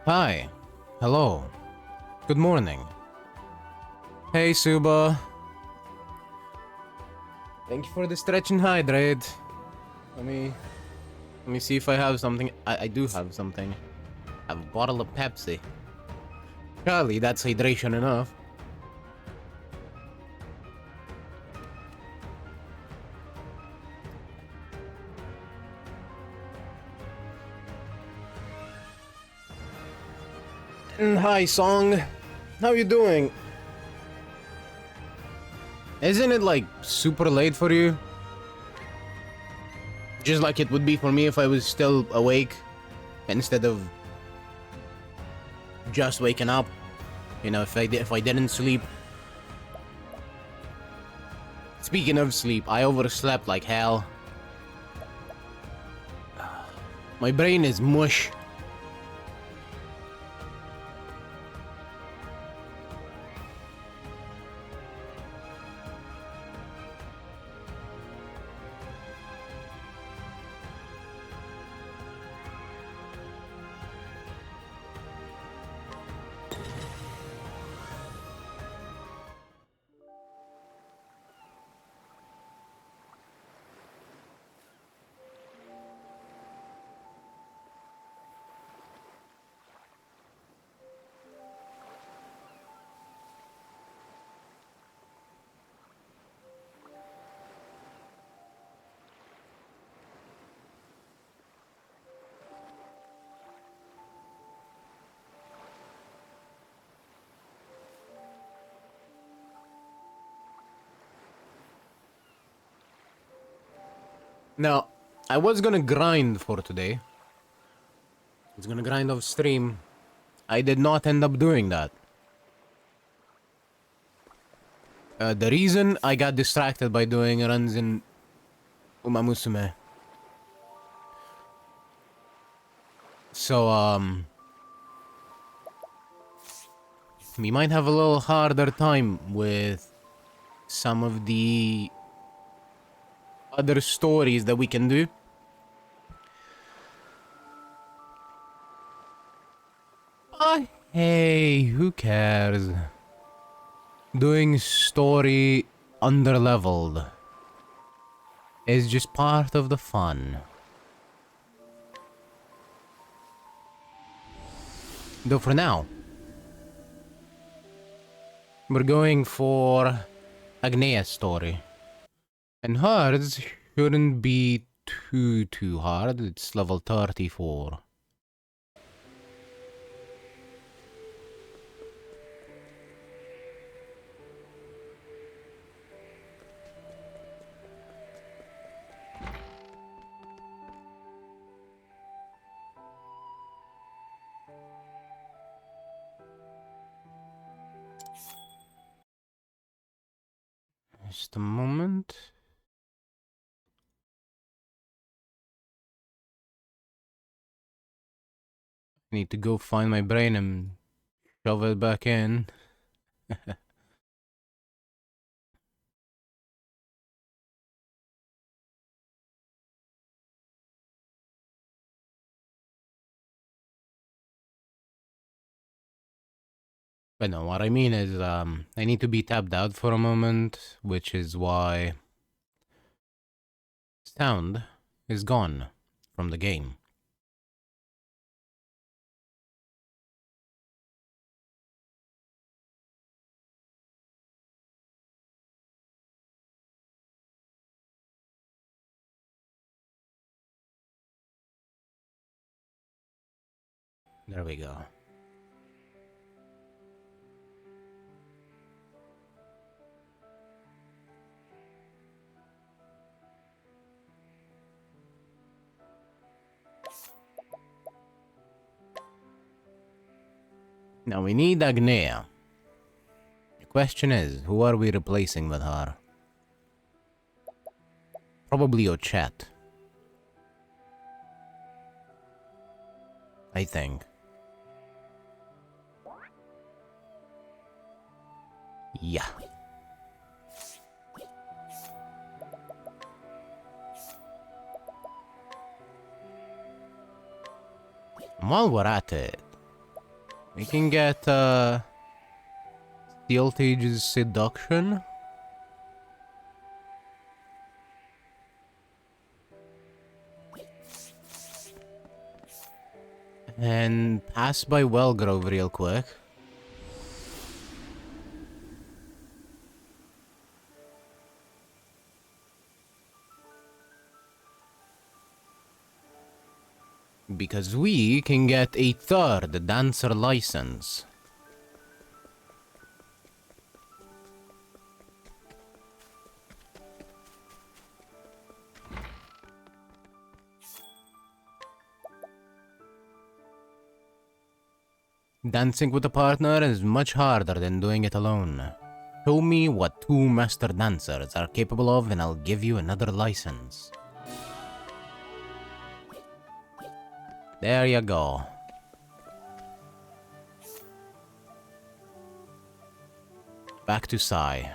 Hi. Hello. Good morning. Hey, Suba. Thank you for the stretch and hydrate. Let me see if I have something. I do have something. I have a bottle of Pepsi. Surely that's hydration enough. And hi, Song. How you doing? Isn't it like super late for you? Just like it would be for me if I was still awake instead of just waking up. You know, if I didn't sleep. Speaking of sleep, I overslept like hell. My brain is mush. Now, I was gonna grind for today. I was gonna grind off stream. I did not end up doing that. The reason I got distracted by doing runs in Umamusume. So, we might have a little harder time with some of the other stories that we can do. But hey, who cares? Doing story underleveled is just part of the fun. Though for now, we're going for Agnea's story. And hers shouldn't be too hard. It's level 34. Just a moment. Need to go find my brain and shove it back in. But no, what I mean is, I need to be tapped out for a moment, which is why sound is gone from the game. There we go. Now we need Agnea. The question is, who are we replacing with her? Probably your chat. I think. Yeah. While we're at it, We can get, Steel Tage's Seduction. And pass by Wellgrove real quick. Because we can get a third dancer license. Dancing with a partner is much harder than doing it alone. Show me what two master dancers are capable of and I'll give you another license. There you go. Back to Sai.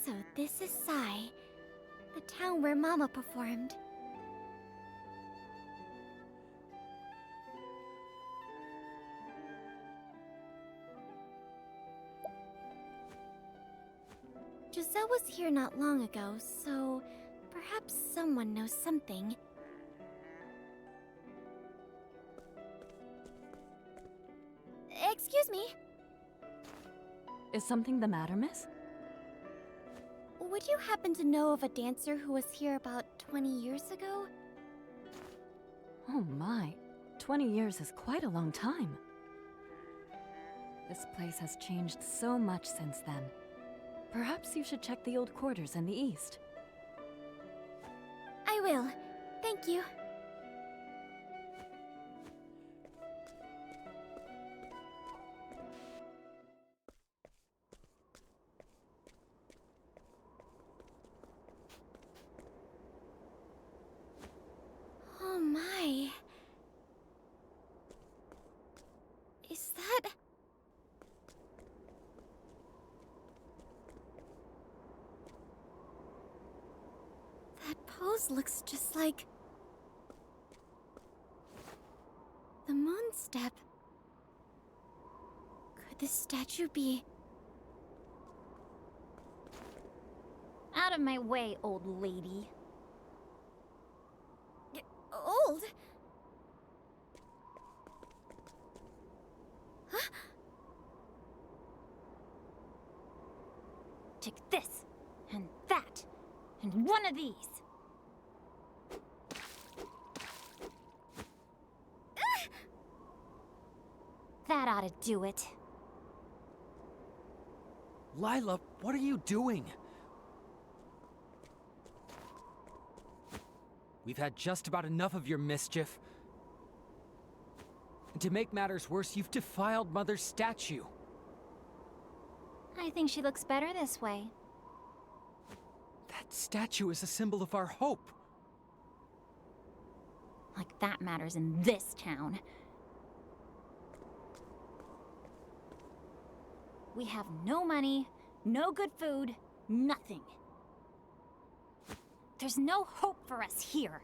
So this is Sai, the town where Mama performed. Giselle was here not long ago, so perhaps someone knows something. Excuse me. Is something the matter, miss? Would you happen to know of a dancer who was here about 20 years ago? Oh my, 20 years is quite a long time. This place has changed so much since then. Perhaps you should check the old quarters in the east. I will. Thank you. Oh my. Is that... That pose looks just like... the moon step. Could this statue be... Out of my way, old lady. old? Huh? Take this, and that, and one of these. That ought to do it. Lila, what are you doing? We've had just about enough of your mischief. And to make matters worse, you've defiled Mother's statue. I think she looks better this way. That statue is a symbol of our hope. Like that matters in this town. We have no money, no good food, nothing. There's no hope for us here.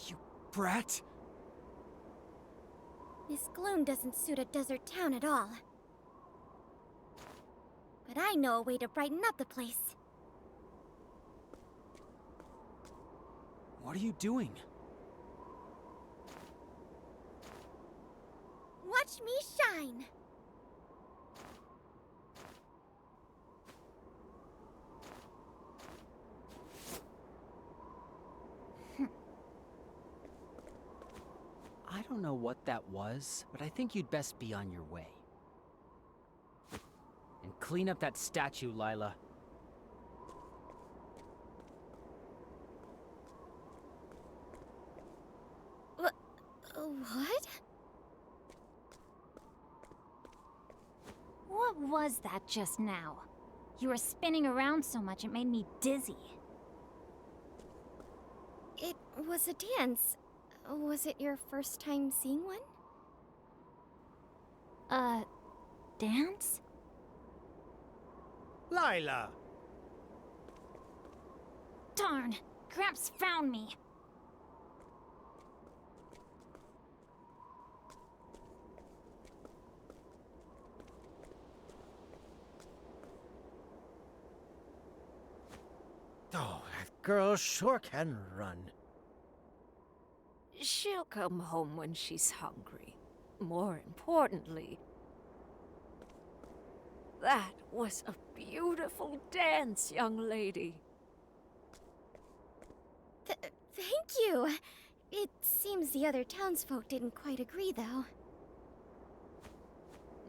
You brat! Miss Gloom doesn't suit a desert town at all. But I know a way to brighten up the place. What are you doing? Watch me shine! I don't know what that was, but I think you'd best be on your way. And clean up that statue, Lila. What? What was that just now? You were spinning around so much it made me dizzy. It was a dance. Was it your first time seeing one? Dance? Lila! Darn! Gramps found me! Oh, that girl sure can run. She'll come home when she's hungry. More importantly, that was a beautiful dance, young lady. Thank you. It seems the other townsfolk didn't quite agree, though.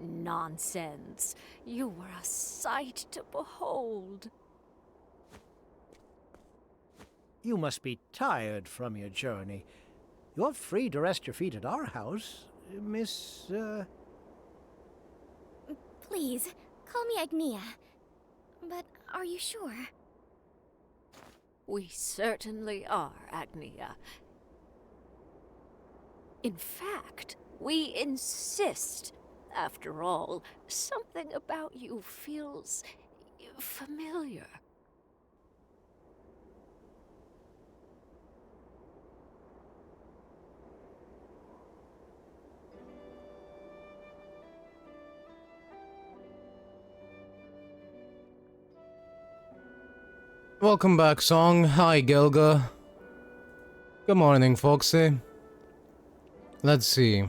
Nonsense. You were a sight to behold. You must be tired from your journey. You're free to rest your feet at our house, Miss, Please, call me Agnia. But are you sure? We certainly are, Agnia. In fact, we insist. After all, something about you feels familiar. Welcome back, Song. Hi, Gilga. Good morning, Foxy. Let's see.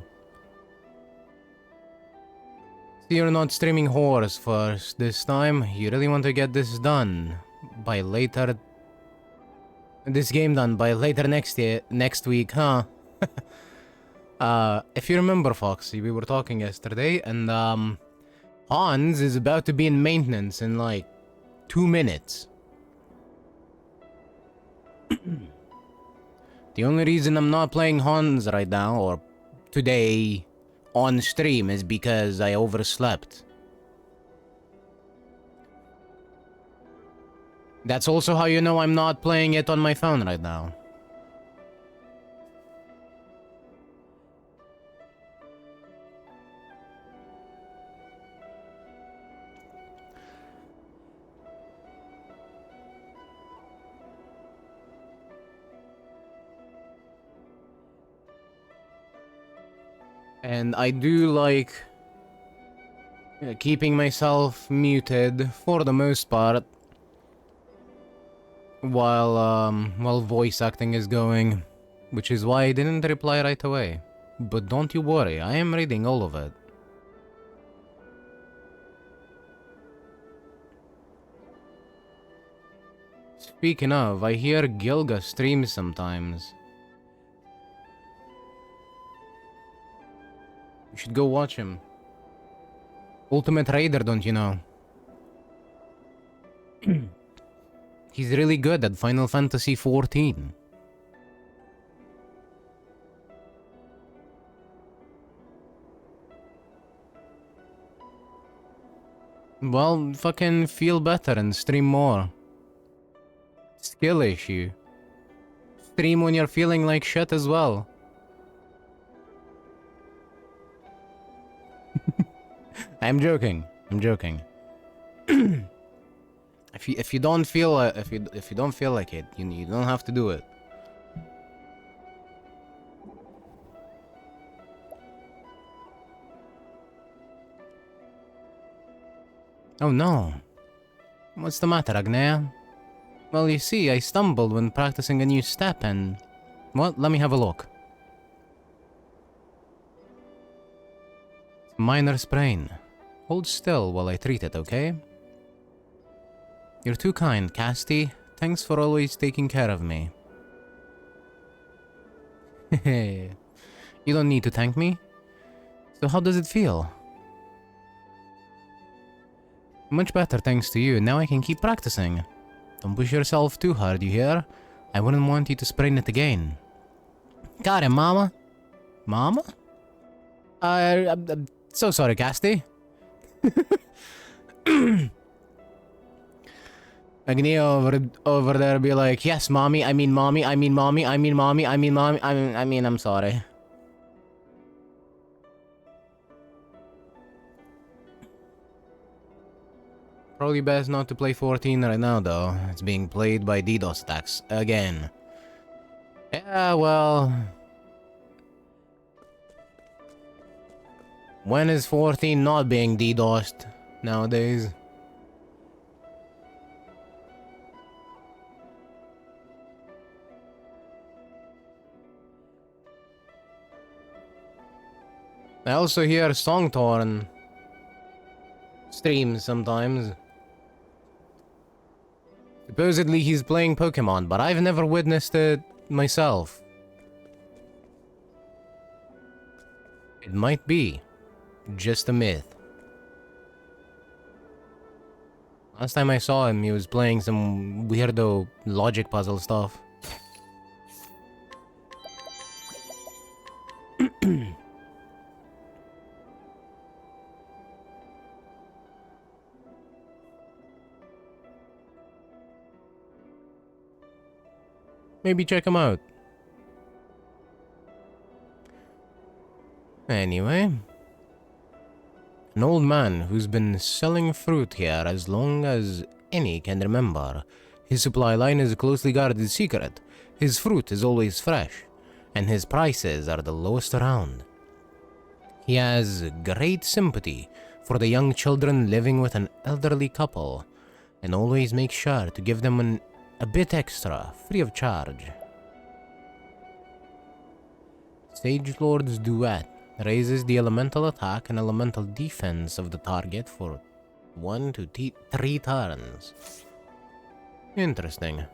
So you're not streaming horrors first this time. You really want to get this done by later... This game done by later next week, huh? If you remember, Foxy, we were talking yesterday, and, Hans is about to be in maintenance in, like, 2 minutes. The only reason I'm not playing Hans right now, or today, on stream, is because I overslept. That's also how you know I'm not playing it on my phone right now. And I do like keeping myself muted for the most part while voice acting is going, which is why I didn't reply right away. But don't you worry, I am reading all of it. Speaking of, I hear Gilga streams sometimes. You should go watch him. Ultimate Raider, don't you know? He's really good at Final Fantasy XIV. Well, fucking feel better and stream more. Skill issue. Stream when you're feeling like shit as well. I'm joking. I'm joking. If you don't feel if you don't feel like it, you don't have to do it. Oh no. What's the matter, Agnea? Well, you see, I stumbled when practicing a new step and... Well, let me have a look. Minor sprain. Hold still while I treat it, okay? You're too kind, Casty. Thanks for always taking care of me. You don't need to thank me. So how does it feel? Much better thanks to you. Now I can keep practicing. Don't push yourself too hard, you hear? I wouldn't want you to sprain it again. Got it, Mama. Mama? I'm so sorry, Casty. Agni over there be like, yes, mommy, I mean mommy, I mean mommy, I mean mommy, I mean mommy, I mean I'm sorry. Probably best not to play 14 right now, though. It's being played by DDoS attacks again. Yeah, well... When is 14 not being DDoSed nowadays? I also hear Songtorn streams sometimes. Supposedly he's playing Pokemon, but I've never witnessed it myself. It might be just a myth. Last time I saw him, he was playing some weirdo logic puzzle stuff. Maybe check him out. Anyway, an old man who's been selling fruit here as long as any can remember. His supply line is a closely guarded secret. His fruit is always fresh, and his prices are the lowest around. He has great sympathy for the young children living with an elderly couple, and always makes sure to give them a bit extra, free of charge. Sage Lord's Duet raises the elemental attack and elemental defense of the target for 1 to 3 turns. Interesting.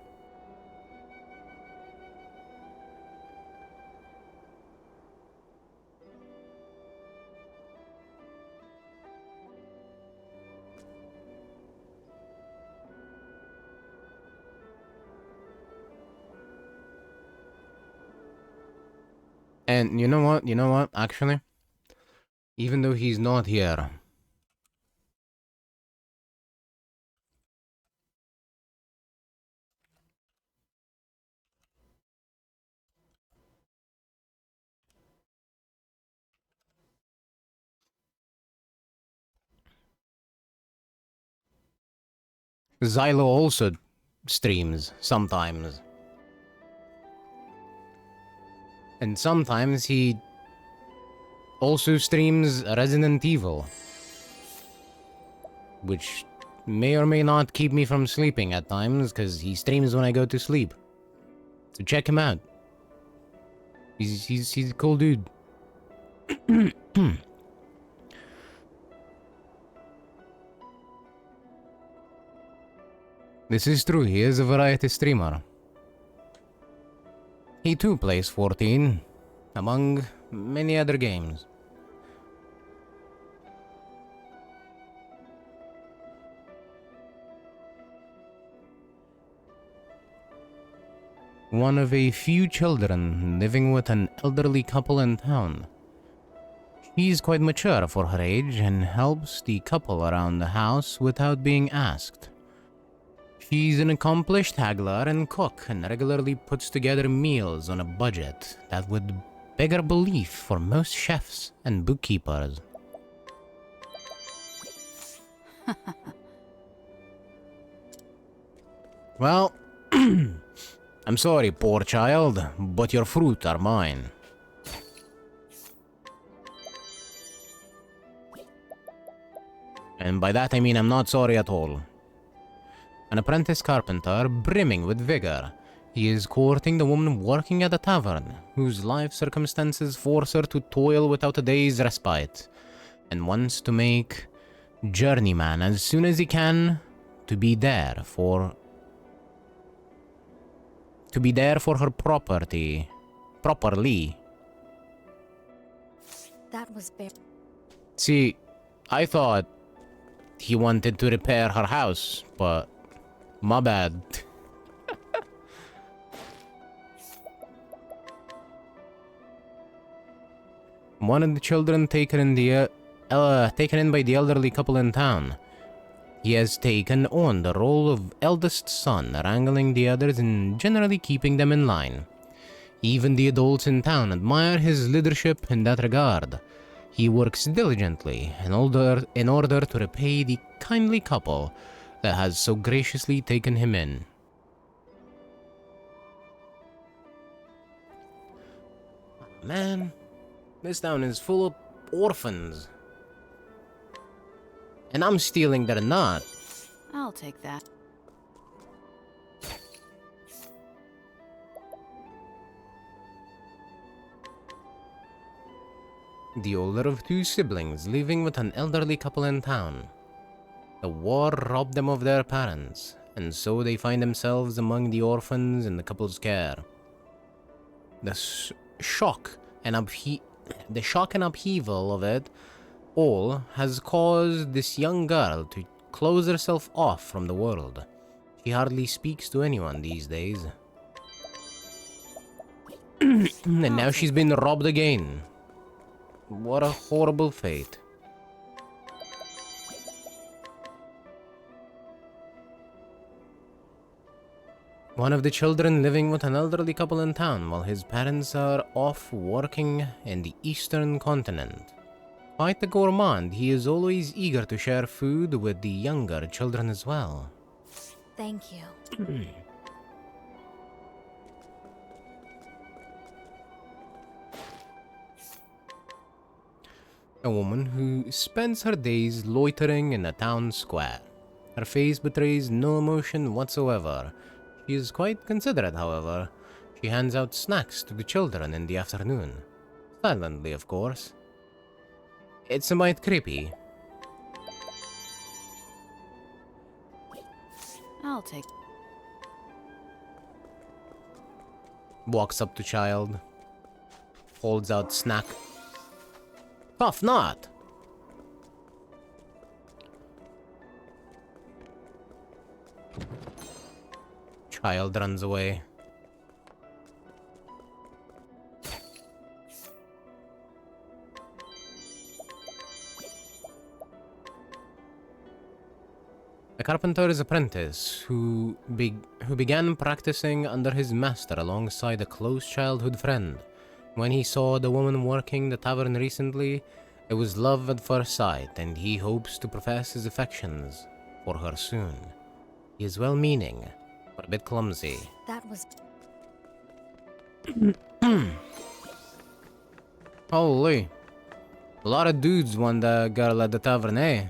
And you know what? You know what? Actually, even though he's not here, Xylo also streams sometimes. And sometimes he also streams Resident Evil, which may or may not keep me from sleeping at times, because he streams when I go to sleep. So check him out. He's a cool dude. This is true, he is a variety streamer. He too plays 14, among many other games. One of a few children living with an elderly couple in town. She's quite mature for her age and helps the couple around the house without being asked. She's an accomplished haggler and cook and regularly puts together meals on a budget that would beggar belief for most chefs and bookkeepers. Well, I'm sorry, poor child, but your fruit are mine. And by that I mean I'm not sorry at all. An apprentice carpenter brimming with vigor. He is courting the woman working at a tavern, whose life circumstances force her to toil without a day's respite, and wants to make journeyman as soon as he can to be there for her properly. That was very... See, I thought he wanted to repair her house, but my bad. One of the children taken in by the elderly couple in town. He has taken on the role of eldest son, wrangling the others and generally keeping them in line. Even the adults in town admire his leadership in that regard. He works diligently in order to repay the kindly couple that has so graciously taken him in. Man, this town is full of orphans. And I'm stealing their nut. I'll take that. The older of two siblings living with an elderly couple in town. The war robbed them of their parents, and so they find themselves among the orphans in the couple's care. The shock and upheaval of it all has caused this young girl to close herself off from the world. She hardly speaks to anyone these days. And now she's been robbed again. What a horrible fate. One of the children living with an elderly couple in town while his parents are off working in the eastern continent. Quite the gourmand, he is always eager to share food with the younger children as well. Thank you. A woman who spends her days loitering in a town square. Her face betrays no emotion whatsoever. She is quite considerate, however. She hands out snacks to the children in the afternoon. Silently, of course. It's a mite creepy. I'll take. Walks up to child. Holds out snack. Tough not. Child runs away. A carpenter's apprentice who began practicing under his master alongside a close childhood friend. When he saw the woman working the tavern recently, it was love at first sight, and he hopes to profess his affections for her soon. He is well-meaning, but a bit clumsy. That was... Holy. A lot of dudes want that girl at the tavern, eh?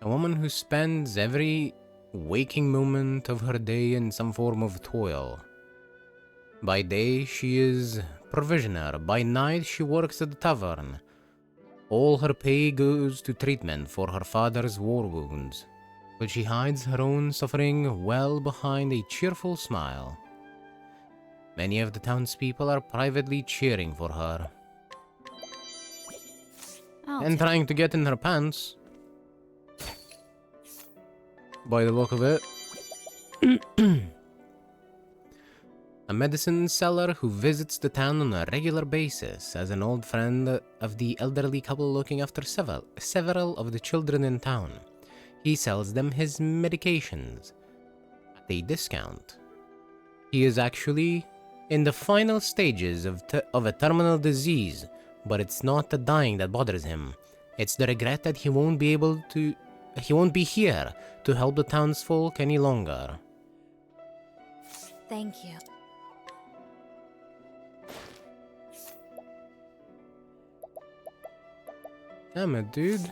A woman who spends every waking moment of her day in some form of toil. By day, she is provisioner. By night, she works at the tavern. All her pay goes to treatment for her father's war wounds, but she hides her own suffering well behind a cheerful smile. Many of the townspeople are privately cheering for her. And trying to get in her pants. By the look of it. A medicine seller who visits the town on a regular basis as an old friend of the elderly couple looking after several of the children in town. He sells them his medications at a discount. He is actually in the final stages of a terminal disease, but it's not the dying that bothers him. It's the regret that he won't be here to help the townsfolk any longer. Thank you. Damn it, dude.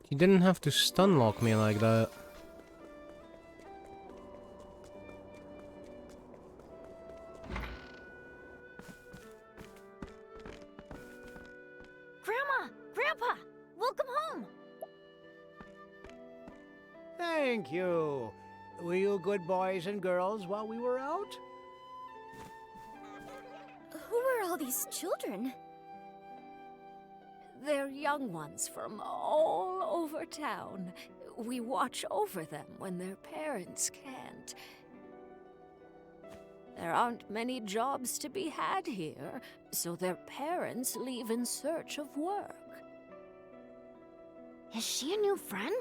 You didn't have to stun lock me like that. Grandma! Grandpa! Welcome home! Thank you. Were you good boys and girls while we were out? Who are all these children? They're young ones from all over town. We watch over them when their parents can't. There aren't many jobs to be had here, so their parents leave in search of work. Is she a new friend?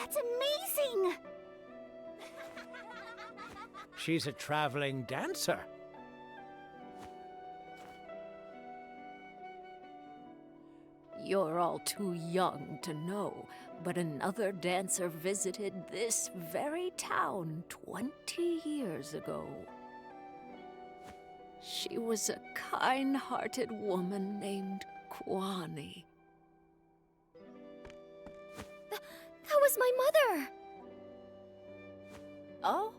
That's amazing! She's a traveling dancer. You're all too young to know, but another dancer visited this very town 20 years ago. She was a kind-hearted woman named Kwani. That was my mother! Oh?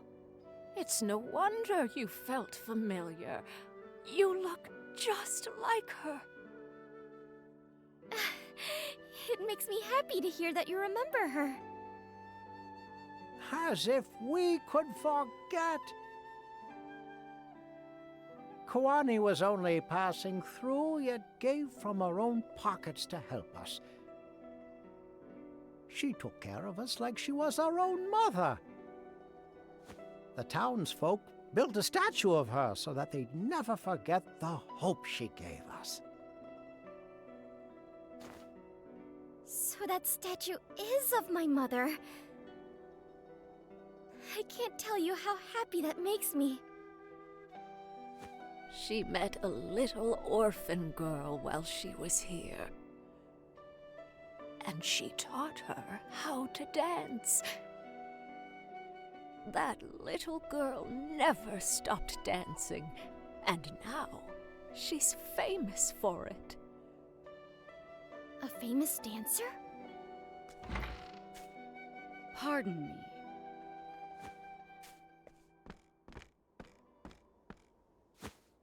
It's no wonder you felt familiar. You look just like her. It makes me happy to hear that you remember her. As if we could forget. Kwani was only passing through, yet gave from her own pockets to help us. She took care of us like she was our own mother. The townsfolk built a statue of her so that they'd never forget the hope she gave us. So that statue is of my mother. I can't tell you how happy that makes me. She met a little orphan girl while she was here. And she taught her how to dance. That little girl never stopped dancing, and now she's famous for it. A famous dancer? Pardon me.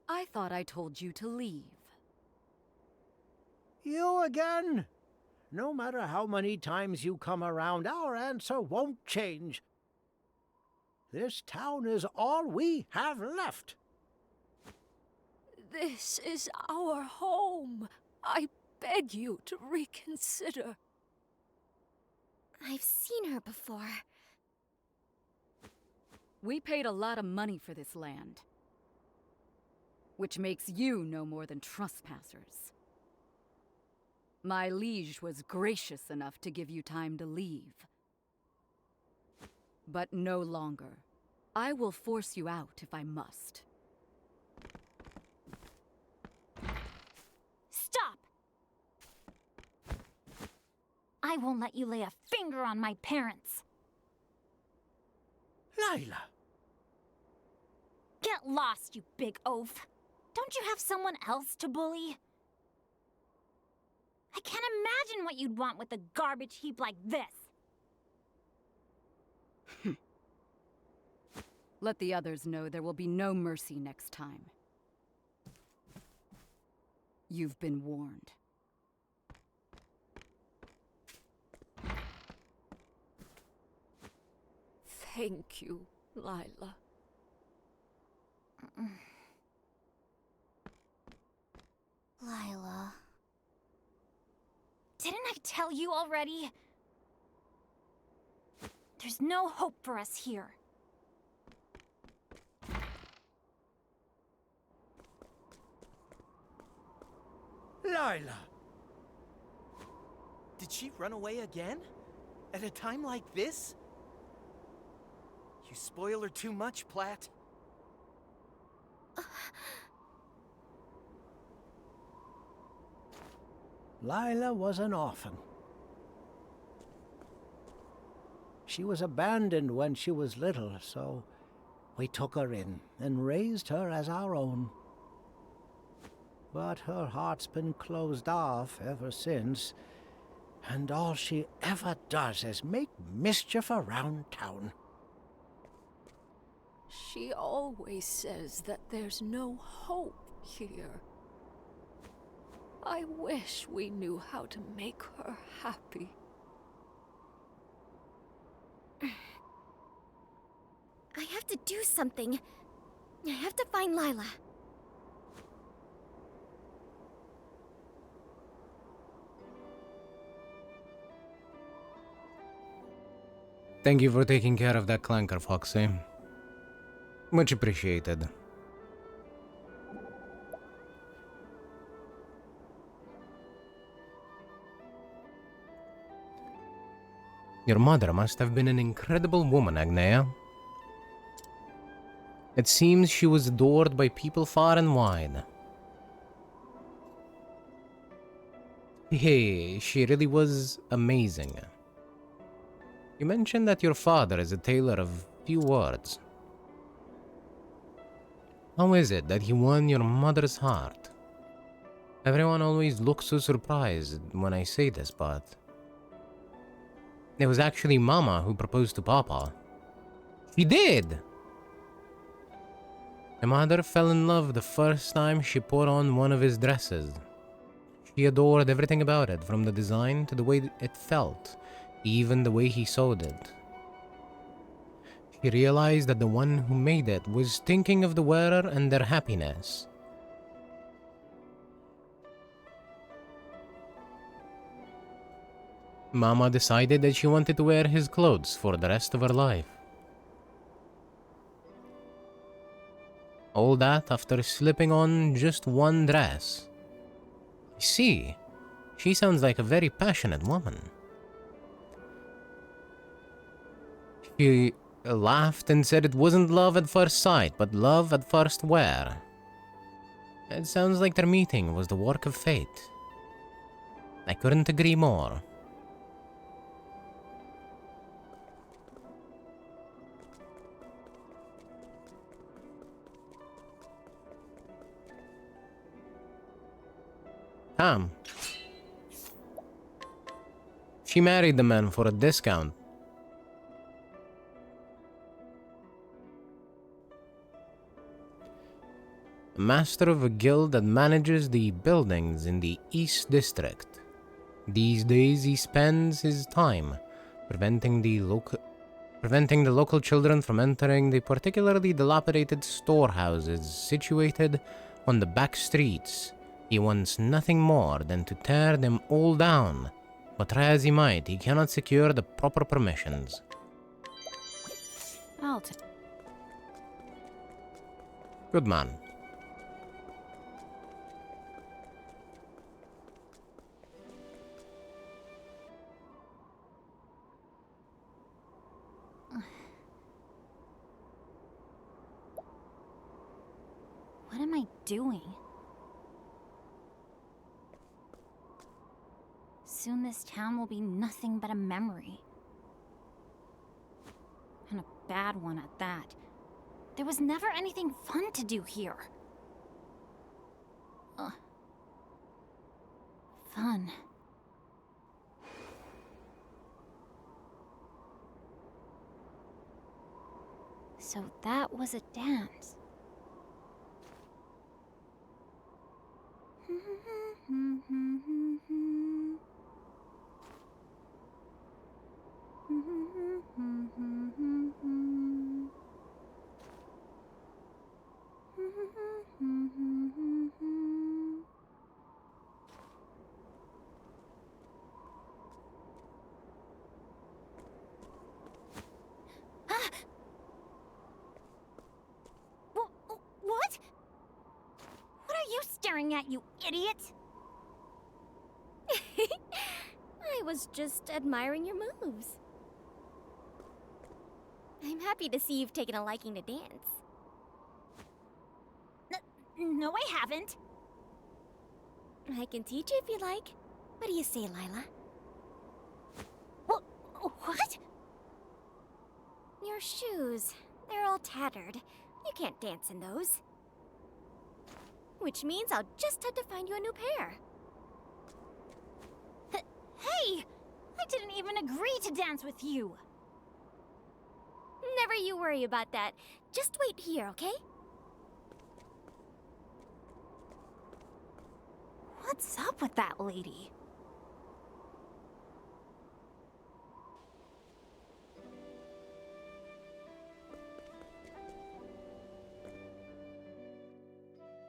I thought I told you to leave. You again? No matter how many times you come around, our answer won't change. This town is all we have left. This is our home. I beg you to reconsider. I've seen her before. We paid a lot of money for this land, which makes you no more than trespassers. My liege was gracious enough to give you time to leave. But no longer. I will force you out if I must. Stop! I won't let you lay a finger on my parents. Lila! Get lost, you big oaf. Don't you have someone else to bully? I can't imagine what you'd want with a garbage heap like this. Let the others know there will be no mercy next time. You've been warned. Thank you, Lila. Lila. Didn't I tell you already? There's no hope for us here. Lila! Did she run away again? At a time like this? You spoil her too much, Platt. Lila was an orphan. She was abandoned when she was little, so we took her in and raised her as our own. But her heart's been closed off ever since, and all she ever does is make mischief around town. She always says that there's no hope here. I wish we knew how to make her happy. I have to do something. I have to find Lila. Thank you for taking care of that clanker, Foxy. Much appreciated. Your mother must have been an incredible woman, Agnea. It seems she was adored by people far and wide. Hey, she really was amazing. You mentioned that your father is a tailor of few words. How is it that he won your mother's heart? Everyone always looks so surprised when I say this, but it was actually Mama who proposed to Papa. She did! My mother fell in love the first time she put on one of his dresses. She adored everything about it, from the design to the way it felt, even the way he sewed it. She realized that the one who made it was thinking of the wearer and their happiness. Mama decided that she wanted to wear his clothes for the rest of her life. All that after slipping on just one dress. I see. She sounds like a very passionate woman. She laughed and said it wasn't love at first sight, but love at first wear. It sounds like their meeting was the work of fate. I couldn't agree more. Ham. She married the man for a discount. A master of a guild that manages the buildings in the East District. These days he spends his time preventing the local children from entering the particularly dilapidated storehouses situated on the back streets. He wants nothing more than to tear them all down, but try as he might, he cannot secure the proper permissions. Good man. What am I doing? Soon this town will be nothing but a memory. And a bad one at that. There was never anything fun to do here. Fun. So that was a dance. What? What are you staring at, you idiot? I was just admiring your moves. I'm happy to see you've taken a liking to dance. No, I haven't. I can teach you if you like. What do you say, Lila? What? Your shoes. They're all tattered. You can't dance in those. Which means I'll just have to find you a new pair. Hey! I didn't even agree to dance with you! Never you worry about that. Just wait here, okay? What's up with that lady?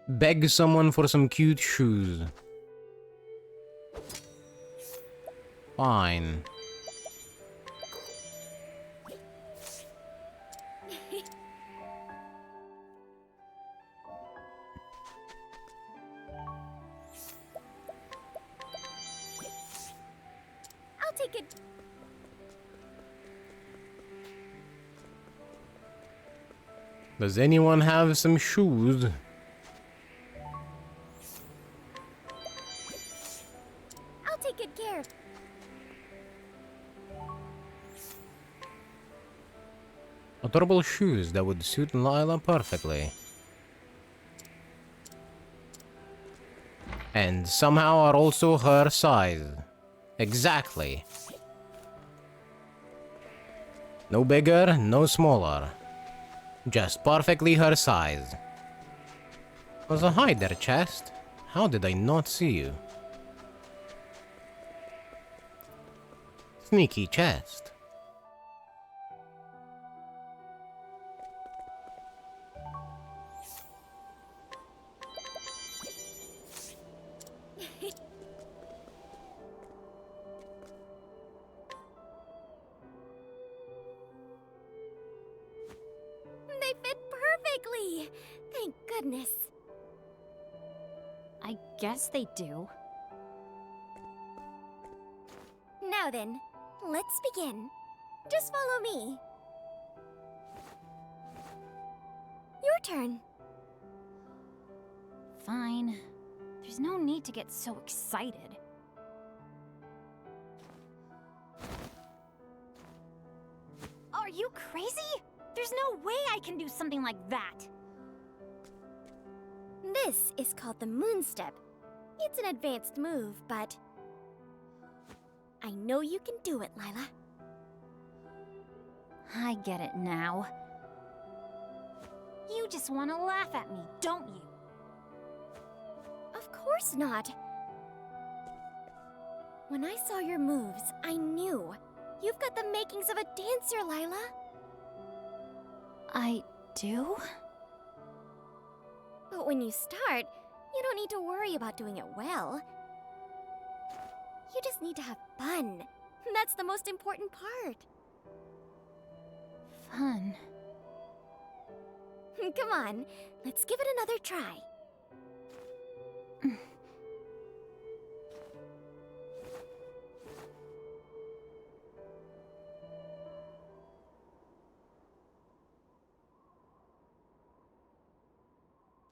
Beg someone for some cute shoes. Fine. I'll take it. Does anyone have some shoes? I'll take good care of. Adorable shoes that would suit Lila perfectly. And somehow are also her size. Exactly. No bigger, no smaller. Just perfectly her size. Was a hi there, chest. How did I not see you? Sneaky chest. They fit perfectly. Thank goodness. I guess they do. Now then, let's begin. Just follow me. Your turn. Fine. There's no need to get so excited. Are you crazy? There's no way I can do something like that. This is called the moon step. It's an advanced move, but I know you can do it, Lila. I get it now. You just want to laugh at me, don't you? Of course not. When I saw your moves, I knew. You've got the makings of a dancer, Lila. I do? But when you start, you don't need to worry about doing it well. You just need to have fun. That's the most important part. Fun. Come on, let's give it another try.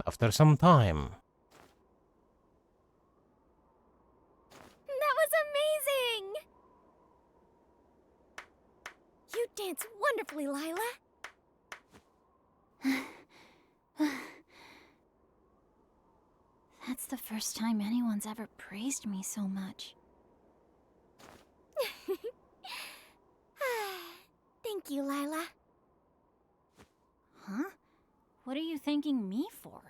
After some time. That was amazing! You dance wonderfully, Lila. That's the first time anyone's ever praised me so much. Thank you, Lila. Huh? What are you thanking me for?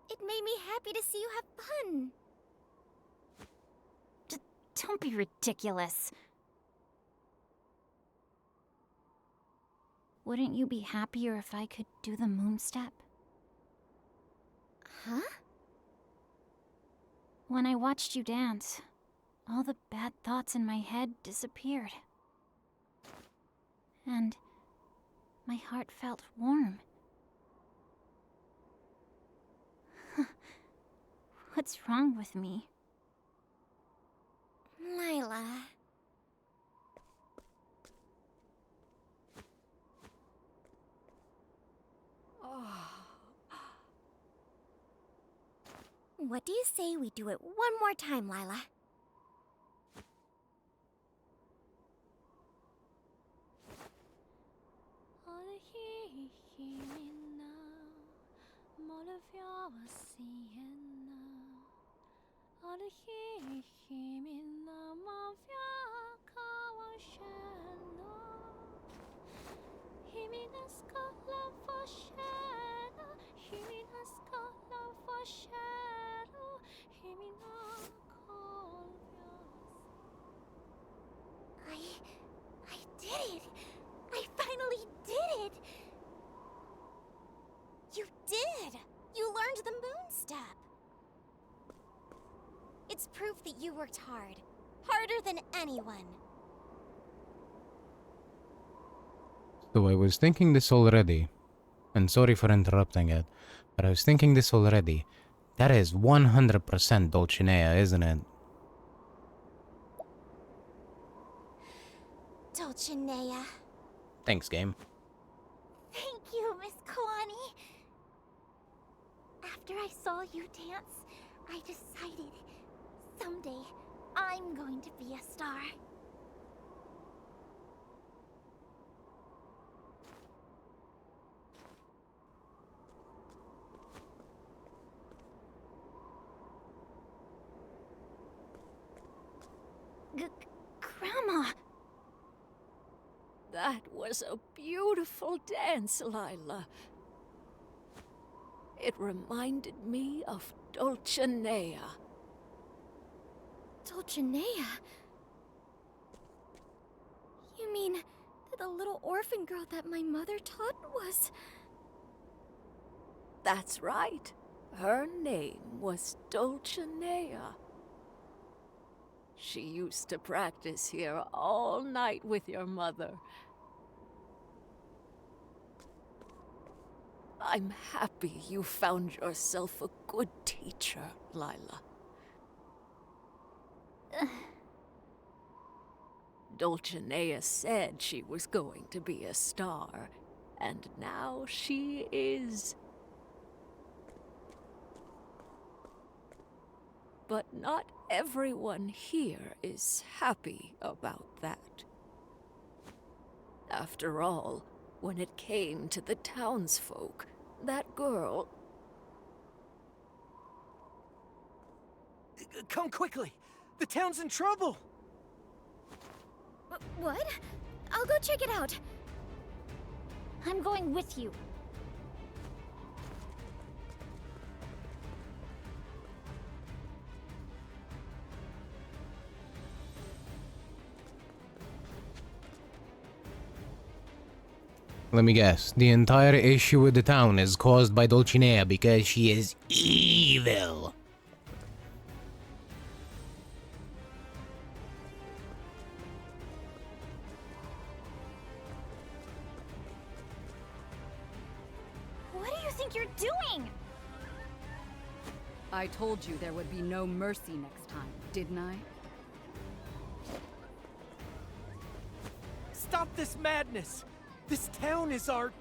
It made me happy to see you have fun. Don't be ridiculous. Wouldn't you be happier if I could do the moon step? Huh? When I watched you dance, all the bad thoughts in my head disappeared. And my heart felt warm. What's wrong with me? Lila. What do you say we do it one more time, Lila? I did it! I finally did it! You did! You learned the moon step! It's proof that you worked hard. Harder than anyone. So I was thinking this already. And sorry for interrupting it. But I was thinking this already. That is 100% Dulcinea, isn't it? Dulcinea. Thanks, game. Thank you, Miss Kalani. After I saw you dance, I decided someday I'm going to be a star. Grandma! That was a beautiful dance, Lila. It reminded me of Dulcinea. Dulcinea? You mean the little orphan girl that my mother taught was... That's right. Her name was Dulcinea. She used to practice here all night with your mother. I'm happy you found yourself a good teacher, Lila. Dulcinea said she was going to be a star, and now she is. But not everyone here is happy about that. After all, when it came to the townsfolk, that girl... Come quickly! The town's in trouble! What? I'll go check it out. I'm going with you. Let me guess. The entire issue with the town is caused by Dulcinea because she is evil. What do you think you're doing? I told you there would be no mercy next time, didn't I? Stop this madness! This town is our...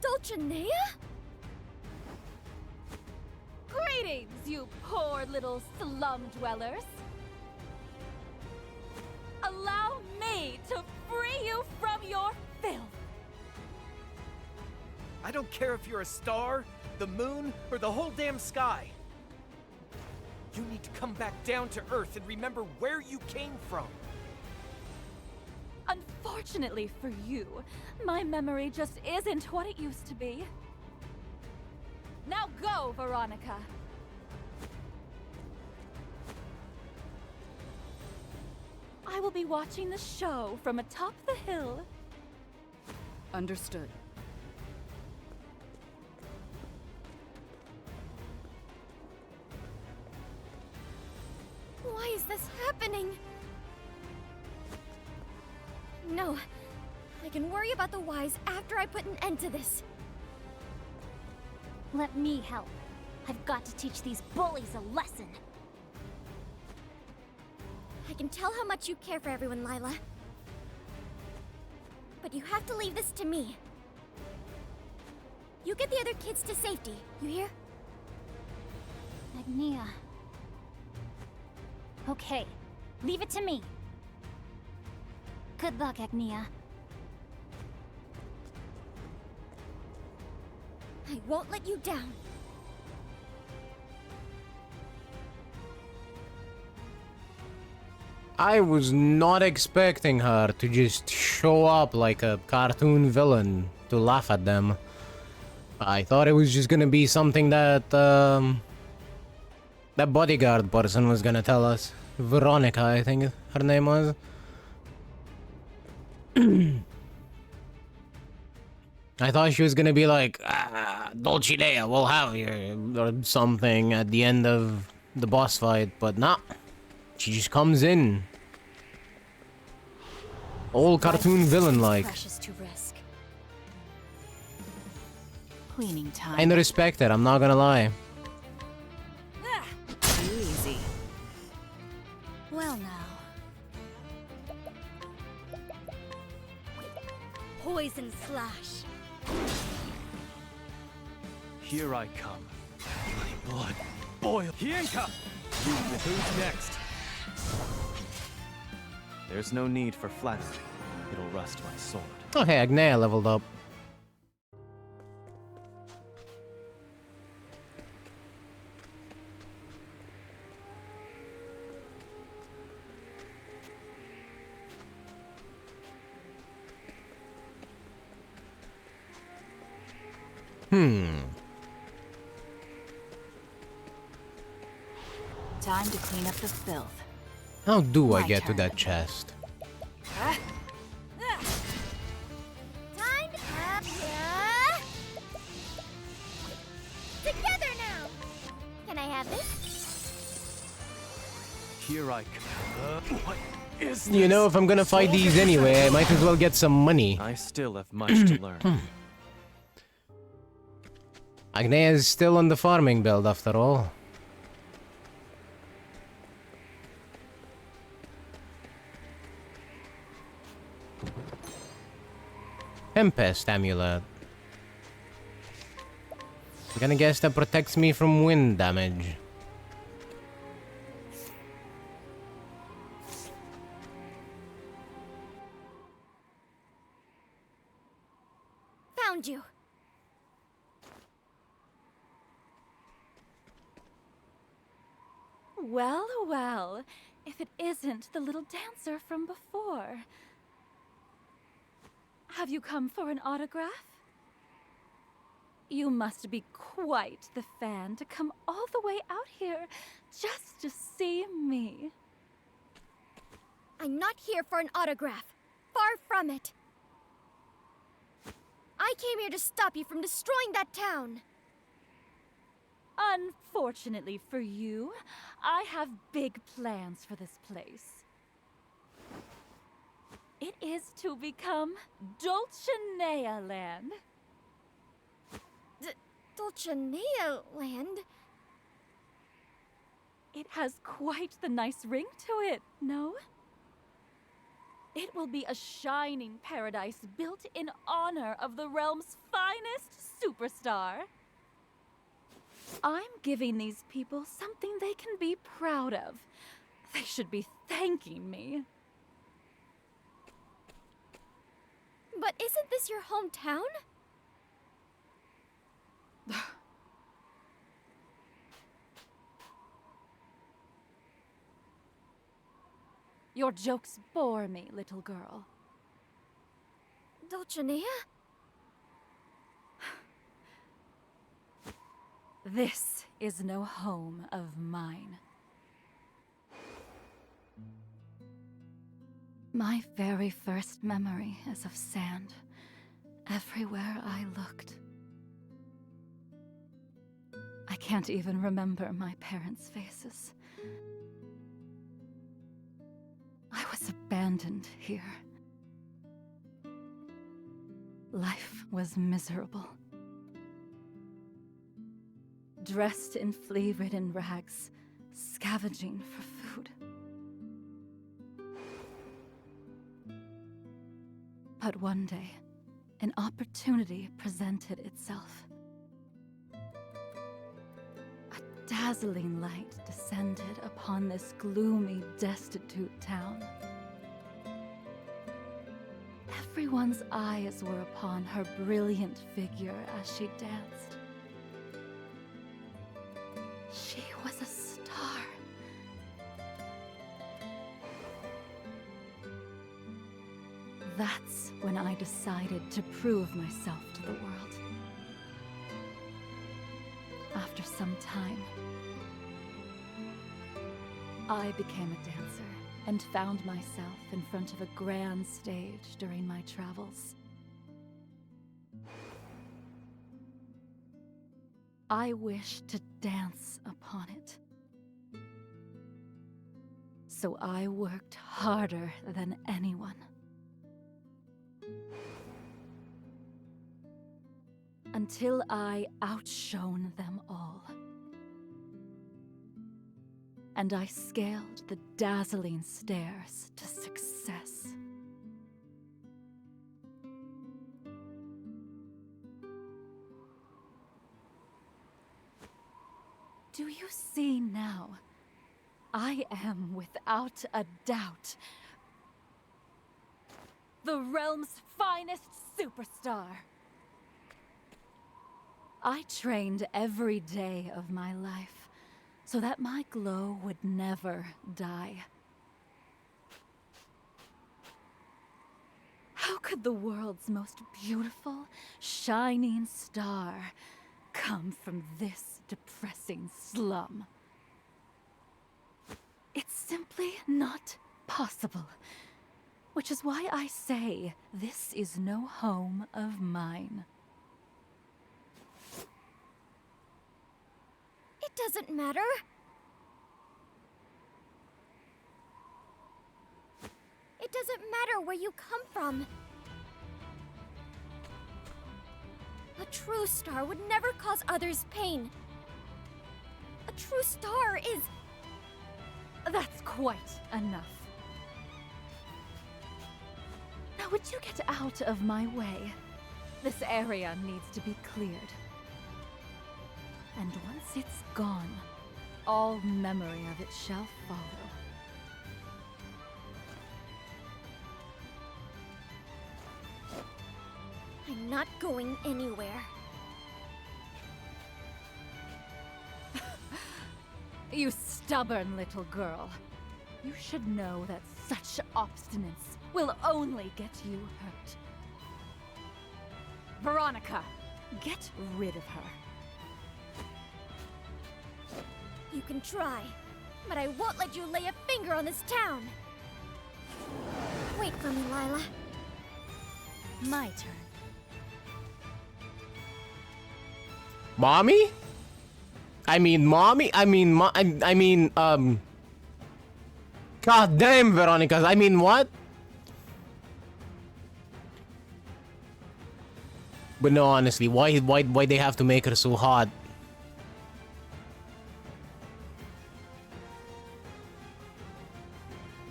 Dulcinea? Greetings, you poor little slum dwellers. Allow me to free you from your filth. I don't care if you're a star, the moon, or the whole damn sky. You need to come back down to Earth and remember where you came from. Unfortunately for you, my memory just isn't what it used to be. Now go, Veronica. I will be watching the show from atop the hill. Understood. Why is this happening? No. I can worry about the whys after I put an end to this. Let me help. I've got to teach these bullies a lesson. I can tell how much you care for everyone, Lila. But you have to leave this to me. You get the other kids to safety, you hear? Agnia. Okay, leave it to me. Good luck, Agnia. I won't let you down. I was not expecting her to just show up like a cartoon villain to laugh at them. I thought it was just gonna be something that, that bodyguard person was gonna tell us. Veronica, I think her name was. I thought she was gonna be like, Dulcinea, we'll have you, or something at the end of the boss fight, but nah. She just comes in. All cartoon villain-like. Precious to risk. cleaning time. I respect it, I'm not gonna lie. Easy. Well now. Poison slash. Here I come. My blood boil. Hienka! Who's next? There's no need for flattery. It'll rust my sword. Oh hey, Agnea leveled up. Time to clean up the filth. How do I My get to turn. that chest? Time to have ya. Together now. Can I have this? Here I come. What is this? You know, if I'm gonna fight these anyway, I might as well get some money. I still have much to learn. Agnea is still on the farming build after all. Tempest amulet. I'm gonna guess that protects me from wind damage. Found you. Well, well. If it isn't the little dancer from before. Have you come for an autograph? You must be quite the fan to come all the way out here just to see me. I'm not here for an autograph. Far from it. I came here to stop you from destroying that town. Unfortunately for you, I have big plans for this place. It is to become Dulcinea Land. Dulcinea Land? It has quite the nice ring to it, no? It will be a shining paradise built in honor of the realm's finest superstar. I'm giving these people something they can be proud of. They should be thanking me. But isn't this your hometown? Your jokes bore me, little girl. Dulcinea? This is no home of mine. My very first memory is of sand, everywhere I looked. I can't even remember my parents' faces. I was abandoned here. Life was miserable. Dressed in flea-ridden rags, scavenging for food. But one day, an opportunity presented itself. A dazzling light descended upon this gloomy, destitute town. Everyone's eyes were upon her brilliant figure as she danced. She was a star. That's when I decided to prove myself to the world. After some time, I became a dancer and found myself in front of a grand stage during my travels. I wished to dance upon it. So I worked harder than anyone. until I outshone them all. And I scaled the dazzling stairs to success. Do you see now? I am, without a doubt, the realm's finest superstar. I trained every day of my life so that my glow would never die. How could the world's most beautiful, shining star come from this depressing slum? It's simply not possible. Which is why I say this is no home of mine. It doesn't matter. It doesn't matter where you come from. A true star would never cause others pain. A true star is... That's quite enough. Now, would you get out of my way? This area needs to be cleared. And once it's gone, all memory of it shall follow. I'm not going anywhere. You stubborn little girl. You should know that such obstinance will only get you hurt. Veronica, get rid of her. You can try, but I won't let you lay a finger on this town. Wait for me, Lila. My turn. Mommy? Mommy? God damn, Veronica. I mean, what? But no, honestly, why they have to make her so hot?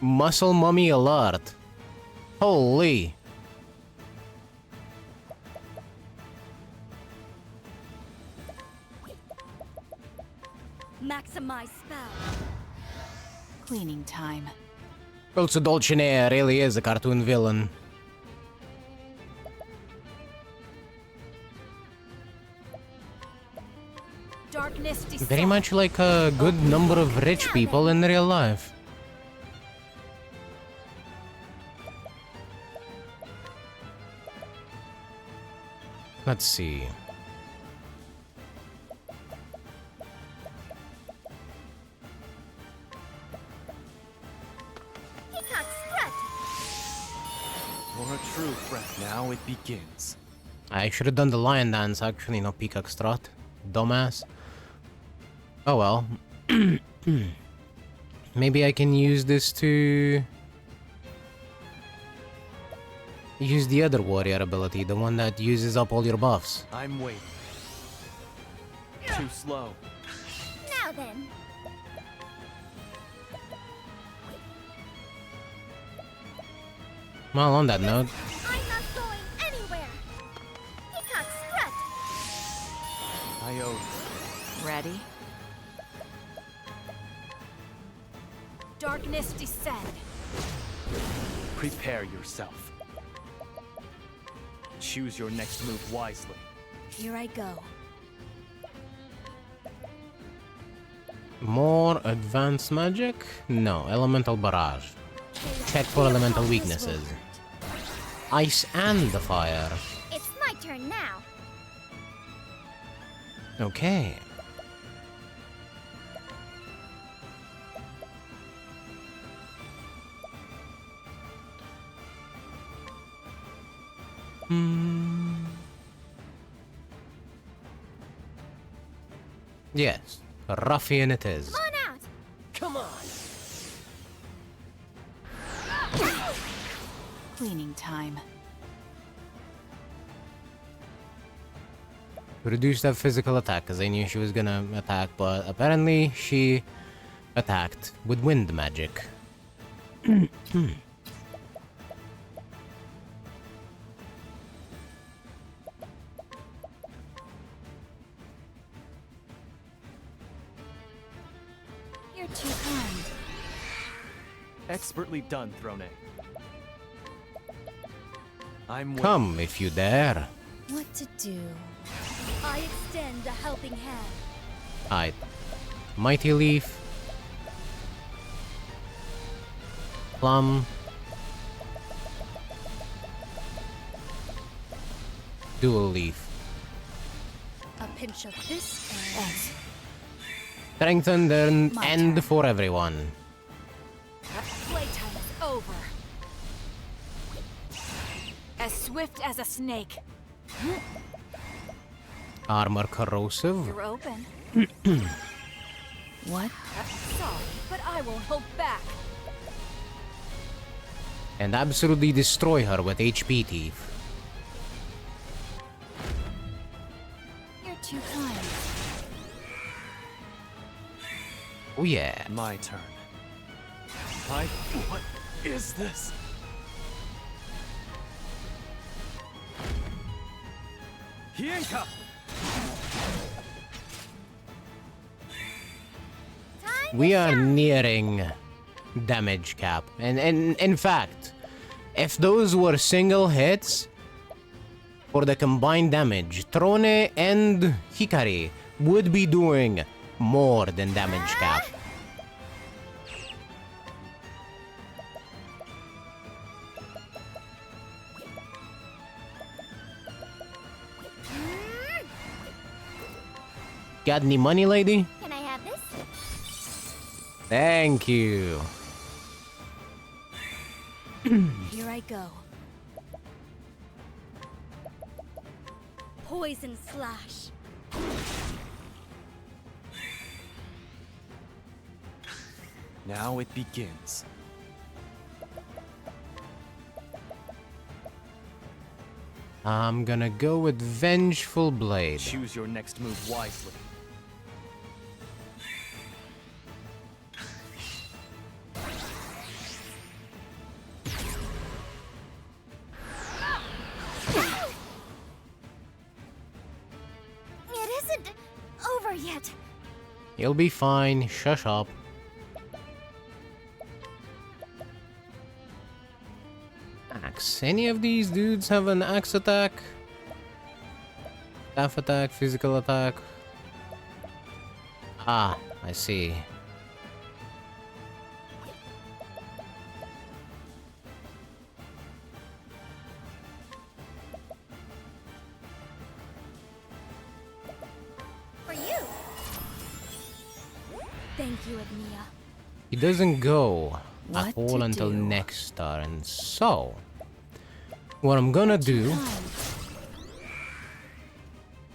Muscle mummy alert. Holy. Maximize spell. Cleaning time. Also, Dulcinea really is a cartoon villain. Darkness descends. Very much like a good number of rich people in real life. Let's see. For a true threat, now it begins. I should have done the lion dance, actually, not peacock strut. Dumbass. Oh well. Maybe I can use this to... use the other warrior ability, the one that uses up all your buffs. I'm waiting. Too slow. Now then. Well, on that note... I'm not going anywhere. Peacock strut. I owe you. Ready? Darkness descend. Prepare yourself. Choose your next move wisely. Here I go. More advanced magic? No, elemental barrage. Check for elemental weaknesses. Ice and the fire. It's my turn now. Okay. Yes, ruffian it is. Come on out. Come on! Cleaning time. reduce that physical attack, because I knew she was gonna attack, but apparently she attacked with wind magic. You're too kind. Expertly done, Throne. I'm waiting. Come, if you dare. What to do? I extend a helping hand. Alright. Mighty Leaf. Plum. Dual Leaf. A pinch of this and... Strengthen the end for everyone. Playtime is over. As swift as a snake. Armor corrosive. You're open. What? Sorry, but I won't hold back. And absolutely destroy her with HP Thief. You're too kind. Oh yeah. My turn. What is this? Hienka! We are nearing damage cap. And in fact, if those were single hits, for the combined damage, Throne and Hikari would be doing more than damage cap. Got any money, lady? Can I have this? Thank you. Here I go. Poison slash. Now it begins. I'm gonna go with Vengeful Blade. Choose your next move wisely. It isn't over yet. You'll be fine. Shush up. Axe. Any of these dudes have an axe attack? Staff attack, physical attack. Ah, I see. For you. Thank you, Agnia. He doesn't go at What all to until do? next turn. So, what I'm gonna do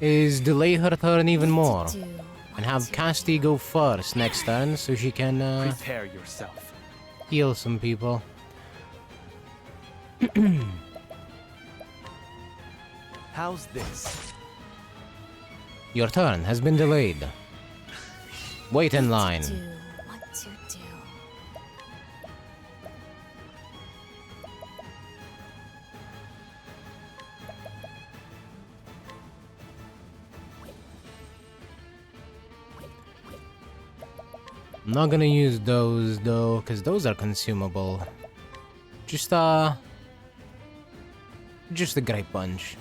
is delay her turn even more and have Casti go first next turn so she can Prepare yourself. heal some people. How's this? Your turn has been delayed. Wait in line. What to do? I'm not gonna use those though, because those are consumable. Just a grape bunch.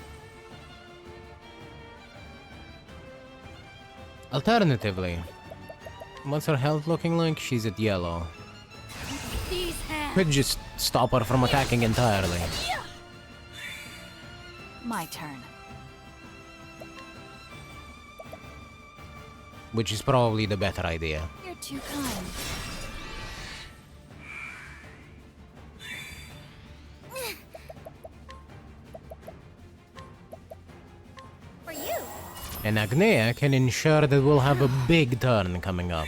Alternatively, what's her health looking like? She's at yellow. These hands. Could just stop her from attacking entirely. My turn. Which is probably the better idea. You're too kind. For you. And Agnea can ensure that we'll have a big turn coming up.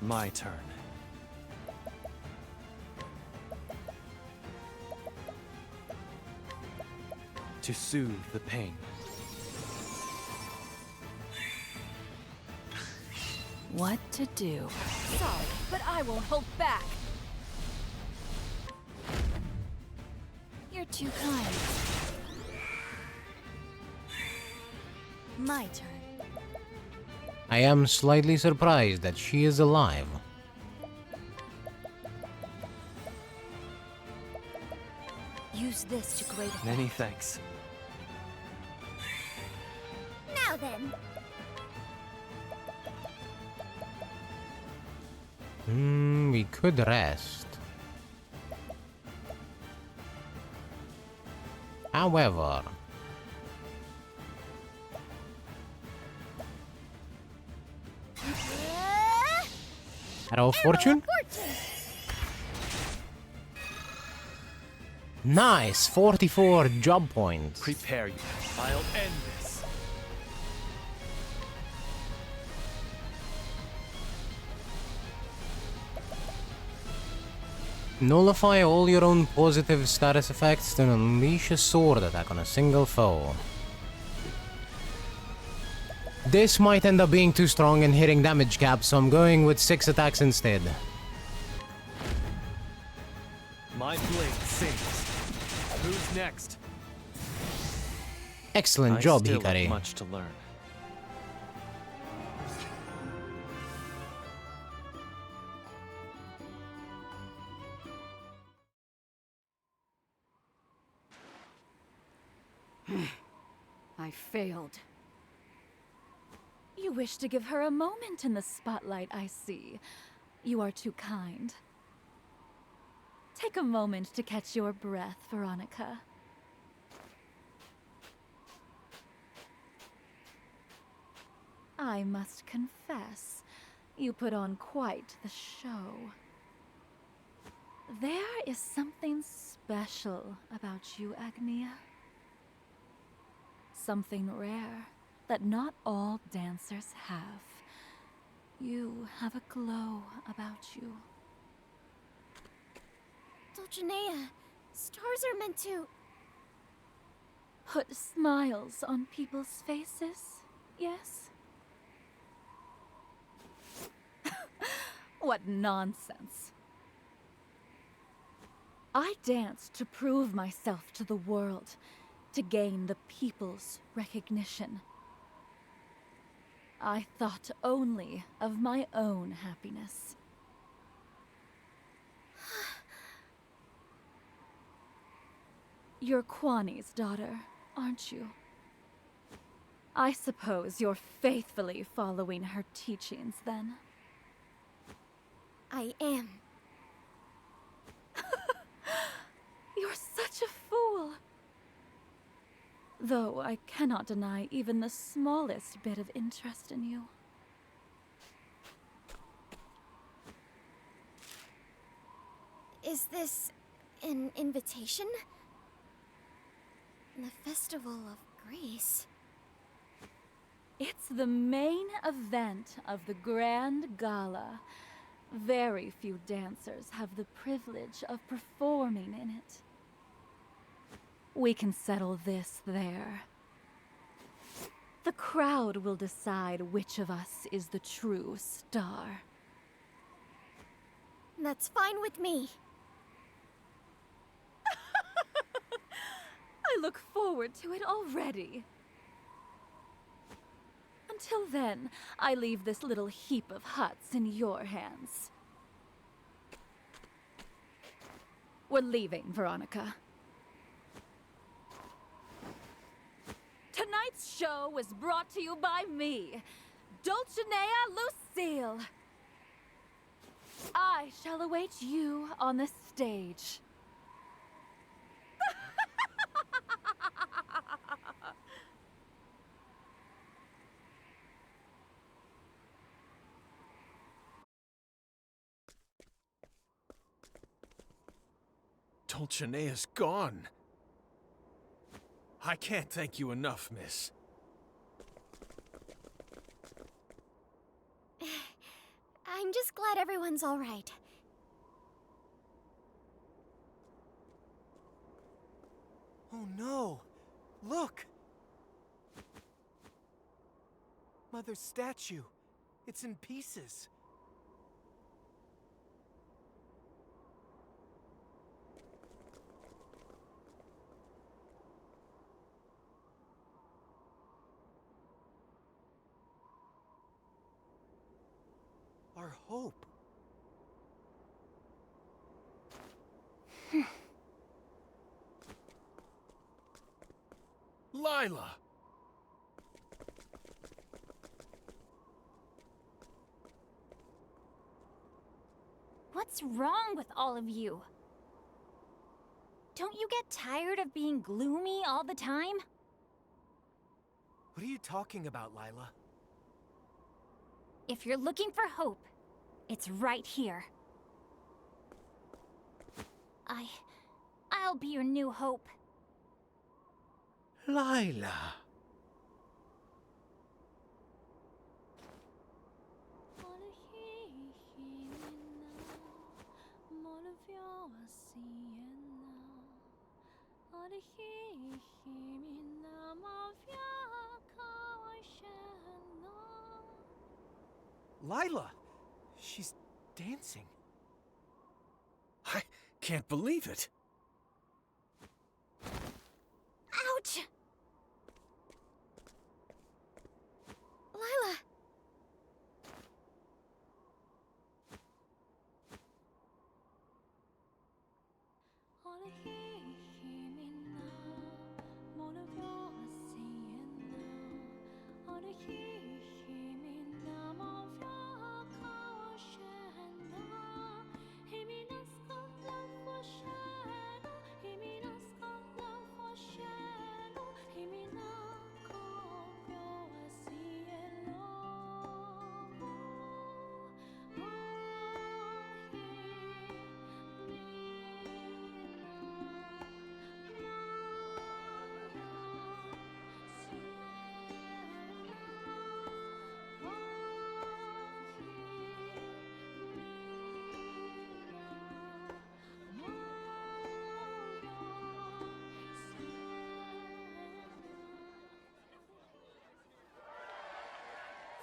My turn. To soothe the pain. what to do. Sorry, but I won't hold back. You're too kind. My turn. I am slightly surprised that she is alive. Use this to great effect. Many thanks. Now then, We could rest. However, Arrow of Fortune? Nice! 44 job points. Prepare you. I'll end this. Nullify all your own positive status effects, then unleash a sword attack on a single foe. This might end up being too strong and hitting damage cap, so I'm going with 6 attacks instead. My blade sings. Who's next? Excellent job, still Hikari. have much to learn. I failed. You wish to give her a moment in the spotlight, I see. You are too kind. Take a moment to catch your breath, Veronica. I must confess, you put on quite the show. There is something special about you, Agnia. Something rare that not all dancers have. You have a glow about you. Dulcinea, stars are meant to... Put smiles on people's faces, yes? What nonsense. I danced to prove myself to the world, to gain the people's recognition. I thought only of my own happiness. You're Kwani's daughter, aren't you? I suppose you're faithfully following her teachings, then. I am. You're such a fool! Though I cannot deny even the smallest bit of interest in you. Is this an invitation? The Festival of Grace. It's the main event of the Grand Gala. Very few dancers have the privilege of performing in it. We can settle this there. The crowd will decide which of us is the true star. That's fine with me. I look forward to it already. Until then, I leave this little heap of huts in your hands. We're leaving, Veronica. Tonight's show was brought to you by me, Dulcinea Lucille. I shall await you on the stage. Dulcinea's gone. I can't thank you enough, miss. I'm just glad everyone's all right. Oh no! Look! Mother's statue. It's in pieces. Our hope. Lila! What's wrong with all of you? Don't you get tired of being gloomy all the time? What are you talking about, Lila? If you're looking for hope, it's right here. I'll be your new hope. Lila. Lila! She's dancing. I can't believe it. Ouch! Lila!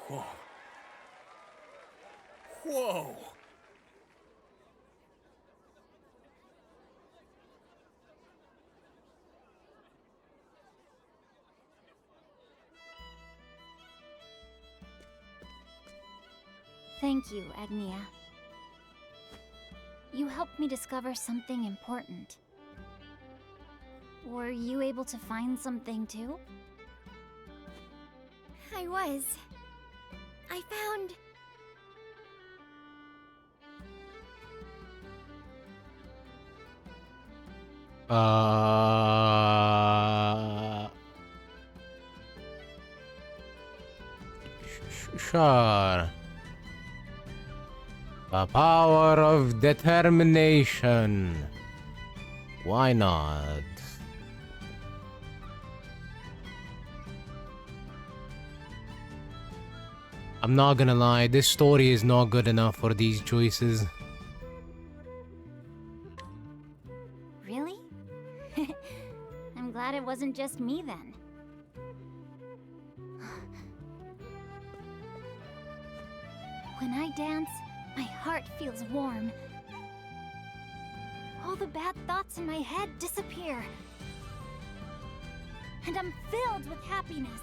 Whoa. Whoa! Thank you, Agnia. You helped me discover something important. Were you able to find something too? I was. I found... Sure. The power of determination. Why not? I'm not gonna lie, this story is not good enough for these choices. Really? I'm glad it wasn't just me then. When I dance, my heart feels warm. All the bad thoughts in my head disappear. And I'm filled with happiness.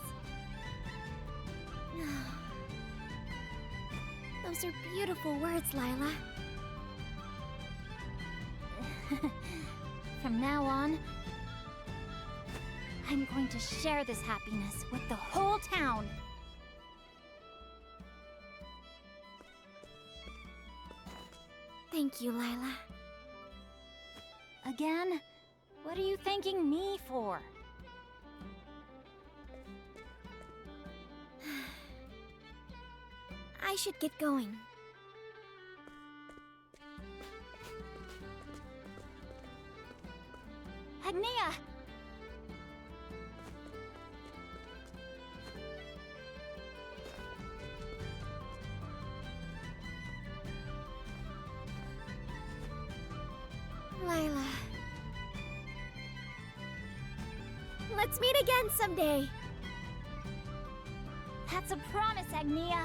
Those are beautiful words, Lila. From now on, I'm going to share this happiness with the whole town. Thank you, Lila. Again? What are you thanking me for? I should get going. Agnia! Lila. Let's meet again someday. That's a promise, Agnia.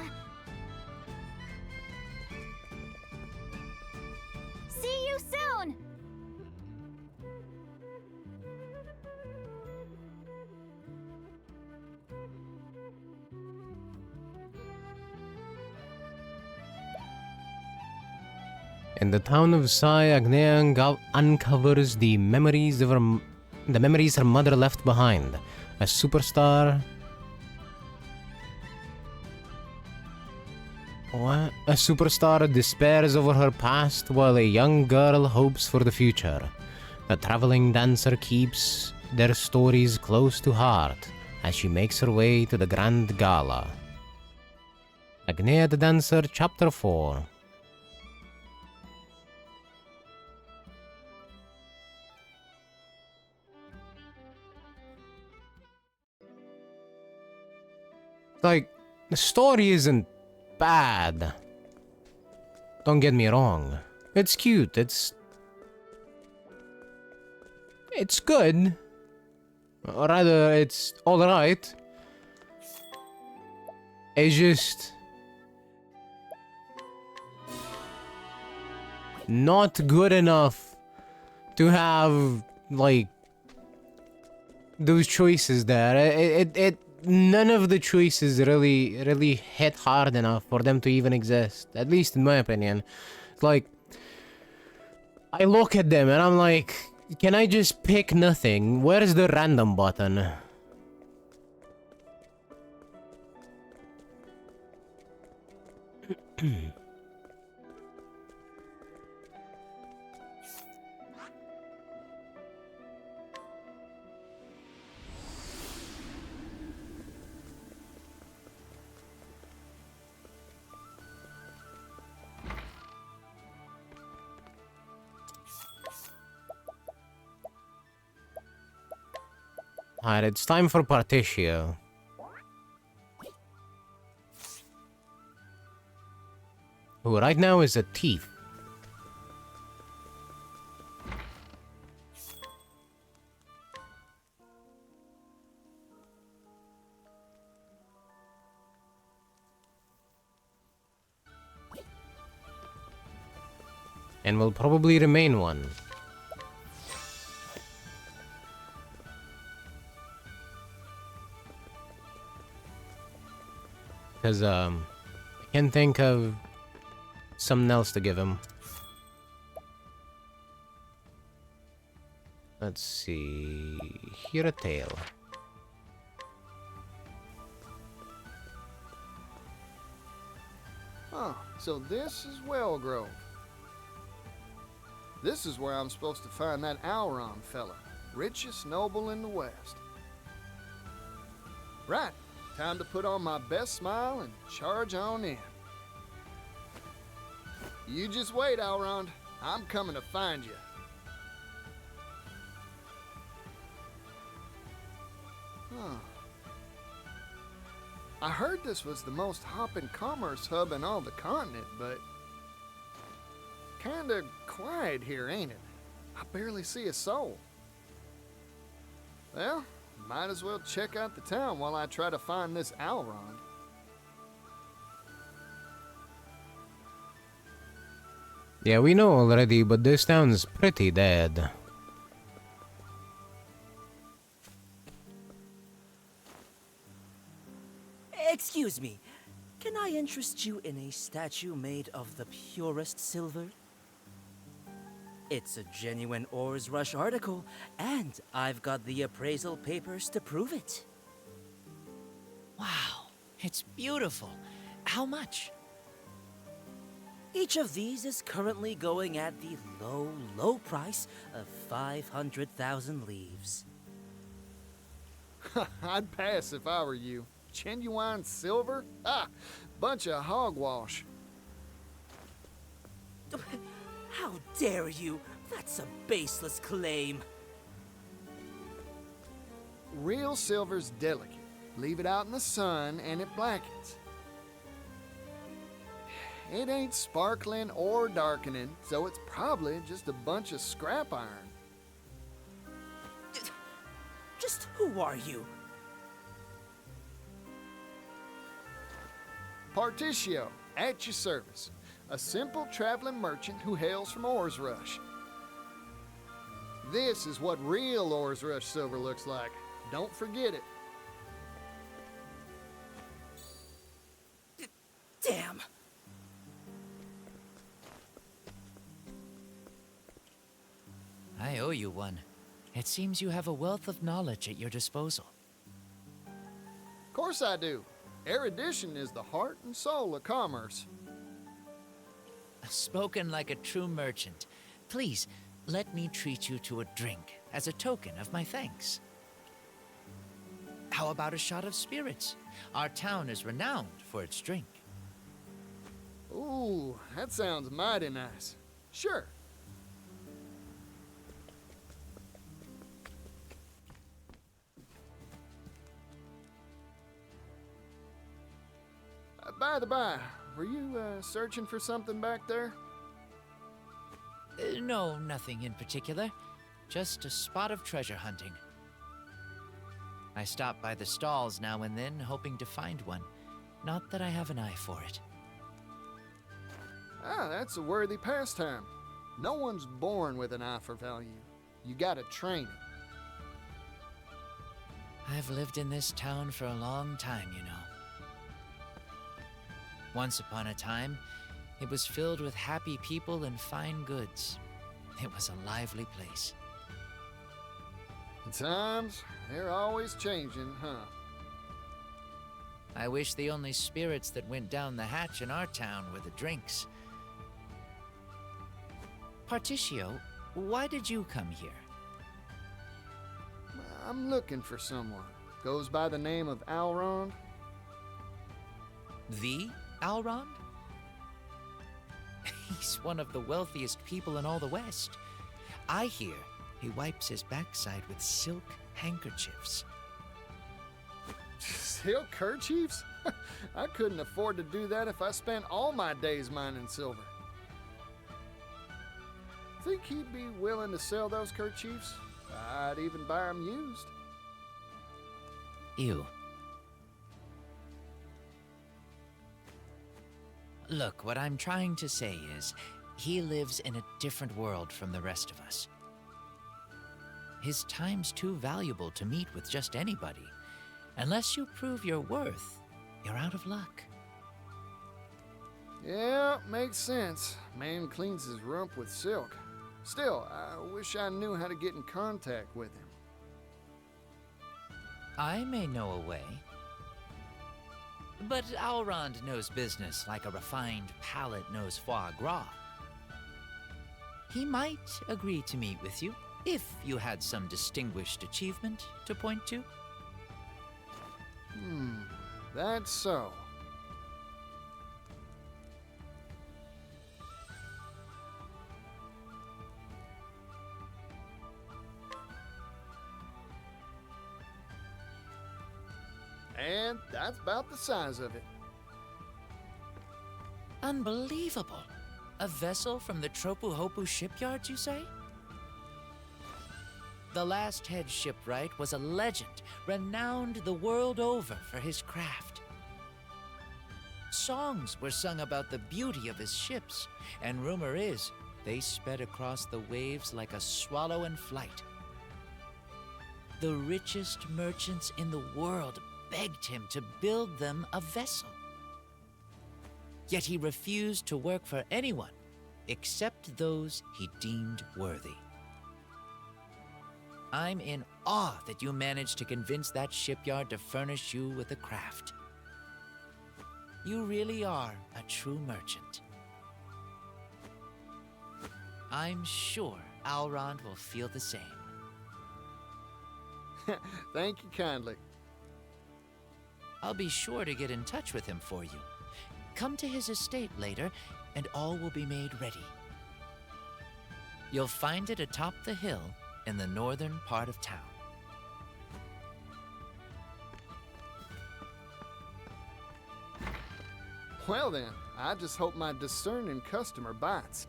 In the town of Sai, Agnea uncovers the memories her mother left behind. A superstar. What? A superstar despairs over her past while a young girl hopes for the future. The traveling dancer keeps their stories close to heart as she makes her way to the grand gala. Agnea the Dancer, Chapter 4. Like, the story isn't bad. Don't get me wrong. It's cute. It's good. Or rather, it's alright. It's just not good enough to have, like, those choices there. None of the choices really hit hard enough for them to even exist. At least in my opinion. Like, I look at them and I'm like, can I just pick nothing? Where's the random button? Alright, it's time for Particio. Who right now is a thief. And will probably remain one. Because, I can't think of something else to give him. Let's see... Hear a tale. Huh, so this is Wellgrove. This is where I'm supposed to find that Auron fella, richest noble in the West. Right. Time to put on my best smile and charge on in. You just wait, Elrond. I'm coming to find you. Huh. I heard this was the most hopping commerce hub in all the continent, but kinda quiet here, ain't it? I barely see a soul. Well, might as well check out the town while I try to find this Elrond. Yeah, we know already, but this town's pretty dead. Excuse me, can I interest you in a statue made of the purest silver? It's a genuine Ores Rush article, and I've got the appraisal papers to prove it. Wow, it's beautiful. How much? Each of these is currently going at the low, low price of 500,000 leaves. I'd pass if I were you. Genuine silver? Ah, bunch of hogwash. How dare you? That's a baseless claim. Real silver's delicate. Leave it out in the sun and it blackens. It ain't sparkling or darkening, so it's probably just a bunch of scrap iron. Just who are you? Particio, at your service. A simple traveling merchant who hails from Ores Rush. This is what real Ores Rush silver looks like. Don't forget it. Damn. you one. It seems you have a wealth of knowledge at your disposal. Of course I do. Erudition is the heart and soul of commerce. Spoken like a true merchant. Please, let me treat you to a drink as a token of my thanks. How about a shot of spirits? Our town is renowned for its drink. Ooh, that sounds mighty nice. Sure. By the by, were you searching for something back there? No, nothing in particular. Just a spot of treasure hunting. I stop by the stalls now and then, hoping to find one. Not that I have an eye for it. Ah, that's a worthy pastime. No one's born with an eye for value. You gotta train it. I've lived in this town for a long time, you know. Once upon a time, it was filled with happy people and fine goods. It was a lively place. The times, they're always changing, huh? I wish the only spirits that went down the hatch in our town were the drinks. Particio, why did you come here? I'm looking for someone. Goes by the name of Alrond. The Alrond? He's one of the wealthiest people in all the West. I hear he wipes his backside with silk handkerchiefs. Silk kerchiefs? I couldn't afford to do that if I spent all my days mining silver. Think he'd be willing to sell those kerchiefs? I'd even buy them used. Ew. Look, what I'm trying to say is, he lives in a different world from the rest of us. His time's too valuable to meet with just anybody. Unless you prove your worth, you're out of luck. Yeah, makes sense. Man cleans his rump with silk. Still, I wish I knew how to get in contact with him. I may know a way. But Alrond knows business like a refined palate knows foie gras. He might agree to meet with you, if you had some distinguished achievement to point to. That's so. And that's about the size of it. Unbelievable. A vessel from the Tropu-Hopu shipyards, you say? The last head shipwright was a legend, renowned the world over for his craft. Songs were sung about the beauty of his ships, and rumor is they sped across the waves like a swallow in flight. The richest merchants in the world begged him to build them a vessel. Yet he refused to work for anyone except those he deemed worthy. I'm in awe that you managed to convince that shipyard to furnish you with a craft. You really are a true merchant. I'm sure Alrond will feel the same. Thank you kindly. I'll be sure to get in touch with him for you. Come to his estate later, and all will be made ready. You'll find it atop the hill in the northern part of town. Well then, I just hope my discerning customer bites.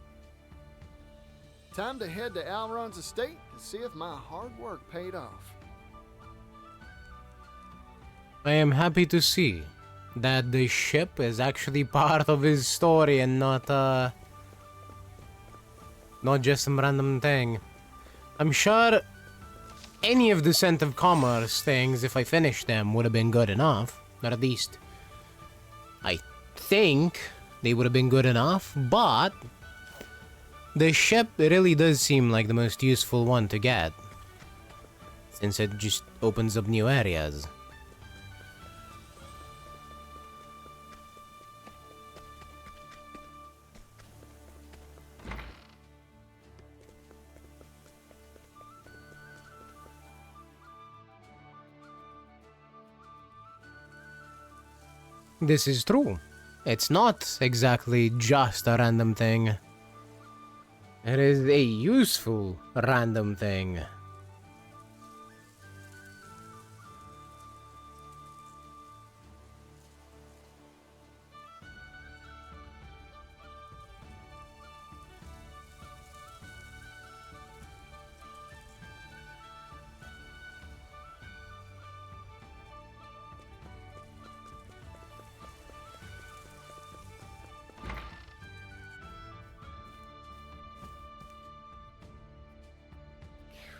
Time to head to Alrond's estate to see if my hard work paid off. I am happy to see that the ship is actually part of his story and not just some random thing. I'm sure any of the Scent of Commerce things, if I finished them, would have been good enough. Or at least, I think they would have been good enough, but The ship really does seem like the most useful one to get, since it just opens up new areas. This is true. It's not exactly just a random thing. It is a useful random thing.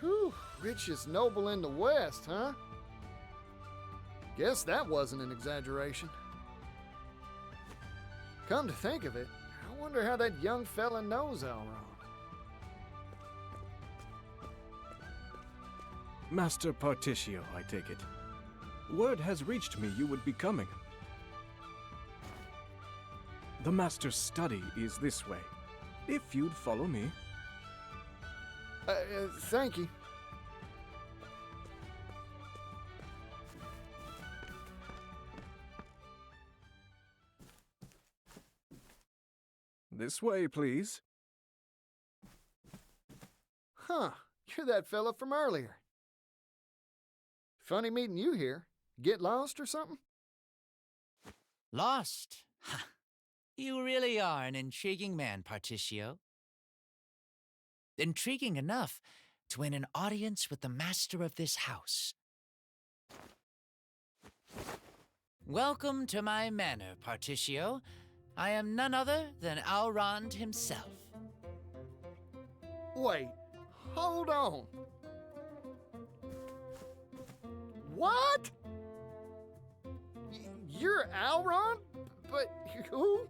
Whew, richest noble in the West, huh? Guess that wasn't an exaggeration. Come to think of it, I wonder how that young fella knows Elrond. Master Particio, I take it. Word has reached me you would be coming. The Master's study is this way. If you'd follow me. Thank you. This way, please. Huh, you're that fella from earlier. Funny meeting you here. Get lost or something? Lost? Ha! You really are an intriguing man, Particio. Intriguing enough to win an audience with the master of this house. Welcome to my manor, Particio. I am none other than Elrond himself. Wait, hold on. What? You're Elrond? But who?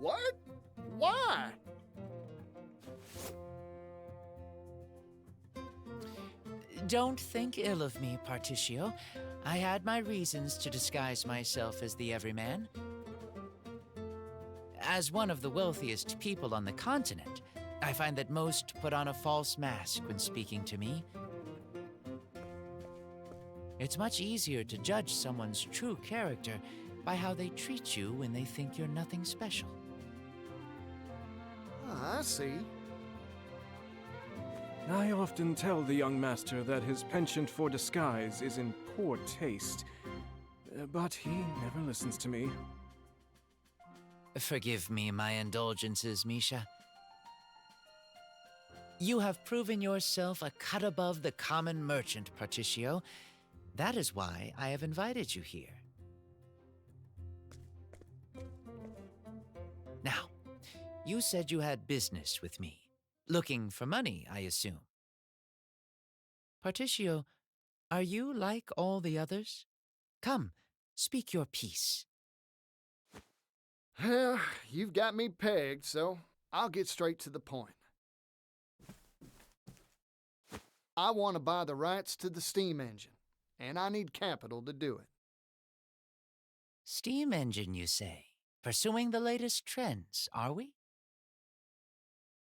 What? Why? Don't think ill of me, Particio. I had my reasons to disguise myself as the everyman. As one of the wealthiest people on the continent, I find that most put on a false mask when speaking to me. It's much easier to judge someone's true character by how they treat you when they think you're nothing special. I see. I often tell the young master that his penchant for disguise is in poor taste, but he never listens to me. Forgive me my indulgences, Misha. You have proven yourself a cut above the common merchant, Particio. That is why I have invited you here. Now, you said you had business with me. Looking for money, I assume. Particio, are you like all the others? Come, speak your piece. Well, you've got me pegged, so I'll get straight to the point. I want to buy the rights to the steam engine, and I need capital to do it. Steam engine, you say? Pursuing the latest trends, are we?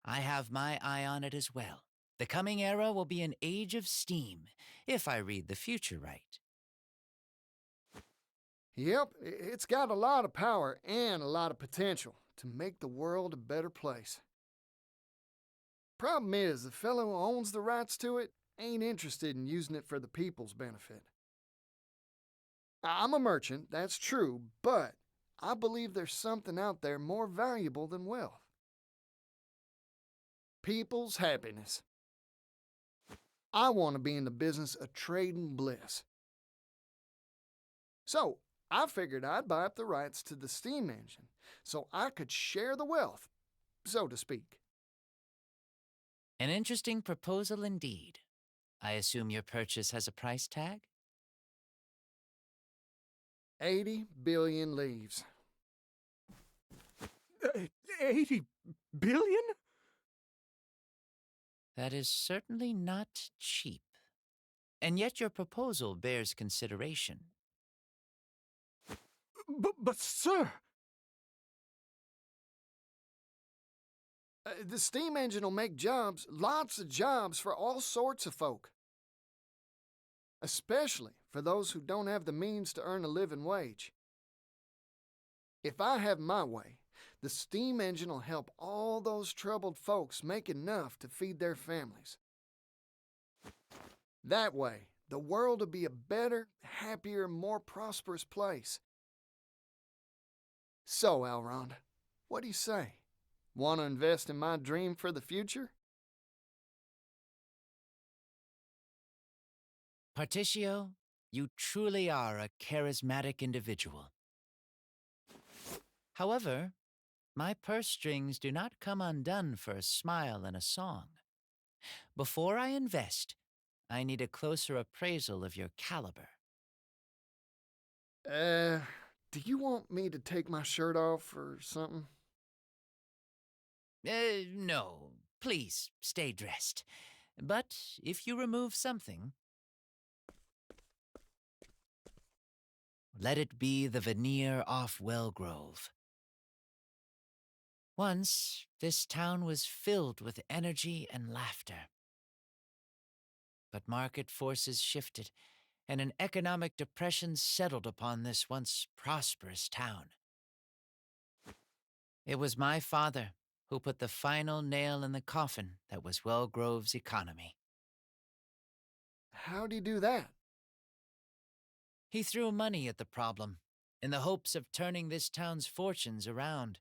I have my eye on it as well. The coming era will be an age of steam, if I read the future right. Yep, it's got a lot of power and a lot of potential to make the world a better place. Problem is, the fellow who owns the rights to it ain't interested in using it for the people's benefit. I'm a merchant, that's true, but I believe there's something out there more valuable than wealth. People's happiness. I want to be in the business of trading bliss. So, I figured I'd buy up the rights to the steam engine so I could share the wealth, so to speak. An interesting proposal indeed. I assume your purchase has a price tag? 80 billion leaves. 80 billion? That is certainly not cheap. And yet your proposal bears consideration. But sir! The steam engine will make jobs, lots of jobs for all sorts of folk. Especially for those who don't have the means to earn a living wage. If I have my way, the steam engine will help all those troubled folks make enough to feed their families. That way, the world will be a better, happier, more prosperous place. So, Elrond, what do you say? Want to invest in my dream for the future? Particio, you truly are a charismatic individual. However, my purse strings do not come undone for a smile and a song. Before I invest, I need a closer appraisal of your caliber. Do you want me to take my shirt off or something? No. Please, stay dressed. But if you remove something, let it be the veneer off Wellgrove. Once, this town was filled with energy and laughter. But market forces shifted, and an economic depression settled upon this once prosperous town. It was my father who put the final nail in the coffin that was Wellgrove's economy. How'd he do that? He threw money at the problem, in the hopes of turning this town's fortunes around.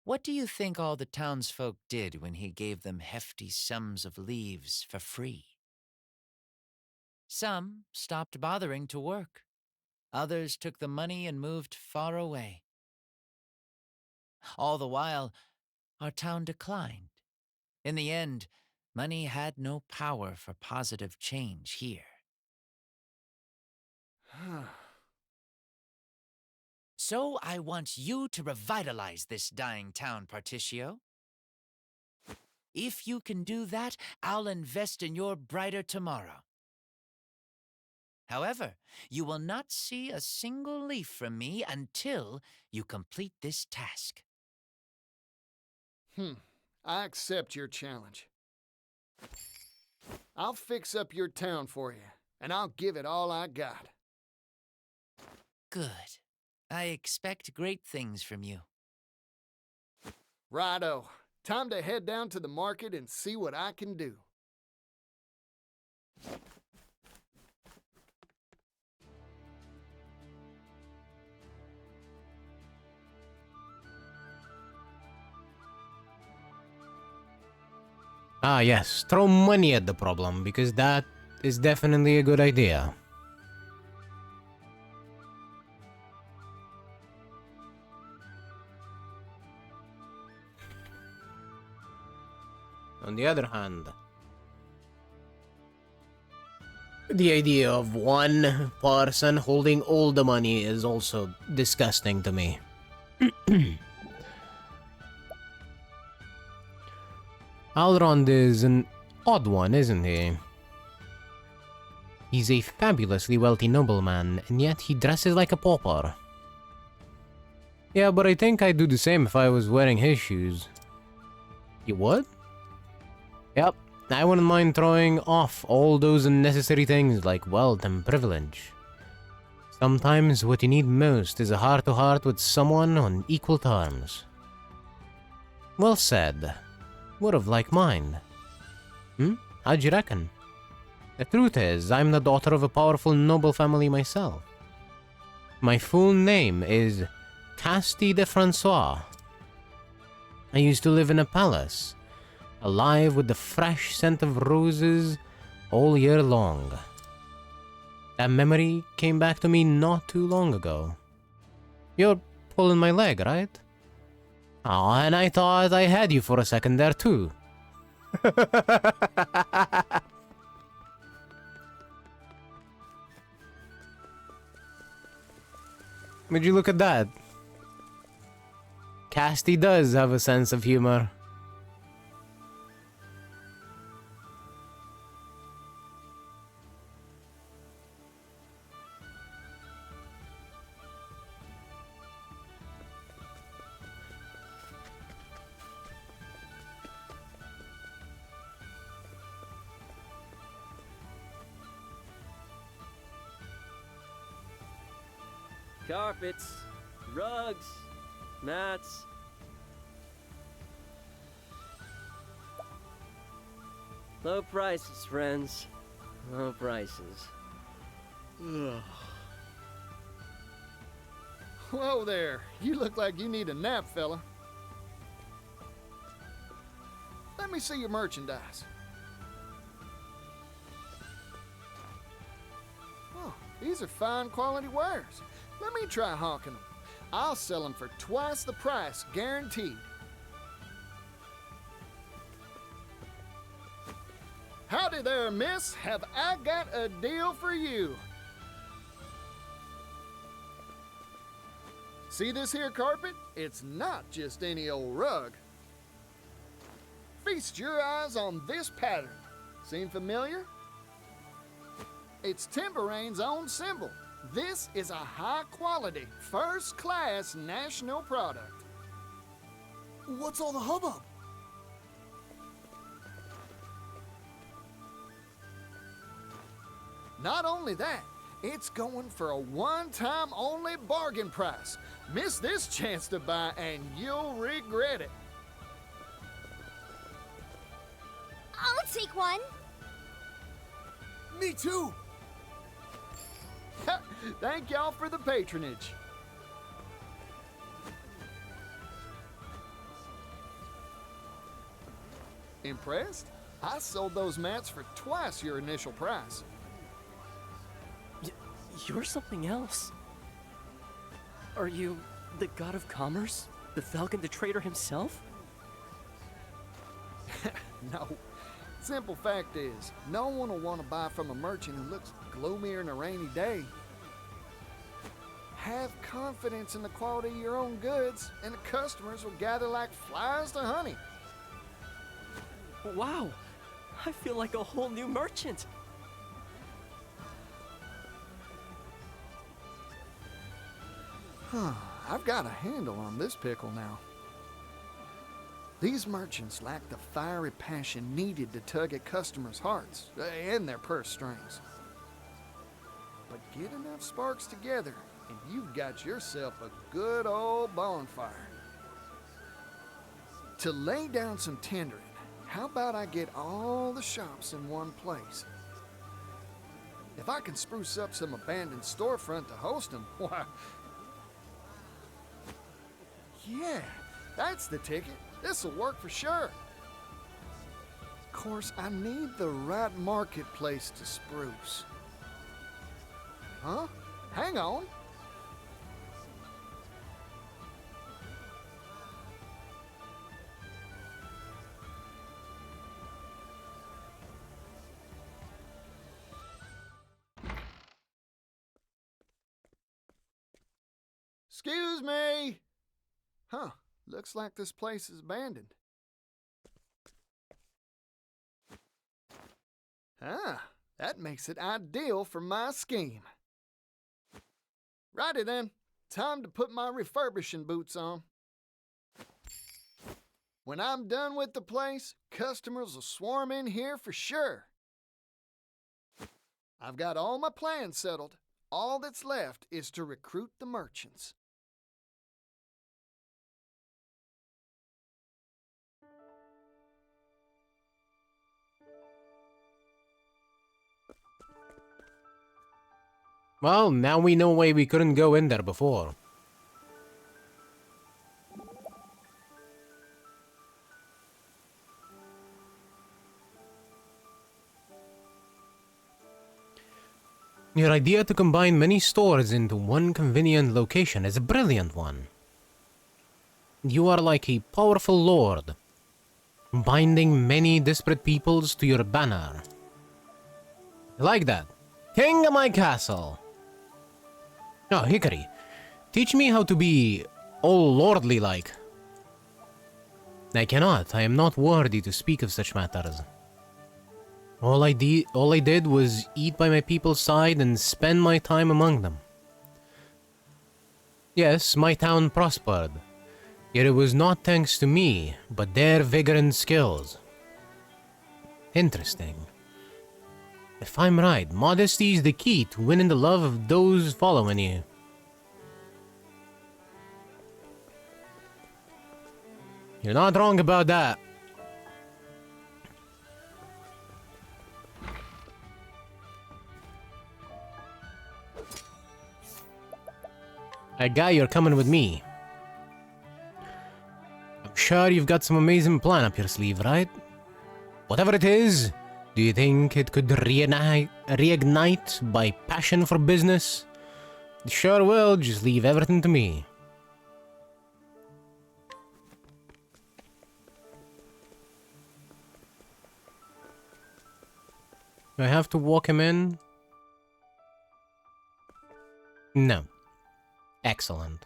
What do you think all the townsfolk did when he gave them hefty sums of leaves for free? Some stopped bothering to work. Others took the money and moved far away. All the while, our town declined. In the end, money had no power for positive change here. So I want you to revitalize this dying town, Particio. If you can do that, I'll invest in your brighter tomorrow. However, you will not see a single leaf from me until you complete this task. I accept your challenge. I'll fix up your town for you, and I'll give it all I got. Good. I expect great things from you. Righto. Time to head down to the market and see what I can do. Ah, yes. Throw money at the problem, because that is definitely a good idea. On the other hand, the idea of one person holding all the money is also disgusting to me. Elrond is an odd one, isn't he? He's a fabulously wealthy nobleman, and yet he dresses like a pauper. Yeah, but I think I'd do the same if I was wearing his shoes. You would? Yep, I wouldn't mind throwing off all those unnecessary things like wealth and privilege. Sometimes what you need most is a heart-to-heart with someone on equal terms. Well said. Would have like mine. How'd you reckon? The truth is, I'm the daughter of a powerful noble family myself. My full name is Casti de Francois. I used to live in a palace, alive with the fresh scent of roses all year long. That memory came back to me not too long ago. You're pulling my leg, right? Oh, and I thought I had you for a second there too. Would you look at that? Casti does have a sense of humor. carpets, rugs, mats. Low prices, friends. Low prices. Ugh. Whoa there. You look like you need a nap, fella. Let me see your merchandise. Oh, these are fine quality wares. Let me try hawking them. I'll sell them for twice the price, guaranteed. Howdy there, miss. Have I got a deal for you? See this here carpet? It's not just any old rug. Feast your eyes on this pattern. Seem familiar? It's Timberane's own symbol. This is a high-quality, first-class national product. What's all the hubbub? Not only that, it's going for a one-time only bargain price. Miss this chance to buy and you'll regret it. I'll take one. Me too. Thank y'all for the patronage. Impressed? I sold those mats for twice your initial price. You're something else. Are you the god of commerce? The Falcon, the trader himself? No. Simple fact is, no one will want to buy from a merchant who looks gloomier than a rainy day. Have confidence in the quality of your own goods, and the customers will gather like flies to honey. Wow! I feel like a whole new merchant! I've got a handle on this pickle now. These merchants lack the fiery passion needed to tug at customers' hearts and their purse strings. But get enough sparks together, and you've got yourself a good old bonfire. To lay down some tendering, how about I get all the shops in one place? If I can spruce up some abandoned storefront to host them, why... Yeah, that's the ticket. This'll work for sure. Of course, I need the right marketplace to spruce. Huh? Hang on. Excuse me. Huh, looks like this place is abandoned. Ah, that makes it ideal for my scheme. Righty then, time to put my refurbishing boots on. When I'm done with the place, customers will swarm in here for sure. I've got all my plans settled. All that's left is to recruit the merchants. Well, now we know why we couldn't go in there before. Your idea to combine many stores into one convenient location is a brilliant one. You are like a powerful lord, binding many disparate peoples to your banner. I like that. King of my castle. Oh, Hickory, teach me how to be all lordly-like. I cannot. I am not worthy to speak of such matters. All I did was eat by my people's side and spend my time among them. Yes, my town prospered. Yet it was not thanks to me, but their vigor and skills. Interesting. If I'm right, modesty is the key to winning the love of those following you. You're not wrong about that. Hey guy, you're coming with me. I'm sure you've got some amazing plan up your sleeve, right? Whatever it is, do you think it could reignite my passion for business? It sure will, just leave everything to me. Do I have to walk him in? No. Excellent.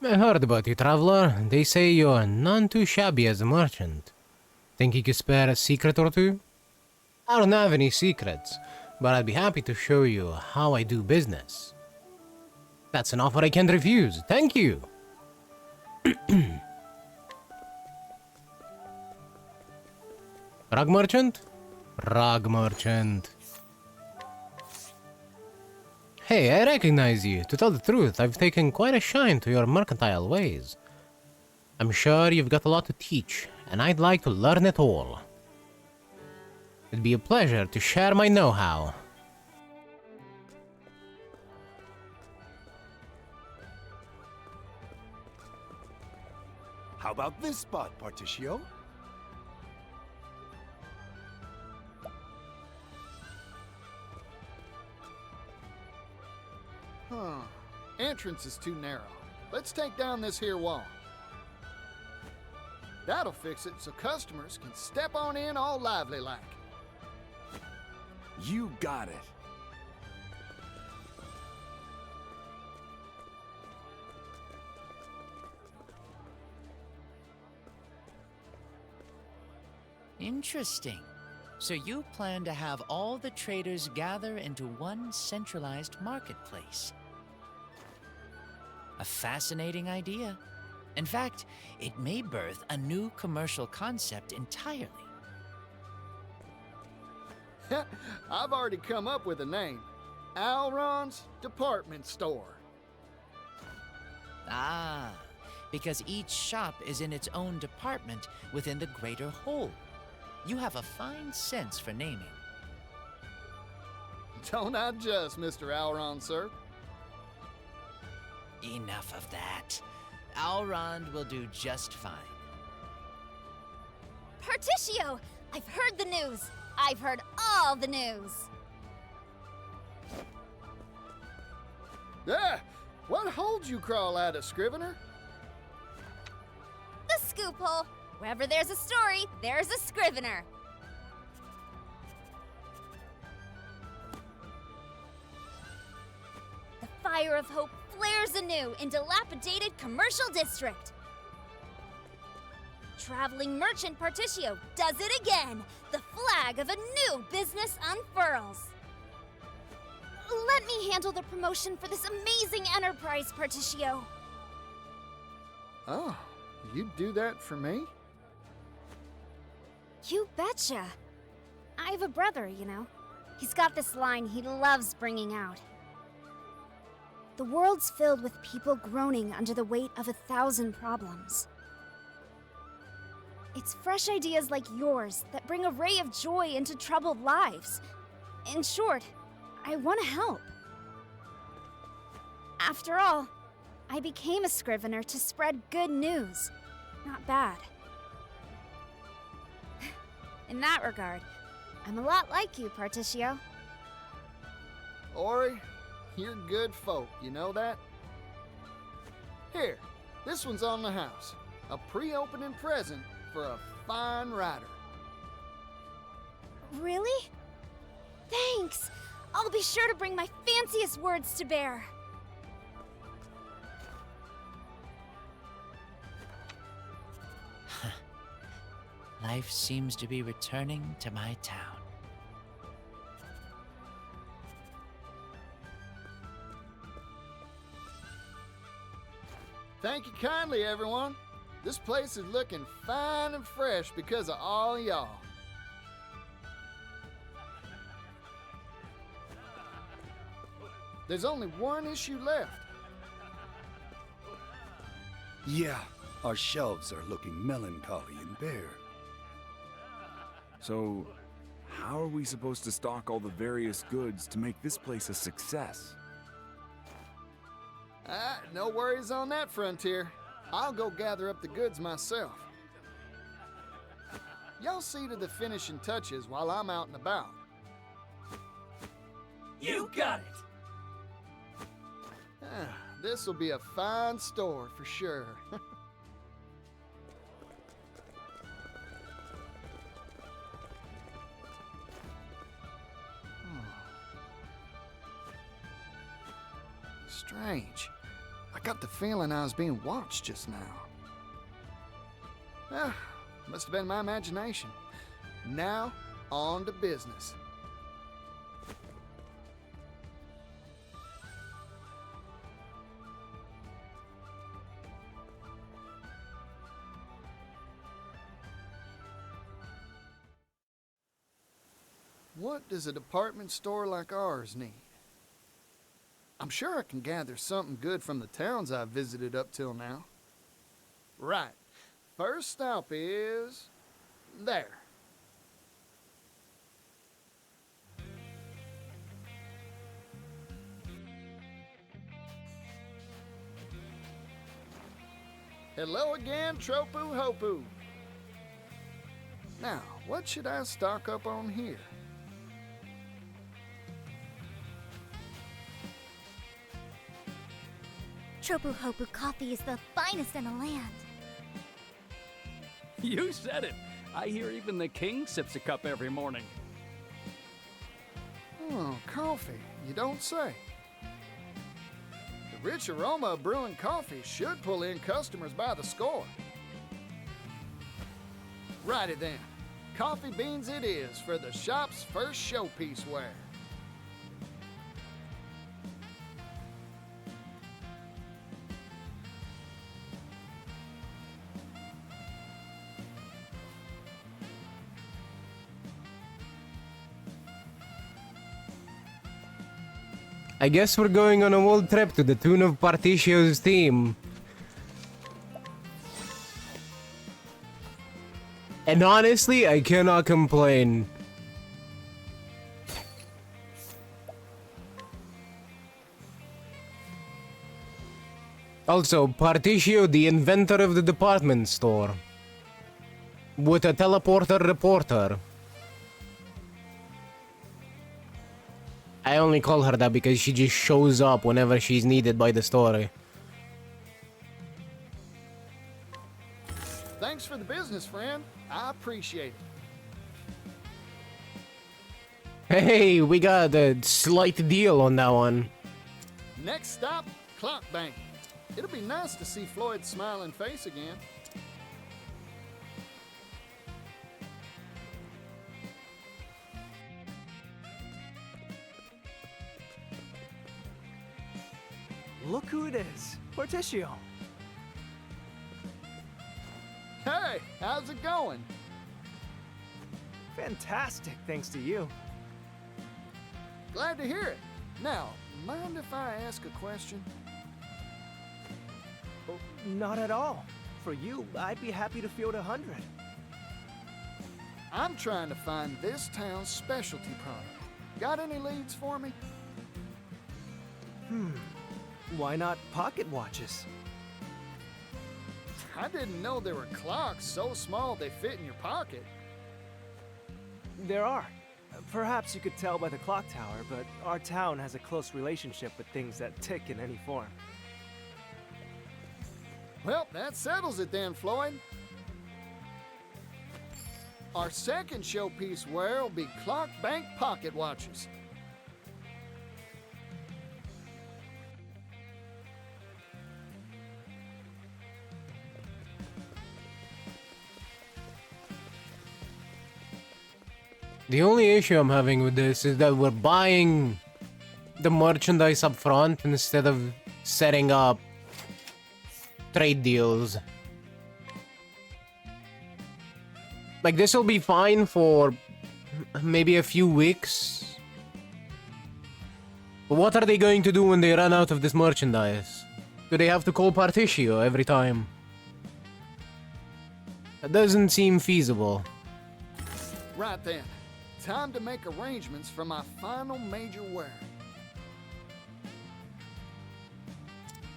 I heard about you, traveler. They say you're none too shabby as a merchant. Think you could spare a secret or two? I don't have any secrets, but I'd be happy to show you how I do business. That's an offer I can't refuse. Thank you. Rug merchant? Rug merchant. Hey, I recognize you. To tell the truth, I've taken quite a shine to your mercantile ways. I'm sure you've got a lot to teach, and I'd like to learn it all. It'd be a pleasure to share my know-how. How about this spot, Particio? Huh. Entrance is too narrow. Let's take down this here wall. That'll fix it so customers can step on in all lively like. You got it. Interesting. So you plan to have all the traders gather into one centralized marketplace. A fascinating idea. In fact, it may birth a new commercial concept entirely. I've already come up with a name. Alron's Department Store. Ah, because each shop is in its own department within the greater whole. You have a fine sense for naming. Don't I just, Mr. Alron, sir? Enough of that. Alrond will do just fine. Particio! I've heard the news! I've heard all the news! Ah! What holds you crawl out of, Scrivener? The scoop hole! Wherever there's a story, there's a Scrivener! The fire of hope flares anew in dilapidated commercial district. Traveling merchant Particio does it again! The flag of a new business unfurls! Let me handle the promotion for this amazing enterprise, Particio. Oh, you'd do that for me? You betcha. I have a brother, you know. He's got this line he loves bringing out. The world's filled with people groaning under the weight of 1,000 problems. It's fresh ideas like yours that bring a ray of joy into troubled lives. In short, I want to help. After all, I became a Scrivener to spread good news, not bad. In that regard, I'm a lot like you, Particio. Ori, you're good folk, you know that? Here, this one's on the house. A pre-opening present for a fine writer. Really? Thanks! I'll be sure to bring my fanciest words to bear. Life seems to be returning to my town. Thank you kindly, everyone. This place is looking fine and fresh because of all y'all. There's only one issue left. Yeah, our shelves are looking melancholy and bare. So, how are we supposed to stock all the various goods to make this place a success? No worries on that, Frontier. I'll go gather up the goods myself. Y'all see to the finishing touches while I'm out and about. You got it! This'll be a fine store for sure. Strange. I got the feeling I was being watched just now. Must have been my imagination. Now, on to business. What does a department store like ours need? I'm sure I can gather something good from the towns I've visited up till now. Right. First stop is... there. Hello again, Tropu Hopu. Now, what should I stock up on here? Tropu Hopu coffee is the finest in the land. You said it. I hear even the king sips a cup every morning. Oh, coffee, you don't say. The rich aroma of brewing coffee should pull in customers by the score. Righty then. Coffee beans it is for the shop's first showpiece ware. I guess we're going on a world trip to the tune of Particio's theme. And honestly, I cannot complain. Also, Particio, the inventor of the department store. With a teleporter reporter. I only call her that because she just shows up whenever she's needed by the story. Thanks for the business, friend. I appreciate it. Hey, we got a slight deal on that one. Next stop, Clock Bank. It'll be nice to see Floyd's smiling face again. Look who it is, Particio. Hey, how's it going? Fantastic, thanks to you. Glad to hear it. Now, mind if I ask a question? Oh, not at all. For you, I'd be happy to field 100. I'm trying to find this town's specialty product. Got any leads for me? Why not pocket watches? I didn't know there were clocks so small they fit in your pocket. There are. Perhaps you could tell by the clock tower, but our town has a close relationship with things that tick in any form. Well, that settles it then, Floyd. Our second showpiece wear will be Clock Bank pocket watches. The only issue I'm having with this is that we're buying the merchandise up front instead of setting up trade deals. Like, this will be fine for maybe a few weeks. But what are they going to do when they run out of this merchandise? Do they have to call Particio every time? That doesn't seem feasible. Right then. Time to make arrangements for my final major wear.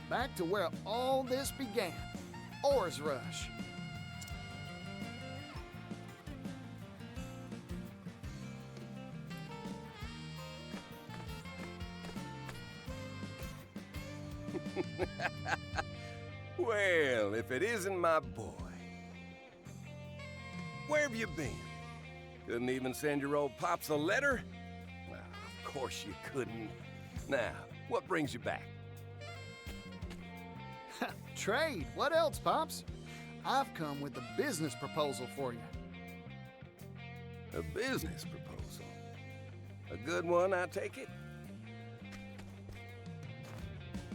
Back to where all this began. Ores Rush. Well, if it isn't my boy. Where have you been? Couldn't even send your old pops a letter? Well, of course you couldn't. Now, what brings you back? Trade. What else, Pops? I've come with a business proposal for you. A business proposal? A good one, I take it?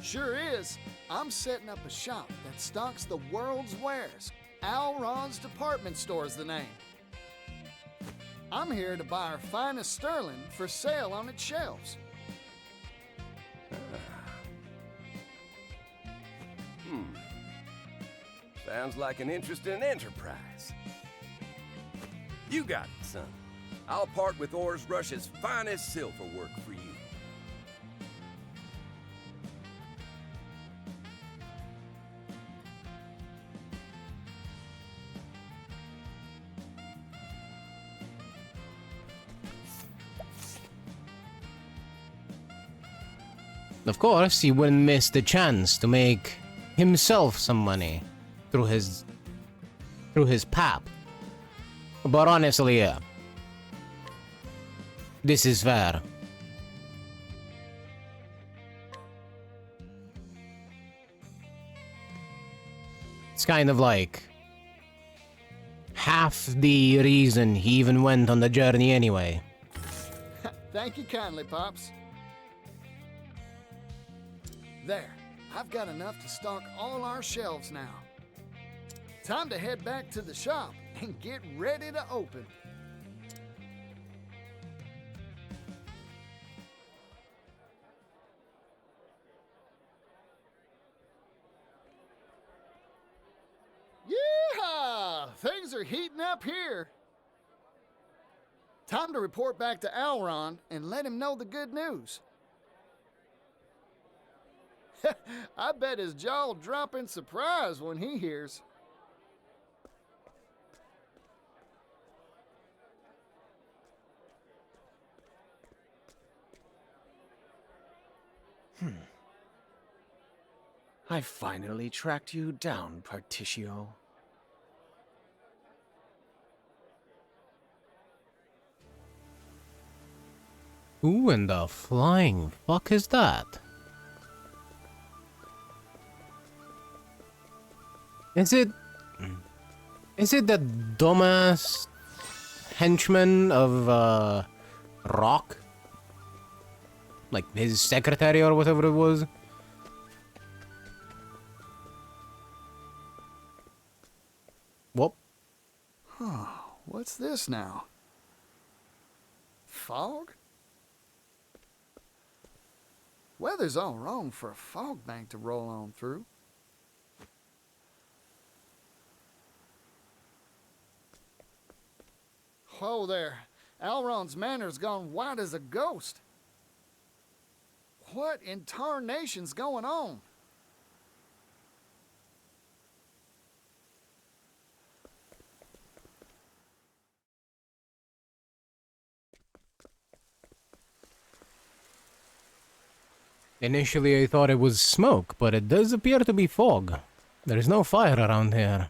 Sure is. I'm setting up a shop that stocks the world's wares. Al Ron's Department Store's the name. I'm here to buy our finest sterling for sale on its shelves. Sounds like an interesting enterprise. You got it, son. I'll part with Ores Rush's finest silver work for you. Of course, he wouldn't miss the chance to make himself some money through his pap. But honestly, yeah. This is fair. It's kind of like half the reason he even went on the journey anyway. Thank you kindly, Pops. There, I've got enough to stock all our shelves now. Time to head back to the shop and get ready to open. Yeehaw! Things are heating up here. Time to report back to Alron and let him know the good news. I bet his jaw'll drop in surprise when he hears. I finally tracked you down, Particio. Who in the flying fuck is that? Is it that dumbass henchman of Rock? Like his secretary or whatever it was? Whoop. Huh, what's this now? Fog? Weather's all wrong for a fog bank to roll on through. Whoa there. Alron's manor's gone white as a ghost. What in tarnation's going on? Initially I thought it was smoke, but it does appear to be fog. There is no fire around here.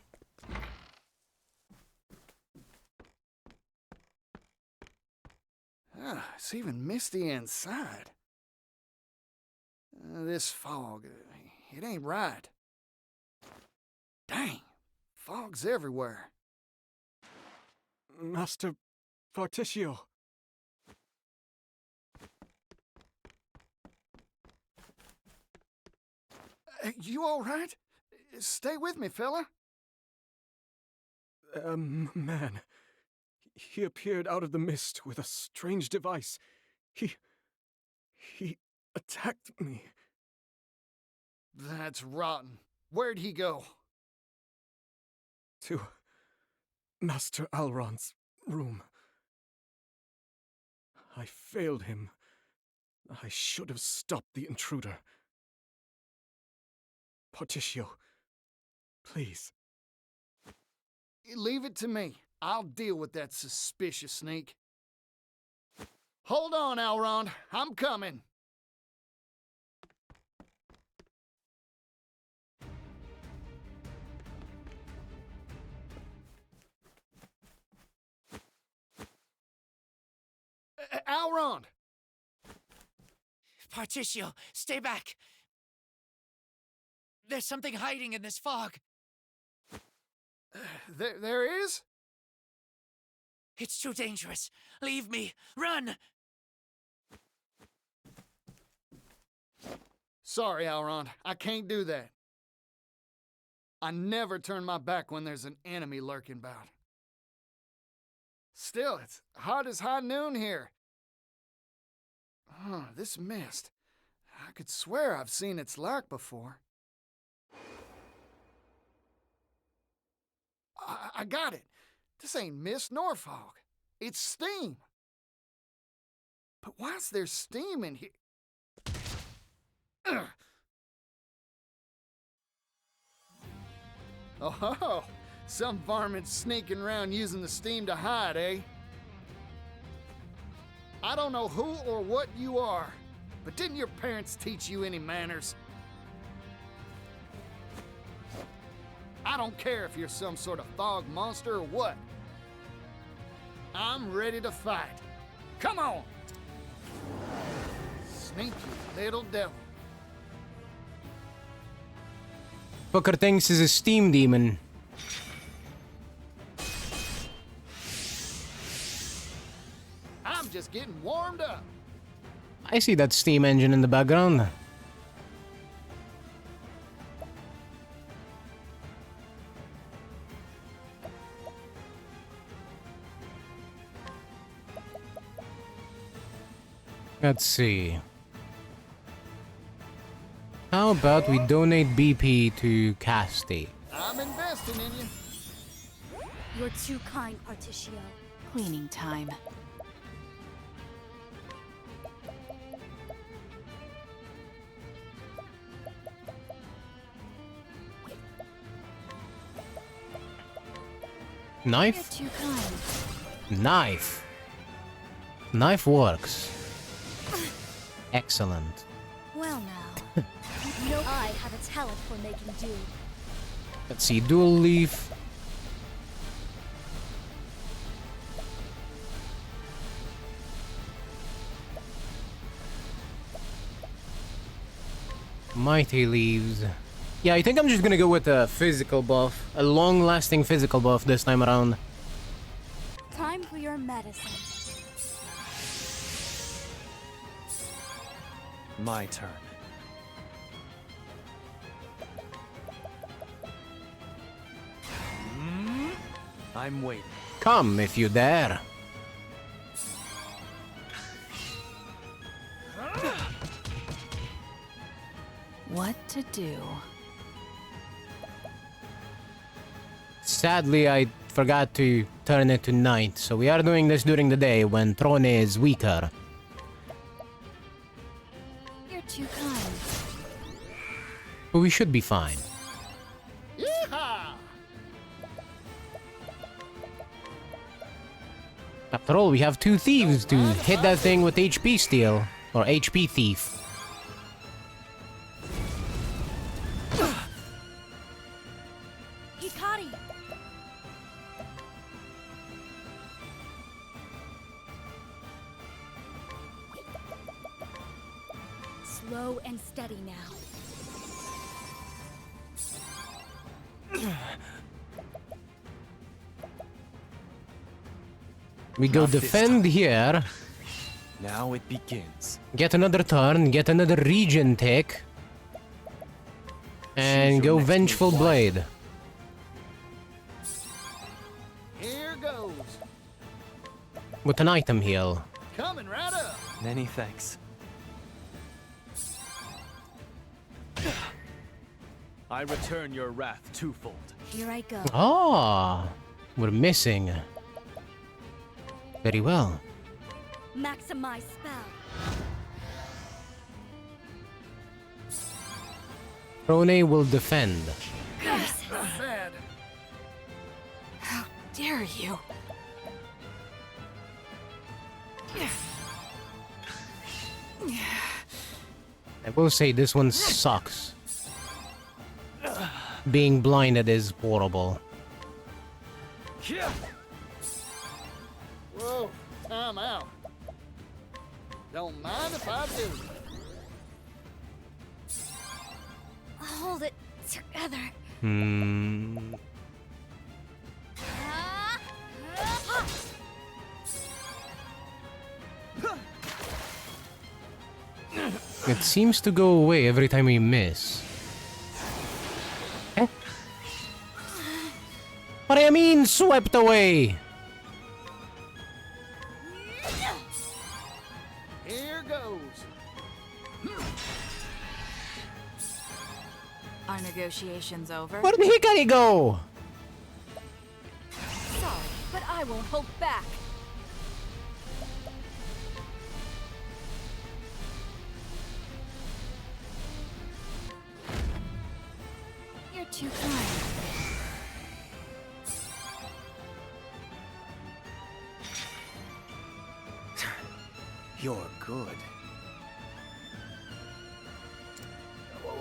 It's even misty inside. This fog, it ain't right. Dang, fog's everywhere. Master Particio. You all right? Stay with me, fella. Man. He appeared out of the mist with a strange device. He attacked me. That's rotten. Where'd he go? To Master Alron's room. I failed him. I should have stopped the intruder. Particio, please. Leave it to me. I'll deal with that suspicious sneak. Hold on, Alron. I'm coming. Alron! Particio, stay back! There's something hiding in this fog. There is? It's too dangerous. Leave me. Run! Sorry, Alron. I can't do that. I never turn my back when there's an enemy lurking about. Still, it's hot as high noon here. Oh, this mist. I could swear I've seen its like before. I got it. This ain't mist nor fog. It's steam. But why is there steam in here? Ugh. Oh, some varmint sneaking around using the steam to hide, eh? I don't know who or what you are, but didn't your parents teach you any manners? I don't care if you're some sort of fog monster or what. I'm ready to fight. Come on! Sneaky little devil. Booker thinks he's a steam demon. I'm just getting warmed up. I see that steam engine in the background. Let's see. How about we donate BP to Casti? I'm investing in you. You're too kind, Particio. Cleaning time. Knife? You're too kind. Knife. Knife works. Excellent. Well now. I have a talent for making do. Let's see, dual leaf. Mighty leaves. Yeah, I think I'm just gonna go with a physical buff. A long-lasting physical buff this time around. Time for your medicine. My turn. I'm waiting. Come if you dare. What to do? Sadly, I forgot to turn it to night, so we are doing this during the day when Trone is weaker. You're too kind. But we should be fine. Yeehaw! After all, we have two thieves to hit that thing with HP steal, or HP thief. Hikari! Slow and steady now. We go Not this defend here. Now it begins. Get another turn, get another region tick. And your go next Vengeful move, Blade. Here goes. With an item heal. Coming right up. Many thanks. I return your wrath twofold. Here I go. Ah, we're missing. Very well. Maximize spell. Rone will defend. Bad. How dare you? I will say this one sucks. Being blinded is horrible. Whoa, time out. Don't mind if I do. Hold it together. Hmm. It seems to go away every time we miss. Eh? What do you mean, swept away? Here goes. Are negotiations over? Where did Hikari go? Sorry, but I won't hold back. You're too kind. You're good.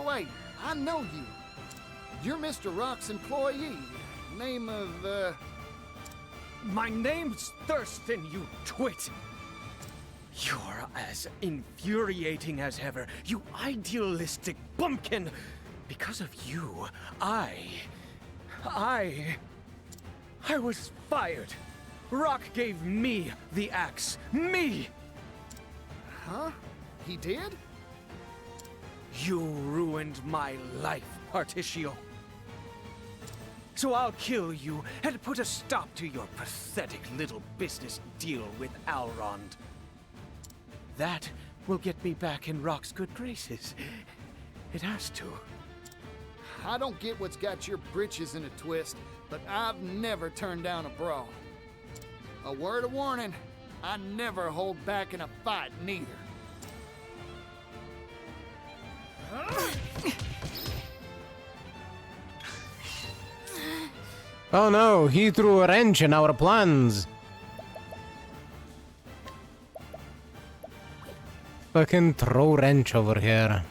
Wait, I know you. You're Mr. Rock's employee. Name of, My name's Thurston, you twit! You're as infuriating as ever, you idealistic bumpkin! Because of you, I was fired. Rock gave me the axe. Me! Huh? He did? You ruined my life, Particio. So I'll kill you and put a stop to your pathetic little business deal with Alrond. That will get me back in Rock's good graces. It has to. I don't get what's got your britches in a twist, but I've never turned down a brawl. A word of warning, I never hold back in a fight, neither. Oh no, he threw a wrench in our plans. Fucking throw wrench over here.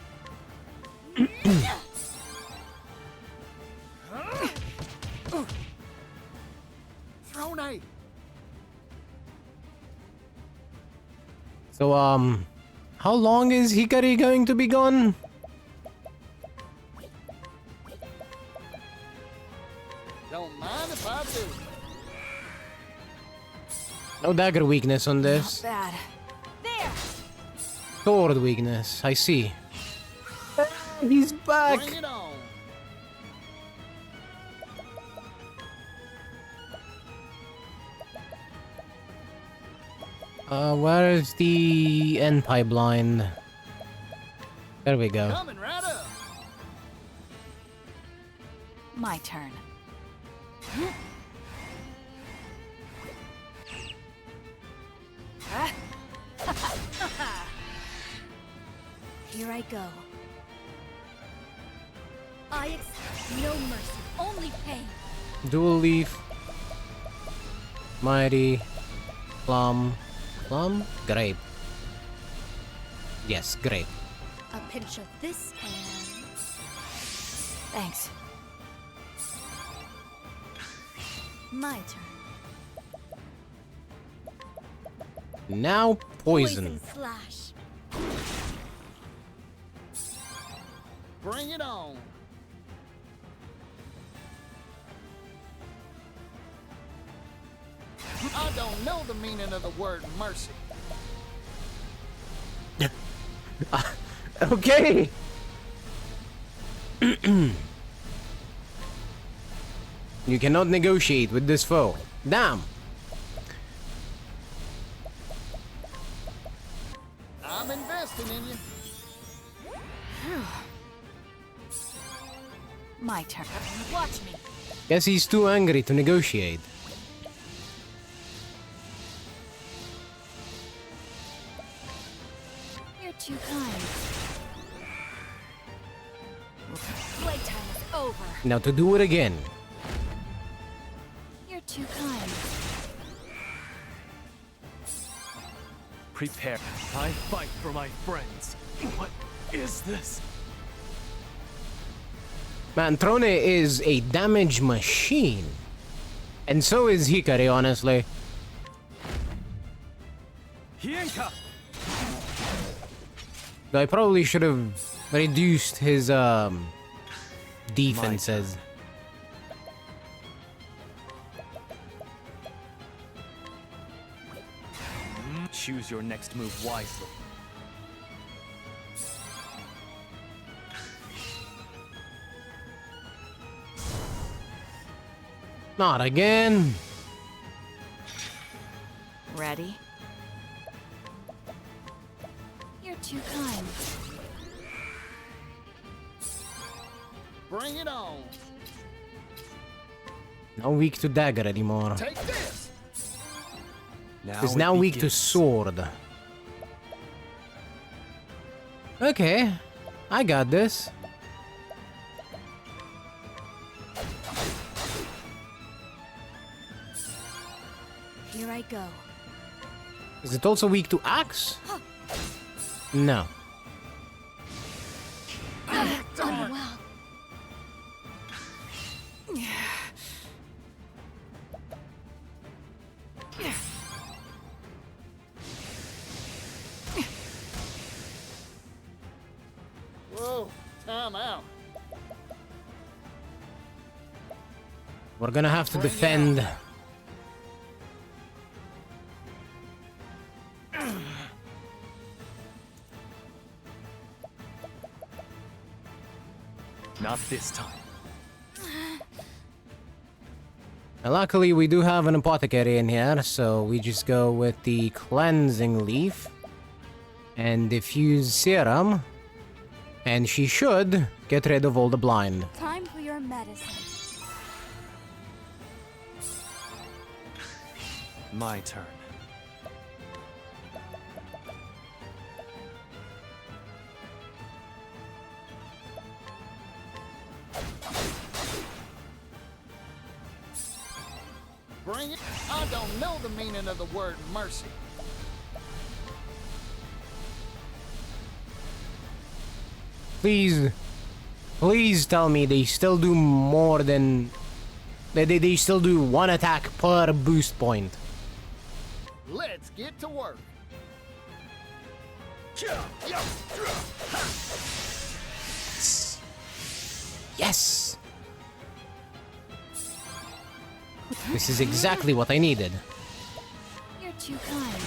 Throne. So, how long is Hikari going to be gone? Don't mind if I do. No dagger weakness on this. Not bad. There. Sword weakness, I see. He's back! Bring it on. Where is the end pipeline? There we go. Coming right up. My turn. Here I go. I expect no mercy, only pain. Dual leaf. Mighty. Plum. Plum? Grape. Yes, grape. A pinch of this and... Thanks. My turn. Now poison. Slash. Bring it on. I don't know the meaning of the word mercy. Okay. You cannot negotiate with this foe. Damn. I'm investing in you. My turn. Watch me. Guess he's too angry to negotiate. You're too kind. Playtime is over. Now to do it again. You're too kind. Prepare. I fight for my friends. What is this? Man, Trone is a damage machine. And so is Hikari, honestly. Hienka! Though I probably should have reduced his defenses. Choose your next move wisely. Not again. Ready? You're too kind. Bring it on. Not weak to dagger anymore. Take this. Is now weak to sword. Okay, I got this. Here I go. Is it also weak to axe? No. Done well. Whoa, time out. We're gonna have to defend. Not this time. Luckily, we do have an apothecary in here, so we just go with the cleansing leaf and diffuse serum, and she should get rid of all the blind. Time for your medicine. My turn. Bring it. I don't know the meaning of the word mercy. Please tell me they still do more than... They still do one attack per boost point. Let's get to work. Yes! This is exactly what I needed. You're too kind.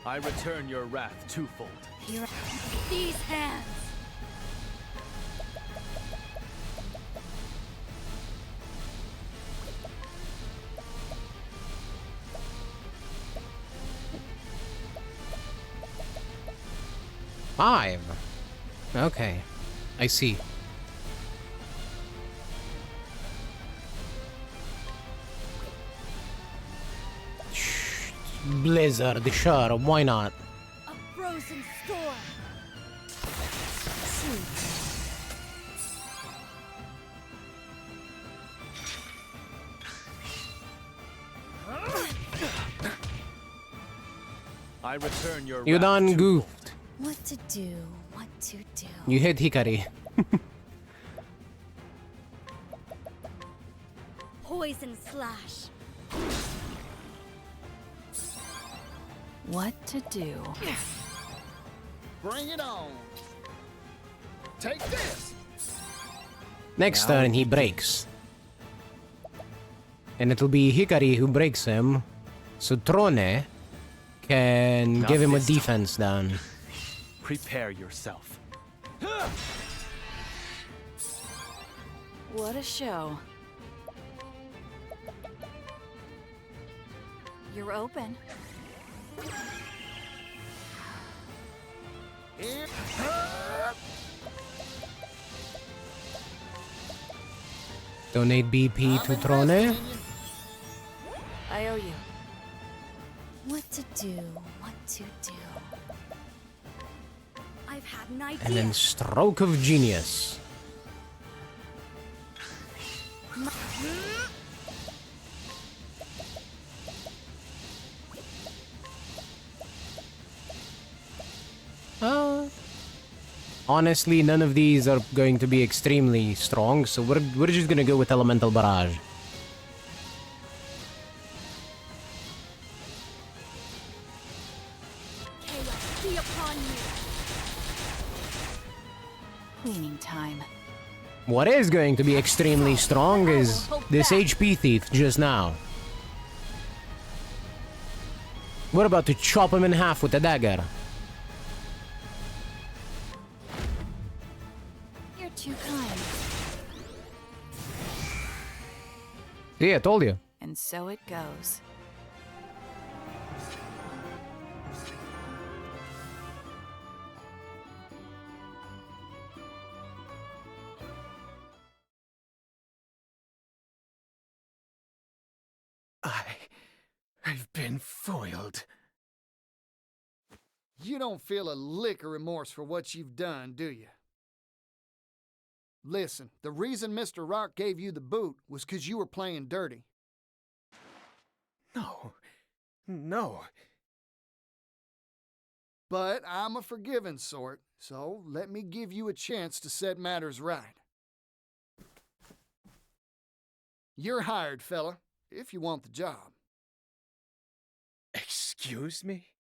I return your wrath twofold. Here. These hands. Five. Okay. I see. Blizzard, sure, why not? A frozen storm. I return your You wrath done twofold. goofed. What to do? What to do? You hit Hikari. Poison slash. What to do? Bring it on. Take this. Next turn he breaks. And it'll be Hikari who breaks him. So Trone can Not give him a this time. defense down. Prepare yourself. What a show. You're open. Donate BP to Trone. I owe you. What to do? What to do? I've had an idea. And then stroke of genius. Honestly, none of these are going to be extremely strong, so we're just gonna go with Elemental Barrage. Chaos be upon you. Cleaning time. What is going to be extremely strong is this HP thief just now. We're about to chop him in half with a dagger. You're too kind. See, I told you. And so it goes. I've been foiled. You don't feel a lick of remorse for what you've done, do you? Listen, the reason Mr. Rock gave you the boot was 'cause you were playing dirty. No. But I'm a forgiving sort, so let me give you a chance to set matters right. You're hired, fella, if you want the job. Excuse me?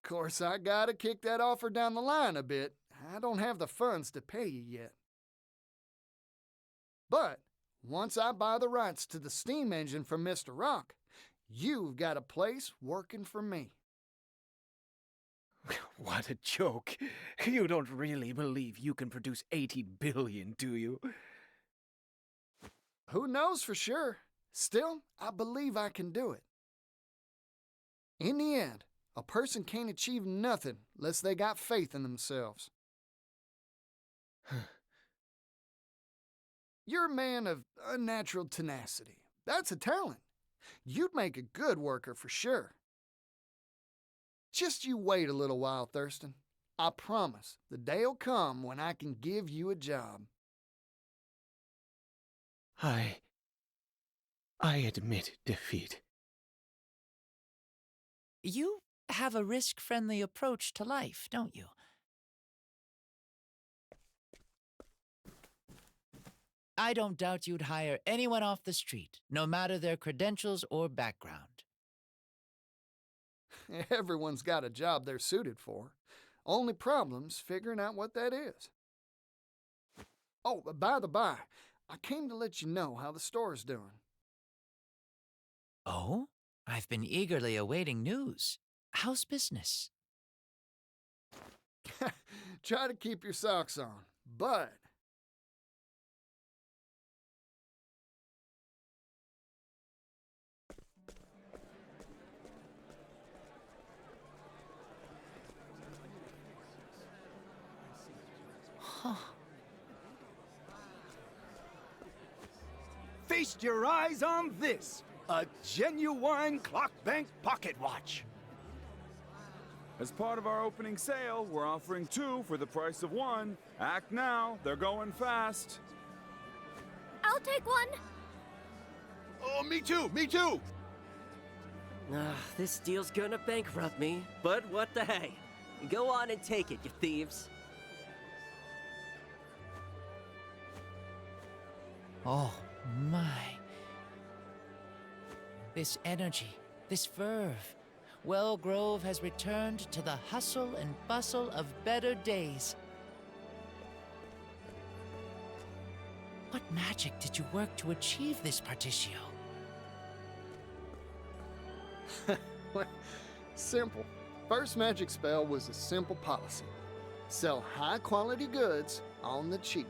Course, I gotta kick that offer down the line a bit. I don't have the funds to pay you yet. But once I buy the rights to the steam engine from Mr. Rock, you've got a place working for me. What a joke. You don't really believe you can produce 80 billion, do you? Who knows for sure? Still, I believe I can do it. In the end, a person can't achieve nothing unless they got faith in themselves. You're a man of unnatural tenacity. That's a talent. You'd make a good worker for sure. Just you wait a little while, Thurston. I promise the day'll come when I can give you a job. I admit defeat. You have a risk-friendly approach to life, don't you? I don't doubt you'd hire anyone off the street, no matter their credentials or background. Everyone's got a job they're suited for. Only problem's figuring out what that is. Oh, by the by, I came to let you know how the store's doing. Oh? I've been eagerly awaiting news. How's business? Try to keep your socks on, but... Feast your eyes on this. A genuine clock bank pocket watch. As part of our opening sale, we're offering 2 for the price of 1. Act now, they're going fast. I'll take one. Oh, me too, me too. This deal's gonna bankrupt me, but what the hey? Go on and take it, you thieves. Oh, my. This energy, this verve. Well Grove has returned to the hustle and bustle of better days. What magic did you work to achieve this, Particio? Simple. First magic spell was a simple policy. Sell high-quality goods on the cheap.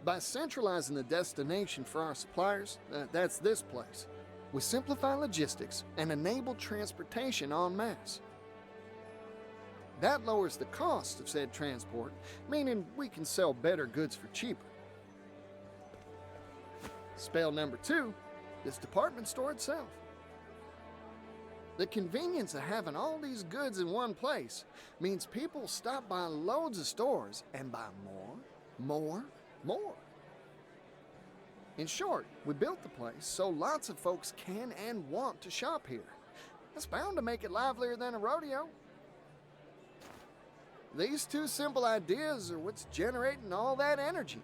By centralizing the destination for our suppliers, that's this place, we simplify logistics and enable transportation en masse. That lowers the cost of said transport, meaning we can sell better goods for cheaper. Spell number 2, this department store itself. The convenience of having all these goods in one place means people stop by loads of stores and buy more. In short, we built the place so lots of folks can and want to shop here. That's bound to make it livelier than a rodeo. These 2 simple ideas are what's generating all that energy.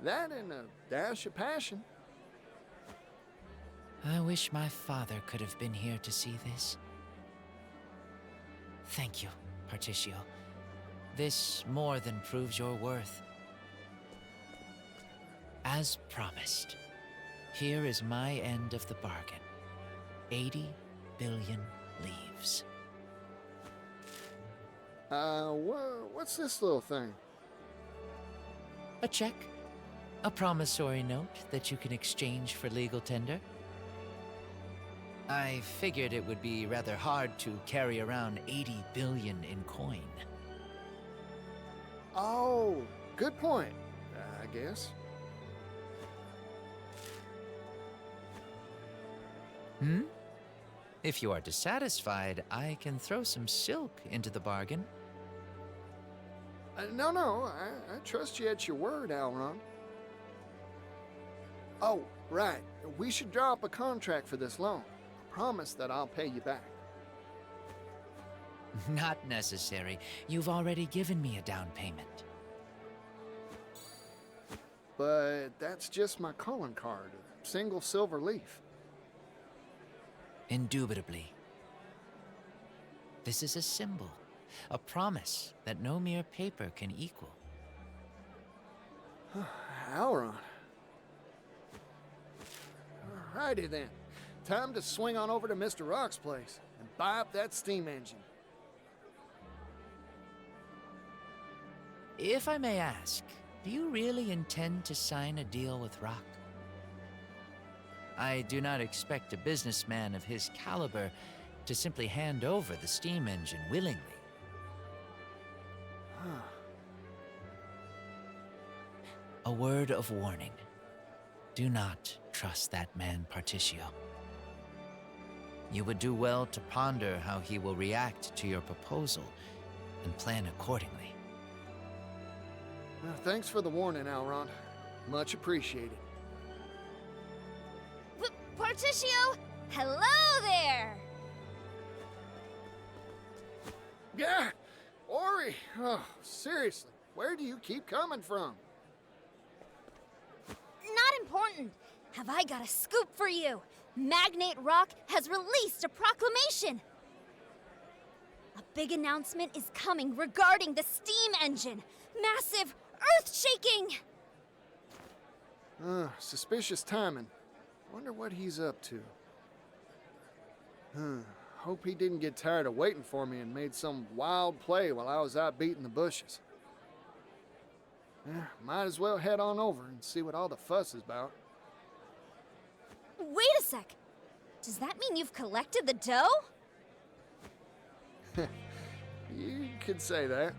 That and a dash of passion. I wish my father could have been here to see this. Thank you, Particio. This more than proves your worth. As promised, here is my end of the bargain. 80 billion leaves. What's this little thing? A check. A promissory note that you can exchange for legal tender. I figured it would be rather hard to carry around 80 billion in coin. Oh, good point, I guess. If you are dissatisfied, I can throw some silk into the bargain. No, I trust you at your word, Elrond. Oh, right. We should draw up a contract for this loan. Promise that I'll pay you back. Not necessary. You've already given me a down payment. But that's just my calling card, a single silver leaf. Indubitably. This is a symbol, a promise that no mere paper can equal. Elrond. Alrighty then. Time to swing on over to Mr. Rock's place and buy up that steam engine. If I may ask, do you really intend to sign a deal with Rock? I do not expect a businessman of his caliber to simply hand over the steam engine willingly. A word of warning. Do not trust that man, Particio. You would do well to ponder how he will react to your proposal and plan accordingly. Thanks for the warning, Elrond. Much appreciated. Particio, hello there! Yeah, Ori. Oh, seriously, where do you keep coming from? Not important. Have I got a scoop for you? Magnate Rock has released a proclamation. A big announcement is coming regarding the steam engine. Massive, earth-shaking! Suspicious timing. Wonder what he's up to. Hope he didn't get tired of waiting for me and made some wild play while I was out beating the bushes. Might as well head on over and see what all the fuss is about. Wait a sec. Does that mean you've collected the dough? You could say that.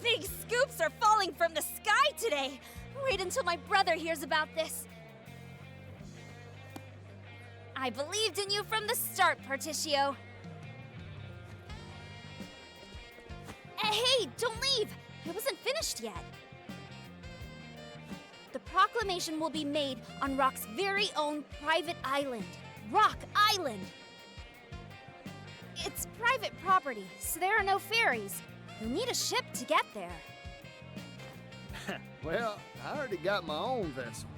Big scoops are falling from the sky today. Wait until my brother hears about this. I believed in you from the start, Particio. Hey, don't leave! I wasn't finished yet. The proclamation will be made on Rock's very own private island, Rock Island. It's private property, so there are no ferries. You'll need a ship to get there. Well, I already got my own vessel.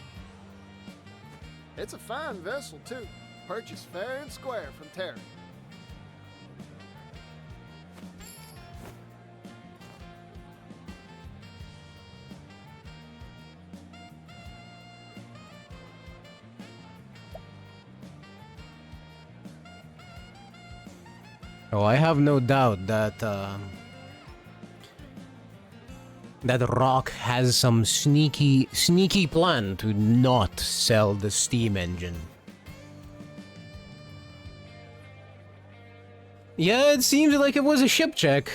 It's a fine vessel, too. Purchased fair and square from Terry. Oh, I have no doubt that that Rock has some sneaky plan to not sell the steam engine. Yeah, it seems like it was a ship check.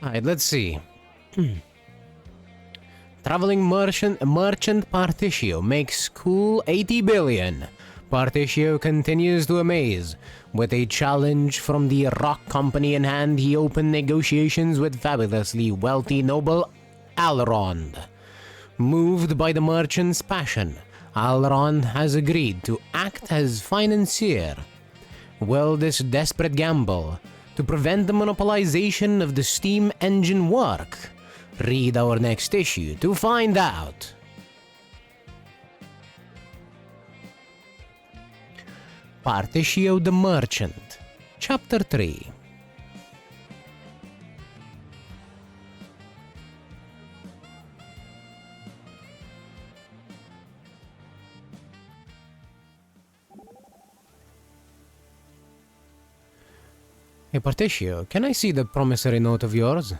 Alright, let's see. Traveling merchant Partitio makes cool 80 billion. Partitio continues to amaze. With a challenge from the Rock Company in hand, he opened negotiations with fabulously wealthy noble Alrond. Moved by the merchant's passion, Alrond has agreed to act as financier. Will this desperate gamble to prevent the monopolization of the steam engine work? Read our next issue to find out. Partitio the Merchant, Chapter 3. Hey Partitio, can I see the promissory note of yours?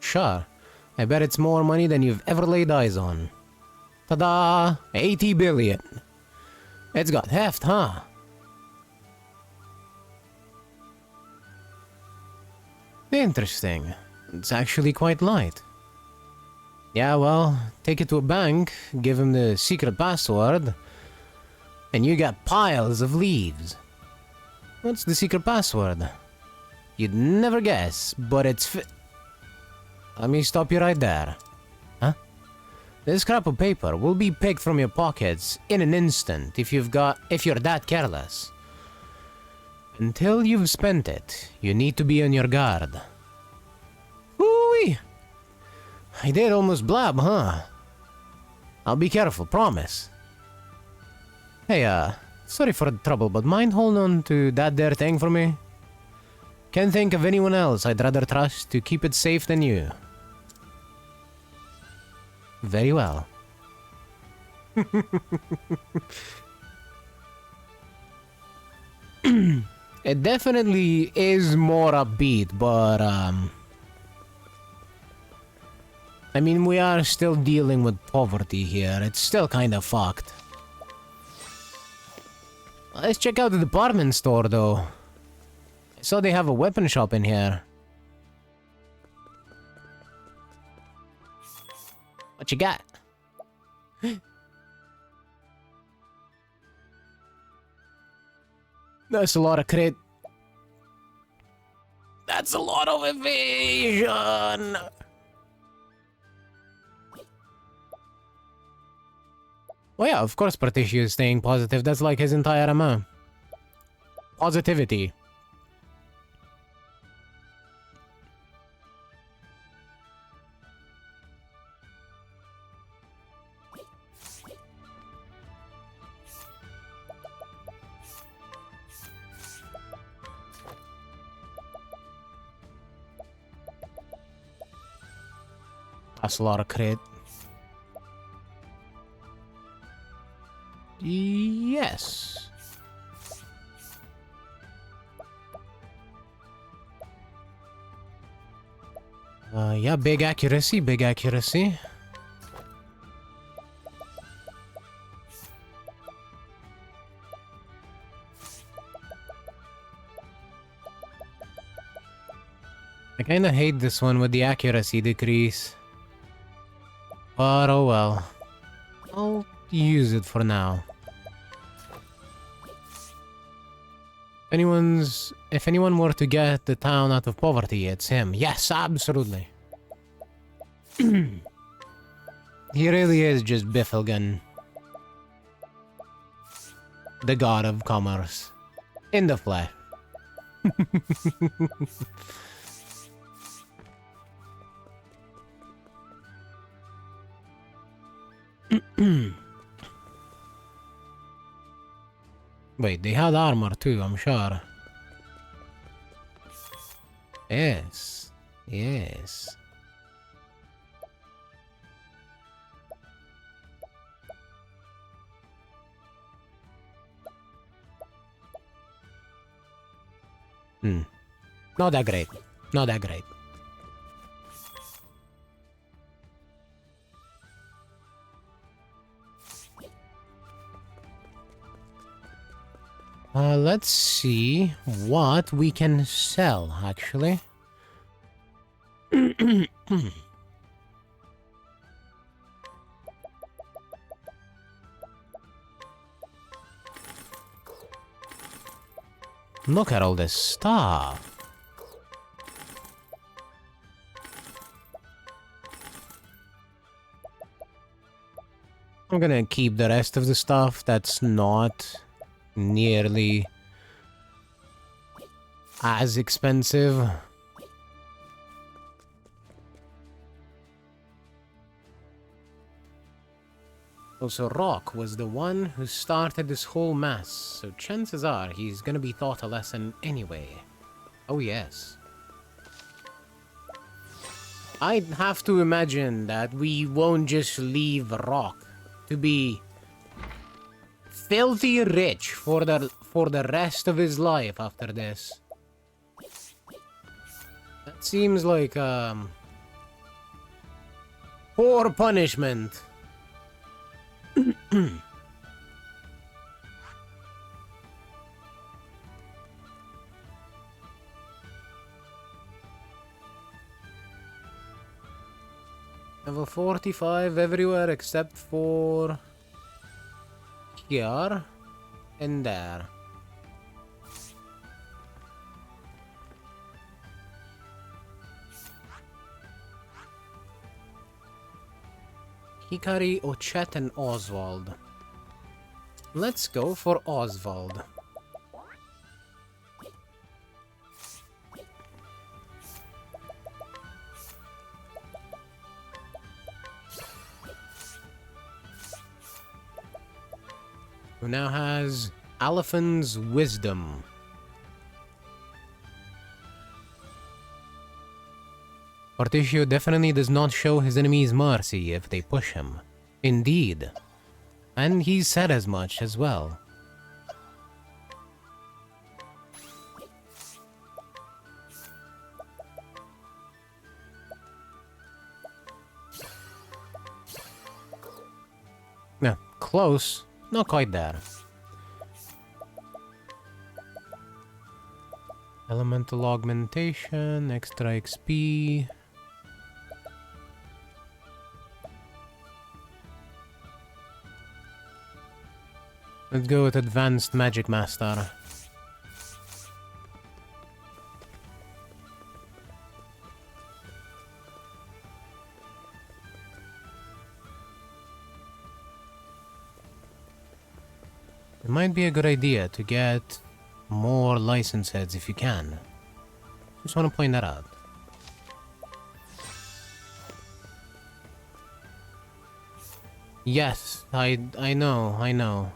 Sure. I bet it's more money than you've ever laid eyes on. Ta-da! 80 billion. It's got heft, huh? Interesting. It's actually quite light. Yeah, well, take it to a bank, give him the secret password, and you got piles of leaves. What's the secret password? You'd never guess, but it's Let me stop you right there. Huh? This scrap of paper will be picked from your pockets in an instant if you're that careless. Until you've spent it, you need to be on your guard. Whoo-wee! I did almost blab, huh? I'll be careful, promise. Hey, sorry for the trouble, but mind holding on to that there thing for me? Can't think of anyone else I'd rather trust to keep it safe than you. Very well. It definitely is more upbeat, but I mean, we are still dealing with poverty here. It's still kind of fucked. Let's check out the department store, though. I saw they have a weapon shop in here. What you got? That's a lot of crit. That's a lot of evasion! Well, yeah, of course Partitio is staying positive. That's like his entire MO. Positivity. That's a lot of crit. Yes. Yeah, big accuracy, big accuracy. I kinda hate this one with the accuracy decrease. But oh well. I'll use it for now. If anyone were to get the town out of poverty, it's him. Yes, absolutely. He really is just Bifflegan. The god of commerce. In the flesh. Wait, they had armor too, I'm sure. Yes. Yes. Not that great. Not that great. Let's see what we can sell, actually. Look at all this stuff. I'm gonna keep the rest of the stuff that's not nearly as expensive. Also, Rock was the one who started this whole mess, so chances are he's gonna be taught a lesson anyway. Oh yes. I'd have to imagine that we won't just leave Rock to be filthy rich for the rest of his life after this. That seems like poor punishment. Level 45 everywhere except for here and there. Hikari, Ochet, and Oswald. Let's go for Oswald. Who now has Aliphan's Wisdom. Particio definitely does not show his enemies mercy if they push him. Indeed. And he said as much as well. Yeah, close. Not quite there. Elemental augmentation, extra XP. Let's go with Advanced Magic Master. It might be a good idea to get more license heads if you can. Just want to point that out. Yes, I know.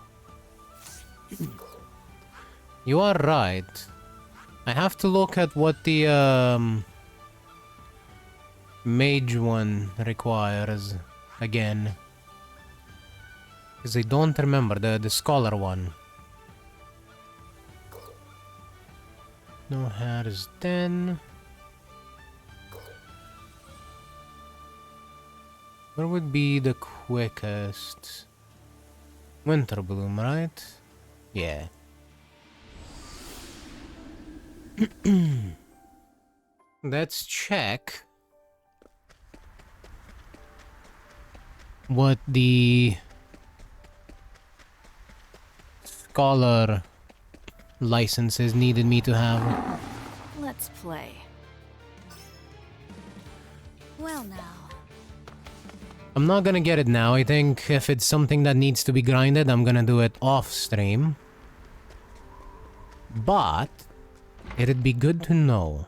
You are right. I have to look at what the mage one requires again. Because I don't remember the scholar one. No hairs then. Where would be the quickest? Winterbloom, right? Yeah. Let's check what the scholar licenses needed me to have. Let's play. Well now. I'm not gonna get it now. I think if it's something that needs to be grinded, I'm gonna do it off stream. But it'd be good to know.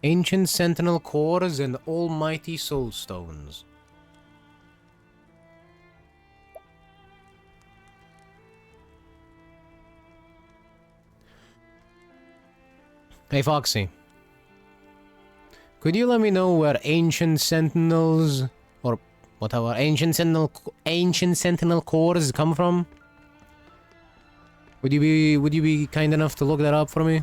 Ancient Sentinel Cores and Almighty Soulstones. Hey Foxy, could you let me know where Ancient Sentinels, or whatever, Ancient Sentinel Cores come from? Would you be kind enough to look that up for me?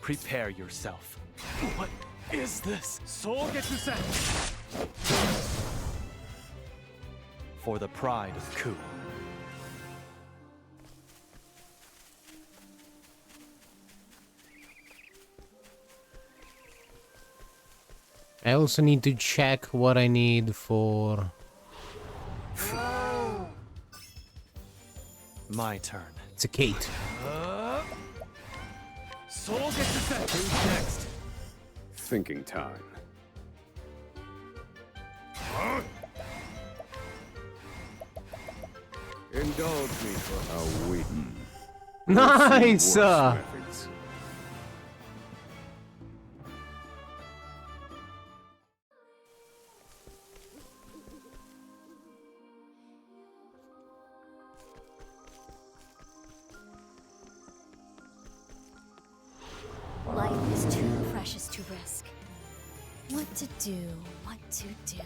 Prepare yourself. What is this? Soul Getsusen! For the pride of Ku. I also need to check what I need for... My turn. It's a Kate. Soul Getsusen! Who's next? Thinking time. Indulge me for a week. Nice! Life is too precious to risk. What to do, what to do.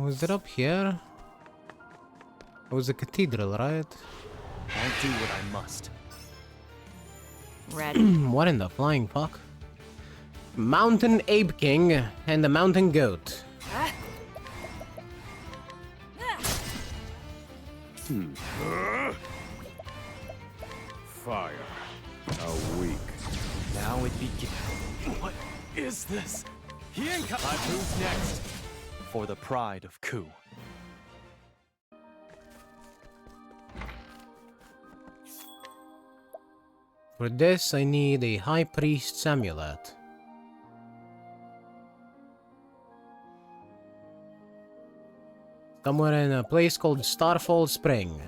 Was it up here? It was a cathedral, right? I'll do what I must. Ready. What in the flying fuck? Mountain Ape King and the Mountain Goat. Fire. A week. Now it begins. What is this? Who's next? For the pride of Ku. For this, I need a High Priest's amulet. Somewhere in a place called Starfall Spring.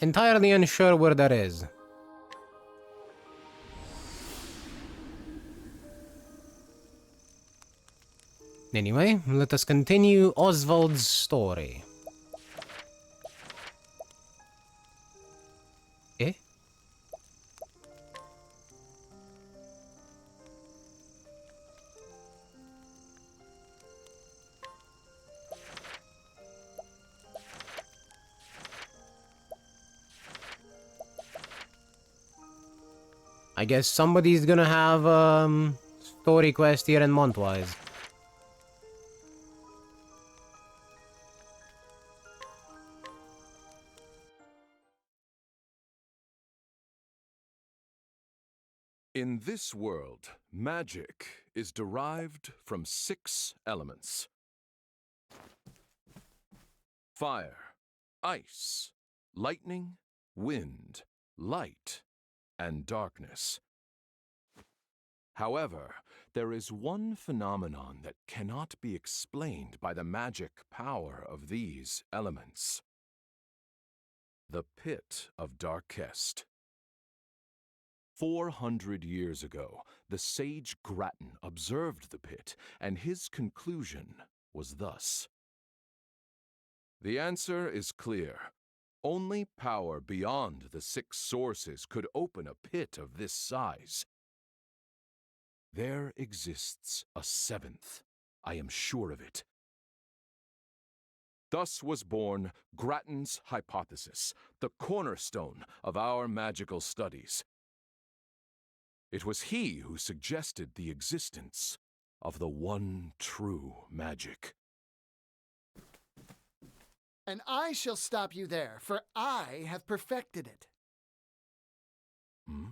Entirely unsure where that is. Anyway, let us continue Oswald's story. Eh? I guess somebody's gonna have story quest here in Montwise. In this world, magic is derived from 6 elements. Fire, ice, lightning, wind, light, and darkness. However, there is one phenomenon that cannot be explained by the magic power of these elements. The Pit of Darkest. 400 years ago, the sage Grattan observed the pit, and his conclusion was thus. The answer is clear. Only power beyond the 6 sources could open a pit of this size. There exists a 7th, I am sure of it. Thus was born Grattan's hypothesis, the cornerstone of our magical studies. It was he who suggested the existence of the one true magic. And I shall stop you there, for I have perfected it. Hmm?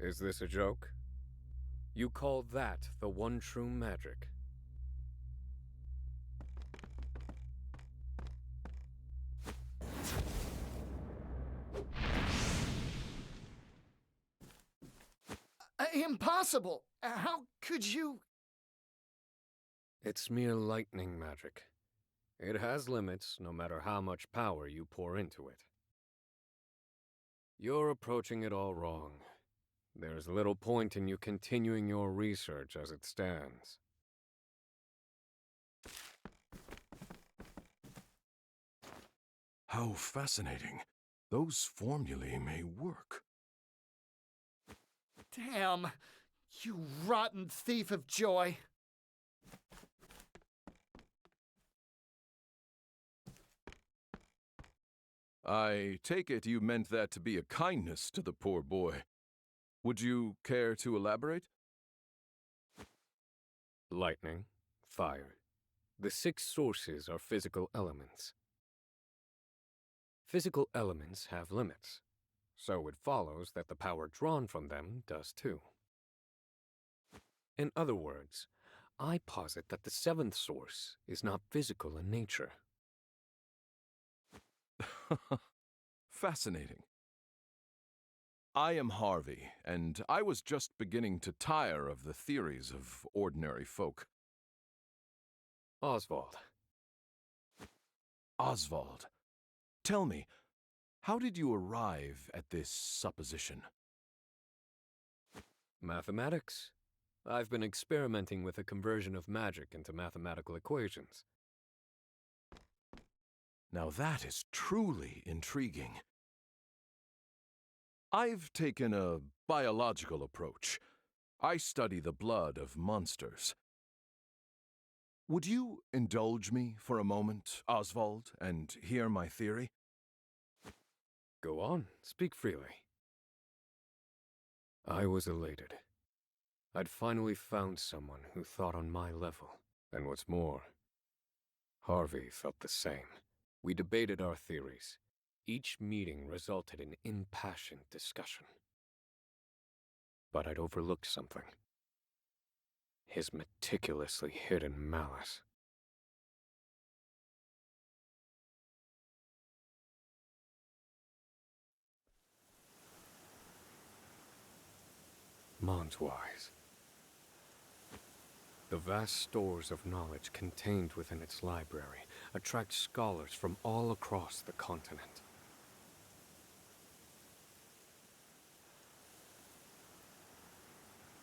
Is this a joke? You call that the one true magic? Impossible! How could you? It's mere lightning magic. It has limits, no matter how much power you pour into it. You're approaching it all wrong. There's little point in you continuing your research as it stands. How fascinating. Those formulae may work. Damn! You rotten thief of joy! I take it you meant that to be a kindness to the poor boy. Would you care to elaborate? Lightning, fire. The 6 sources are physical elements. Physical elements have limits, so it follows that the power drawn from them does too. In other words, I posit that the 7th source is not physical in nature. Fascinating. I am Harvey, and I was just beginning to tire of the theories of ordinary folk. Oswald. Oswald. Tell me, how did you arrive at this supposition? Mathematics. I've been experimenting with the conversion of magic into mathematical equations. Now that is truly intriguing. I've taken a biological approach. I study the blood of monsters. Would you indulge me for a moment, Oswald, and hear my theory? Go on, speak freely. I was elated. I'd finally found someone who thought on my level, and what's more, Harvey felt the same. We debated our theories. Each meeting resulted in impassioned discussion. But I'd overlooked something. His meticulously hidden malice. Monswise. The vast stores of knowledge contained within its library attract scholars from all across the continent.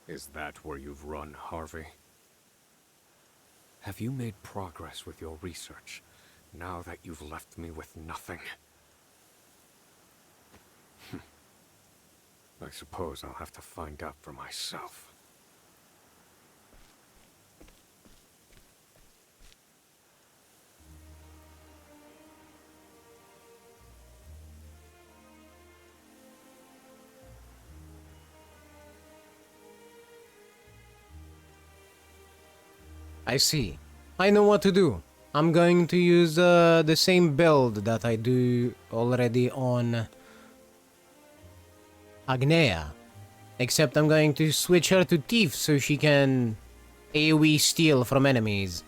Is that where you've run, Harvey? Have you made progress with your research, now that you've left me with nothing? I suppose I'll have to find out for myself. I see. I know what to do. I'm going to use the same build that I do already on Agnea. Except I'm going to switch her to Thief so she can AoE steal from enemies.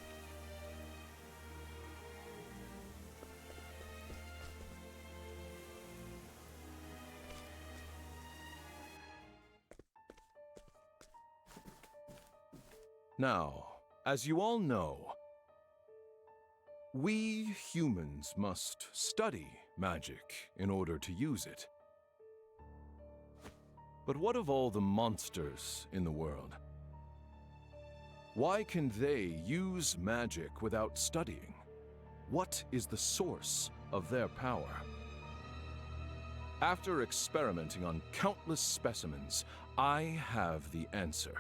Now, as you all know, we humans must study magic in order to use it. But what of all the monsters in the world? Why can they use magic without studying? What is the source of their power? After experimenting on countless specimens, I have the answer.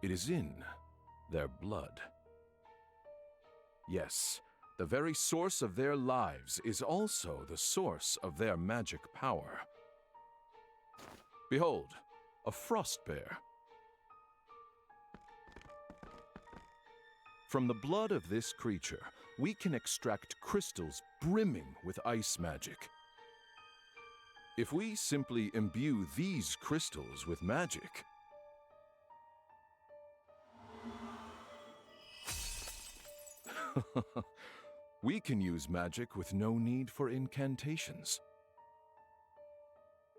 It is in their blood. Yes, the very source of their lives is also the source of their magic power. Behold, a frost bear. From the blood of this creature, we can extract crystals brimming with ice magic. If we simply imbue these crystals with magic, we can use magic with no need for incantations.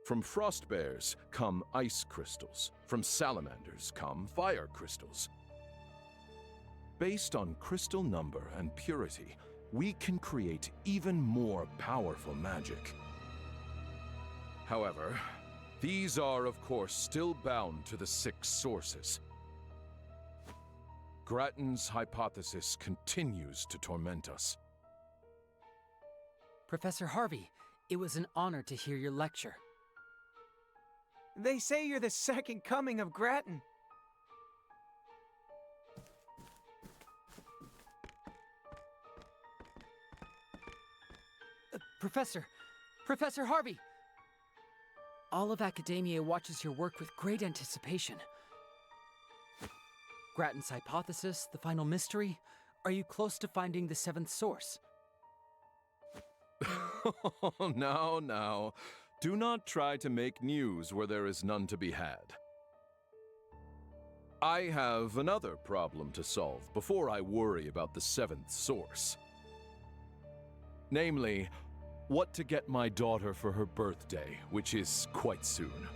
From frost bears come ice crystals. From salamanders come fire crystals. Based on crystal number and purity, we can create even more powerful magic. However, these are, of course, still bound to the 6 sources. Grattan's hypothesis continues to torment us. Professor Harvey, it was an honor to hear your lecture. They say you're the second coming of Grattan. Professor Harvey! All of academia watches your work with great anticipation. Grattan's hypothesis, the final mystery. Are you close to finding the 7th source? Now. Do not try to make news where there is none to be had. I have another problem to solve before I worry about the 7th source. Namely, what to get my daughter for her birthday, which is quite soon.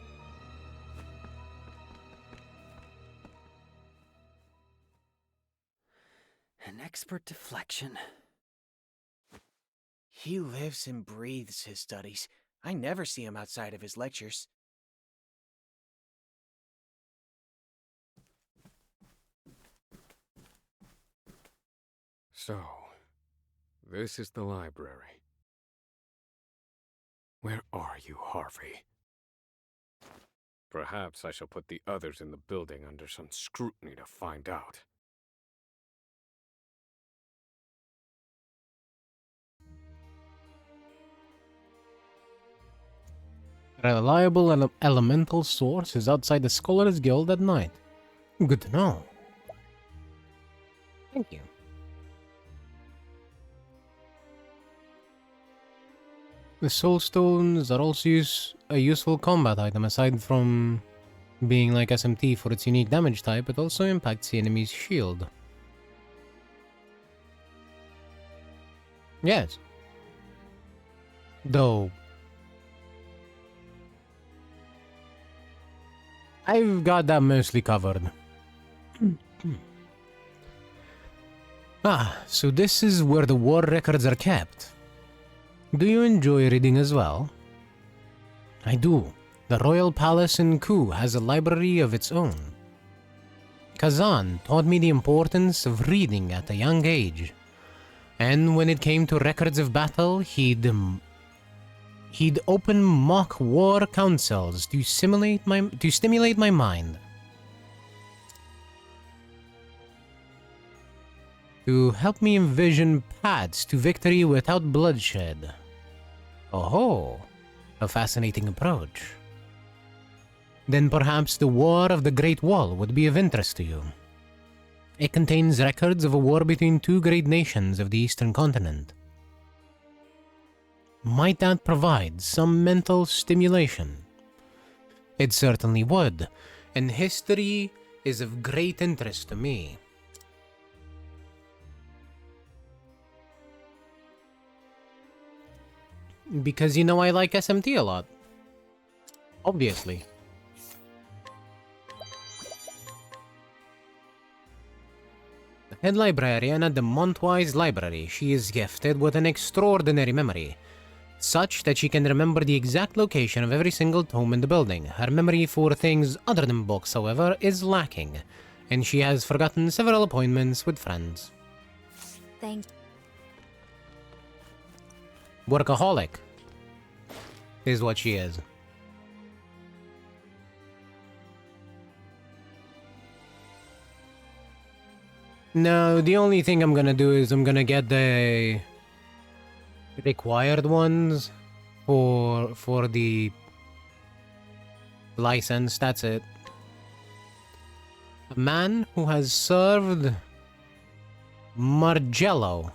An expert deflection. He lives and breathes his studies. I never see him outside of his lectures. So, this is the library. Where are you, Harvey? Perhaps I shall put the others in the building under some scrutiny to find out. Reliable and elemental source is outside the Scholars Guild at night. Good to know. Thank you. The soul stones are also a useful combat item. Aside from being like SMT for its unique damage type, it also impacts the enemy's shield. Yes. Though I've got that mostly covered. So this is where the war records are kept. Do you enjoy reading as well? I do. The Royal Palace in Ku has a library of its own. Kazan taught me the importance of reading at a young age. And when it came to records of battle, he'd open mock war councils to stimulate my mind. To help me envision paths to victory without bloodshed. Oh, a fascinating approach. Then perhaps the War of the Great Wall would be of interest to you. It contains records of a war between 2 great nations of the Eastern continent. Might that provide some mental stimulation? It certainly would, and history is of great interest to me. Because you know I like SMT a lot. Obviously. The head librarian at the Montwise Library, she is gifted with an extraordinary memory. Such that she can remember the exact location of every single tome in the building. Her memory for things other than books, however, is lacking, and she has forgotten several appointments with friends. Thank Workaholic is what she is. No, the only thing I'm gonna do is I'm gonna get the required ones for the license. That's it. A man who has served Margello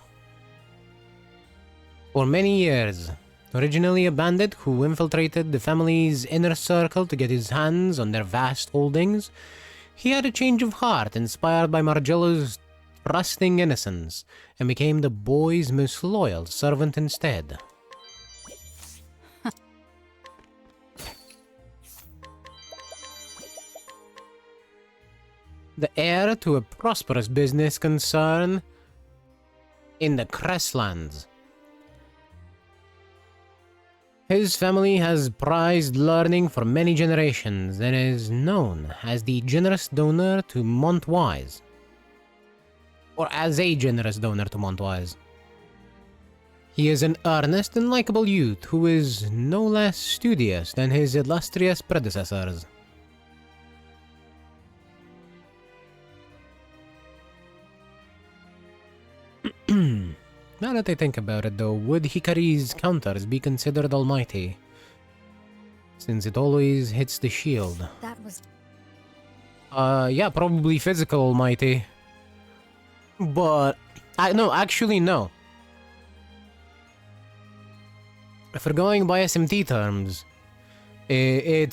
for many years. Originally a bandit who infiltrated the family's inner circle to get his hands on their vast holdings, he had a change of heart inspired by Margello's trusting innocence, and became the boy's most loyal servant instead. The heir to a prosperous business concern in the Crestlands. His family has prized learning for many generations and is known as the generous donor to Montwise. Or as a generous donor to Montwise. He is an earnest and likable youth who is no less studious than his illustrious predecessors. Now that I think about it though, would Hikari's counters be considered almighty? Since it always hits the shield. That was... Yeah, probably physical almighty. But... no, actually no. If we're going by SMT terms, it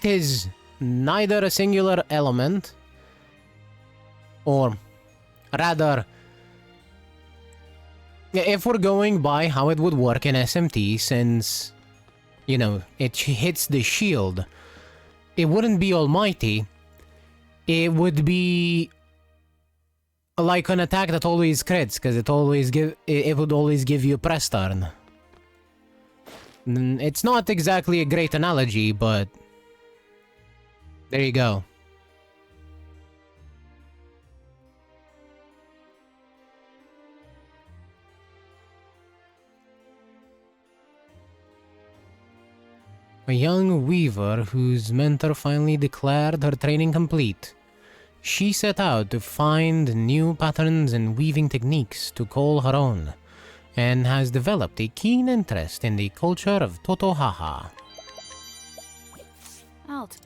is neither a singular element, or rather, if we're going by how it would work in SMT, since, you know, it hits the shield, it wouldn't be almighty, it would be like an attack that always crits, because it would always give you a press turn. It's not exactly a great analogy, but there you go. A young weaver whose mentor finally declared her training complete. She set out to find new patterns and weaving techniques to call her own, and has developed a keen interest in the culture of Totohaha. Out.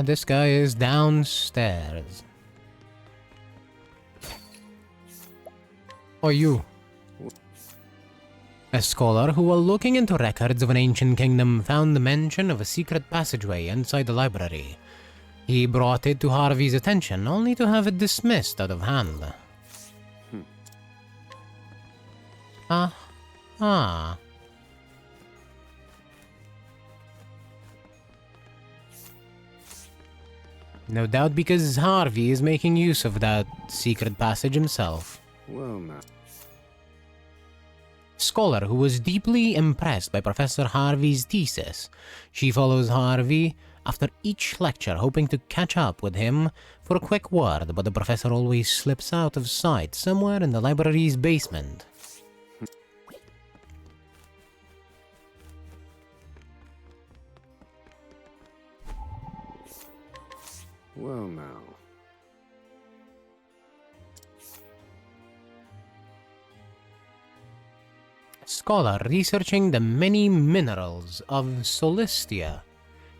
This guy is downstairs. Or you. A scholar who, while looking into records of an ancient kingdom, found the mention of a secret passageway inside the library. He brought it to Harvey's attention, only to have it dismissed out of hand. No doubt because Harvey is making use of that secret passage himself. Well, now. Scholar who was deeply impressed by Professor Harvey's thesis. She follows Harvey after each lecture, hoping to catch up with him for a quick word, but the professor always slips out of sight somewhere in the library's basement. Well, now. Scholar researching the many minerals of Solistia.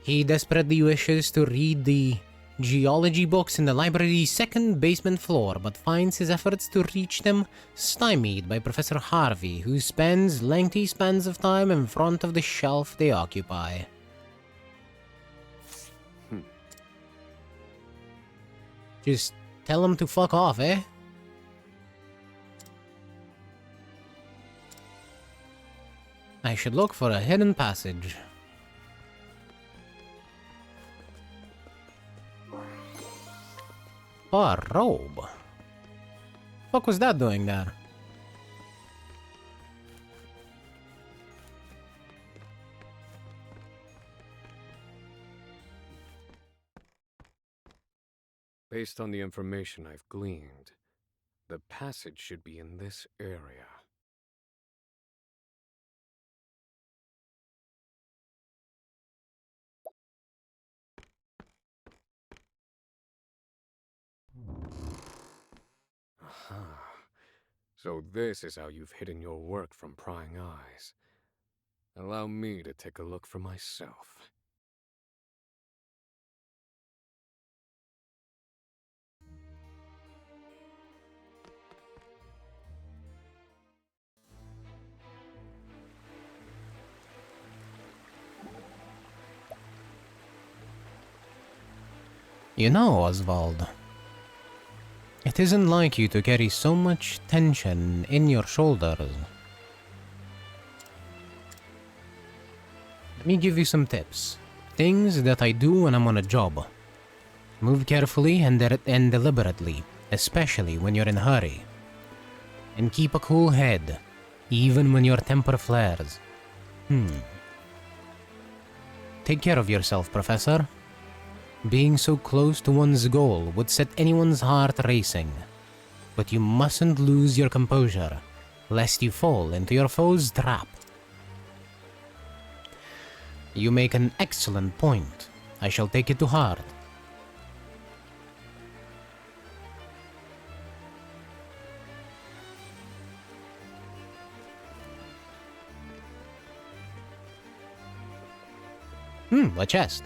He desperately wishes to read the geology books in the library's second basement floor, but finds his efforts to reach them stymied by Professor Harvey, who spends lengthy spans of time in front of the shelf they occupy. Just tell him to fuck off, eh? I should look for a hidden passage. A robe. What was that doing there? Based on the information I've gleaned, the passage should be in this area. Aha. So this is how you've hidden your work from prying eyes. Allow me to take a look for myself. You know, Oswald, it isn't like you to carry so much tension in your shoulders. Let me give you some tips. Things that I do when I'm on a job. Move carefully and deliberately, especially when you're in a hurry. And keep a cool head, even when your temper flares. Take care of yourself, Professor. Being so close to one's goal would set anyone's heart racing. But you mustn't lose your composure, lest you fall into your foe's trap. You make an excellent point. I shall take it to heart. A chest.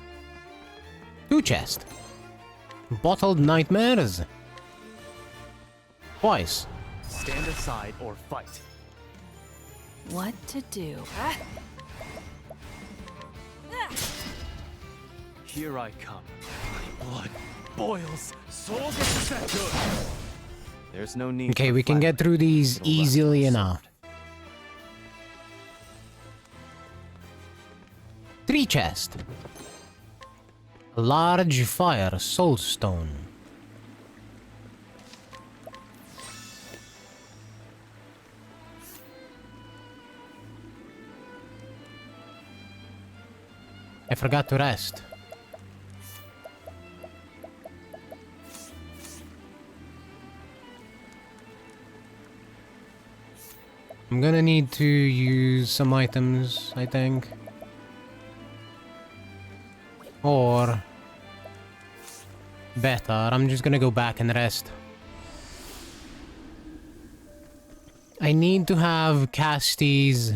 2 chests. Bottled nightmares. Twice. Stand aside or fight. What to do? Here I come. My blood boils. Soul gets set good. There's no need. Okay, for we can get through these It'll easily enough. 3 chests. A large fire soul stone. I forgot to rest. I'm gonna need to use some items, I think. Or better, I'm just gonna go back and rest. I need to have Casty's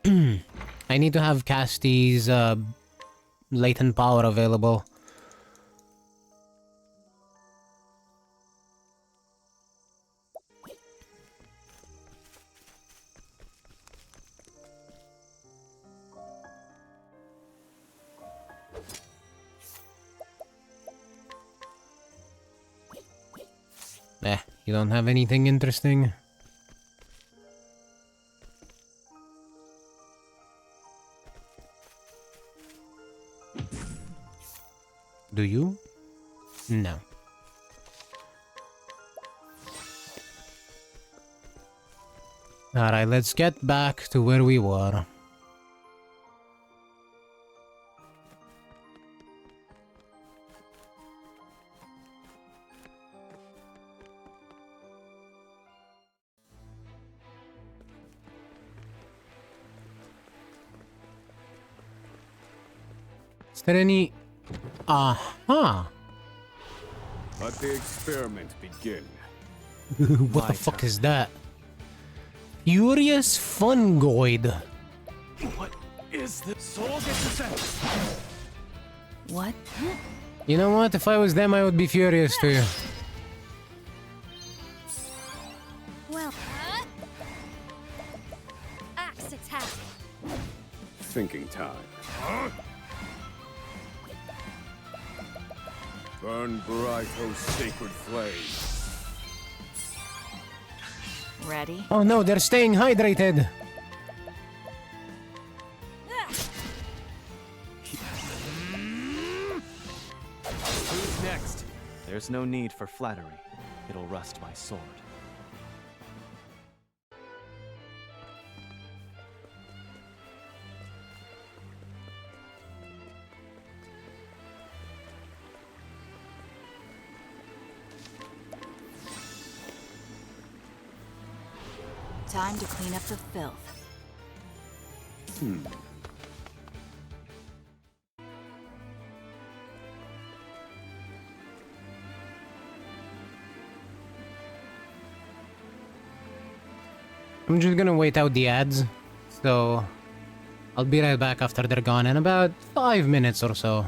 I need to have Casty's latent power available. You don't have anything interesting? Do you? No. Alright, let's get back to where we were. Is there any... Aha! Let the experiment begin. What the fuck is that? Furious Fungoid. What is this? Soul gets set. What? You know what? If I was them, I would be furious too. Well, axe attack. Thinking time. Burn bright, O sacred flame. Ready? Oh no, they're staying hydrated. Who's next? There's no need for flattery. It'll rust my sword. Time to clean up the filth. I'm just gonna wait out the ads, so I'll be right back after they're gone in about 5 minutes or so.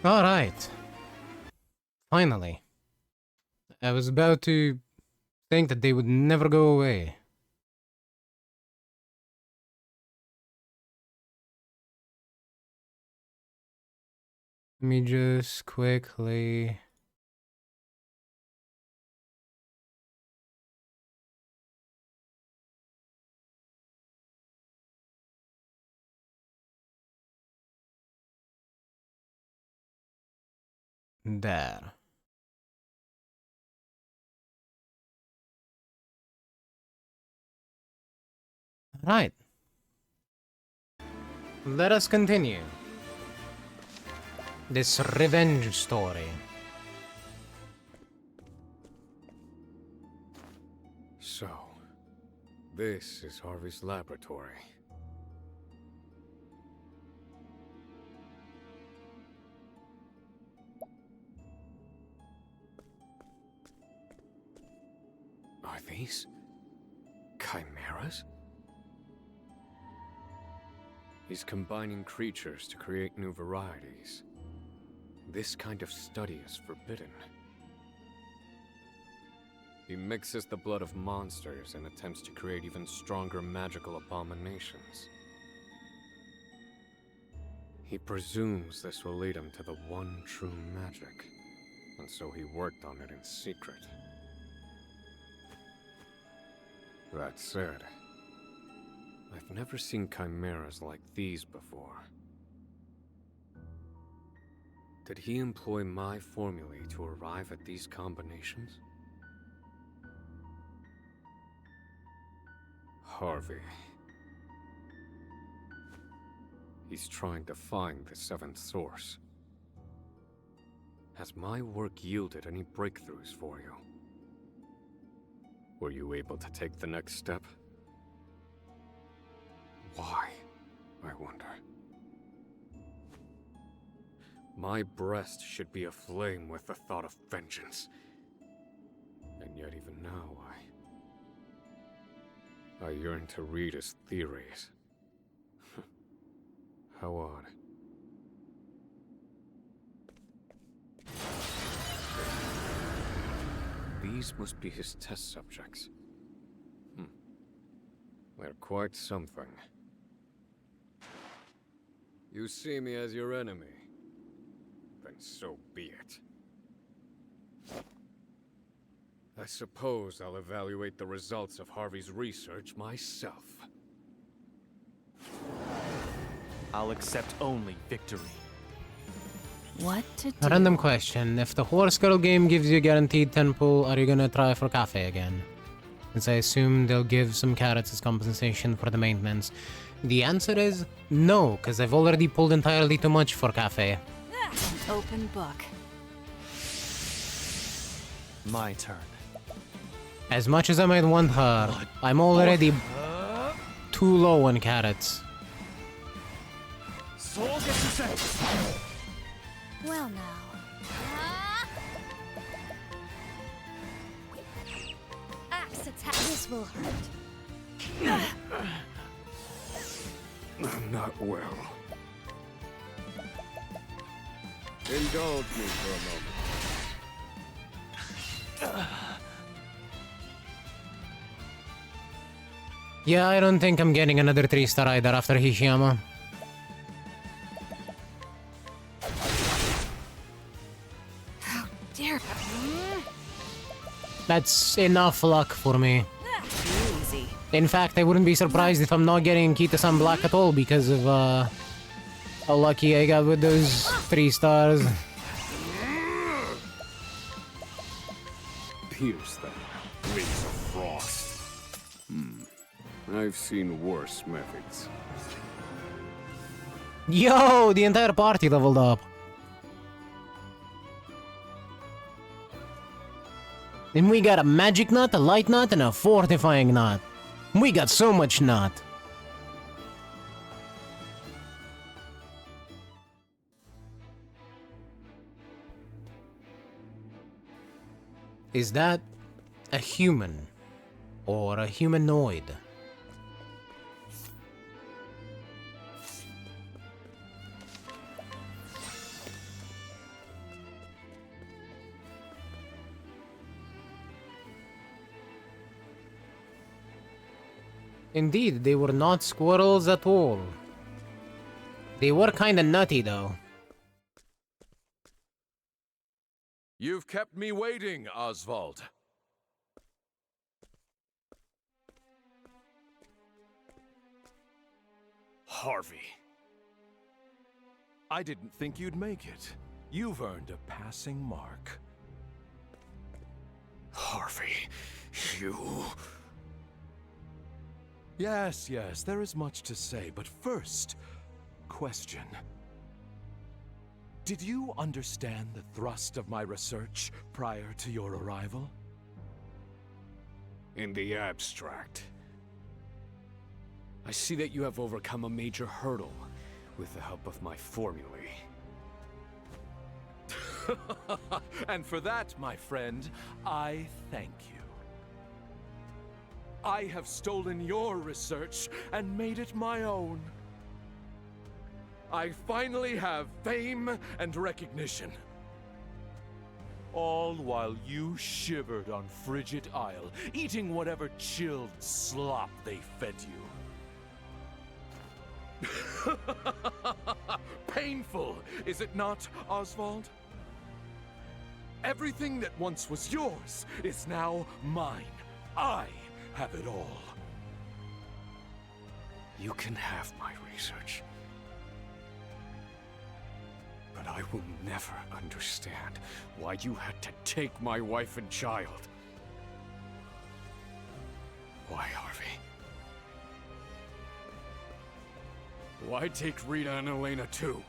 Alright. Finally. I was about to think that they would never go away. Let me just quickly... There. Right. Let us continue this revenge story. So, this is Harvey's laboratory. Are these chimeras? He's combining creatures to create new varieties. This kind of study is forbidden. He mixes the blood of monsters and attempts to create even stronger magical abominations. He presumes this will lead him to the one true magic, and so he worked on it in secret. That said, I've never seen chimeras like these before. Did he employ my formulae to arrive at these combinations? Harvey. He's trying to find the seventh source. Has my work yielded any breakthroughs for you? Were you able to take the next step? Why, I wonder? My breast should be aflame with the thought of vengeance. And yet even now, I yearn to read his theories. How odd. These must be his test subjects. They're quite something. You see me as your enemy. Then so be it. I suppose I'll evaluate the results of Harvey's research myself. I'll accept only victory. What to do? A random question. If the Horse Girl game gives you a guaranteed 10 pull, are you gonna try for cafe again? Since I assume they'll give some carrots as compensation for the maintenance. The answer is no, because I've already pulled entirely too much for cafe. An open book. My turn. As much as I might want her, I'm already too low on carrots. Well now. Axe attack. This will hurt. I'm not well. Indulge me for a moment. Yeah, I don't think I'm getting another 3-star either after Hishiyama. How dare That's enough luck for me. Easy. In fact, I wouldn't be surprised if I'm not getting Kita-san Black at all because of how lucky I got with those 3 stars. Pierce them. Wings of frost. I've seen worse methods. Yo, the entire party leveled up. Then we got a magic nut, a light nut, and a fortifying nut. We got so much nut. Is that a human or a humanoid? Indeed, they were not squirrels at all. They were kinda nutty, though. You've kept me waiting, Oswald. Harvey. I didn't think you'd make it. You've earned a passing mark. Harvey, you... Yes, there is much to say, but first, question. Did you understand the thrust of my research prior to your arrival? In the abstract. I see that you have overcome a major hurdle with the help of my formulae. And for that, my friend, I thank you. I have stolen your research and made it my own. I finally have fame and recognition. All while you shivered on Frigid Isle, eating whatever chilled slop they fed you. Painful, is it not, Oswald? Everything that once was yours is now mine. I have it all. You can have my research. But I will never understand why you had to take my wife and child. Why, Harvey? Why take Rita and Elena too?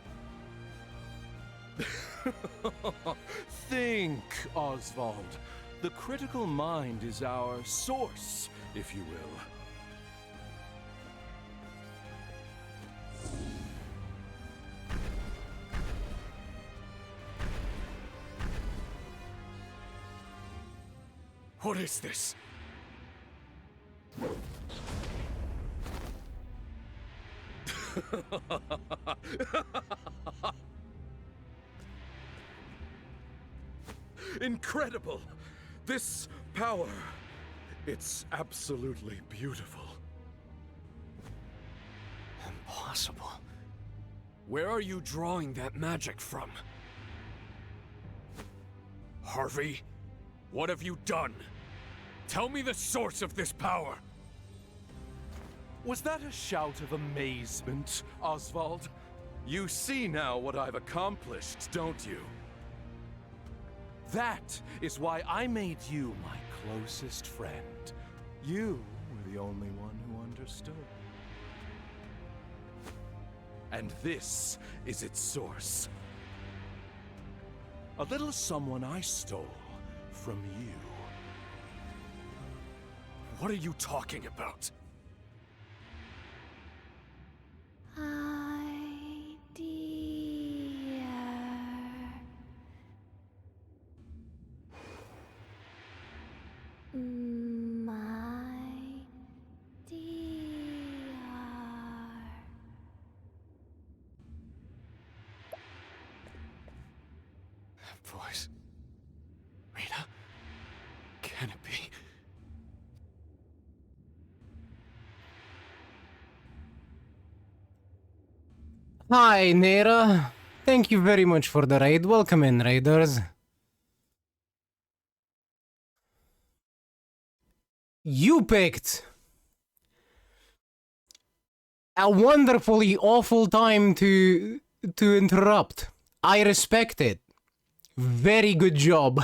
Think, Oswald. The critical mind is our source, if you will. What is this? Incredible! This power, it's absolutely beautiful. Impossible. Where are you drawing that magic from? Harvey, what have you done? Tell me the source of this power! Was that a shout of amazement, Oswald? You see now what I've accomplished, don't you? That is why I made you my closest friend. You were the only one who understood. And this is its source. A little someone I stole from you. What are you talking about? Voice. Rita? Can it be? Hi, Nera. Thank you very much for the raid. Welcome in, raiders. You picked a wonderfully awful time to interrupt. I respect it. Very good job.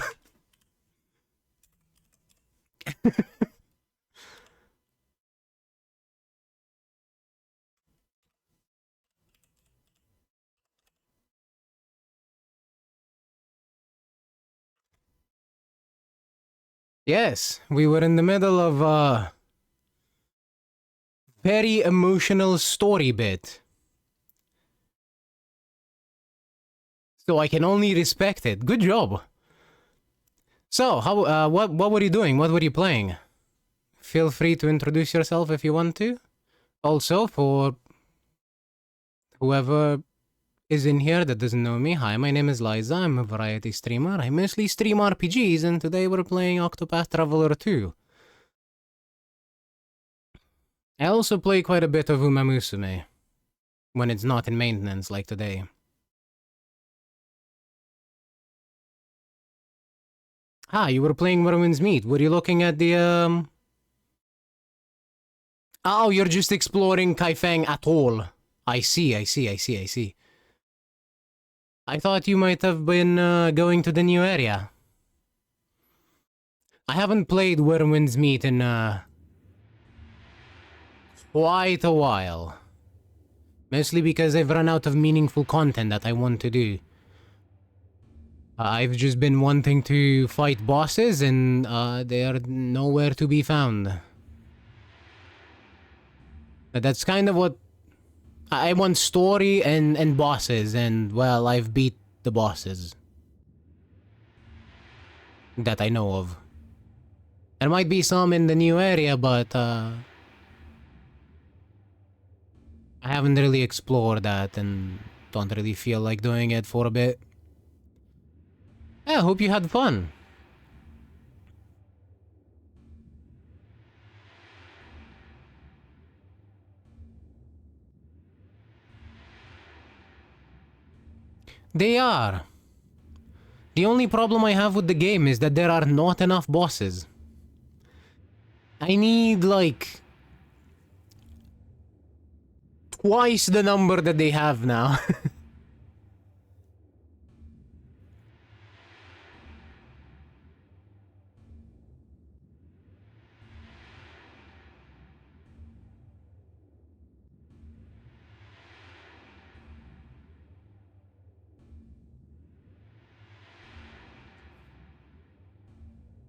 Yes, we were in the middle of a very emotional story bit. So I can only respect it. Good job. So, how what were you doing? What were you playing? Feel free to introduce yourself if you want to. Also, for whoever is in here that doesn't know me, hi, my name is Liza, I'm a variety streamer. I mostly stream RPGs, and today we're playing Octopath Traveler 2. I also play quite a bit of Uma Musume when it's not in maintenance like today. Ah, you were playing Merwin's Meat. Were you looking at the Oh, you're just exploring Kaifeng Atoll. I see. I thought you might have been going to the new area. I haven't played Wormwind's Meat in quite a while. Mostly because I've run out of meaningful content that I want to do. I've just been wanting to fight bosses and they are nowhere to be found. But that's kind of what... I want story and bosses, and well, I've beat the bosses. That I know of. There might be some in the new area, but I haven't really explored that and don't really feel like doing it for a bit. Yeah, I hope you had fun. They are. The only problem I have with the game is that there are not enough bosses. I need, like, twice the number that they have now.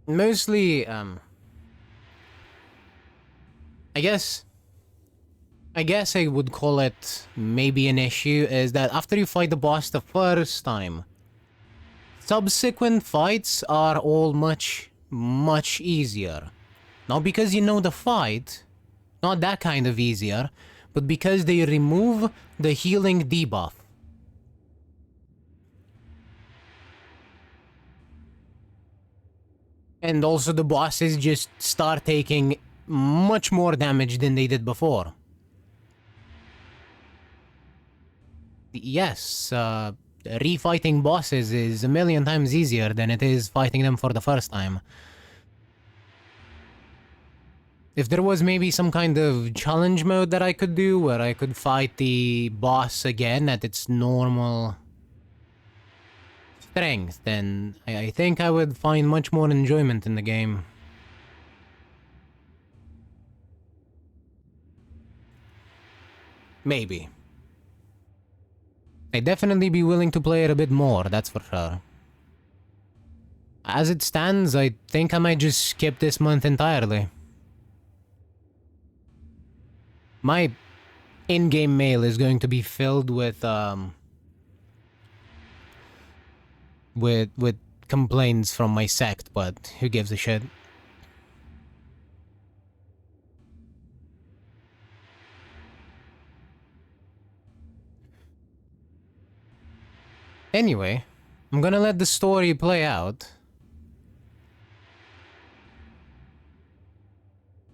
Mostly, I guess I would call it maybe an issue is that after you fight the boss the first time, subsequent fights are all much easier. Not because you know the fight, not that kind of easier, but because they remove the healing debuff. And also the bosses just start taking much more damage than they did before. Yes, refighting bosses is a million times easier than it is fighting them for the first time. If there was maybe some kind of challenge mode that I could do where I could fight the boss again at its normal strength, then I think I would find much more enjoyment in the game. Maybe. I'd definitely be willing to play it a bit more, that's for sure. As it stands, I think I might just skip this month entirely. My in-game mail is going to be filled with complaints from my sect, but who gives a shit? Anyway, I'm gonna let the story play out.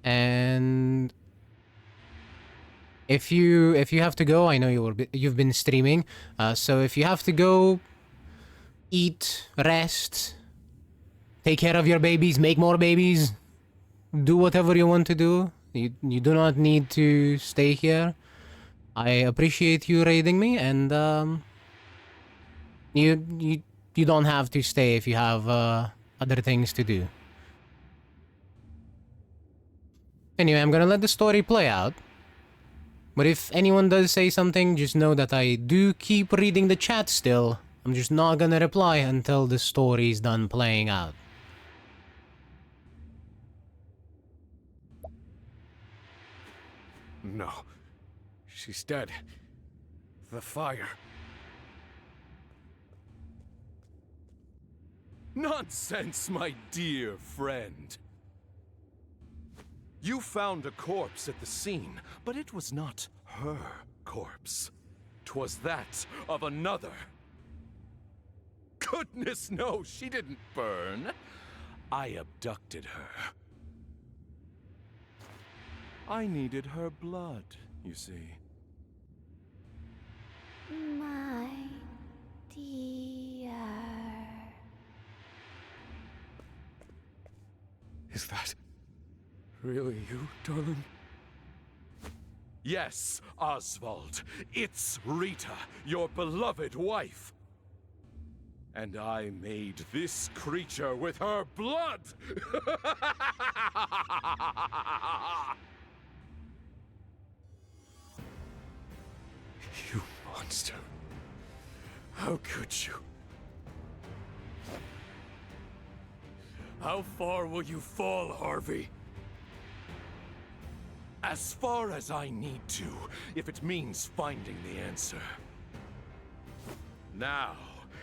And if you have to go, I know you've been streaming, so if you have to go, eat, rest, take care of your babies, make more babies, do whatever you want to do. You do not need to stay here. I appreciate you raiding me, and you don't have to stay if you have other things to do. Anyway, I'm gonna let the story play out. But if anyone does say something, just know that I do keep reading the chat still. I'm just not gonna reply until the story's done playing out. No. She's dead. The fire. Nonsense, my dear friend. You found a corpse at the scene, but it was not her corpse. 'Twas that of another. Goodness knows she didn't burn. I abducted her. I needed her blood, you see. My dear. Is that really you, darling? Yes, Oswald. It's Rita, your beloved wife. And I made this creature with her blood! You monster. How could you? How far will you fall, Harvey? As far as I need to, if it means finding the answer. Now,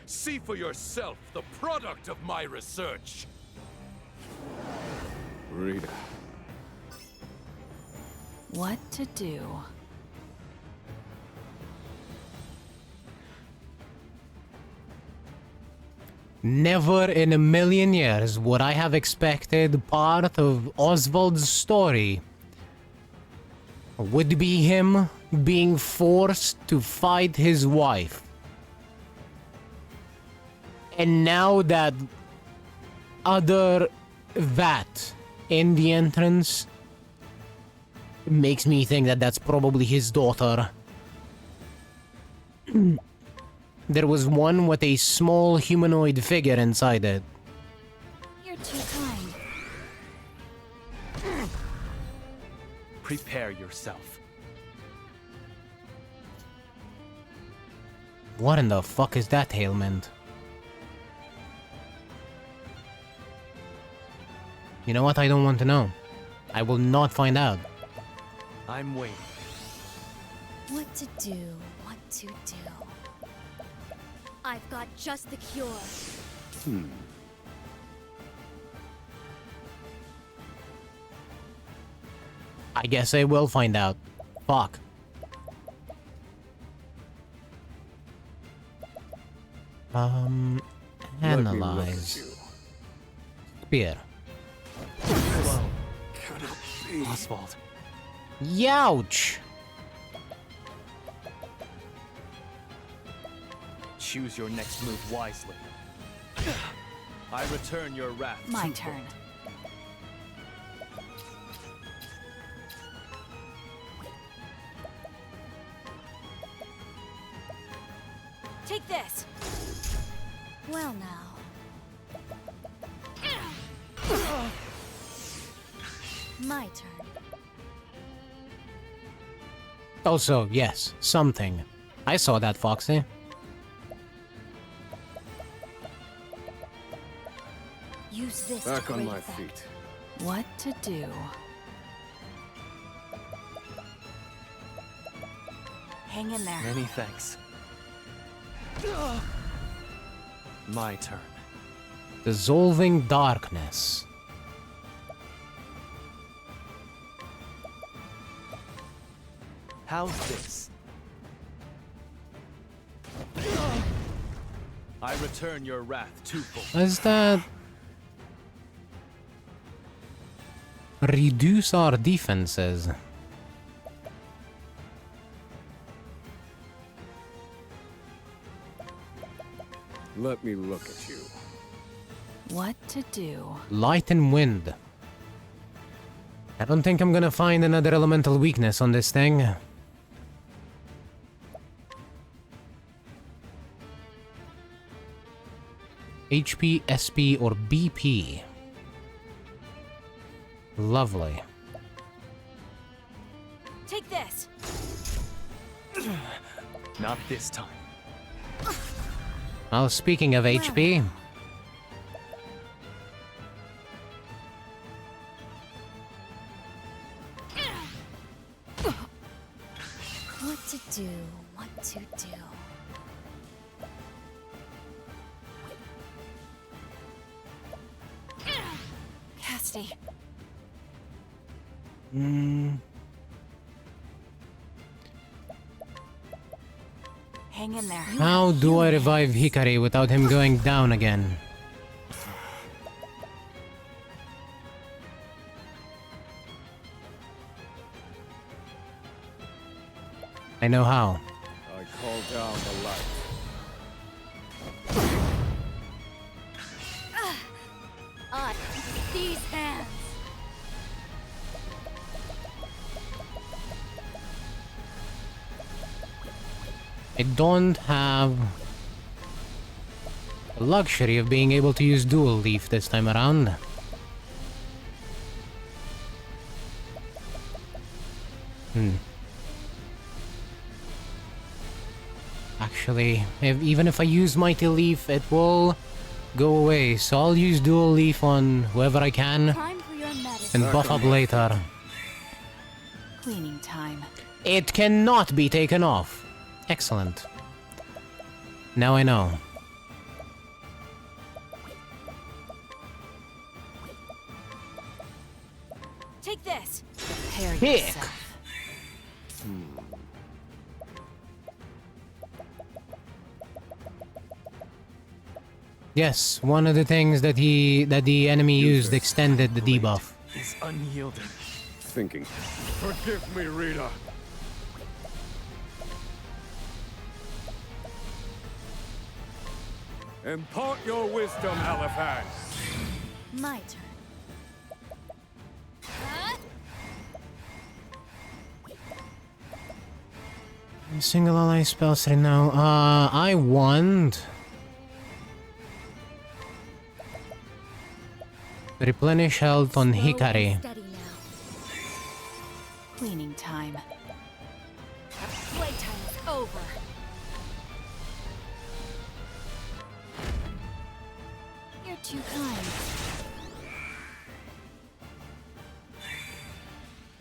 see for yourself the product of my research. Rita. What to do? Never in a million years would I have expected part of Oswald's story would be him being forced to fight his wife. And now that other that in the entrance makes me think that that's probably his daughter. There was one with a small humanoid figure inside it. You're too kind. Prepare yourself. What in the fuck is that ailment? You know what? I don't want to know. I will not find out. I'm waiting. What to do? What to do? I've got just the cure. I guess I will find out. Fuck. Analyze. Spear. Slow. Oswald. Youch! Choose your next move wisely. I return your wrath. My twofold. turn. Take this. Well now. My turn. Also, yes, something. I saw that, Foxy. Use this Back to on great my effect. feet. What to do? Hang in there. Many thanks. My turn. Dissolving darkness. How's this? I return your wrath twofold. Is that... Reduce our defenses. Let me look at you. What to do? Light and wind. I don't think I'm gonna find another elemental weakness on this thing. HP, SP, or BP. Lovely. Take this. Not this time. Well, speaking of HP... What to do? What to do? Cassidy. Hang in there. How do I revive Hikari without him going down again? I know how. I call down the light. These hands. I don't have the luxury of being able to use dual leaf this time around. Actually, even if I use Mighty Leaf, it will go away. So I'll use Dual Leaf on whoever I can and buff up later. Cleaning time. It cannot be taken off. Excellent. Now I know. Take this. Prepare Pick. yourself. Yes, one of the things that the enemy used extended the debuff. Is unyielding. Thinking. Forgive me, Rita. Impart your wisdom, Elephant. My turn. Single ally spells right now. I want replenish health on Hikari. Cleaning time. Playtime is over. You're too kind.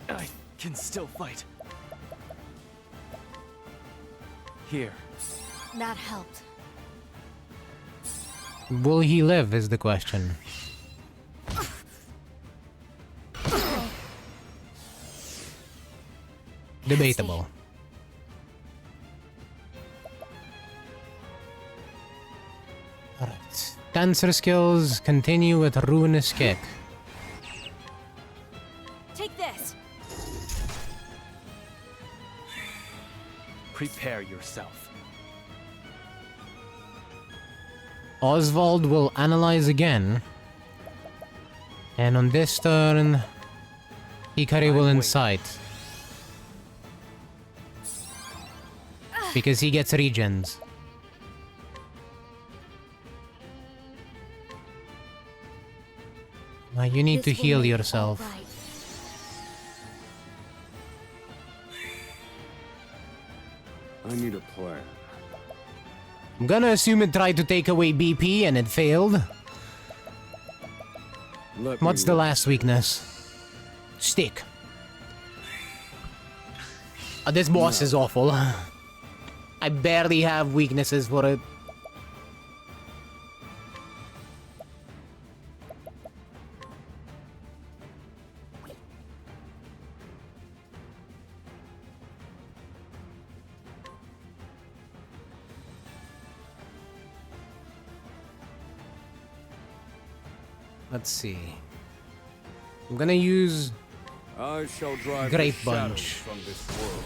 I can still fight. Here. That helped. Will he live is the question. Debatable. Alright. Dancer skills continue with Ruinous Kick. Take this. Prepare yourself. Oswald will analyze again. And on this turn, Hikari will incite. Because he gets regens. You need to heal yourself. I need a plan. I'm gonna assume it tried to take away BP and it failed. What's the last weakness? Stick. This boss is awful. I barely have weaknesses for it. Let's see. I'm gonna use I shall drive Grape the shadows Bunch from this world.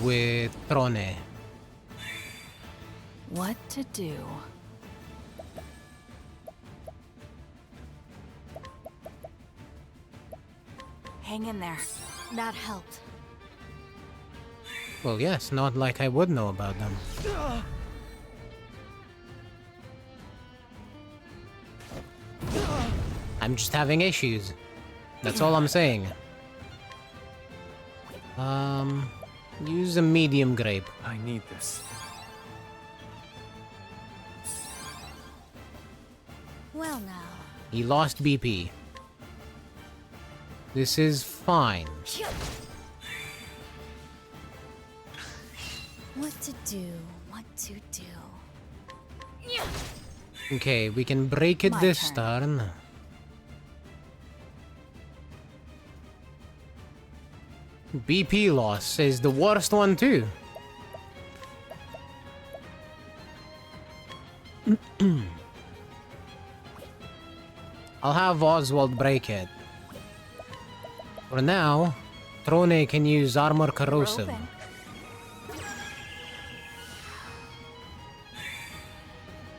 with Trone. What to do? Hang in there. That helped. Well, yes, not like I would know about them. I'm just having issues. That's all I'm saying. Use a medium grape. I need this. Well now. He lost BP. This is fine. What to do? What to do? Okay, we can break it My this turn. turn. BP loss is the worst one too. I'll have Oswald break it. For now, Trone can use Armor Corrosive.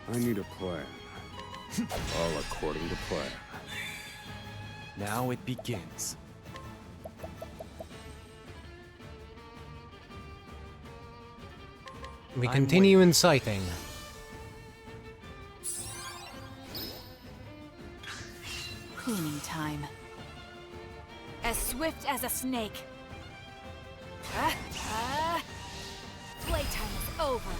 I need a plan. All according to plan. Now it begins. We continue inciting. Cleaning time. As swift as a snake. Playtime is over.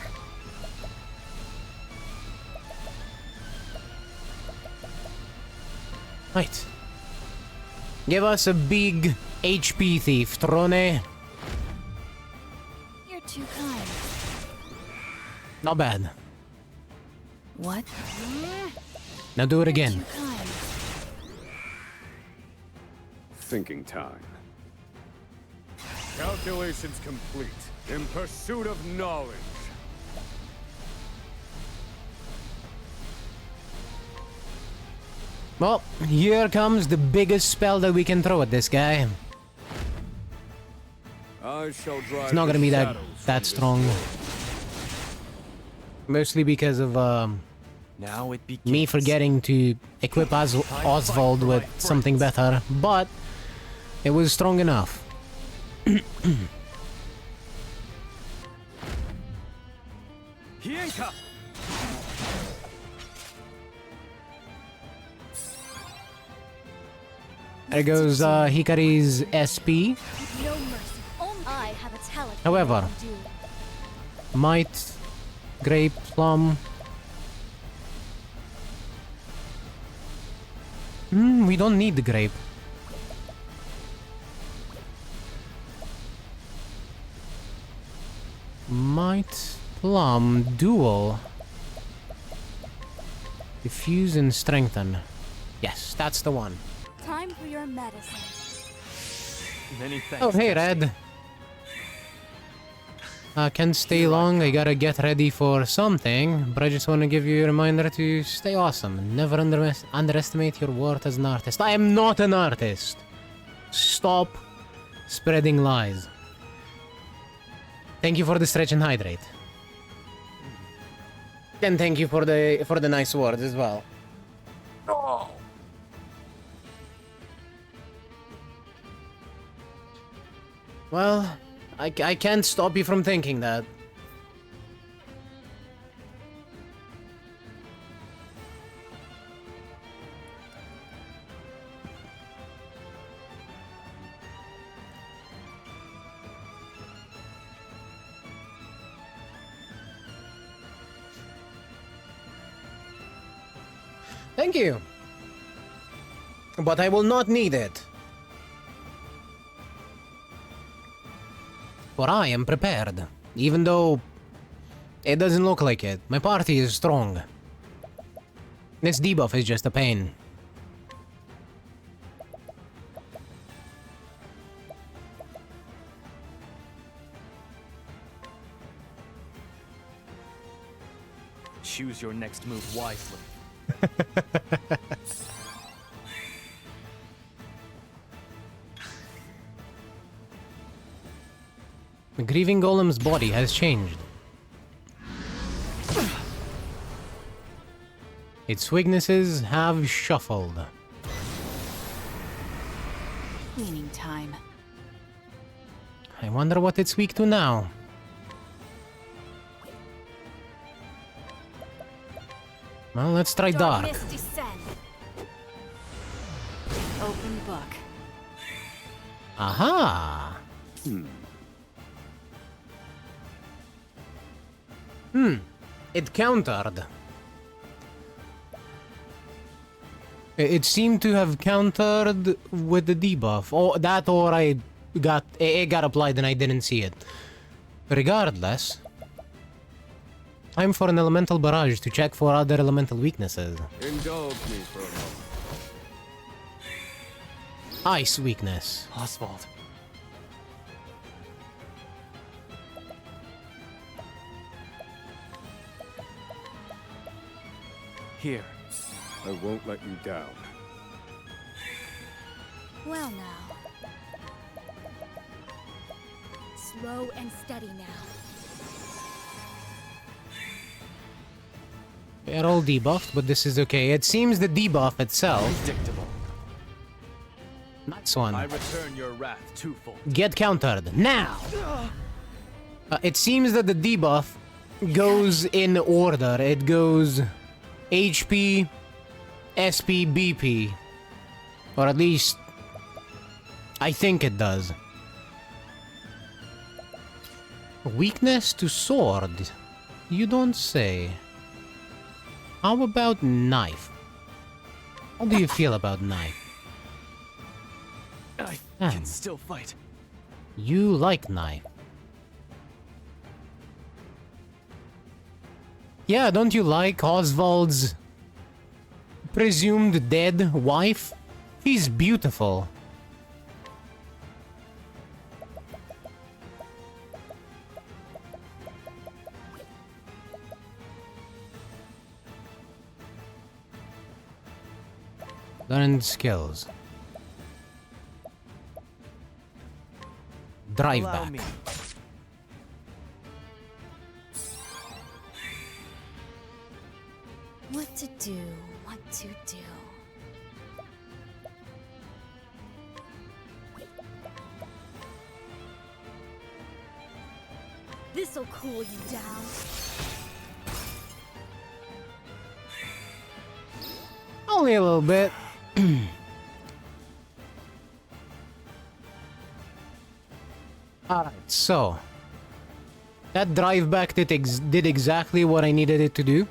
Right. Give us a big HP thief, Trone. You're too kind. Not bad. What? Now do it again. Too kind. Thinking time. Calculations complete. In pursuit of knowledge. Well, here comes the biggest spell that we can throw at this guy. I shall drive It's not gonna be that strong. Mostly because of now it begins. me forgetting to equip Oswald with something better, but it was strong enough. Hienka! There goes Hikari's SP. No mercy. Only I have a talent. However, Might, Grape, Plum. We don't need the grape. Might, Plum, Dual. Diffuse and Strengthen. Yes, that's the one. Time for your medicine. Many thanks. Oh, hey, Red. Can't stay long. I gotta get ready for something, but I just want to give you a reminder to stay awesome. Never underestimate your worth as an artist. I am not an artist. Stop spreading lies. Thank you for the stretch and hydrate. And thank you for the nice words as well. Oh. Well, I can't stop you from thinking that. Thank you. But I will not need it. For I am prepared, even though it doesn't look like it. My party is strong. This debuff is just a pain. Choose your next move wisely. The grieving golem's body has changed. Its weaknesses have shuffled. Cleaning time. I wonder what it's weak to now. Well, let's try dark. Open book. Aha! It countered. It seemed to have countered with the debuff. Or that, or it got applied and I didn't see it. Regardless, time for an elemental barrage to check for other elemental weaknesses. Indulge me for a moment. Ice weakness. Oswald. Here. I won't let you down. Well now. Slow and steady now. They're all debuffed, but this is okay. It seems the debuff itself... Predictable. Nice one. I return your wrath twofold. Get countered. Now! It seems that the debuff goes in order. It goes HP, SP, BP. Or at least... I think it does. Weakness to sword? You don't say. How about knife? How do you feel about knife? I can still fight. You like knife. Yeah, don't you like Oswald's presumed dead wife? She's beautiful. Learned skills. Drive Allow back. me. What to do, what to do. This'll cool you down. Only a little bit. Alright, so... That drive back did exactly what I needed it to do.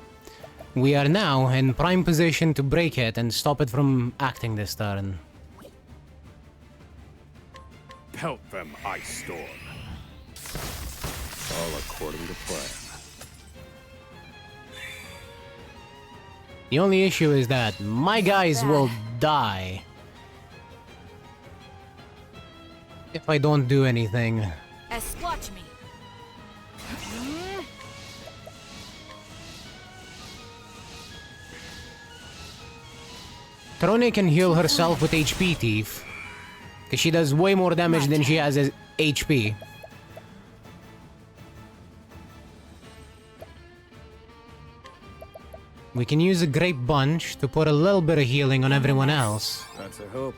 We are now in prime position to break it and stop it from acting this turn. Pelt them, Ice Storm. All according to plan. The only issue is that my guys will die if I don't do anything. Watch me. Trone can heal herself with HP Thief, because she does way more damage than she has as HP. We can use a Grape Bunch to put a little bit of healing on everyone else. That's a hope.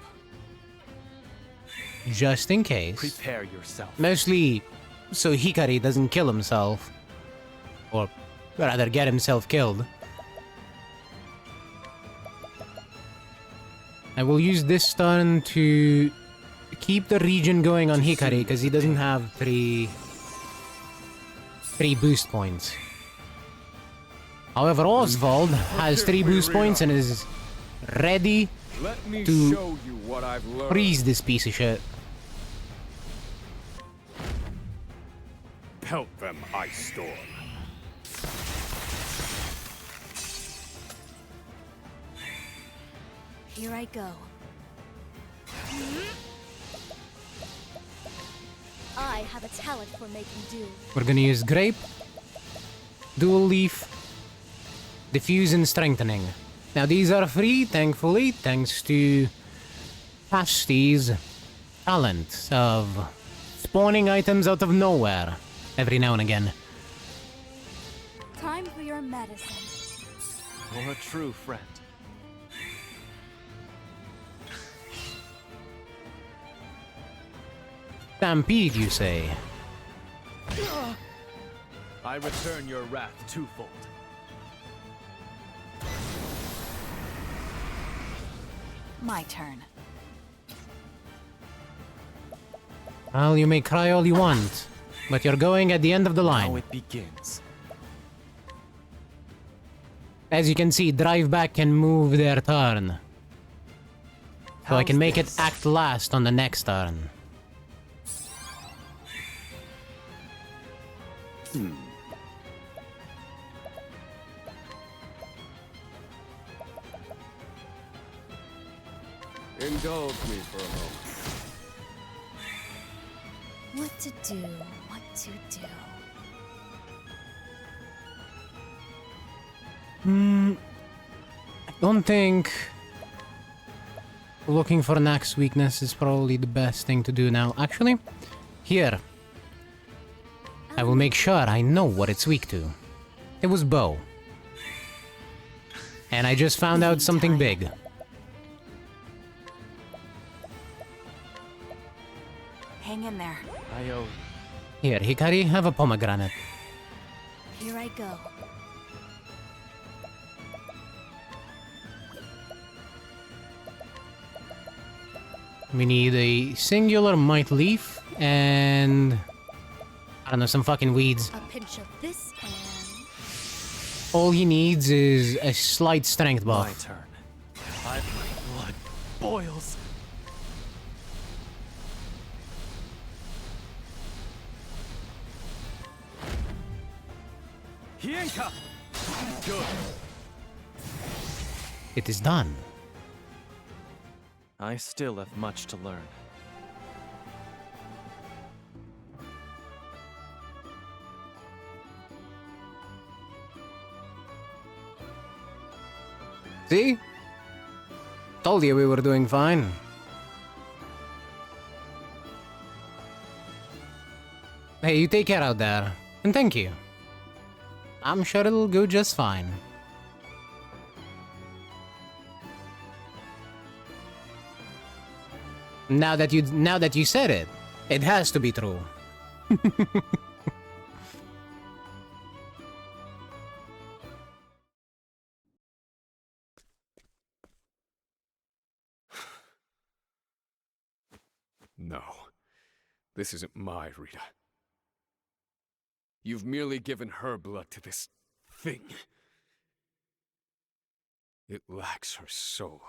Just in case. Prepare yourself. Mostly so Hikari doesn't kill himself. Or rather get himself killed. I will use this turn to keep the region going on Hikari because he doesn't have three boost points. However, Oswald has 3 boost points and is ready to freeze this piece of shit. Pelt them, Ice Storm. Here I go. I have a talent for making do. We're gonna use Grape, Dual Leaf, Diffuse and Strengthening. Now these are free, thankfully, thanks to Pasty's talent of spawning items out of nowhere every now and again. Time for your medicine. You're a true friend. Stampede, you say? I return your wrath twofold. My turn. Well, you may cry all you want, but you're going at the end of the line. Now it begins. As you can see, Drive Back can move their turn. So I can make it act last on the next turn. Indulge me for a moment. What to do, what to do. I don't think looking for an axe weakness is probably the best thing to do now. Actually, here. I will make sure I know what it's weak to. It was bow. And I just found out something big. Hang in there. I owe. Here, Hikari, have a pomegranate. Here I go. We need a singular might leaf and I don't know, some fucking weeds. A pinch of this and... All he needs is a slight strength buff. My turn. My blood boils. Hienka! Good. It is done. I still have much to learn. See? Told you we were doing fine. Hey, you take care out there. And thank you. I'm sure it'll go just fine. Now that you said it, it has to be true. No. This isn't my Rita. You've merely given her blood to this thing. It lacks her soul.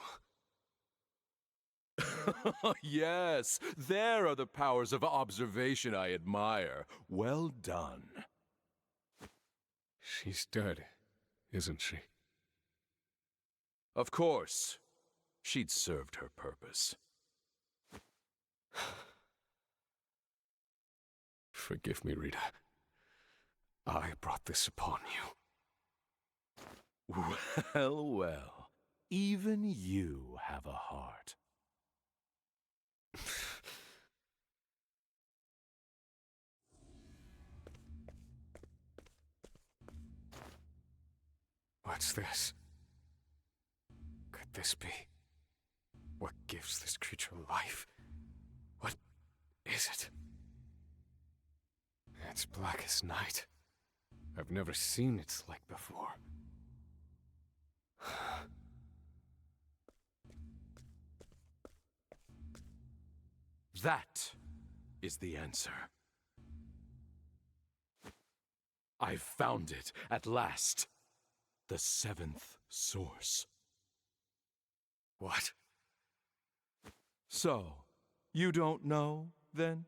Yes, there are the powers of observation I admire. Well done. She's dead, isn't she? Of course. She'd served her purpose. Forgive me, Rita. I brought this upon you. Well, well. Even you have a heart. What's this? Could this be what gives this creature life? What is it? It's black as night. I've never seen its like before. That is the answer. I've found it at last. The seventh source. What? So, you don't know, then?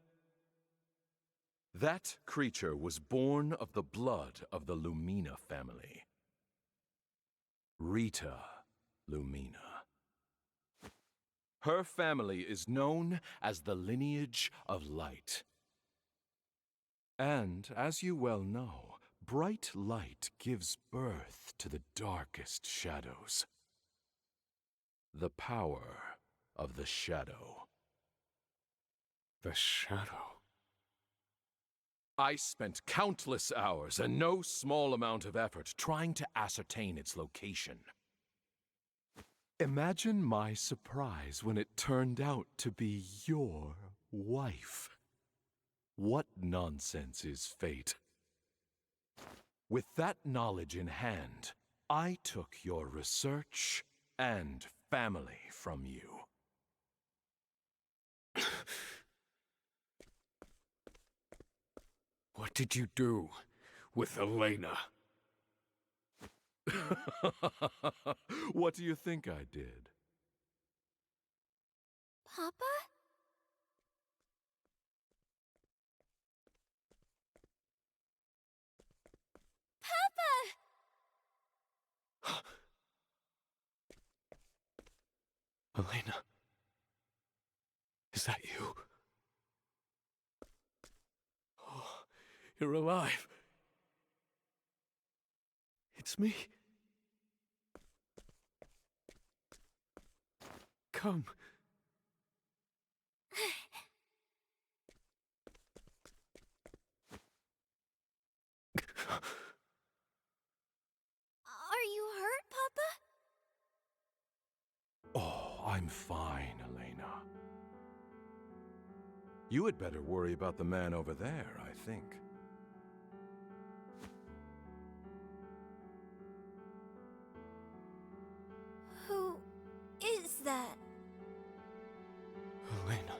That creature was born of the blood of the Lumina family. Rita Lumina. Her family is known as the lineage of light. And, as you well know, bright light gives birth to the darkest shadows. The power of the shadow. The shadow? I spent countless hours and no small amount of effort trying to ascertain its location. Imagine my surprise when it turned out to be your wife. What nonsense is fate? With that knowledge in hand, I took your research and family from you. What did you do with Elena? What do you think I did? Papa? Papa! Elena? Is that you? Oh, you're alive. It's me. Come. Are you hurt, Papa? I'm fine, Elena. You had better worry about the man over there, I think. Who is that? Elena.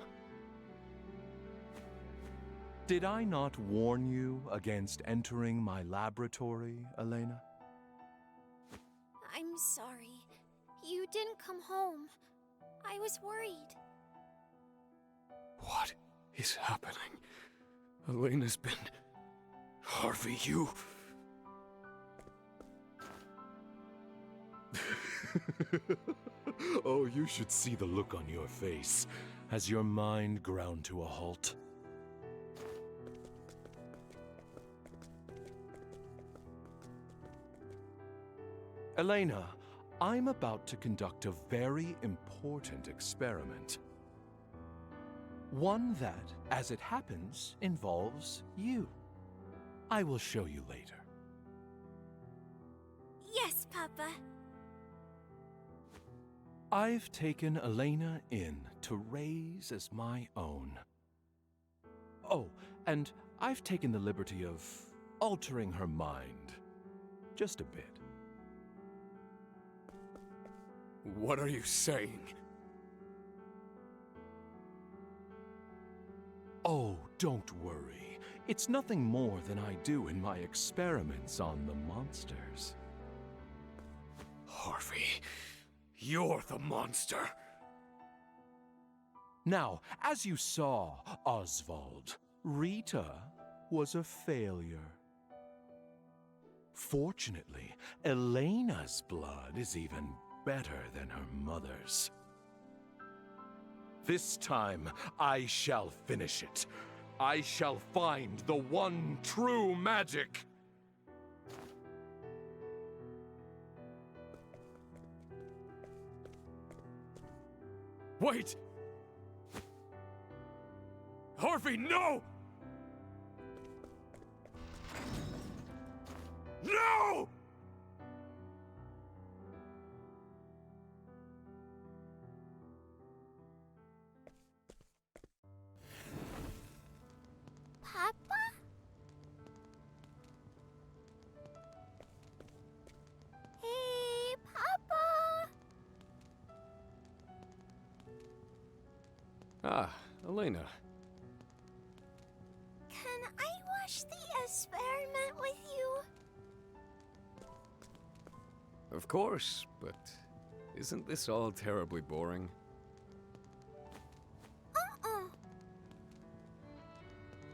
Did I not warn you against entering my laboratory, Elena? I'm sorry. You didn't come home. I was worried. What is happening? Elena's been... Harvey, you... Oh, you should see the look on your face as your mind ground to a halt. Elena, I'm about to conduct a very important experiment. One that, as it happens, involves you. I will show you later. Yes, Papa. I've taken Elena in to raise as my own. Oh, and I've taken the liberty of altering her mind. Just a bit. What are you saying? Oh, don't worry. It's nothing more than I do in my experiments on the monsters. Harvey, you're the monster. Now, as you saw, Oswald, Rita was a failure. Fortunately, Elena's blood is even better than her mother's. This time, I shall finish it. I shall find the one true magic. Wait! Harvey, no! No! Papa? Hey, Papa! Ah, Elena. Can I watch the experiment with you? Of course, but isn't this all terribly boring?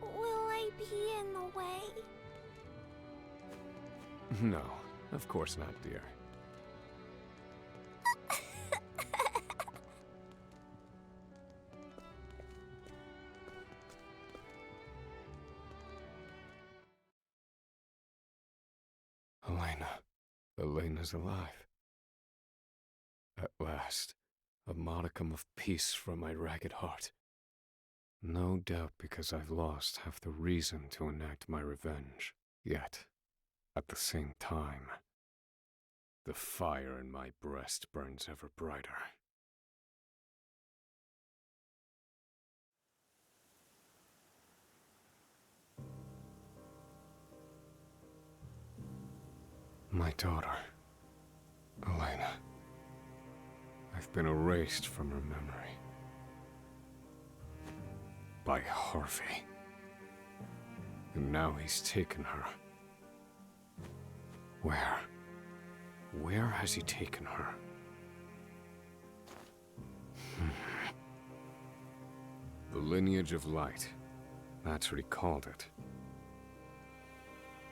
Will I be in the way? No, of course not, dear. Elena's alive. At last, a modicum of peace from my ragged heart. No doubt because I've lost half the reason to enact my revenge. Yet, at the same time, the fire in my breast burns ever brighter. My daughter, Elena. I've been erased from her memory. By Harvey. And now he's taken her. Where? Where has he taken her? The lineage of light. That's what he called it.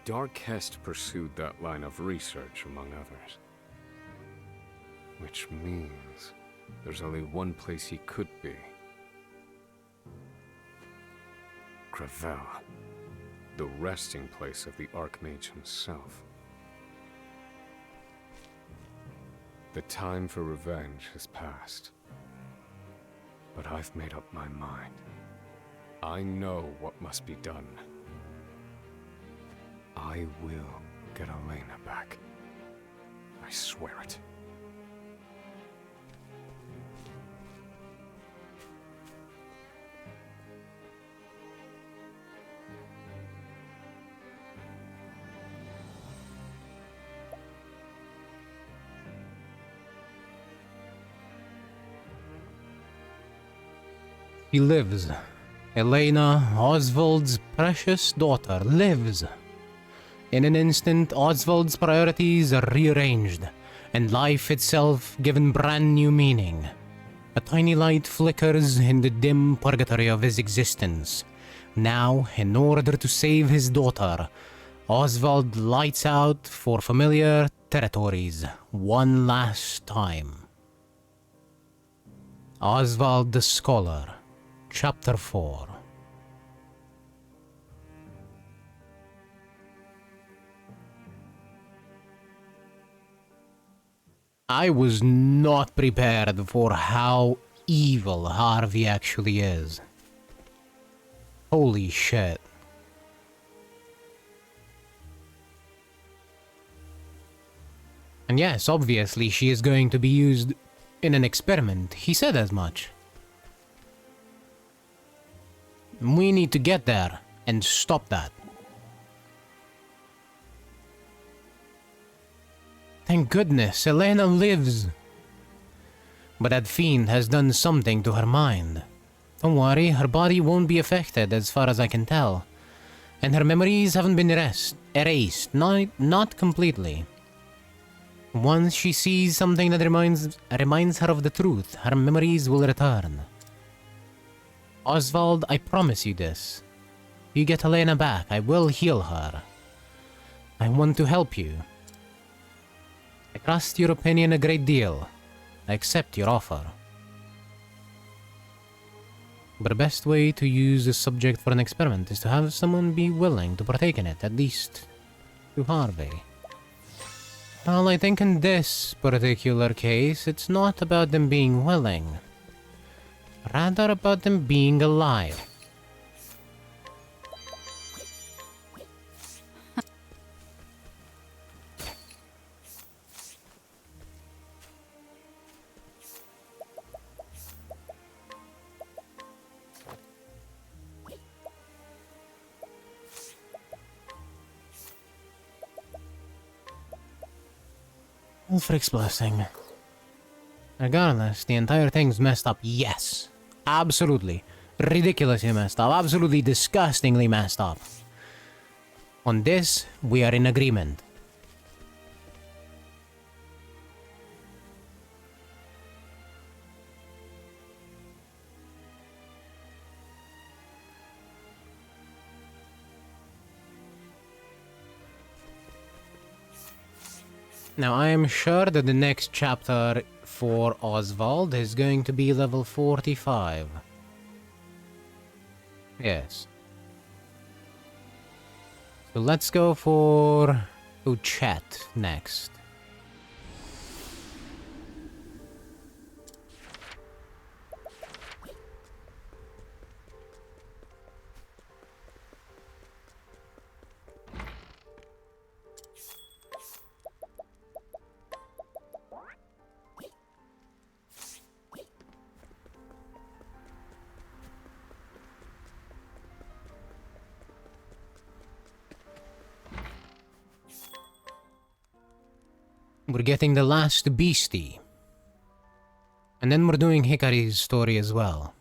Darkhest pursued that line of research, among others. Which means there's only one place he could be. Gravel. The resting place of the Archmage himself. The time for revenge has passed. But I've made up my mind. I know what must be done. I will get Elena back. I swear it. He lives. Elena, Oswald's precious daughter, lives. In an instant, Oswald's priorities are rearranged, and life itself given brand new meaning. A tiny light flickers in the dim purgatory of his existence. Now, in order to save his daughter, Oswald lights out for familiar territories one last time. Oswald the Scholar, Chapter 4. I was not prepared for how evil Harvey actually is. Holy shit. And yes, obviously she is going to be used in an experiment. He said as much. We need to get there and stop that. Thank goodness, Elena lives. But that fiend has done something to her mind. Don't worry, her body won't be affected as far as I can tell. And her memories haven't been erased, not completely. Once she sees something that reminds her of the truth, her memories will return. Oswald, I promise you this. If you get Elena back, I will heal her. I want to help you. I trust your opinion a great deal. I accept your offer. But the best way to use a subject for an experiment is to have someone be willing to partake in it, at least to Harvey. Well, I think in this particular case, it's not about them being willing. Rather about them being alive. Ulfric's blessing. Regardless, the entire thing's messed up, yes. Absolutely. Ridiculously messed up. Absolutely disgustingly messed up. On this, we are in agreement. Now, I am sure that the next chapter for Oswald is going to be level 45. Yes. So let's go for Uchet next. We're getting the last beastie. And then we're doing Hikari's story as well.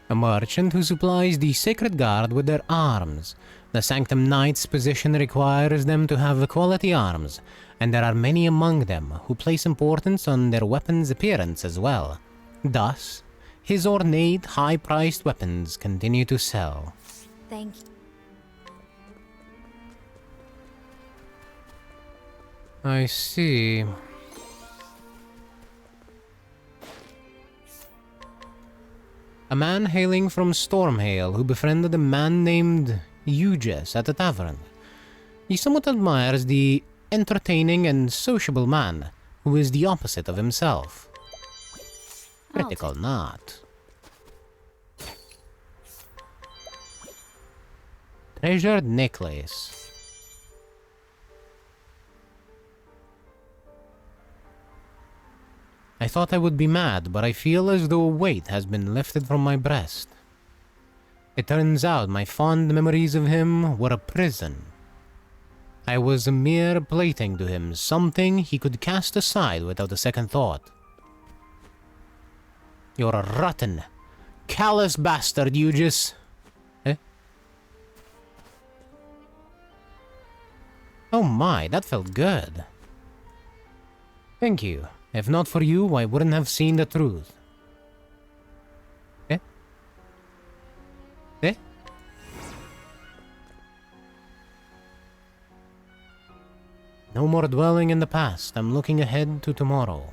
A merchant who supplies the Sacred Guard with their arms. The Sanctum Knight's position requires them to have quality arms, and there are many among them who place importance on their weapons' appearance as well. Thus, his ornate, high-priced weapons continue to sell. Thank you. I see. A man hailing from Stormhail who befriended a man named Euges at a tavern. He somewhat admires the entertaining and sociable man who is the opposite of himself. Critical not. Treasured necklace. I thought I would be mad, but I feel as though a weight has been lifted from my breast. It turns out my fond memories of him were a prison. I was a mere plaything to him, something he could cast aside without a second thought. You're a rotten, callous bastard, you just... Eh? Oh my, that felt good. Thank you. If not for you, I wouldn't have seen the truth. Eh? Eh? No more dwelling in the past. I'm looking ahead to tomorrow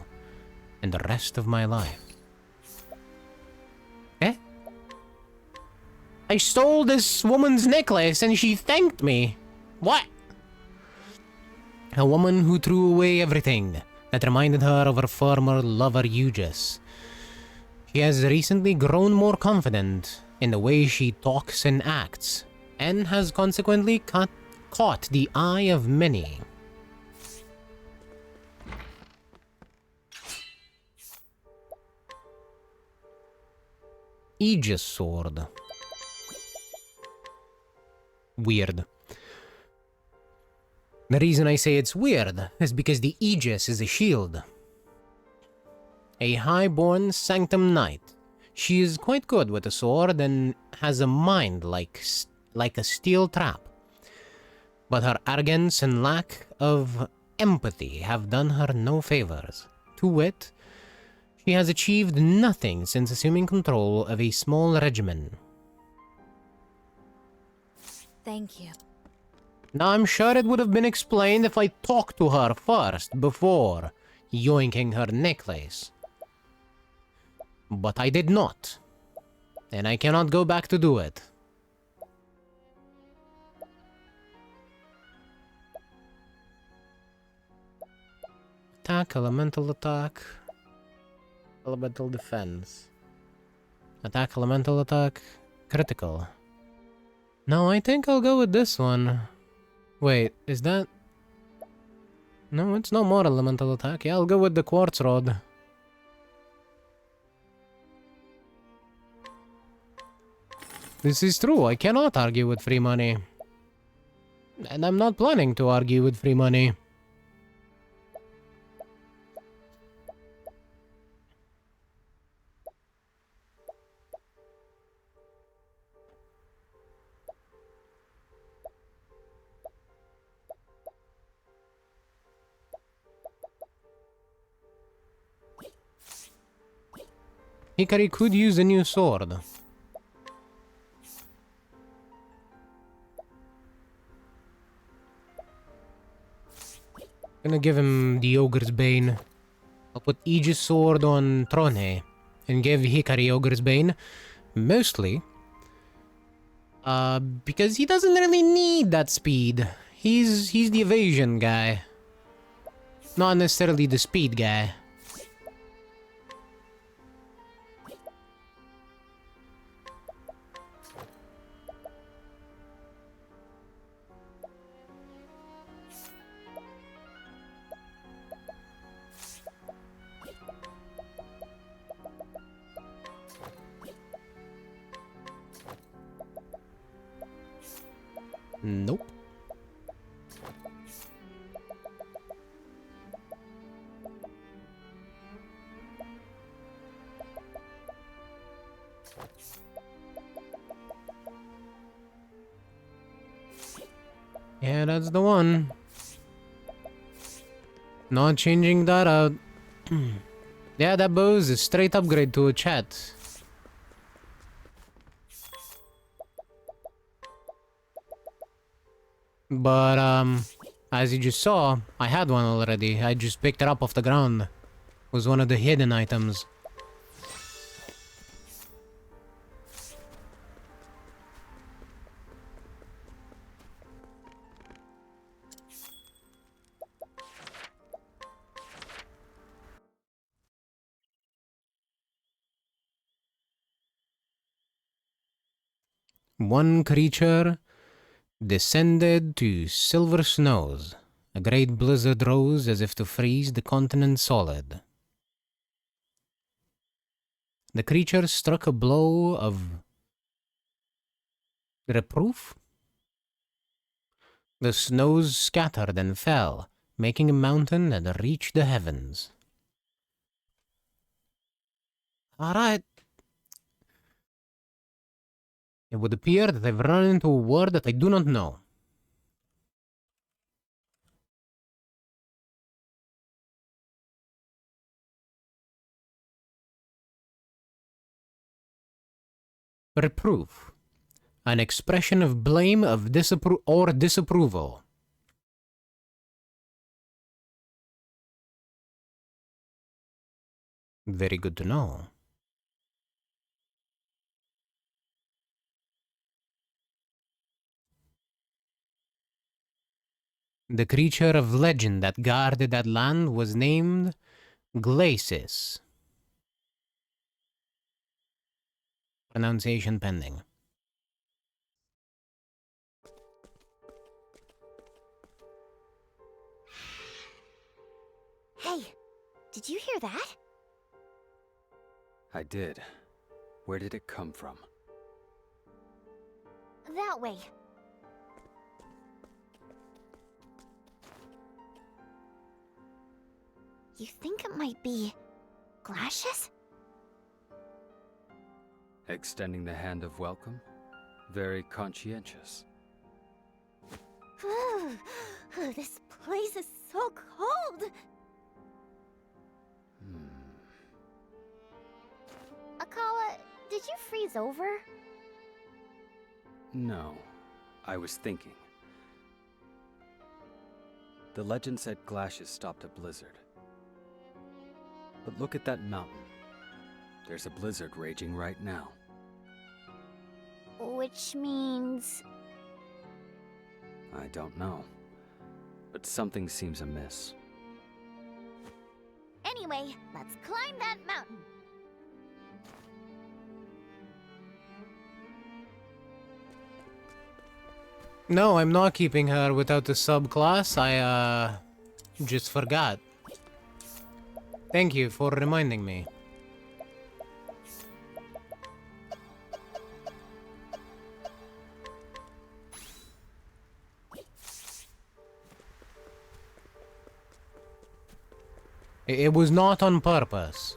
and the rest of my life. Eh? I stole this woman's necklace and she thanked me. What? A woman who threw away everything that reminded her of her former lover Aegis. She has recently grown more confident in the way she talks and acts, and has consequently caught the eye of many. Aegis sword. Weird. The reason I say it's weird is because the Aegis is a shield. A high-born Sanctum Knight. She is quite good with a sword and has a mind like a steel trap. But her arrogance and lack of empathy have done her no favors. To wit, she has achieved nothing since assuming control of a small regiment. Thank you. Now, I'm sure it would have been explained if I talked to her first, before yoinking her necklace. But I did not. And I cannot go back to do it. Attack, elemental attack. Elemental defense. Attack, elemental attack. Critical. No, I think I'll go with this one. Wait, is that... No, it's no more elemental attack. Yeah, I'll go with the quartz rod. This is true, I cannot argue with free money. And I'm not planning to argue with free money. Hikari could use a new sword. Gonna give him the Ogre's Bane. I'll put Aegis Sword on Trone and give Hikari Ogre's Bane. Mostly because he doesn't really need that speed. He's the evasion guy. Not necessarily the speed guy. Nope. Yeah, that's the one. Not changing that out. Yeah, that bow is a straight upgrade to a chat. But, as you just saw, I had one already. I just picked it up off the ground. It was one of the hidden items. One creature descended to silver snows. A great blizzard rose as if to freeze the continent solid. The creature struck a blow of reproof. The snows scattered and fell, making a mountain that reached the heavens. Alright. It would appear that I've run into a word that I do not know. Reproof. An expression of blame or disapproval. Very good to know. The creature of legend that guarded that land was named Glacis. Pronunciation pending. Hey, did you hear that? I did. Where did it come from? That way. You think it might be Glacius? Extending the hand of welcome? Very conscientious. This place is so cold. Akala, did you freeze over? No, I was thinking. The legend said Glacius stopped a blizzard. But look at that mountain. There's a blizzard raging right now. Which means... I don't know. But something seems amiss. Anyway, let's climb that mountain. No, I'm not keeping her without the subclass. I, just forgot. Thank you for reminding me. It was not on purpose.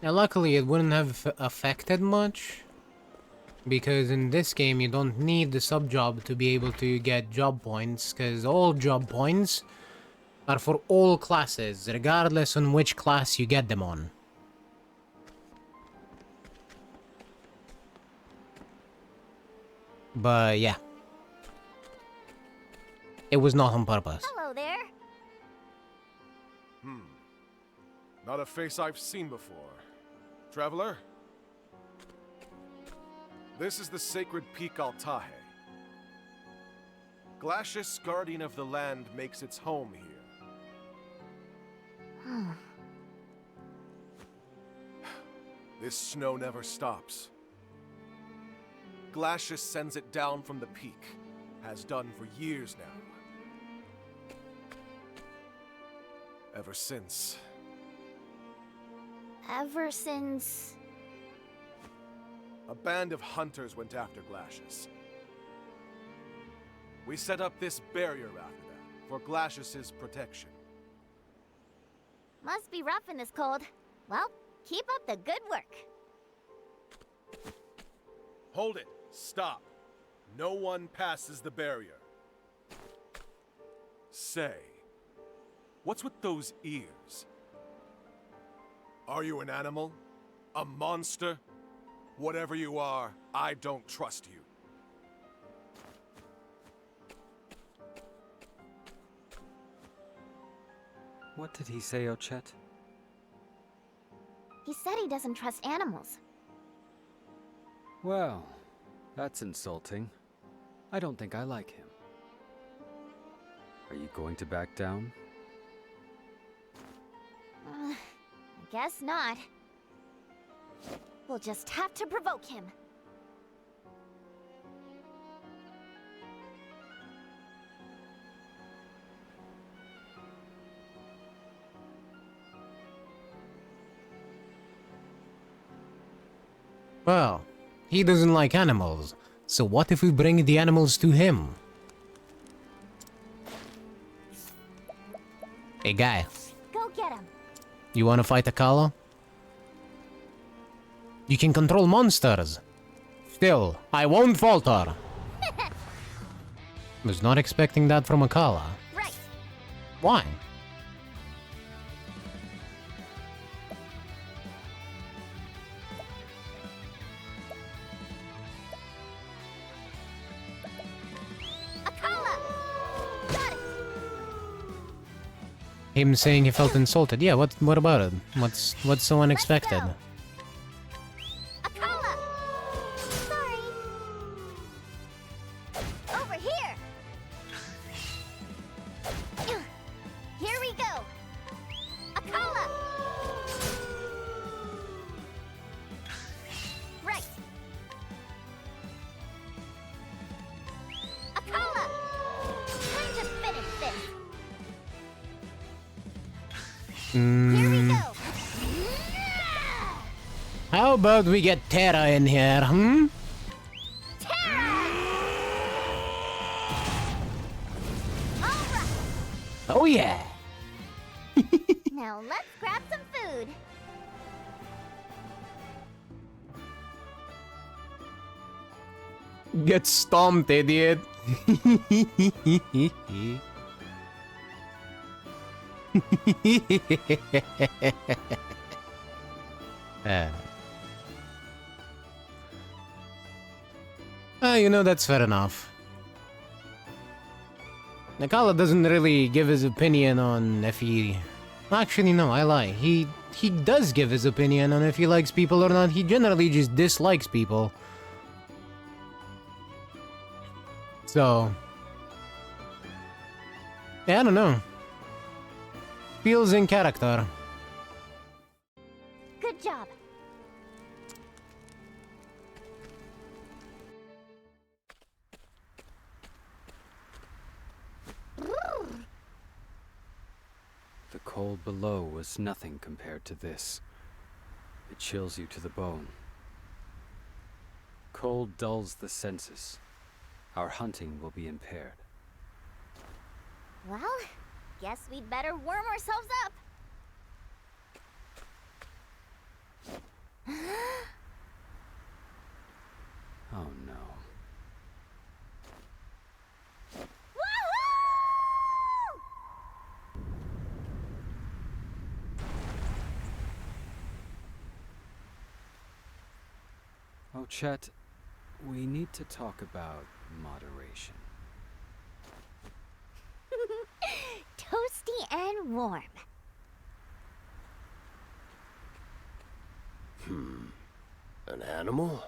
Now, luckily, it wouldn't have affected much, because in this game, you don't need the sub-job to be able to get job points, because all job points are for all classes, regardless on which class you get them on. But, yeah. It was not on purpose. Hello there. Not a face I've seen before. Traveler? This is the sacred peak Altahe. Glacius, guardian of the land, makes its home here. This snow never stops. Glacius sends it down from the peak. Has done for years now. Ever since... Ever since... A band of hunters went after Glacius. We set up this barrier after that, for Glacius's protection. Must be rough in this cold. Well, keep up the good work. Hold it. Stop. No one passes the barrier. Say, what's with those ears? Are you an animal? A monster? Whatever you are, I don't trust you. What did he say, Ochet? He said he doesn't trust animals. Well, that's insulting. I don't think I like him. Are you going to back down? I guess not. We'll just have to provoke him. Well, he doesn't like animals, so what if we bring the animals to him? Hey guy, Go get him. you wanna fight Akala? You can control monsters. Still, I won't falter. Was not expecting that from Akala. Right. Why? Akala! Got it! Him saying he felt insulted. Yeah, what about it? What's so unexpected? Akala! Sorry. Over here! Here we go! Akala! Right. Akala! Time to finish this! Here we go! How about we get Terra in here, hmm? Oh yeah! Now let's grab some food. Get stomped, idiot! You know, that's fair enough. Nakala doesn't really give his opinion on if he... Actually, no, I lie. He does give his opinion on if he likes people or not. He generally just dislikes people. So... yeah, I don't know. Feels in character. Good job. The cold below was nothing compared to this. It chills you to the bone. Cold dulls the senses. Our hunting will be impaired. Well, guess we'd better warm ourselves up. Oh no. Oh, Chet, we need to talk about moderation. Toasty and warm. An animal?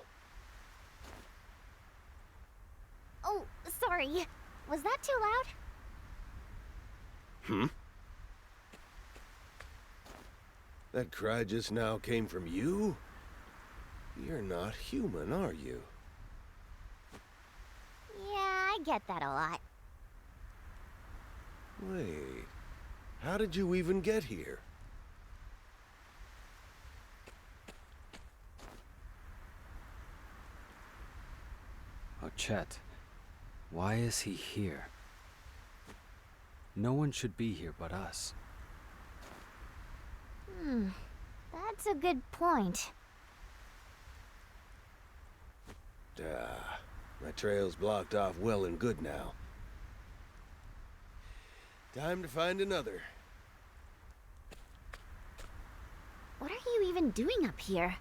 Oh, sorry. Was that too loud? That cry just now came from you? You're not human, are you? Yeah, I get that a lot. Wait, how did you even get here? Oh, Chet, why is he here? No one should be here but us. That's a good point. My trail's blocked off well and good now. Time to find another. What are you even doing up here?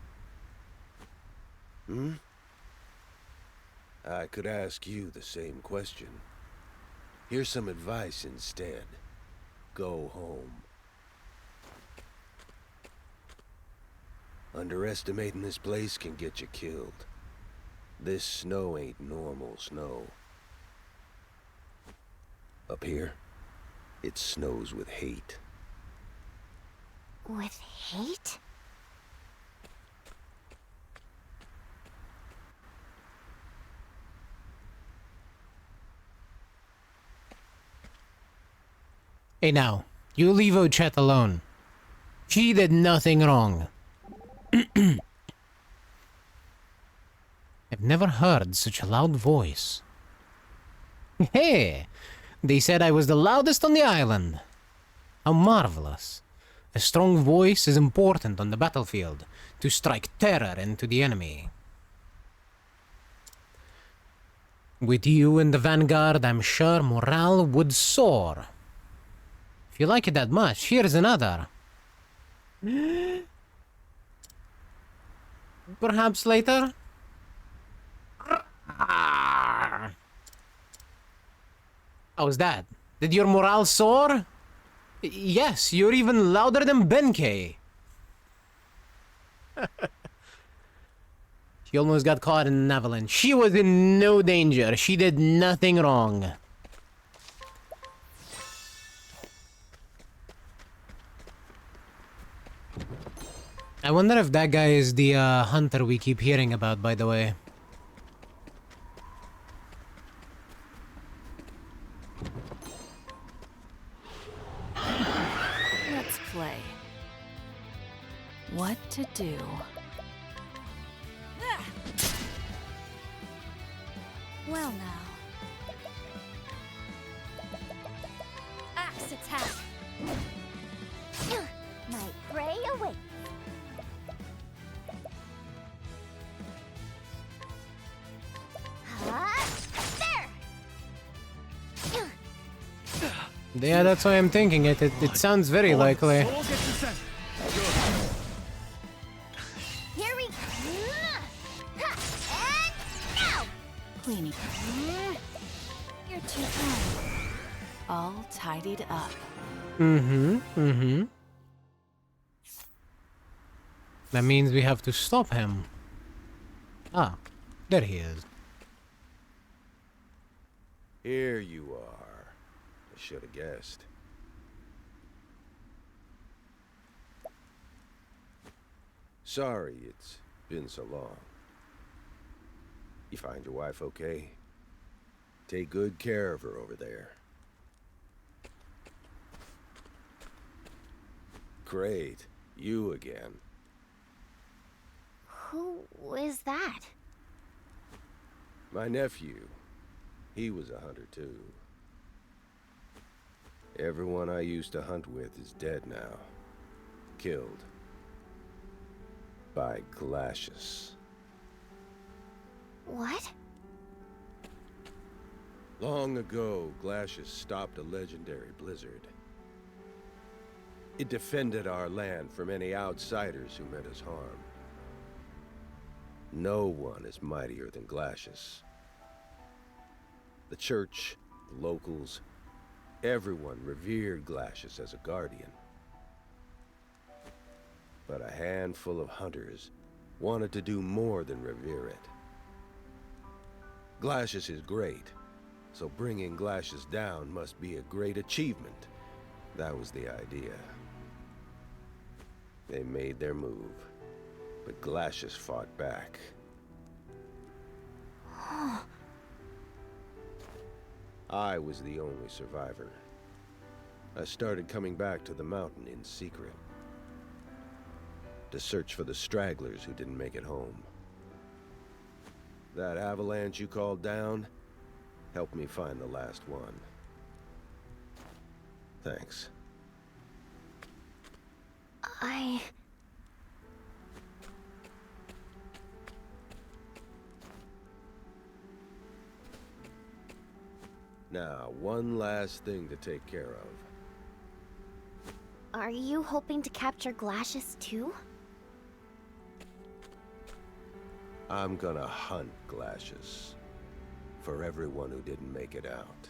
I could ask you the same question. Here's some advice instead. Go home. Underestimating this place can get you killed. This snow ain't normal snow. Up here, it snows with hate. With hate? Hey now, you leave Ochet alone. She did nothing wrong. never heard such a loud voice. Hey! They said I was the loudest on the island. How marvelous. A strong voice is important on the battlefield to strike terror into the enemy. With you in the vanguard, I'm sure morale would soar. If you like it that much, here's another. Perhaps later? How's that? Did your morale soar? Yes, you're even louder than Benkei. She almost got caught in an avalanche. She was in no danger. She did nothing wrong. I wonder if that guy is the hunter we keep hearing about, by the way. Let's play. What to do? Well now. Axe attack. My prey awaits. There. Yeah, that's why I'm thinking it. It sounds very likely. Here we and now. Queenie. You're too kind. All tidied up. That means we have to stop him. Ah, there he is. Here you are. I should have guessed. Sorry it's been so long. You find your wife okay? Take good care of her over there. Great. You again. Who is that? My nephew. He was a hunter too. Everyone I used to hunt with is dead now. Killed. By Glacius. What? Long ago, Glacius stopped a legendary blizzard. It defended our land from any outsiders who meant us harm. No one is mightier than Glacius. The church, the locals, everyone revered Glacius as a guardian. But a handful of hunters wanted to do more than revere it. Glacius is great, so bringing Glacius down must be a great achievement. That was the idea. They made their move, but Glacius fought back. I was the only survivor. I started coming back to the mountain in secret, to search for the stragglers who didn't make it home. That avalanche you called down helped me find the last one. Thanks. Now, one last thing to take care of. Are you hoping to capture Glacius too? I'm gonna hunt Glacius. For everyone who didn't make it out.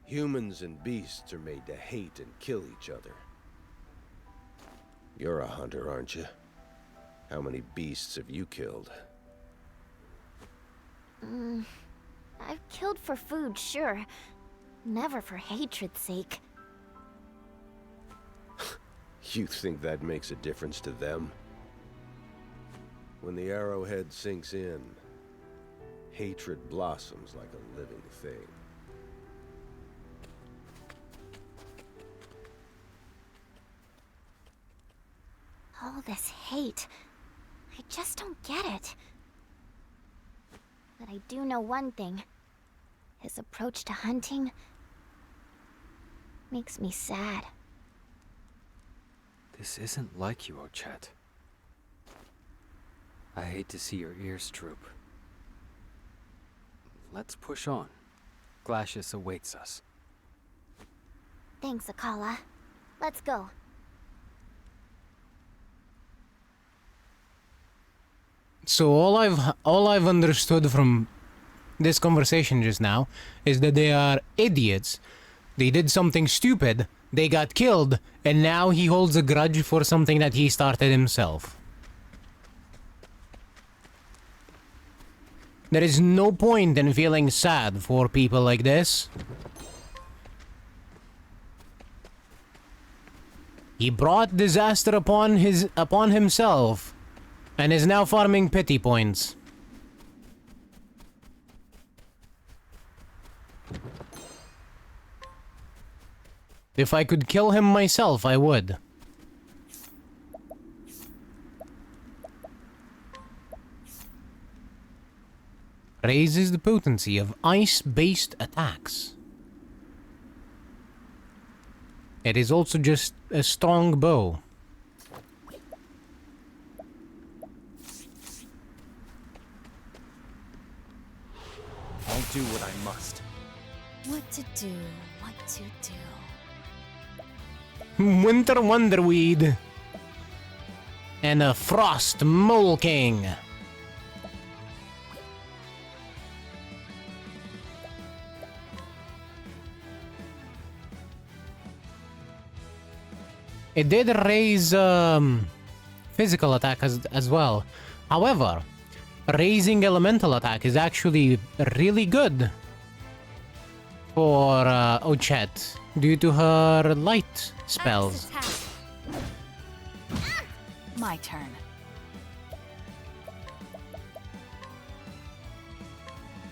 Humans and beasts are made to hate and kill each other. You're a hunter, aren't you? How many beasts have you killed? I've killed for food, sure. Never for hatred's sake. You think that makes a difference to them? When the arrowhead sinks in, hatred blossoms like a living thing. All this hate. I just don't get it. I do know one thing. His approach to hunting makes me sad. This isn't like you, Ochet. I hate to see your ears droop. Let's push on. Glacius awaits us. Thanks, Akala. Let's go. So all I've understood from this conversation just now is that they are idiots. They did something stupid, they got killed, and now he holds a grudge for something that he started himself. There is no point in feeling sad for people like this. He brought disaster upon himself and is now farming pity points. If I could kill him myself, I would. Raises the potency of ice-based attacks. It is also just a strong bow. I'll do what I must. What to do, what to do. Winter Wonderweed. And a Frost Mole King. It did raise physical attack as well. However, raising elemental attack is actually really good for Ochet due to her light spells. My turn.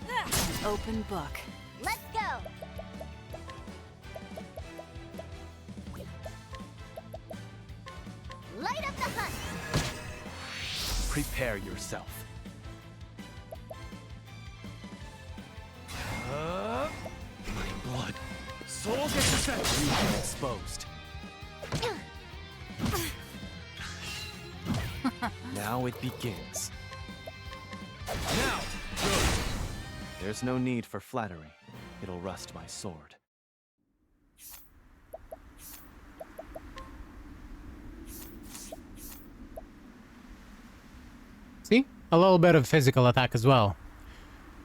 An open book. Let's go! Light up the hunt! Prepare yourself. My blood. Soul gets set. You are exposed. Now it begins. Now! Good. There's no need for flattery. It'll rust my sword. See? A little bit of physical attack as well.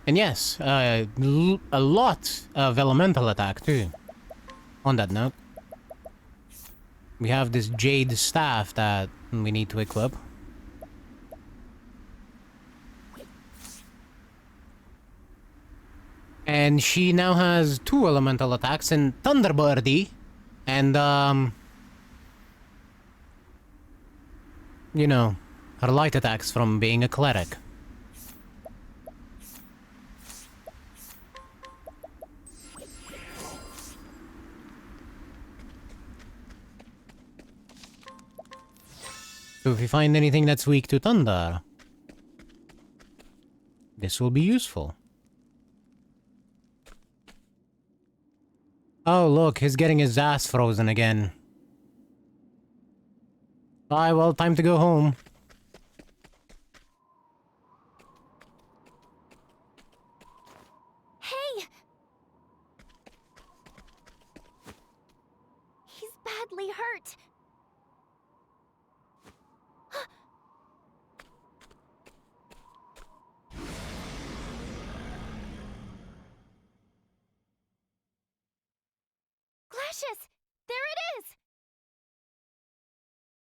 And yes, a lot of elemental attack too. On that note. We have this jade staff that we need to equip. And she now has 2 elemental attacks in Thunderbirdy and you know, her light attacks from being a cleric. So if you find anything that's weak to thunder, this will be useful. Oh look, he's getting his ass frozen again. Bye, well, time to go home. Hey! He's badly hurt. Glacius! There it is!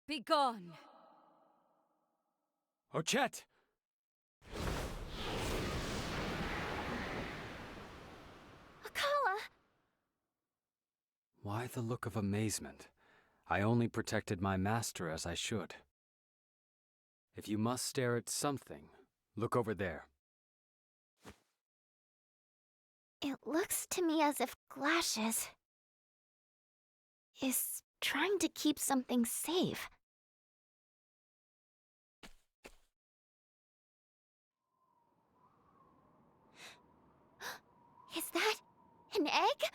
Begone! Ochet! Akala! Why the look of amazement? I only protected my master as I should. If you must stare at something, look over there. It looks to me as if Glacius is trying to keep something safe. egg?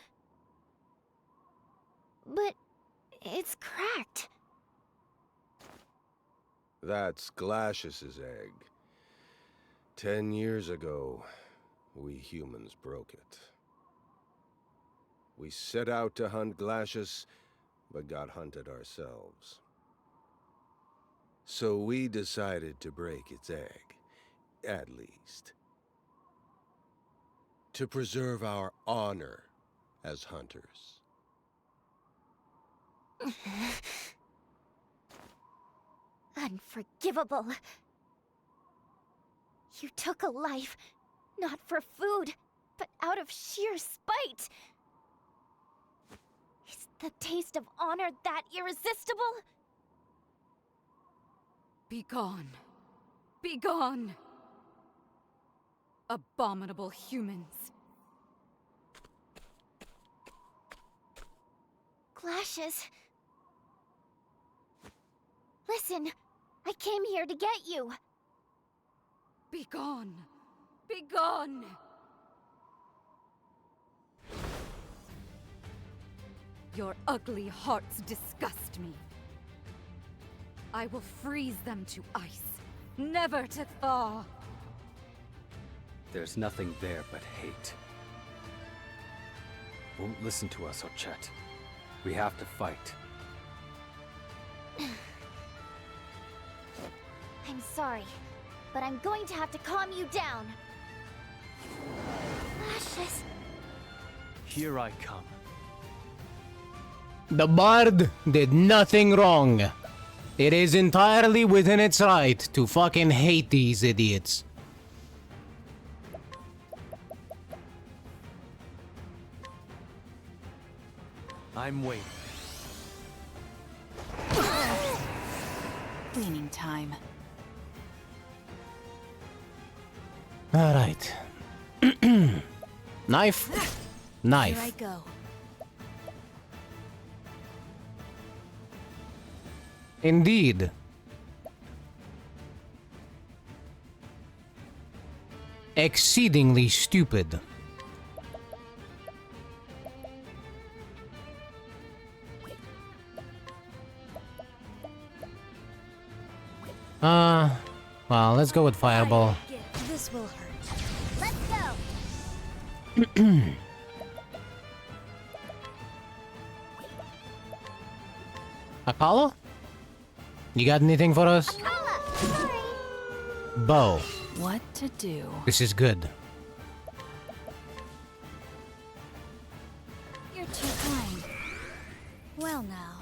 But it's cracked. That's Glacius's egg. 10 years ago, we humans broke it. We set out to hunt Glacius, but got hunted ourselves. So we decided to break its egg, at least. To preserve our honor as hunters. Unforgivable. You took a life, not for food, but out of sheer spite. Is the taste of honor that irresistible? Be gone. Be gone. Abominable humans. Glacius. Listen, I came here to get you. Be gone. Be gone. Your ugly hearts disgust me. I will freeze them to ice, never to thaw. There's nothing there but hate. Won't listen to us, Ochet. We have to fight. I'm sorry, but I'm going to have to calm you down. Glacius. Here I come. The Bard did nothing wrong. It is entirely within its right to fucking hate these idiots. I'm waiting. Cleaning time. All right. Knife. Knife. Here I go. Indeed. Exceedingly stupid. Well, let's go with Fireball. This will hurt. Let's go. Apollo? You got anything for us? Bow. What to do? This is good. You're too kind. Well now.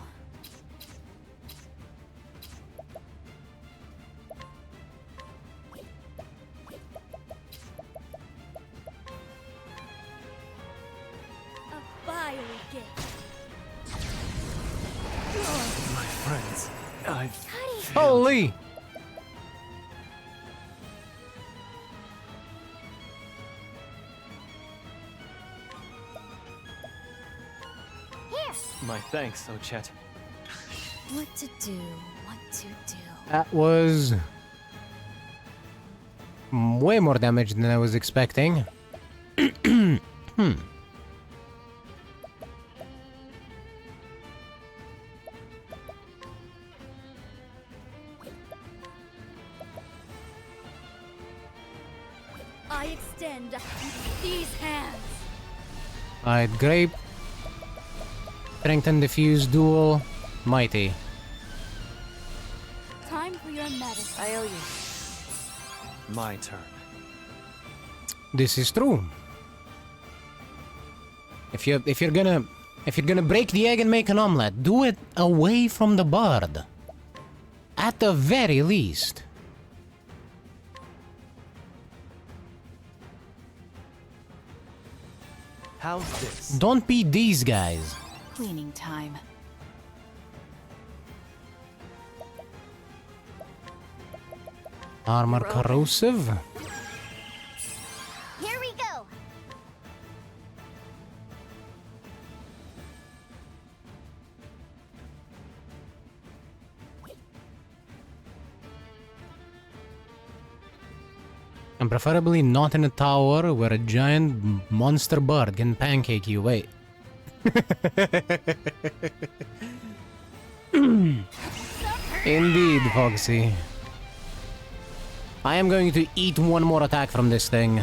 A vile gift. My friends, I've... Holy! My thanks, Ochet. What to do? What to do? That was way more damage than I was expecting. I extend these hands. Alright, Grape. Strengthen, Diffuse, Duel, Mighty. Time for your medicine. I owe you. My turn. This is true. If you're gonna break the egg and make an omelette, do it away from the Bard. At the very least. How's this? Don't be these guys. Cleaning time. Armor corrosive. Here we go. And preferably not in a tower where a giant monster bird can pancake you. Wait. Indeed, Foxy. I am going to eat one more attack from this thing.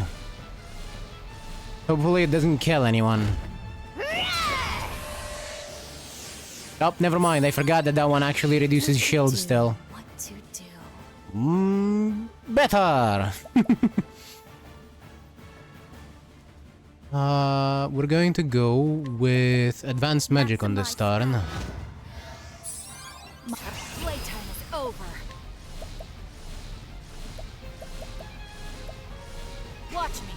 Hopefully it doesn't kill anyone. Oh, never mind. I forgot that that one actually reduces shield still. What to do? Better! We're going to go with advanced magic on this turn. Playtime is over. Watch me.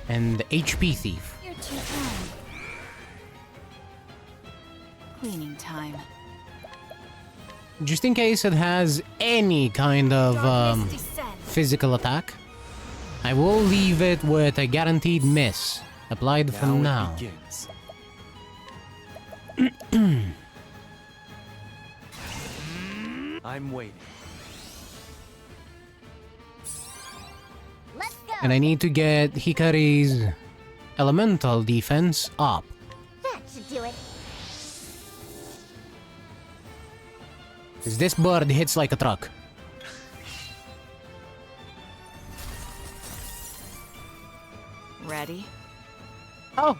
And HP thief. You're too kind. Cleaning time. Just in case it has any kind of physical attack, I will leave it with a guaranteed miss applied for now. It begins. I'm waiting. Let's go. And I need to get Hikari's elemental defense up. That should do it. Because this bird hits like a truck. Ready? Oh!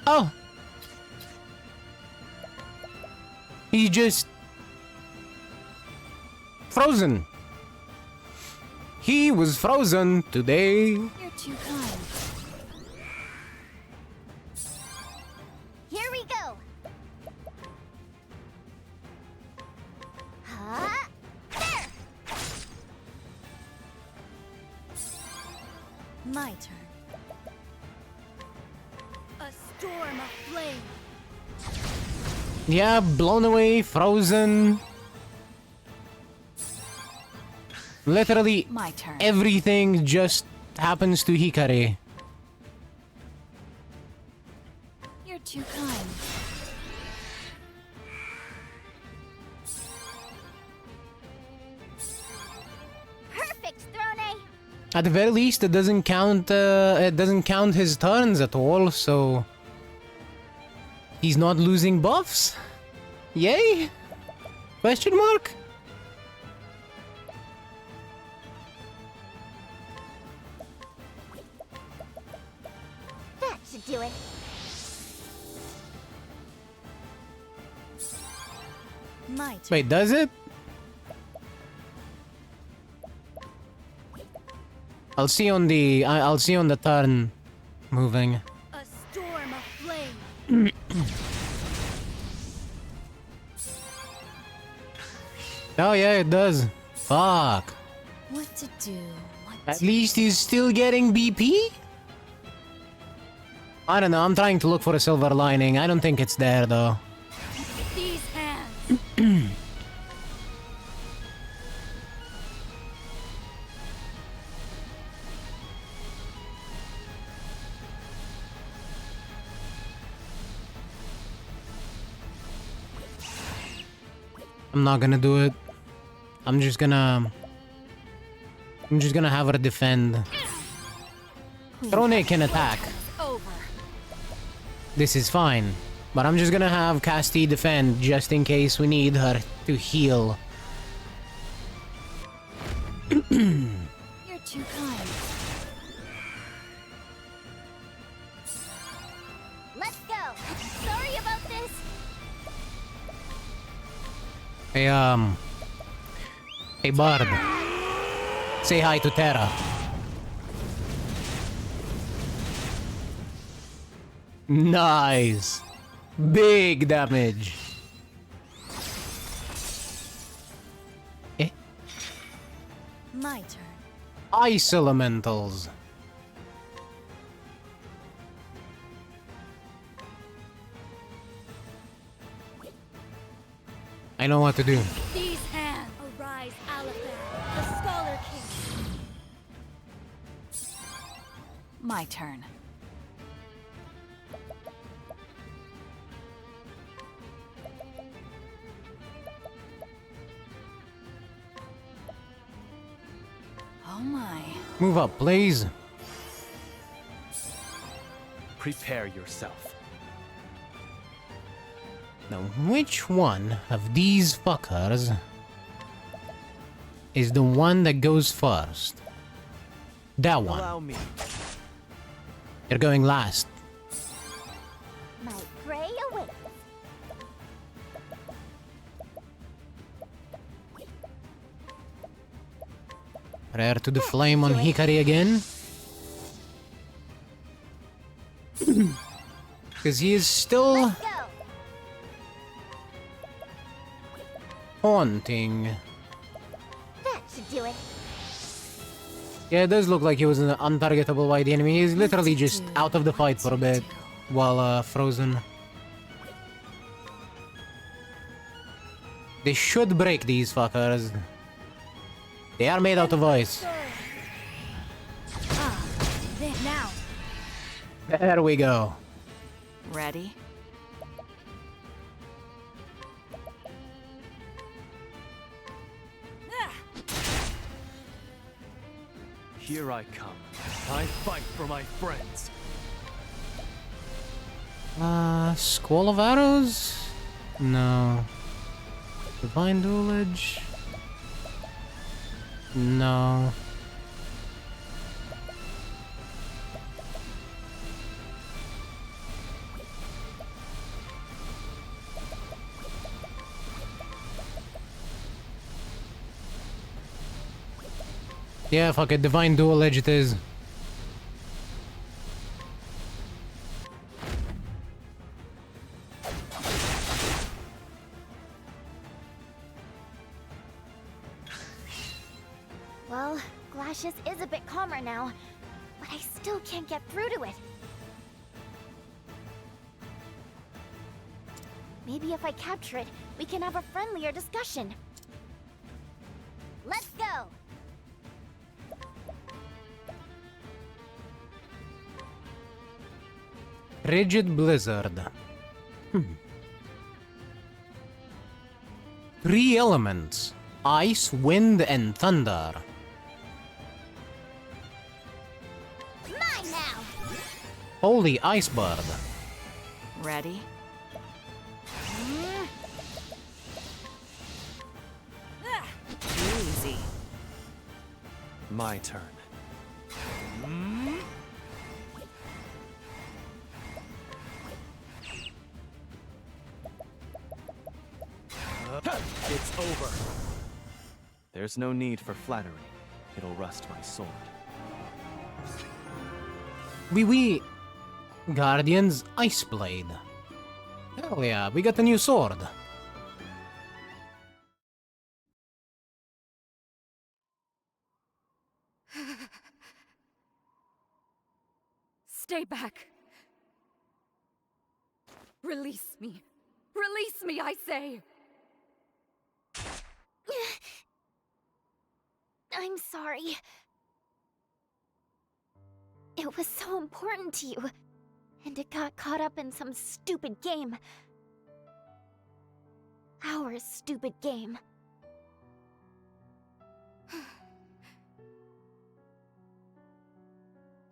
Oh! He just... frozen. He was frozen today. You're too kind. Here we go. Huh? There. My turn. A storm of flame. Yeah, blown away, frozen. Literally, My turn. everything just happens to Hikari. You're too kind. Perfect, Throne. At the very least, it doesn't count. It doesn't count his turns at all. So he's not losing buffs. Yay? Question mark? That should do it. My turn. Wait, does it? I'll see on the. I'll see on the turn moving. A storm of flame. Oh yeah, it does. Fuck. What to do? At least he's still getting BP? I don't know, I'm trying to look for a silver lining. I don't think it's there though. These hands. I'm not gonna do it. I'm just gonna have her defend. Throne can attack. Over. This is fine. But I'm just gonna have Casti defend just in case we need her to heal. You're too kind. Let's go. Sorry about this. Hey Bard. Say hi to Terra. Nice. Big damage. Eh? My turn. Ice elementals. I know what to do. These hands. Arise, Alaphan, the Scholar King. My turn. Move up, please. Prepare yourself. Now, which one of these fuckers is the one that goes first? That one. Allow me. You're going last. My prey awaits. Prayer to the flame on Hikari again. Because he is still haunting. That should do it. Yeah, it does look like he was untargetable by the enemy. He's literally just out of the fight for a bit while frozen. They should break these fuckers. They are made out of ice. Ah, there now. There we go. Ready? Here I come. I fight for my friends. Squall of Arrows? No. Divine Duelage? No. Yeah, fuck it, Divine Dual Edge it is. Well, Glacius is a bit calmer now, but I still can't get through to it. Maybe if I capture it, we can have a friendlier discussion. Let's go! Rigid Blizzard. Three elements. Ice, wind, and thunder. Mine now! Holy Icebird. Ready? Easy. My turn. It's over. There's no need for flattery. It'll rust my sword. Oui. Guardian's Ice Blade. Hell yeah, we got a new sword. Stay back. Release me. Release me, I say. I'm sorry. It was so important to you, and it got caught up in some stupid game. Our stupid game.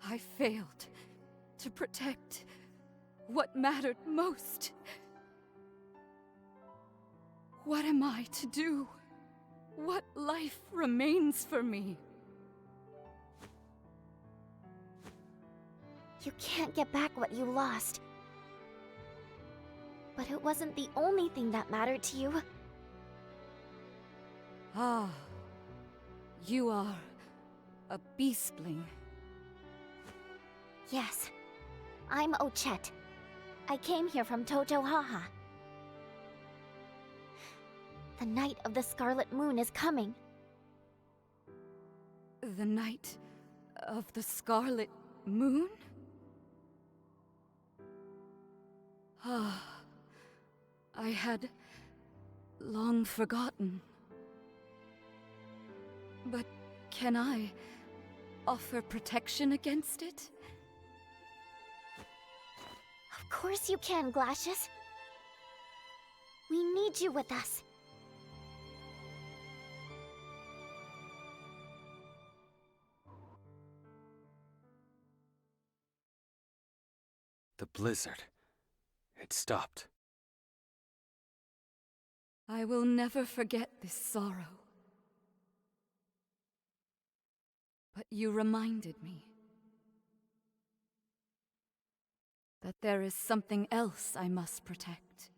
I failed to protect what mattered most. What am I to do? What life remains for me? You can't get back what you lost. But it wasn't the only thing that mattered to you. Ah, you are a beastling. Yes, I'm Ochette. I came here from Totohaha. The night of the Scarlet Moon is coming. The night of the Scarlet Moon? Ah, I had long forgotten. But can I offer protection against it? Of course you can, Glacius. We need you with us. The blizzard. It stopped. I will never forget this sorrow. But you reminded me that there is something else I must protect.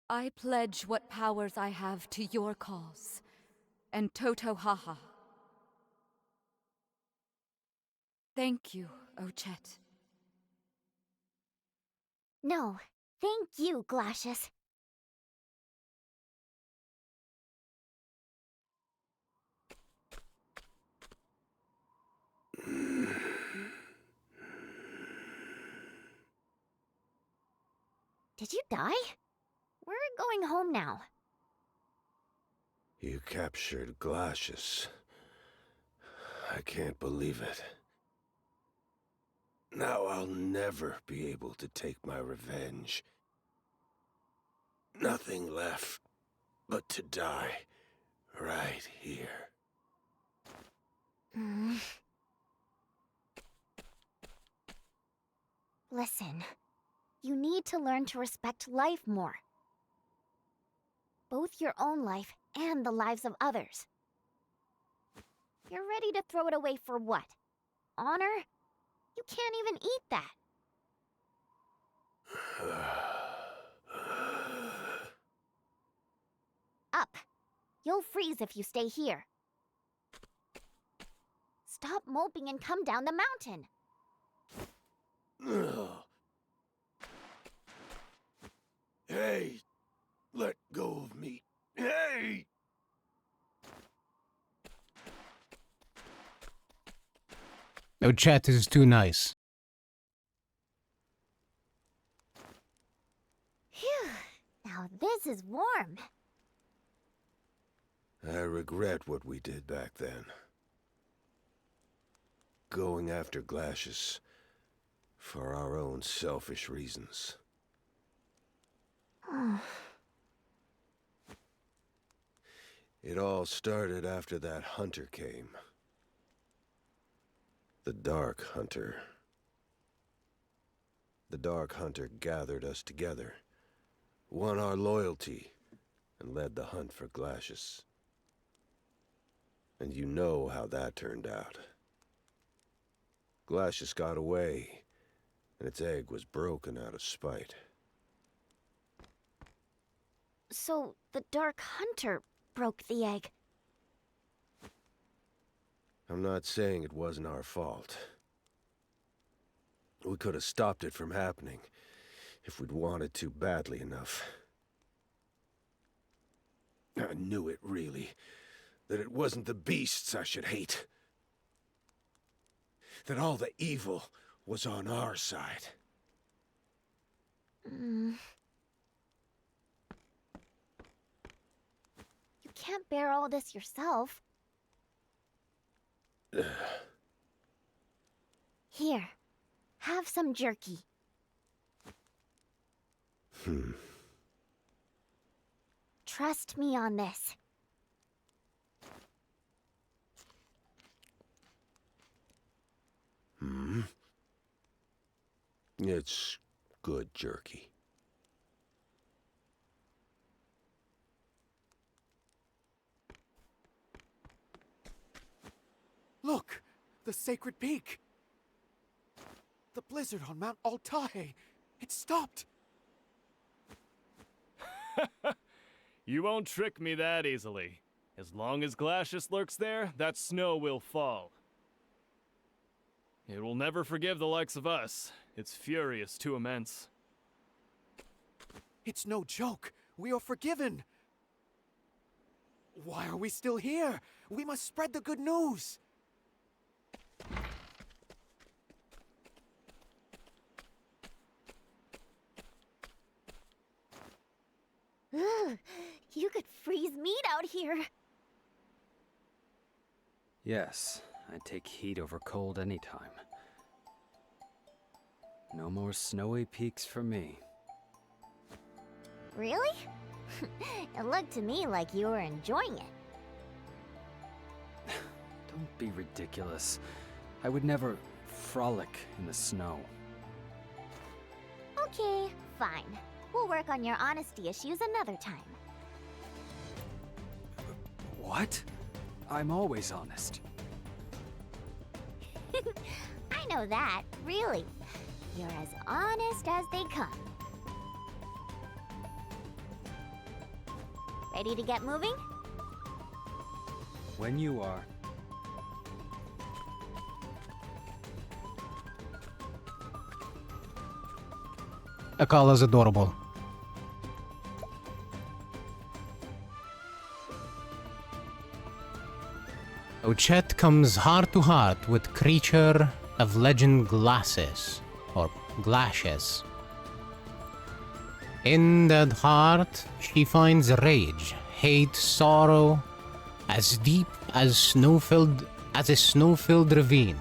I pledge what powers I have to your cause, and Toto Haha. Thank you, Ochet. No, thank you, Glacius. Did you die? We're going home now. You captured Glacius. I can't believe it. Now I'll never be able to take my revenge. Nothing left but to die right here. Listen, you need to learn to respect life more. Both your own life and the lives of others. You're ready to throw it away for what? Honor? You can't even eat that. Up. You'll freeze if you stay here. Stop moping and come down the mountain. Hey! Let go of me. Hey! No, chat is too nice. Phew. Now this is warm. I regret what we did back then. Going after Glacius for our own selfish reasons. It all started after that hunter came. The Dark Hunter. The Dark Hunter gathered us together, won our loyalty, and led the hunt for Glacius. And you know how that turned out. Glacius got away, and its egg was broken out of spite. So the Dark Hunter broke the egg. I'm not saying it wasn't our fault. We could have stopped it from happening, if we'd wanted to badly enough. I knew it, really. That it wasn't the beasts I should hate. That all the evil was on our side. You can't bear all this yourself. Here, have some jerky. Trust me on this. It's good jerky. Look! The Sacred Peak! The blizzard on Mount Altair! It stopped! You won't trick me that easily. As long as Glacius lurks there, that snow will fall. It will never forgive the likes of us. Its fury is too immense. It's no joke. We are forgiven. Why are we still here? We must spread the good news. Ugh, you could freeze meat out here. Yes, I'd take heat over cold anytime. No more snowy peaks for me. Really? It looked to me like you were enjoying it. Don't be ridiculous. I would never... frolic in the snow. Okay, fine. We'll work on your honesty issues another time. What? I'm always honest. I know that, really. You're as honest as they come. Ready to get moving? When you are. Akala's adorable. Ochet comes heart to heart with creature of legend Glacis, or Glacius. In that heart, she finds rage, hate, sorrow, as deep as a snow-filled ravine,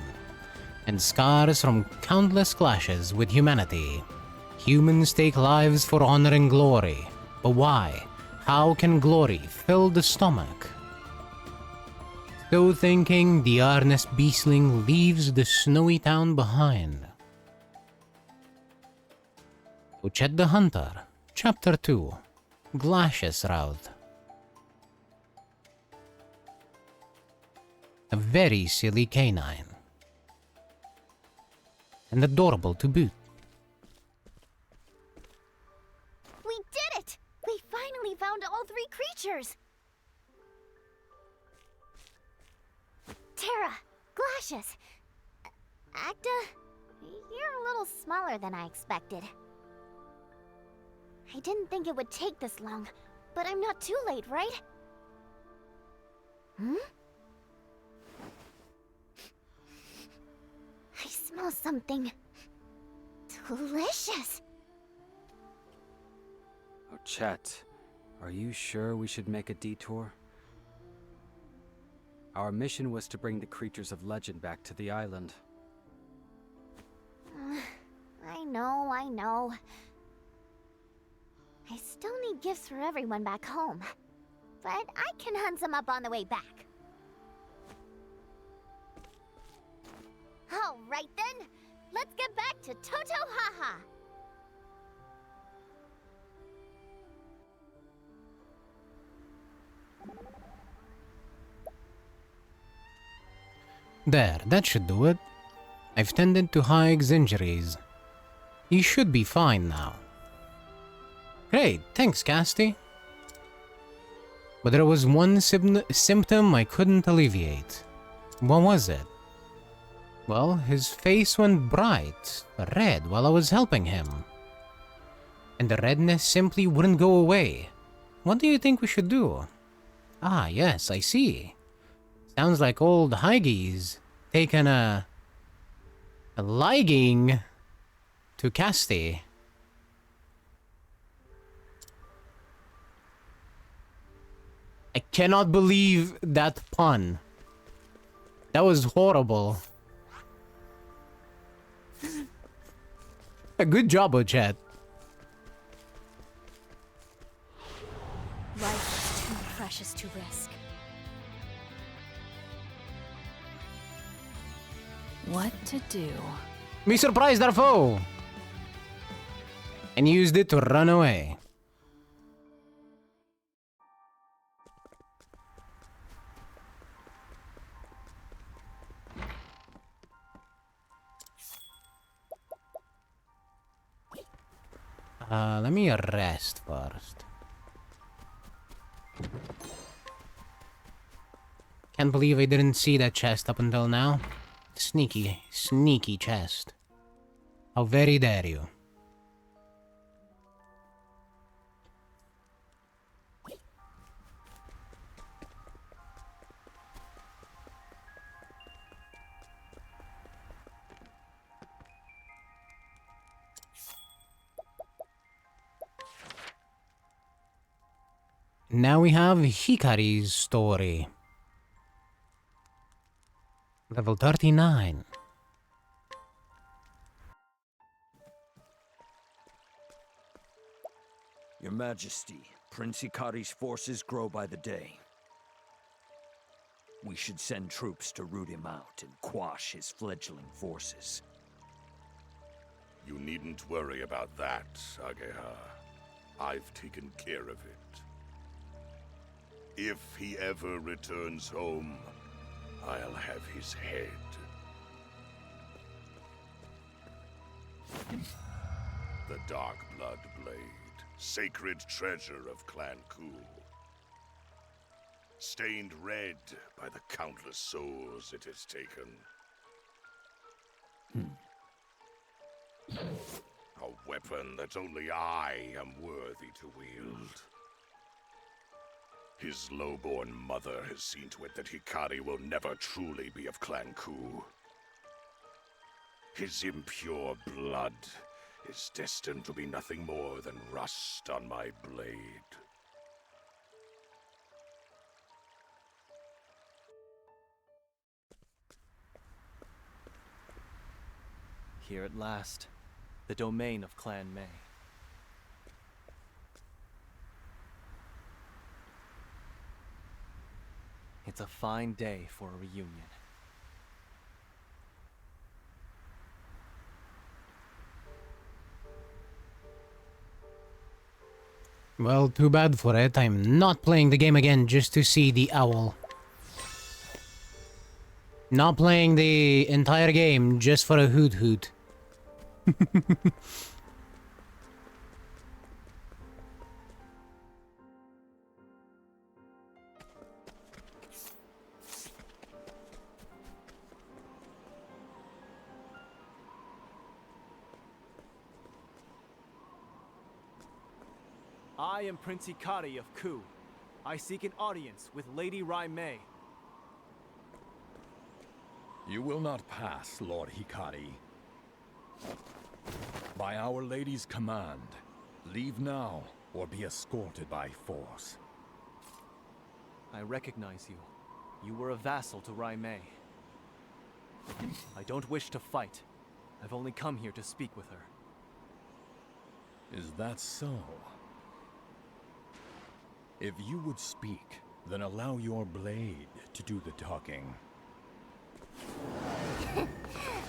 and scars from countless clashes with humanity. Humans take lives for honor and glory, but why? How can glory fill the stomach? So thinking, the earnest beastling leaves the snowy town behind. Ochet the Hunter, Chapter 2, Glacius Route. A very silly canine. And adorable to boot. We did it! We finally found all three creatures! Terra, Glacius, Acta, you're a little smaller than I expected. I didn't think it would take this long, but I'm not too late, right? Hmm? I smell something delicious. Oh, Chet, are you sure we should make a detour? Our mission was to bring the creatures of legend back to the island. I know. I still need gifts for everyone back home. But I can hunt some up on the way back. Alright then, let's get back to Toto Haha. There, that should do it. I've tended to Haig's injuries. He should be fine now. Great, thanks, Casty. But there was one symptom I couldn't alleviate. What was it? Well, his face went bright, red, while I was helping him. And the redness simply wouldn't go away. What do you think we should do? Ah, yes, I see. Sounds like old Hygie's taken a liking to Casty. I cannot believe that pun. That was horrible. A good job, Ochet. Life is too precious to risk. What to do? We surprised our foe! And used it to run away. Let me rest first. Can't believe I didn't see that chest up until now. Sneaky, sneaky chest. How very dare you. Now we have Hikari's story. Level 39. Your Majesty, Prince Hikari's forces grow by the day. We should send troops to root him out and quash his fledgling forces. You needn't worry about that, Ageha. I've taken care of it. If he ever returns home, I'll have his head. The Dark Blood Blade, sacred treasure of Clan Ku. Stained red by the countless souls it has taken. A weapon that only I am worthy to wield. His low-born mother has seen to it that Hikari will never truly be of Clan Ku. His impure blood is destined to be nothing more than rust on my blade. Here at last, the domain of Clan May. It's a fine day for a reunion. Well, too bad for it. I'm not playing the game again just to see the owl. Not playing the entire game just for a hoot hoot. I am Prince Hikari of Ku. I seek an audience with Lady Rai Mei. You will not pass, Lord Hikari. By Our Lady's command, leave now or be escorted by force. I recognize you. You were a vassal to Rai Mei. I don't wish to fight. I've only come here to speak with her. Is that so? If you would speak, then allow your blade to do the talking.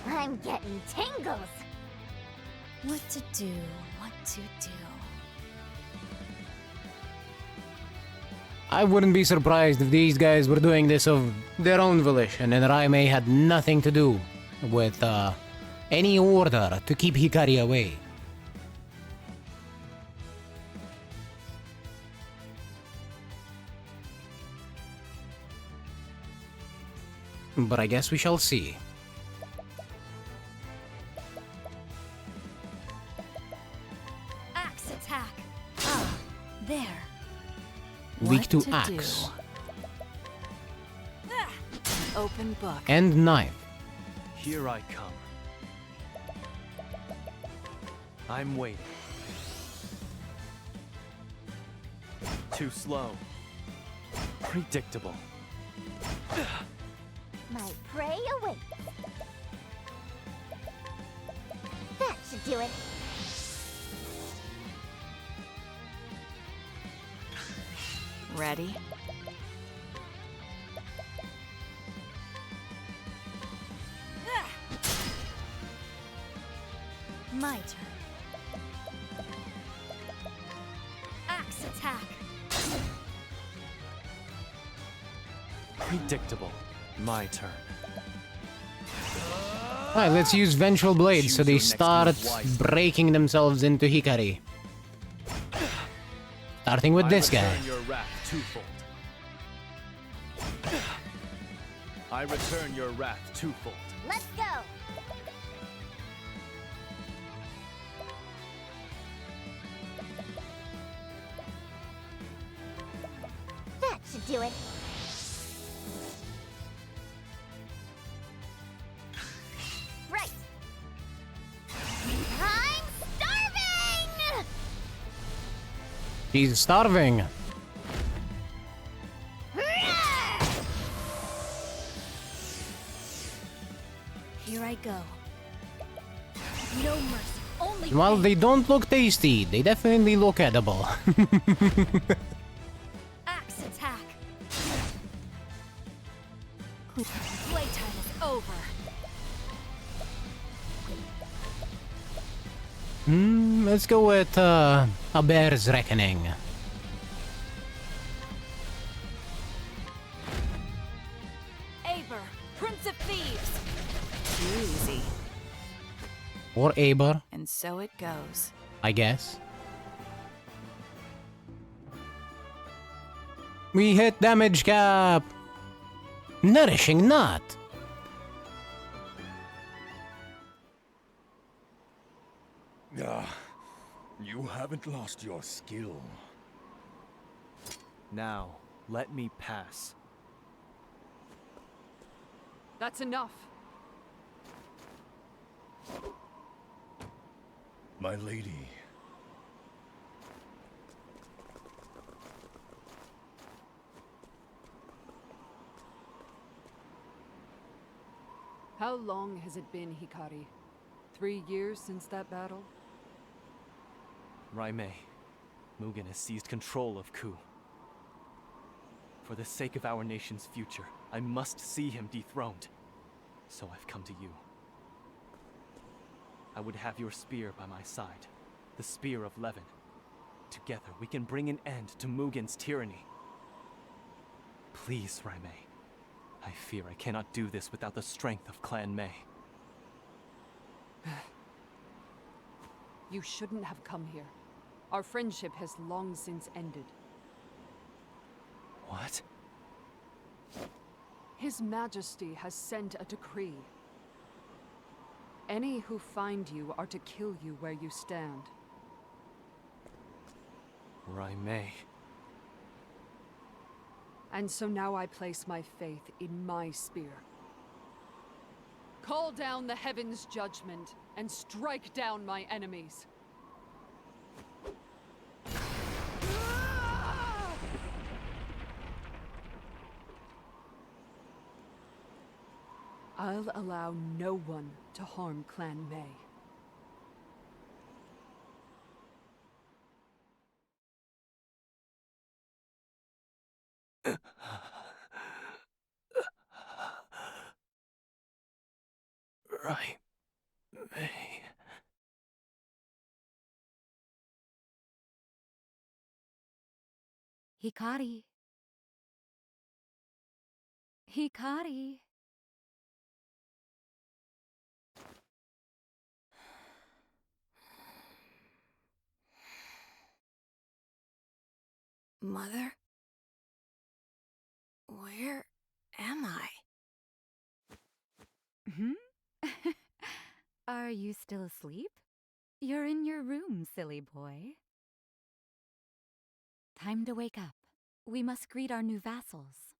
I'm getting tingles. What to do, what to do. I wouldn't be surprised if these guys were doing this of their own volition and Rai Mei had nothing to do with any order to keep Hikari away. But I guess we shall see. Axe attack. Ah, there. Weak to What to axe. Open book. And knife. Here I come. I'm waiting. Too slow. Predictable. My prey awaits. That should do it. Ready? My turn. Axe attack. Predictable. My turn. Alright, let's use Vengeful Blades so they start breaking themselves into Hikari. Starting with this guy. Return your wrath twofold. I return your wrath twofold. Let's go. That should do it. Right. I'm starving! He's starving. Here I go. No mercy. Only While they don't look tasty, they definitely look edible. axe attack. over. Let's go with a bear's reckoning. Aber, Prince of Thieves. Too easy. Or Aber, And so it goes. I guess. We hit damage cap. Nourishing Nut. Ah, you haven't lost your skill. Now, let me pass. That's enough. My lady. How long has it been, Hikari? 3 years since that battle? Raimei, Mugen has seized control of Ku. For the sake of our nation's future, I must see him dethroned. So I've come to you. I would have your spear by my side, the spear of Levin. Together we can bring an end to Mugen's tyranny. Please, Raimei. I fear I cannot do this without the strength of Clan Mei. You shouldn't have come here. Our friendship has long since ended. What? His Majesty has sent a decree. Any who find you are to kill you where you stand. Raimei. And so now I place my faith in my spear. Call down the heaven's judgment and strike down my enemies. I'll allow no one to harm Clan Mei. Raimei. Hikari. Hikari. Mother? Where am I? Hmm? Are you still asleep? You're in your room, silly boy. Time to wake up. We must greet our new vassals.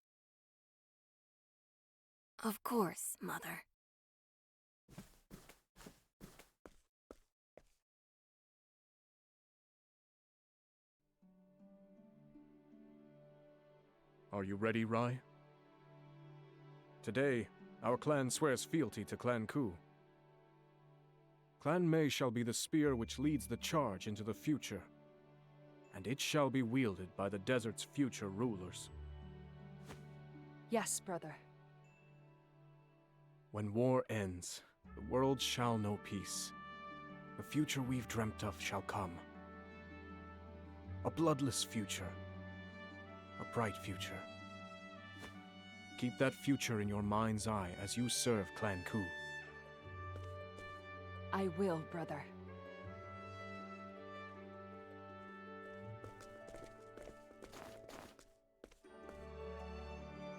Of course, Mother. Are you ready, Rai? Today, our clan swears fealty to Clan Ku. Clan Mei shall be the spear which leads the charge into the future, and it shall be wielded by the desert's future rulers. Yes, brother. When war ends, the world shall know peace. The future we've dreamt of shall come. A bloodless future. A bright future. Keep that future in your mind's eye as you serve Clan Ku. I will, brother.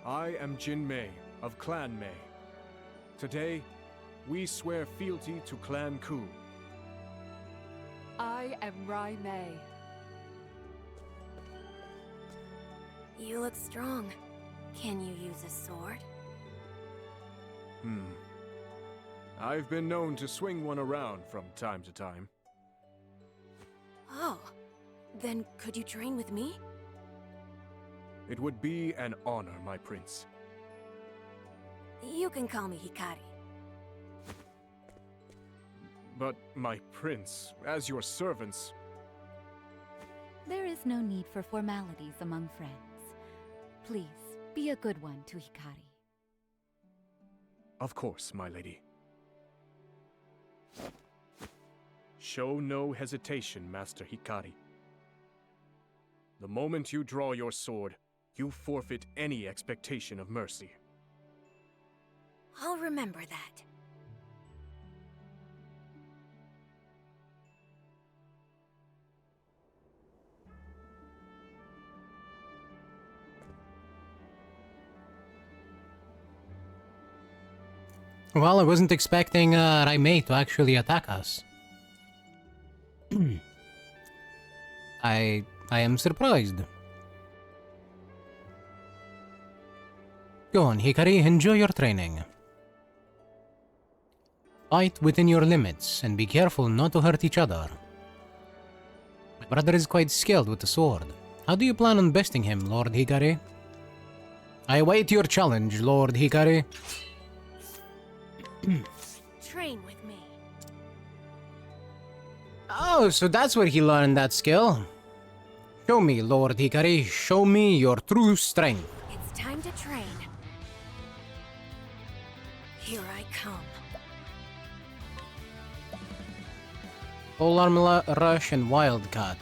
I am Jin Mei of Clan Mei. Today, we swear fealty to Clan Ku. I am Rai Mei. You look strong. Can you use a sword? I've been known to swing one around from time to time. Oh, then could you train with me? It would be an honor, my prince. You can call me Hikari. But, my prince, as your servants... There is no need for formalities among friends. Please, be a good one to Hikari. Of course, my lady. Show no hesitation, Master Hikari. The moment you draw your sword, you forfeit any expectation of mercy. I'll remember that. Well, I wasn't expecting Raimei to actually attack us. I am surprised. Go on, Hikari, enjoy your training. Fight within your limits, and be careful not to hurt each other. My brother is quite skilled with the sword. How do you plan on besting him, Lord Hikari? I await your challenge, Lord Hikari. Train with me. Oh, so that's where he learned that skill. Show me, Lord Hikari. Show me your true strength. It's time to train. Here I come. Full armor rush and wildcat.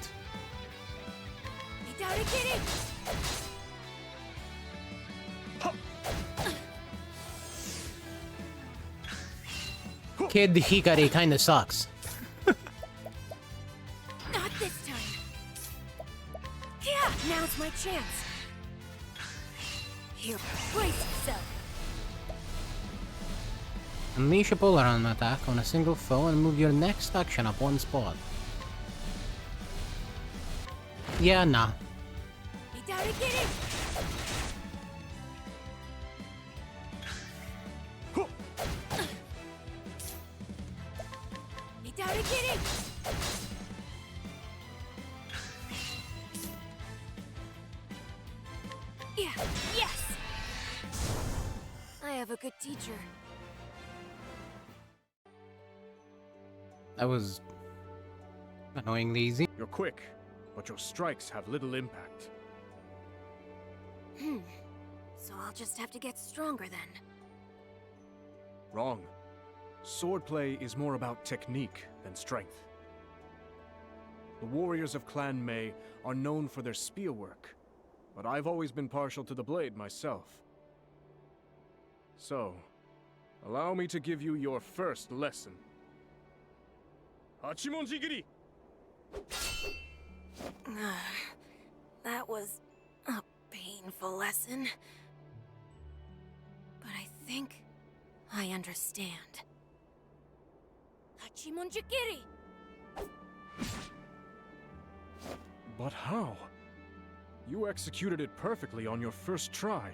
Kid Hikari kinda sucks. Not this time. Yeah, now's my chance. Here, brace yourself. Unleash a polar arm attack on a single foe and move your next action up one spot. Yeah, nah. Yeah, yes! I have a good teacher. That was annoyingly easy. You're quick, but your strikes have little impact. So I'll just have to get stronger then. Wrong. Swordplay is more about technique than strength. The warriors of Clan Mei are known for their spear work, but I've always been partial to the blade myself. So, allow me to give you your first lesson. Hachimonji-giri! That was a painful lesson. But I think I understand. Hachimonji-giri! But how? You executed it perfectly on your first try.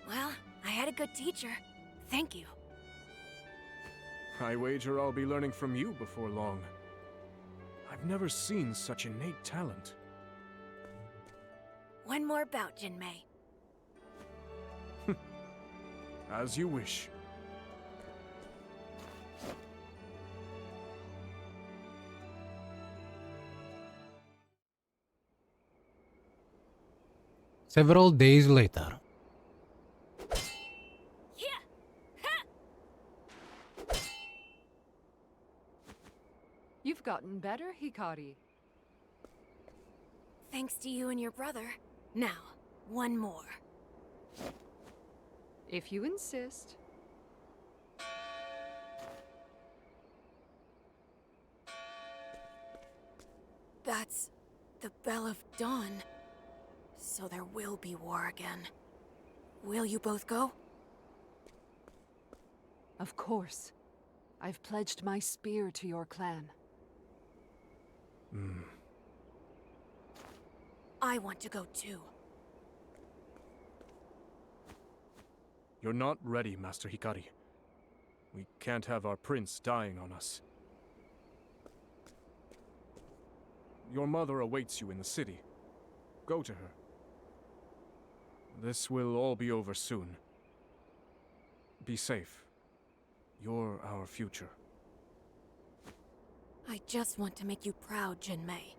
Well, I had a good teacher. Thank you. I wager I'll be learning from you before long. I've never seen such innate talent. One more bout, Jinmei. As you wish. Several days later. You've gotten better, Hikari. Thanks to you and your brother. Now, one more. If you insist. That's the Bell of Dawn. So there will be war again. Will you both go? Of course. I've pledged my spear to your clan. I want to go too. You're not ready, Master Hikari. We can't have our prince dying on us. Your mother awaits you in the city. Go to her. This will all be over soon. Be safe. You're our future. I just want to make you proud, Jinmei.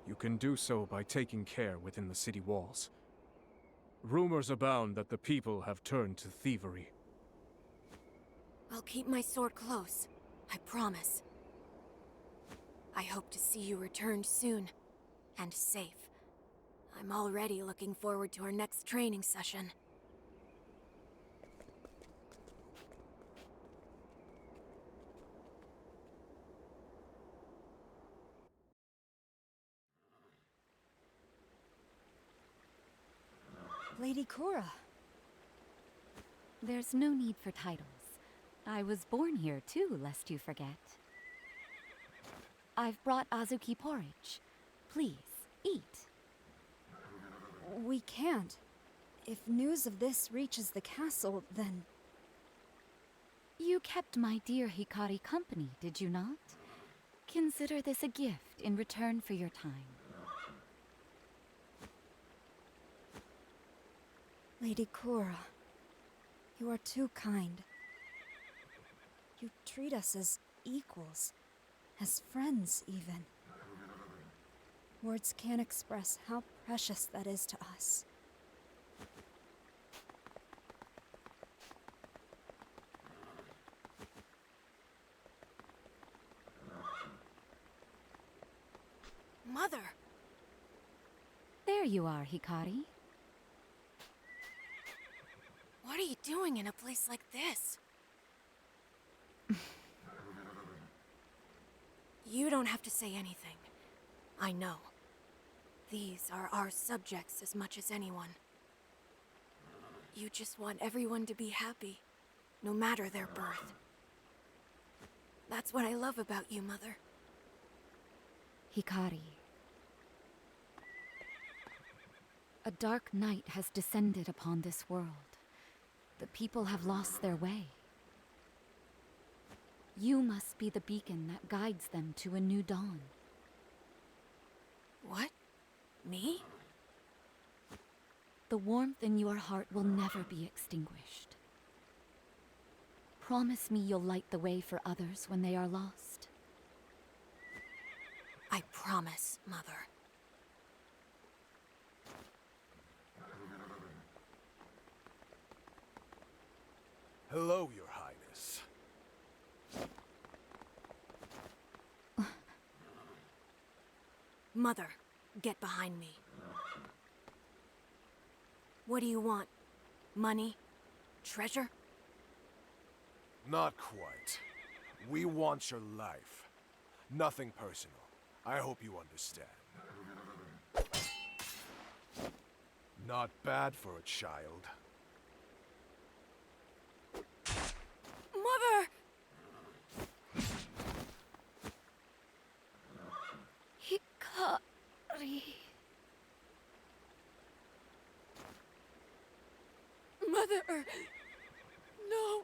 You can do so by taking care within the city walls. Rumors abound that the people have turned to thievery. I'll keep my sword close. I promise. I hope to see you returned soon. And safe. I'm already looking forward to our next training session. Lady Cora. There's no need for titles. I was born here too, lest you forget. I've brought Azuki porridge. Please, eat. We can't. If news of this reaches the castle, then... You kept my dear Hikari company, did you not? Consider this a gift in return for your time. Lady Cora, you are too kind. You treat us as equals, as friends even. Words can't express how precious that is to us. Mother! There you are, Hikari. What are you doing in a place like this? You don't have to say anything. I know. These are our subjects as much as anyone. You just want everyone to be happy, no matter their birth. That's what I love about you, Mother. Hikari. A dark night has descended upon this world. The people have lost their way. You must be the beacon that guides them to a new dawn. What? Me? The warmth in your heart will never be extinguished. Promise me you'll light the way for others when they are lost. I promise, Mother. Hello, Your Highness. Mother, get behind me. What do you want? Money? Treasure? Not quite. We want your life. Nothing personal. I hope you understand. Not bad for a child. Mother! Hikari. Mother! No!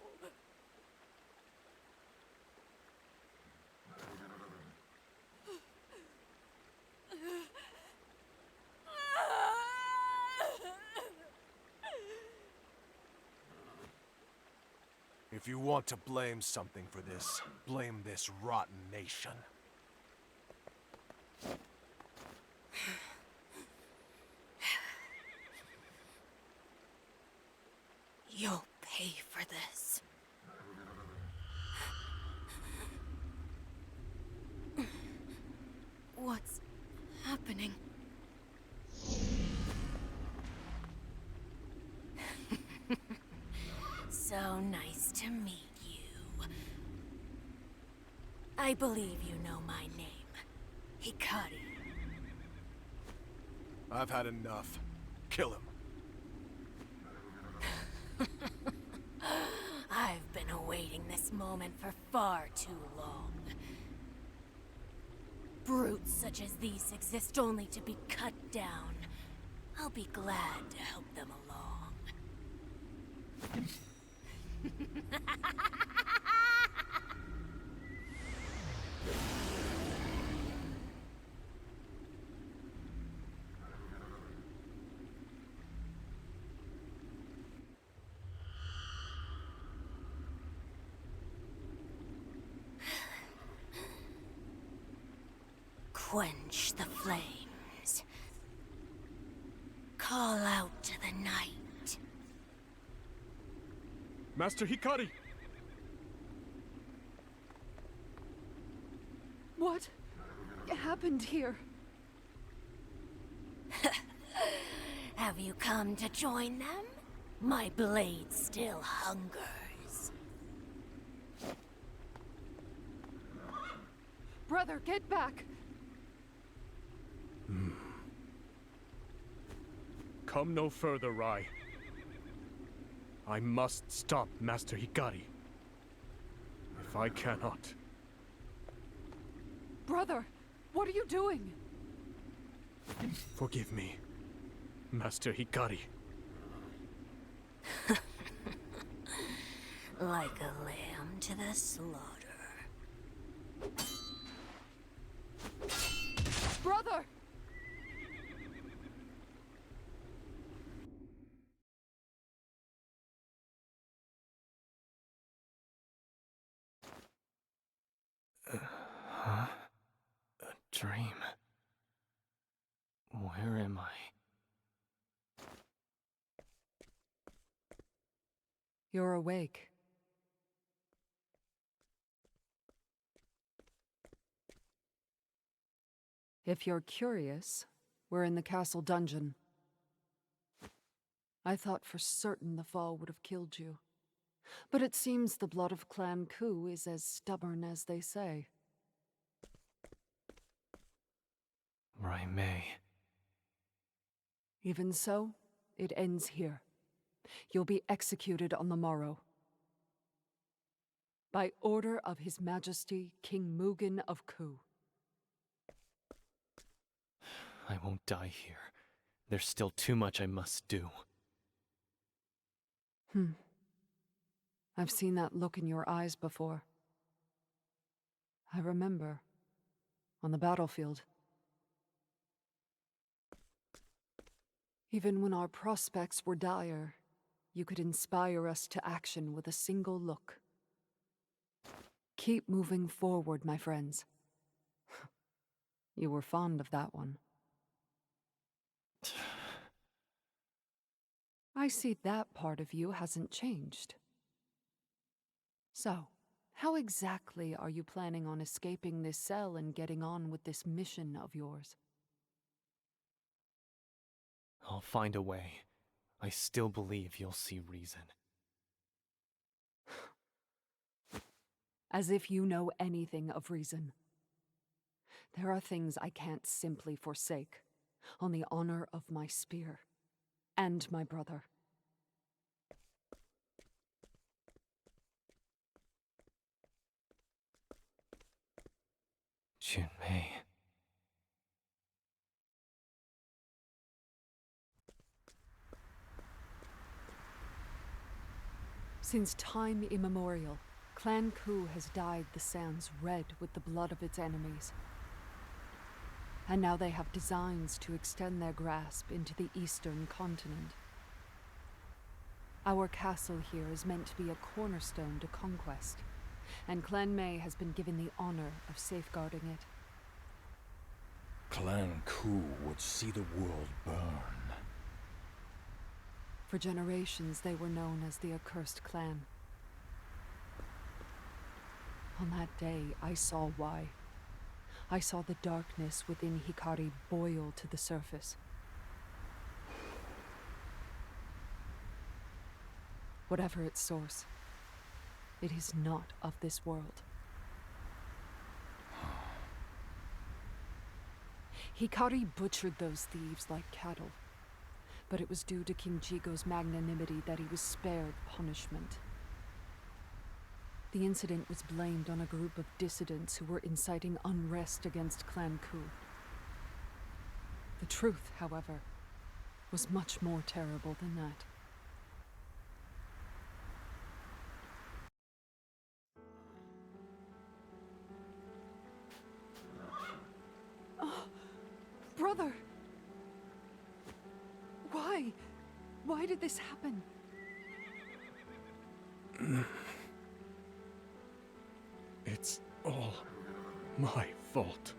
If you want to blame something for this, blame this rotten nation. You'll pay for this. What's happening? So nice to meet you. I believe you know my name. Hikari. I've had enough. Kill him. I've been awaiting this moment for far too long. Brutes such as these exist only to be cut down. I'll be glad to help them along. Quench the flames. Call out to the night. Master Hikari! What happened here? Have you come to join them? My blade still hungers. Brother, get back! Come no further, Rai. I must stop Master Hikari. If I cannot... Brother, what are you doing? Forgive me, Master Hikari. Like a lamb to the slaughter. Brother! Huh? A dream. Where am I? You're awake. If you're curious, we're in the castle dungeon. I thought for certain the fall would have killed you. But it seems the blood of Clan Ku is as stubborn as they say. Rai Mei. Even so, it ends here. You'll be executed on the morrow. By order of His Majesty, King Mugen of Ku. I won't die here. There's still too much I must do. I've seen that look in your eyes before. I remember. On the battlefield. Even when our prospects were dire, you could inspire us to action with a single look. Keep moving forward, my friends. You were fond of that one. I see that part of you hasn't changed. So, how exactly are you planning on escaping this cell and getting on with this mission of yours? I'll find a way. I still believe you'll see reason. As if you know anything of reason. There are things I can't simply forsake, on the honor of my spear, and my brother. Junmei. Since time immemorial, Clan Ku has dyed the sands red with the blood of its enemies. And now they have designs to extend their grasp into the eastern continent. Our castle here is meant to be a cornerstone to conquest, and Clan Mei has been given the honor of safeguarding it. Clan Ku would see the world burn. For generations, they were known as the Accursed Clan. On that day, I saw why. I saw the darkness within Hikari boil to the surface. Whatever its source, it is not of this world. Hikari butchered those thieves like cattle, but it was due to King Jigo's magnanimity that he was spared punishment. The incident was blamed on a group of dissidents who were inciting unrest against Clan Ku. The truth, however, was much more terrible than that. Oh, brother! Why? Why did this happen? It's all my fault.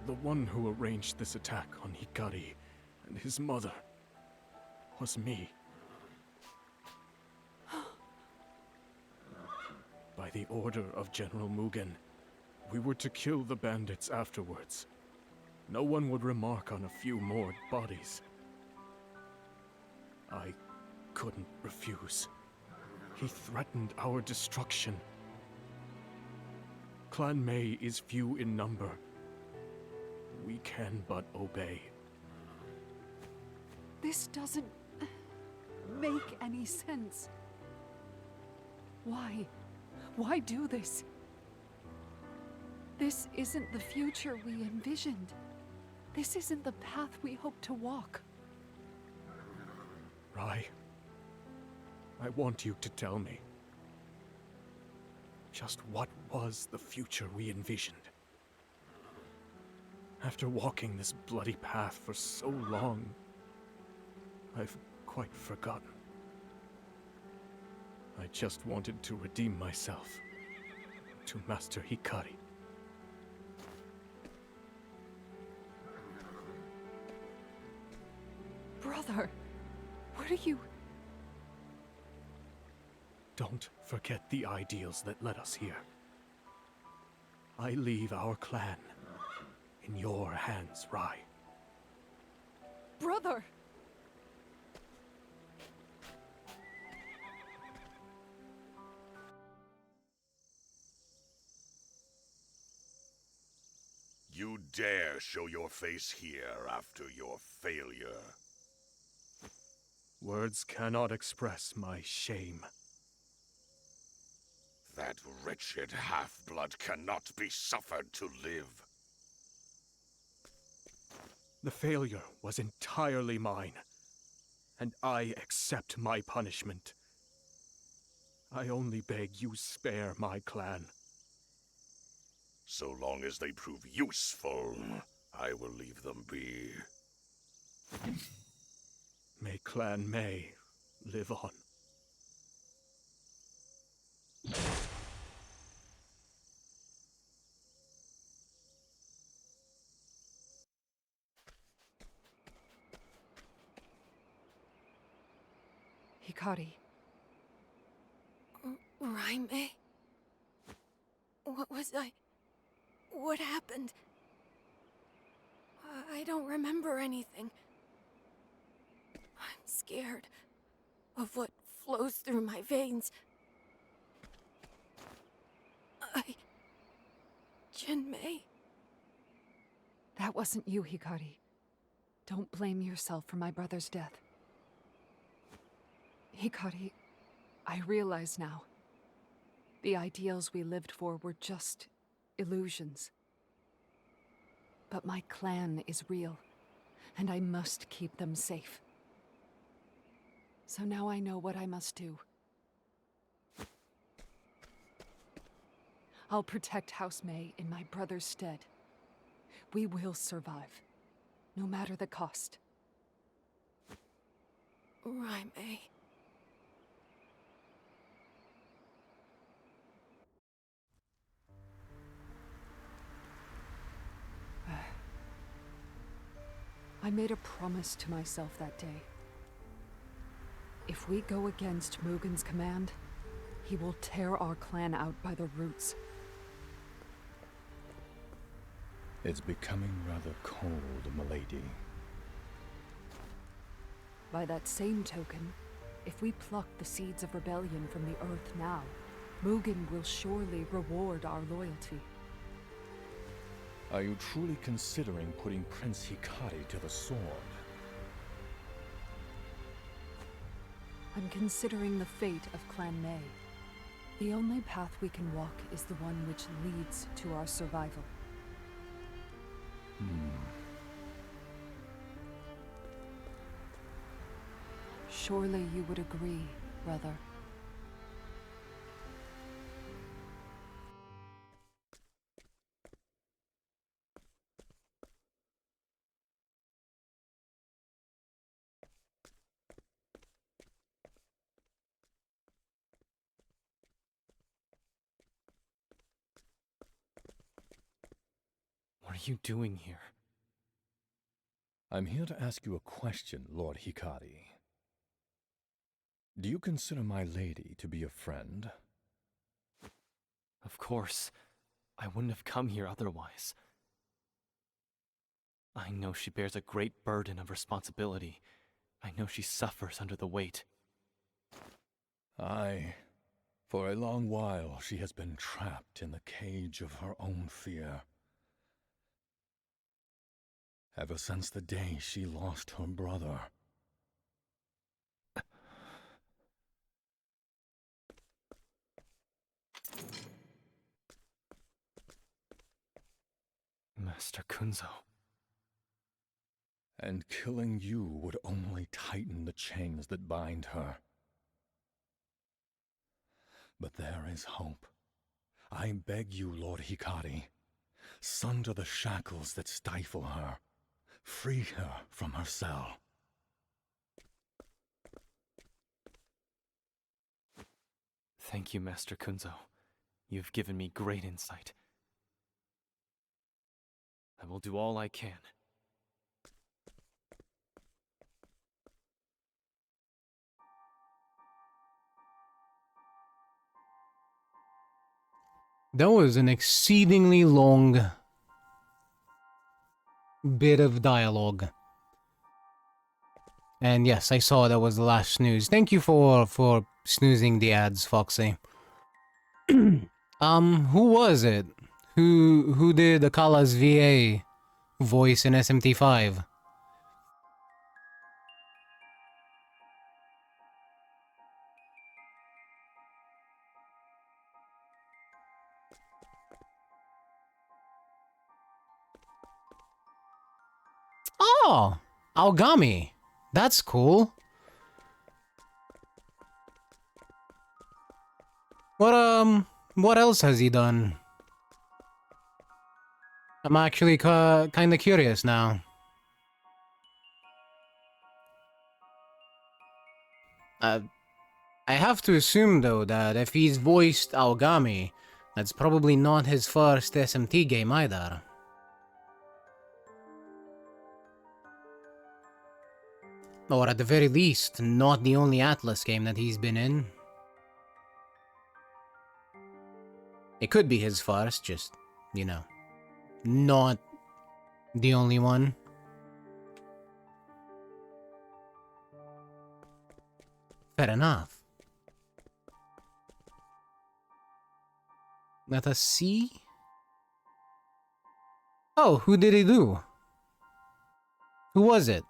The one who arranged this attack on Hikari and his mother was me. by the order of General Mugen. We were to kill the bandits afterwards. No one would remark on a few more bodies. I couldn't refuse. He threatened our destruction. Clan Mei is few in number. We can but obey. This doesn't make any sense. Why? Why do this? This isn't the future we envisioned. This isn't the path we hoped to walk. Rai, I want you to tell me. Just what was the future we envisioned? After walking this bloody path for so long, I've quite forgotten. I just wanted to redeem myself to Master Hikari. Brother, what are you... Don't forget the ideals that led us here. I leave our clan in your hands, Rai. Brother! You dare show your face here after your failure. Words cannot express my shame. That wretched half-blood cannot be suffered to live. The failure was entirely mine, and I accept my punishment. I only beg you spare my clan. So long as they prove useful, I will leave them be. May Clan Mei live on. Hikari. Raime? What was I... What happened? I don't remember anything. I'm scared of what flows through my veins. Jinmei? That wasn't you, Hikari. Don't blame yourself for my brother's death. Hikari, I realize now. The ideals we lived for were just illusions. But my clan is real, and I must keep them safe. So now I know what I must do. I'll protect House Mei in my brother's stead. We will survive, no matter the cost. Raime. I made a promise to myself that day. If we go against Mugen's command, he will tear our clan out by the roots. It's becoming rather cold, milady. By that same token, if we pluck the seeds of rebellion from the earth now, Mugen will surely reward our loyalty. Are you truly considering putting Prince Hikari to the sword? I'm considering the fate of Clan Mei. The only path we can walk is the one which leads to our survival. Surely you would agree, brother. What are you doing here? I'm here to ask you a question, Lord Hikari. Do you consider my lady to be a friend? Of course. I wouldn't have come here otherwise. I know she bears a great burden of responsibility. I know she suffers under the weight. Aye. For a long while, she has been trapped in the cage of her own fear. Ever since the day she lost her brother. Master Kunzo. And killing you would only tighten the chains that bind her. But there is hope. I beg you, Lord Hikari, sunder the shackles that stifle her. Free her from her cell. Thank you, Master Kunzo. You've given me great insight. I will do all I can. That was an exceedingly long bit of dialogue. And yes, I saw that was the last snooze. Thank you for snoozing the ads, Foxy. Who was it? Who did Akala's VA voice in SMT5? Oh, Aogami. That's cool. What else has he done? I'm actually kinda curious now. I have to assume, though, that if he's voiced Aogami, that's probably not his first SMT game either. Or at the very least, not the only Atlas game that he's been in. It could be his first, just, you know, not the only one. Fair enough. Let us see. Oh, who did he do? Who was it?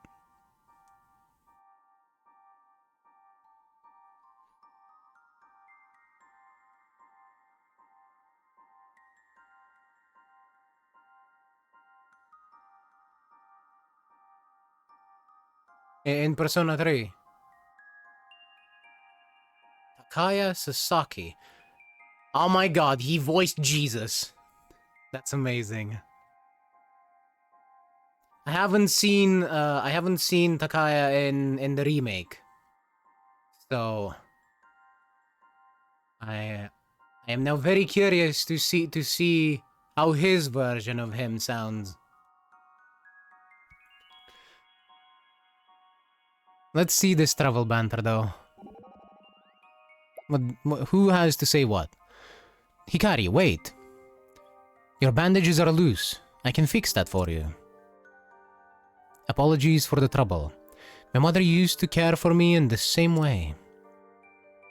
In Persona 3. Takaya Sasaki. Oh my god, he voiced Jesus. That's amazing. I haven't seen Takaya in the remake. So I am now very curious to see how his version of him sounds. Let's see this travel banter though. Who has to say what? Hikari, wait. Your bandages are loose. I can fix that for you. Apologies for the trouble. My mother used to care for me in the same way.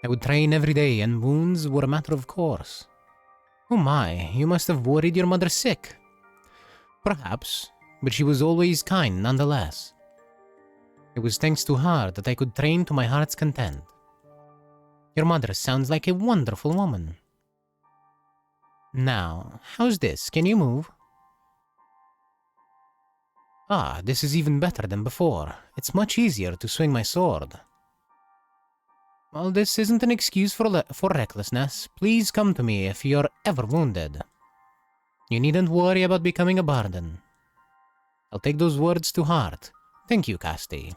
I would train every day, and wounds were a matter of course. Oh my, you must have worried your mother sick. Perhaps, but she was always kind nonetheless. It was thanks to her that I could train to my heart's content. Your mother sounds like a wonderful woman. Now, how's this? Can you move? Ah, this is even better than before. It's much easier to swing my sword. Well, this isn't an excuse for recklessness. Please come to me if you're ever wounded. You needn't worry about becoming a burden. I'll take those words to heart. Thank you, Casti.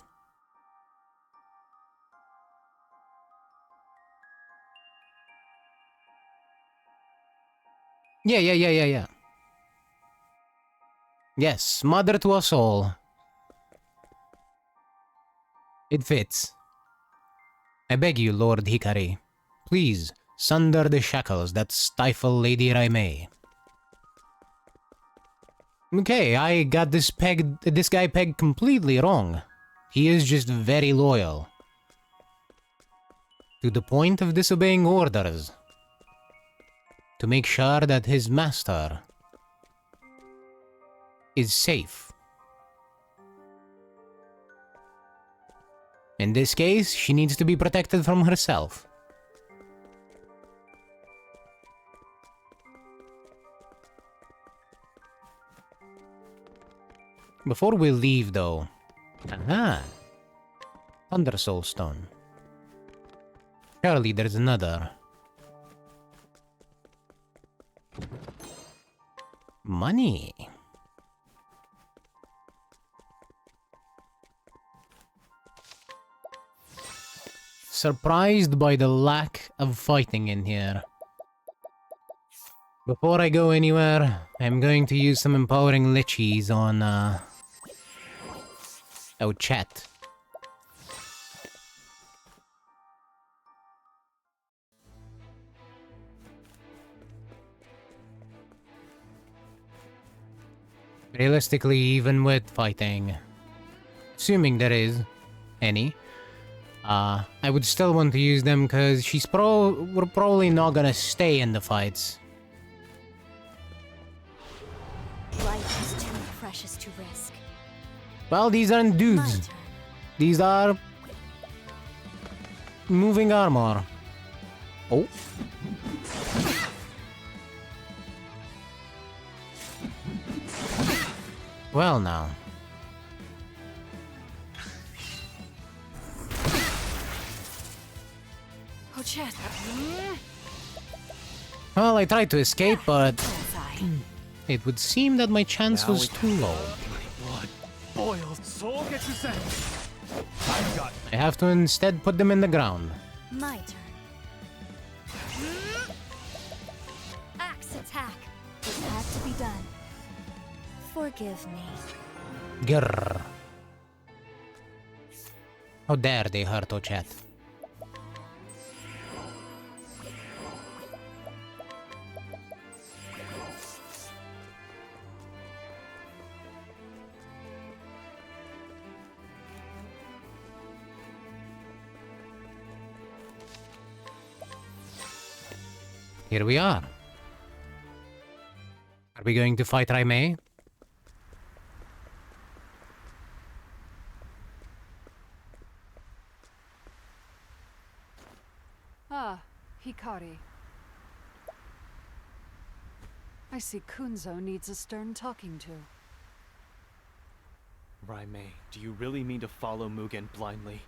Yeah. Yes, mother to us all. It fits. I beg you, Lord Hikari. Please, Sunder the shackles that stifle Lady Raimei. Okay, I got this guy pegged completely wrong. He is just very loyal. To the point of disobeying orders. To make sure that his master is safe. In this case, she needs to be protected from herself. Before we leave, though... Aha! Thunder Soul Stone. Surely there's another. Money. Surprised by the lack of fighting in here. Before I go anywhere, I'm going to use some empowering lichies on, our chat. Realistically, even with fighting, assuming there is any, I would still want to use them because we're probably not gonna stay in the fights. Life is too precious to risk. Well, these aren't dudes. These are moving armor. Oh. Well, now. Oh, Chet. Well, I tried to escape, but it would seem that my chance Now was too low. Blood boils. Soul gets his sense. I've got. I have to instead put them in the ground. My turn. Axe attack. It had to be done. Forgive me. Grrr. How dare they hurt Ochat? Here we are. Are we going to fight Raimei? Ah, Hikari. I see Kunzo needs a stern talking to. Raimei, do you really mean to follow Mugen blindly?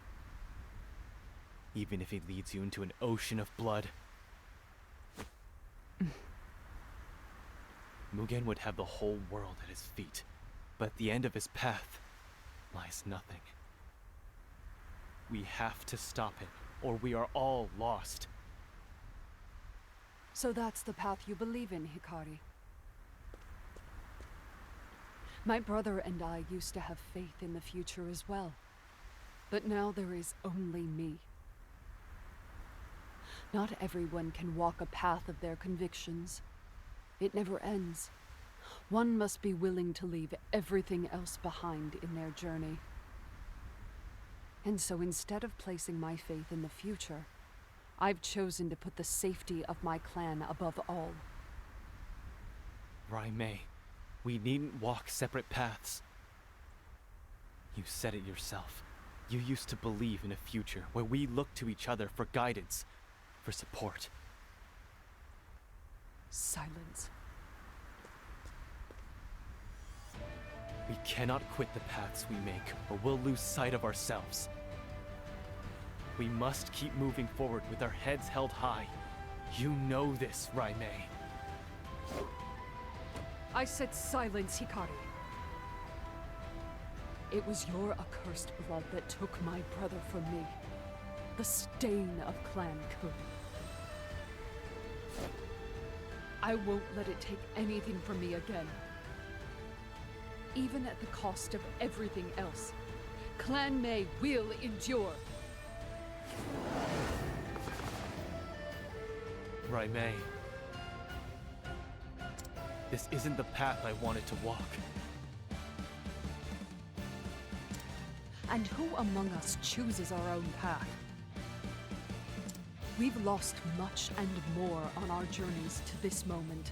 Even if he leads you into an ocean of blood? Mugen would have the whole world at his feet, but at the end of his path lies nothing. We have to stop him, or we are all lost. So that's the path you believe in, Hikari. My brother and I used to have faith in the future as well. But now there is only me. Not everyone can walk a path of their convictions. It never ends. One must be willing to leave everything else behind in their journey. And so instead of placing my faith in the future, I've chosen to put the safety of my clan above all. Raimei, we needn't walk separate paths. You said it yourself. You used to believe in a future where we look to each other for guidance, for support. Silence. We cannot quit the paths we make, or we'll lose sight of ourselves. We must keep moving forward with our heads held high. You know this, Raimei. I said silence, Hikari. It was your accursed blood that took my brother from me. The stain of Clan Kun. I won't let it take anything from me again. Even at the cost of everything else, Clan Mei will endure. Raimei. This isn't the path I wanted to walk. And who among us chooses our own path? We've lost much and more on our journeys to this moment.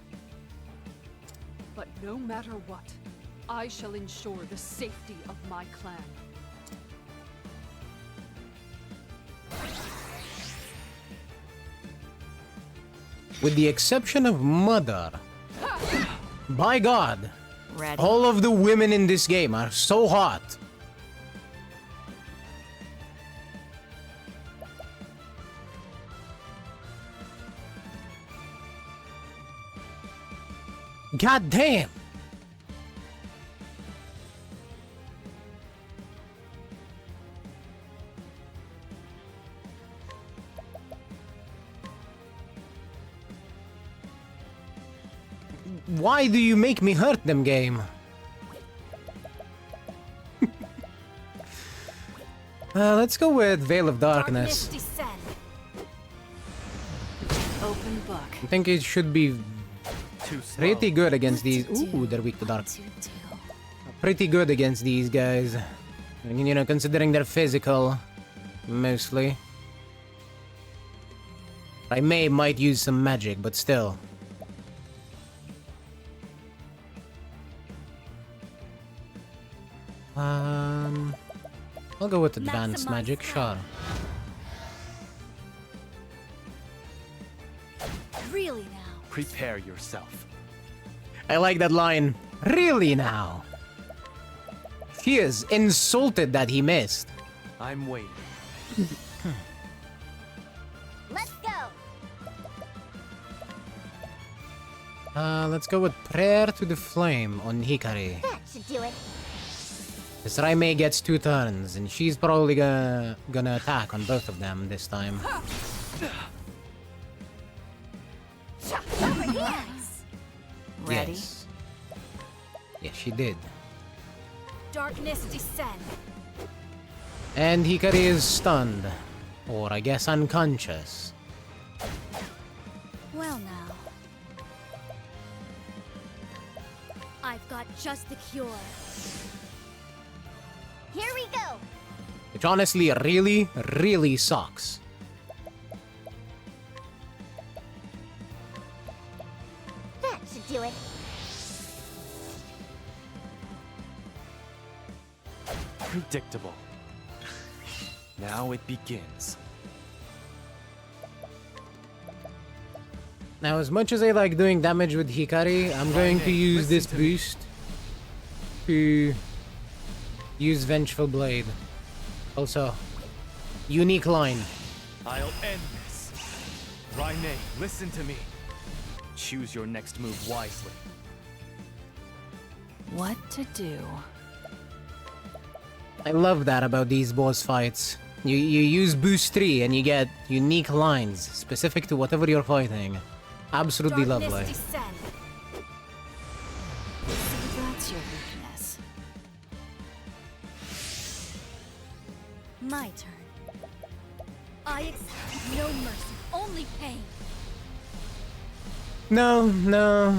But no matter what, I shall ensure the safety of my clan. With the exception of Mother. By God. Ready? All of the women in this game are so hot. God damn. Why do you make me hurt them, game? Let's go with Veil of Darkness. Open book. I think it should be pretty good against these. Ooh, they're weak to dark. Pretty good against these guys. You know, considering they're physical, mostly. I might use some magic, but still. I'll go with advanced magic, sure. Really now. Prepare yourself. I like that line. Really now? He is insulted that he missed. I'm waiting. Let's go. Let's go with Prayer to the Flame on Hikari. That should do it. This Raimei gets 2 turns, and she's probably gonna attack on both of them this time. Ready? Yes. Yes, she did. Darkness descend. And Hikari is stunned. Or I guess unconscious. Well now. I've got just the cure. Here we go. Which honestly really, really sucks. That should do it. Predictable. Now it begins. Now, as much as I like doing damage with Hikari, I'm going to use this boost to use Vengeful Blade. Also, unique line. I'll end this. Raimei, listen to me. Choose your next move wisely. What to do? I love that about these boss fights. You use boost 3 and you get unique lines specific to whatever you're fighting. Absolutely lovely. Descend. That's your weakness. My turn. I expect no mercy, only pain. No, no.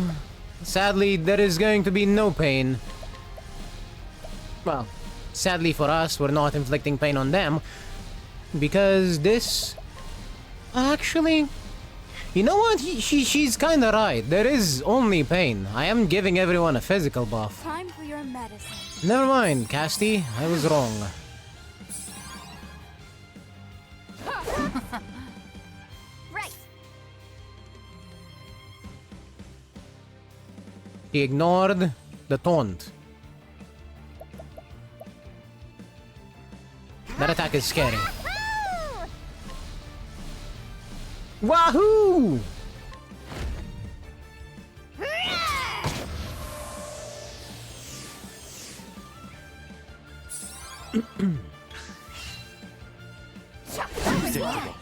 Sadly, there is going to be no pain. Well, sadly for us, we're not inflicting pain on them. Because this... Actually... You know what? She's kinda right. There is only pain. I am giving everyone a physical buff. Time for your medicine. Never mind, Casti. I was wrong. Right. He ignored the taunt. That attack is scary. Wahoo! Predictable.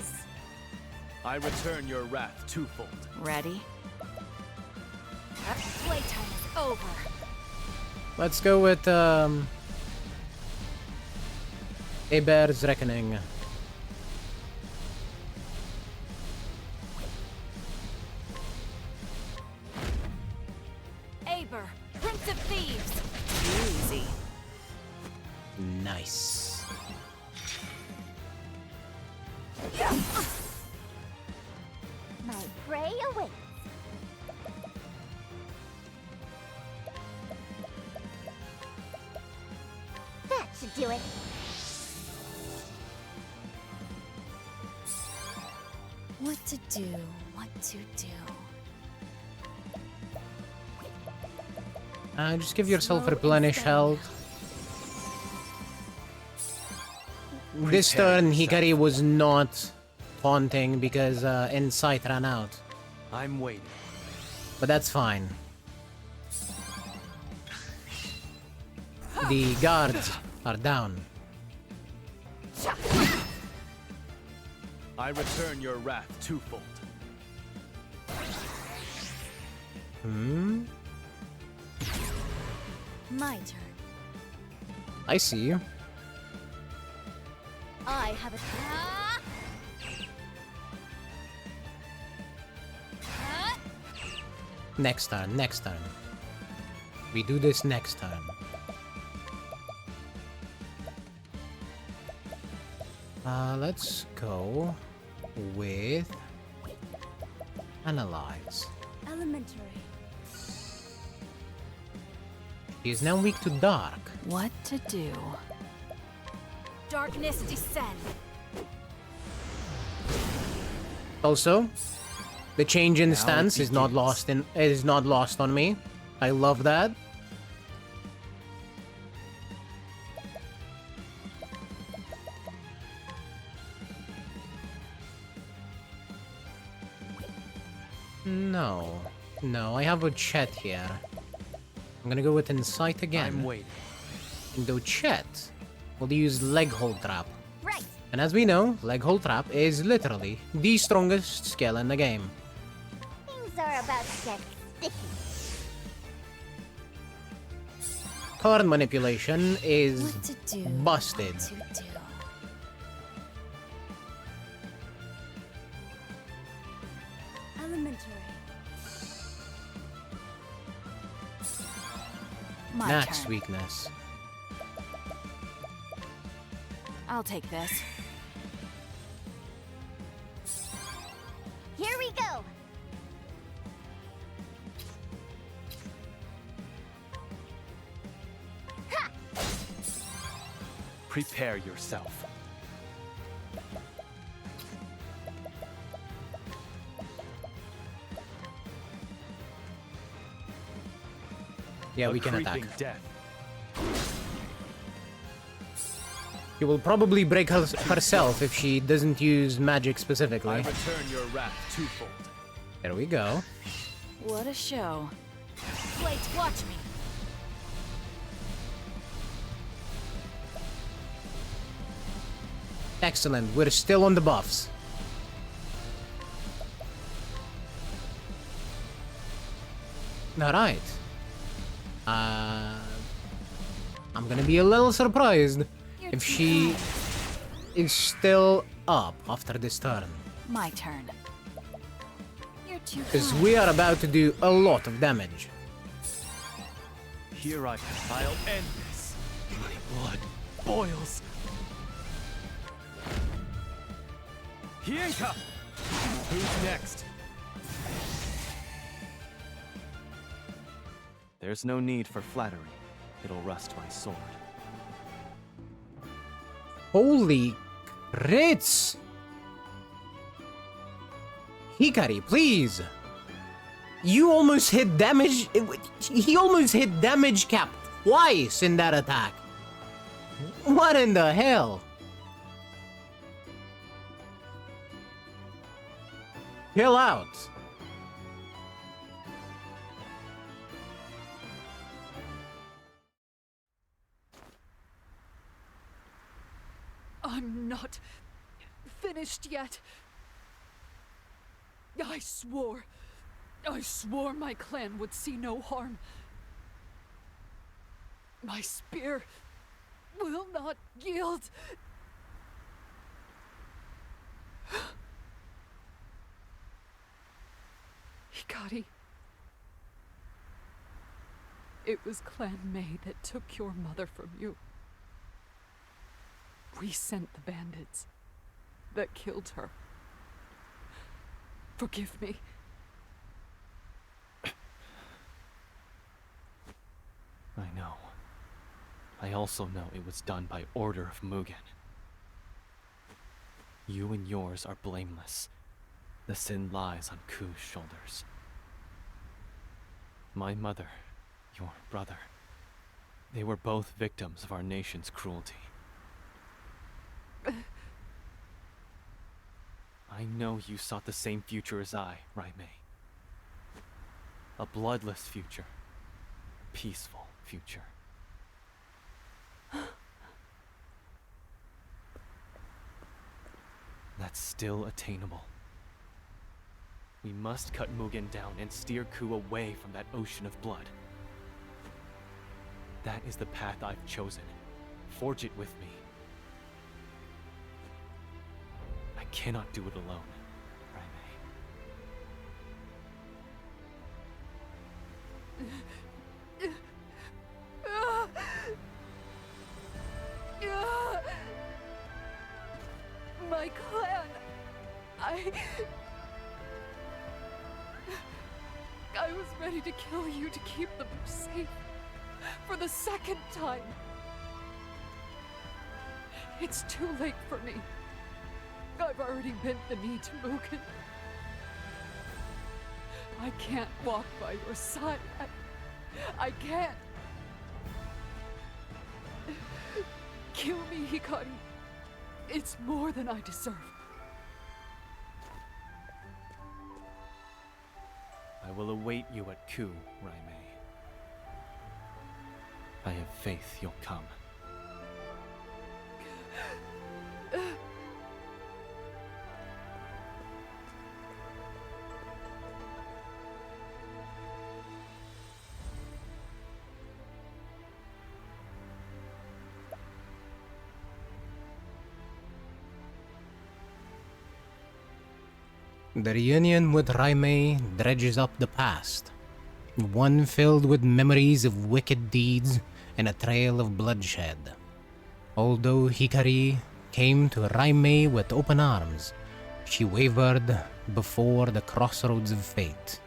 I return your wrath twofold. Ready? Playtime is over. Let's go with Eber's Reckoning. Prince of Thieves! Easy. Nice. My prey awaits. That should do it. What to do, what to do. Just give yourself Slow and replenish steady. health. This Prepare turn, yourself. Hikari was not taunting because Insight ran out. I'm waiting. But that's fine. The guards are down. I return your wrath twofold. Hmm? My turn. I see you. I have a... Next turn, next turn. We do this next turn. Let's go with Analyze. Elementary. He is now weak to dark. What to do? Darkness descend. Also, the change in Now stance it is not lost on me. I love that. No, I have a chat here. I'm gonna go with Insight again. I'm waiting. And though chat will use Leg Hold Trap. Right. And as we know, Leg Hold Trap is literally the strongest skill in the game. Things are about to get sticky. Card manipulation is What to do, busted. what to do. Elementary. My Max turn. weakness. I'll take this. Here we go. Prepare yourself. Yeah, A we can attack. creeping death. She will probably break herself if she doesn't use magic I specifically. return your wrath twofold. There we go. What a show. Wait, watch me. Excellent, we're still on the buffs. Alright. I'm gonna be a little surprised if she is still up after this turn. My turn. You're too Because kind. we are about to do a lot of damage. Here I'll end this. My blood boils. Hienka! Who's next? There's no need for flattery. It'll rust my sword. Holy crits! Hikari, please! You almost hit damage. He almost hit damage cap twice in that attack. What in the hell? Chill out. I'm not finished yet. I swore my clan would see no harm. My spear will not yield. Hikari. It was Clan May that took your mother from you. We sent the bandits that killed her. Forgive me. I know. I also know it was done by order of Mugen. You and yours are blameless. The sin lies on Ku's shoulders. My mother, your brother, they were both victims of our nation's cruelty. I know you sought the same future as I, Raimei. A bloodless future. A peaceful future. That's still attainable. We must cut Mugen down and steer Ku away from that ocean of blood. That is the path I've chosen. Forge it with me. I cannot do it alone, My clan! I was ready to kill you to keep them safe. For the second time. It's too late for me. I've already bent the knee to Mugen. I can't walk by your side. I can't. Kill me, Hikari. It's more than I deserve. I will await you at Ku, Raimei. I have faith you'll come. The reunion with Raimei dredges up the past, one filled with memories of wicked deeds and a trail of bloodshed. Although Hikari came to Raimei with open arms, she wavered before the crossroads of fate.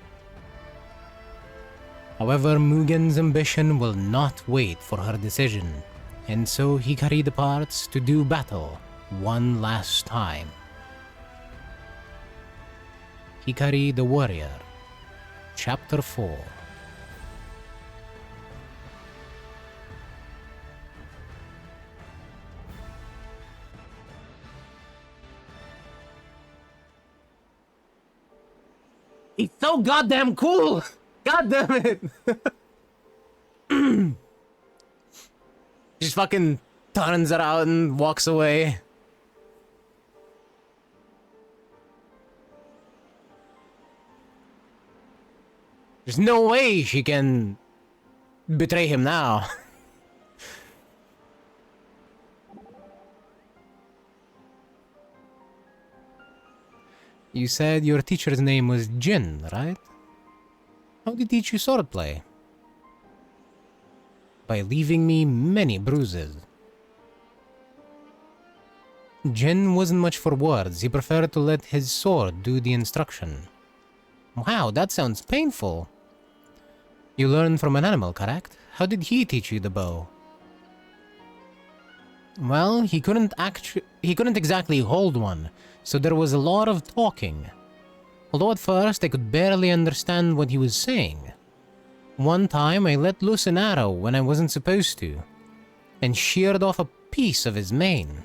However, Mugen's ambition will not wait for her decision, and so Hikari departs to do battle one last time. Hikari the Warrior, Chapter 4. He's so goddamn cool! God damn it! Just fucking turns it out and walks away. There's no way she can betray him now. You said your teacher's name was Jin, right? How did he teach you swordplay? By leaving me many bruises. Jin wasn't much for words. He preferred to let his sword do the instruction. Wow, that sounds painful. You learned from an animal, correct? How did he teach you the bow? Well, he couldn't exactly hold one, so there was a lot of talking. Although at first I could barely understand what he was saying. One time I let loose an arrow when I wasn't supposed to, and sheared off a piece of his mane.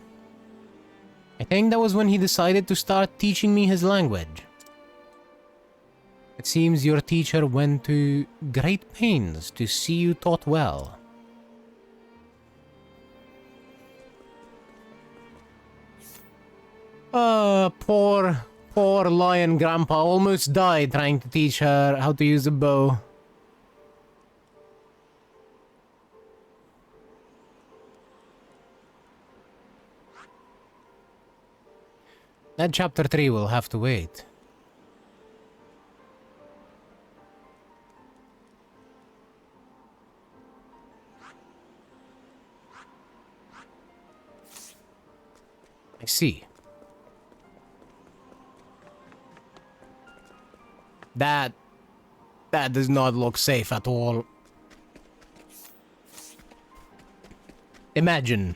I think that was when he decided to start teaching me his language. It seems your teacher went to great pains to see you taught well. Poor lion grandpa almost died trying to teach her how to use a bow. That chapter 3 will have to wait. I see. That does not look safe at all. Imagine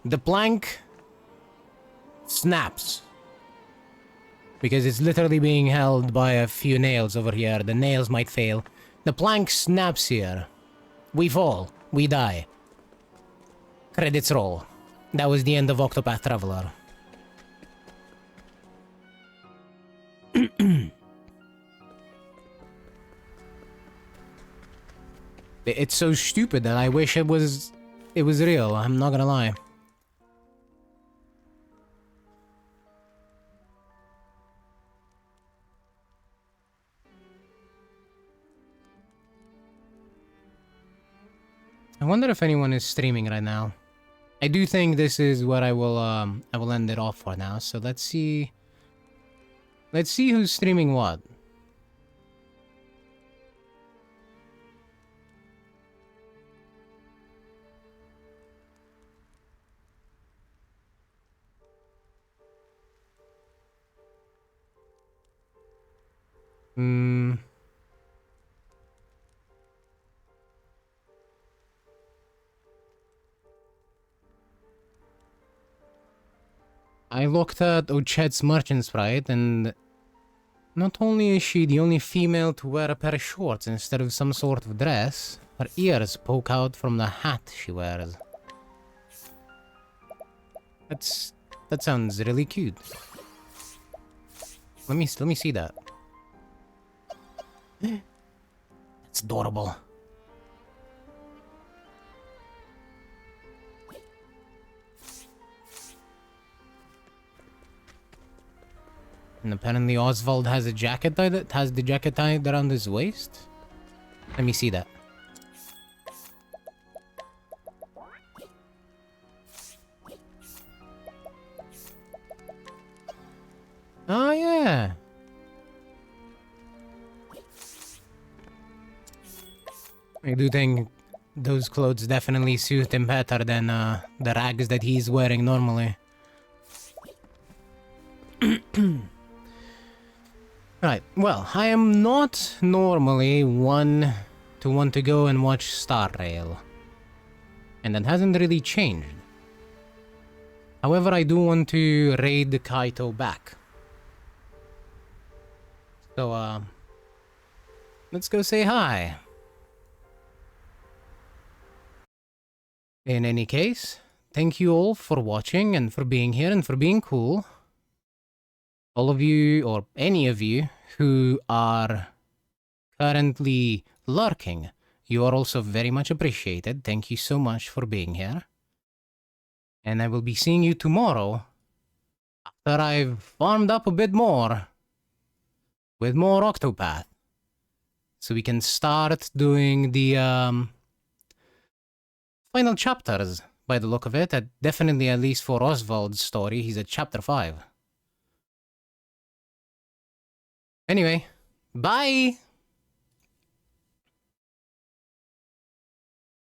the plank snaps because it's literally being held by a few nails over here. The nails might fail. The plank snaps here. We fall. We die. Credits roll. That was the end of Octopath Traveler. It's so stupid that I wish it was real. I'm not gonna lie. I wonder if anyone is streaming right now. I do think this is what I will end it off for now. So let's see. Let's see who's streaming what. I looked at Ochet's merchant sprite, and not only is she the only female to wear a pair of shorts instead of some sort of dress, her ears poke out from the hat she wears. That sounds really cute. Let me see that. It's adorable. And apparently Oswald has a jacket that has the jacket tied around his waist. Let me see that. Oh yeah. I do think those clothes definitely suit him better than the rags that he's wearing normally. Right, well, I am not normally one to want to go and watch Star Rail. And that hasn't really changed. However, I do want to raid Kaito back. So, let's go say hi. In any case, thank you all for watching and for being here and for being cool. All of you, or any of you, who are currently lurking, you are also very much appreciated. Thank you so much for being here. And I will be seeing you tomorrow, after I've farmed up a bit more, with more Octopath. So we can start doing the, final chapters, by the look of it. Definitely, at least for Oswald's story, he's at chapter 5. Anyway, bye!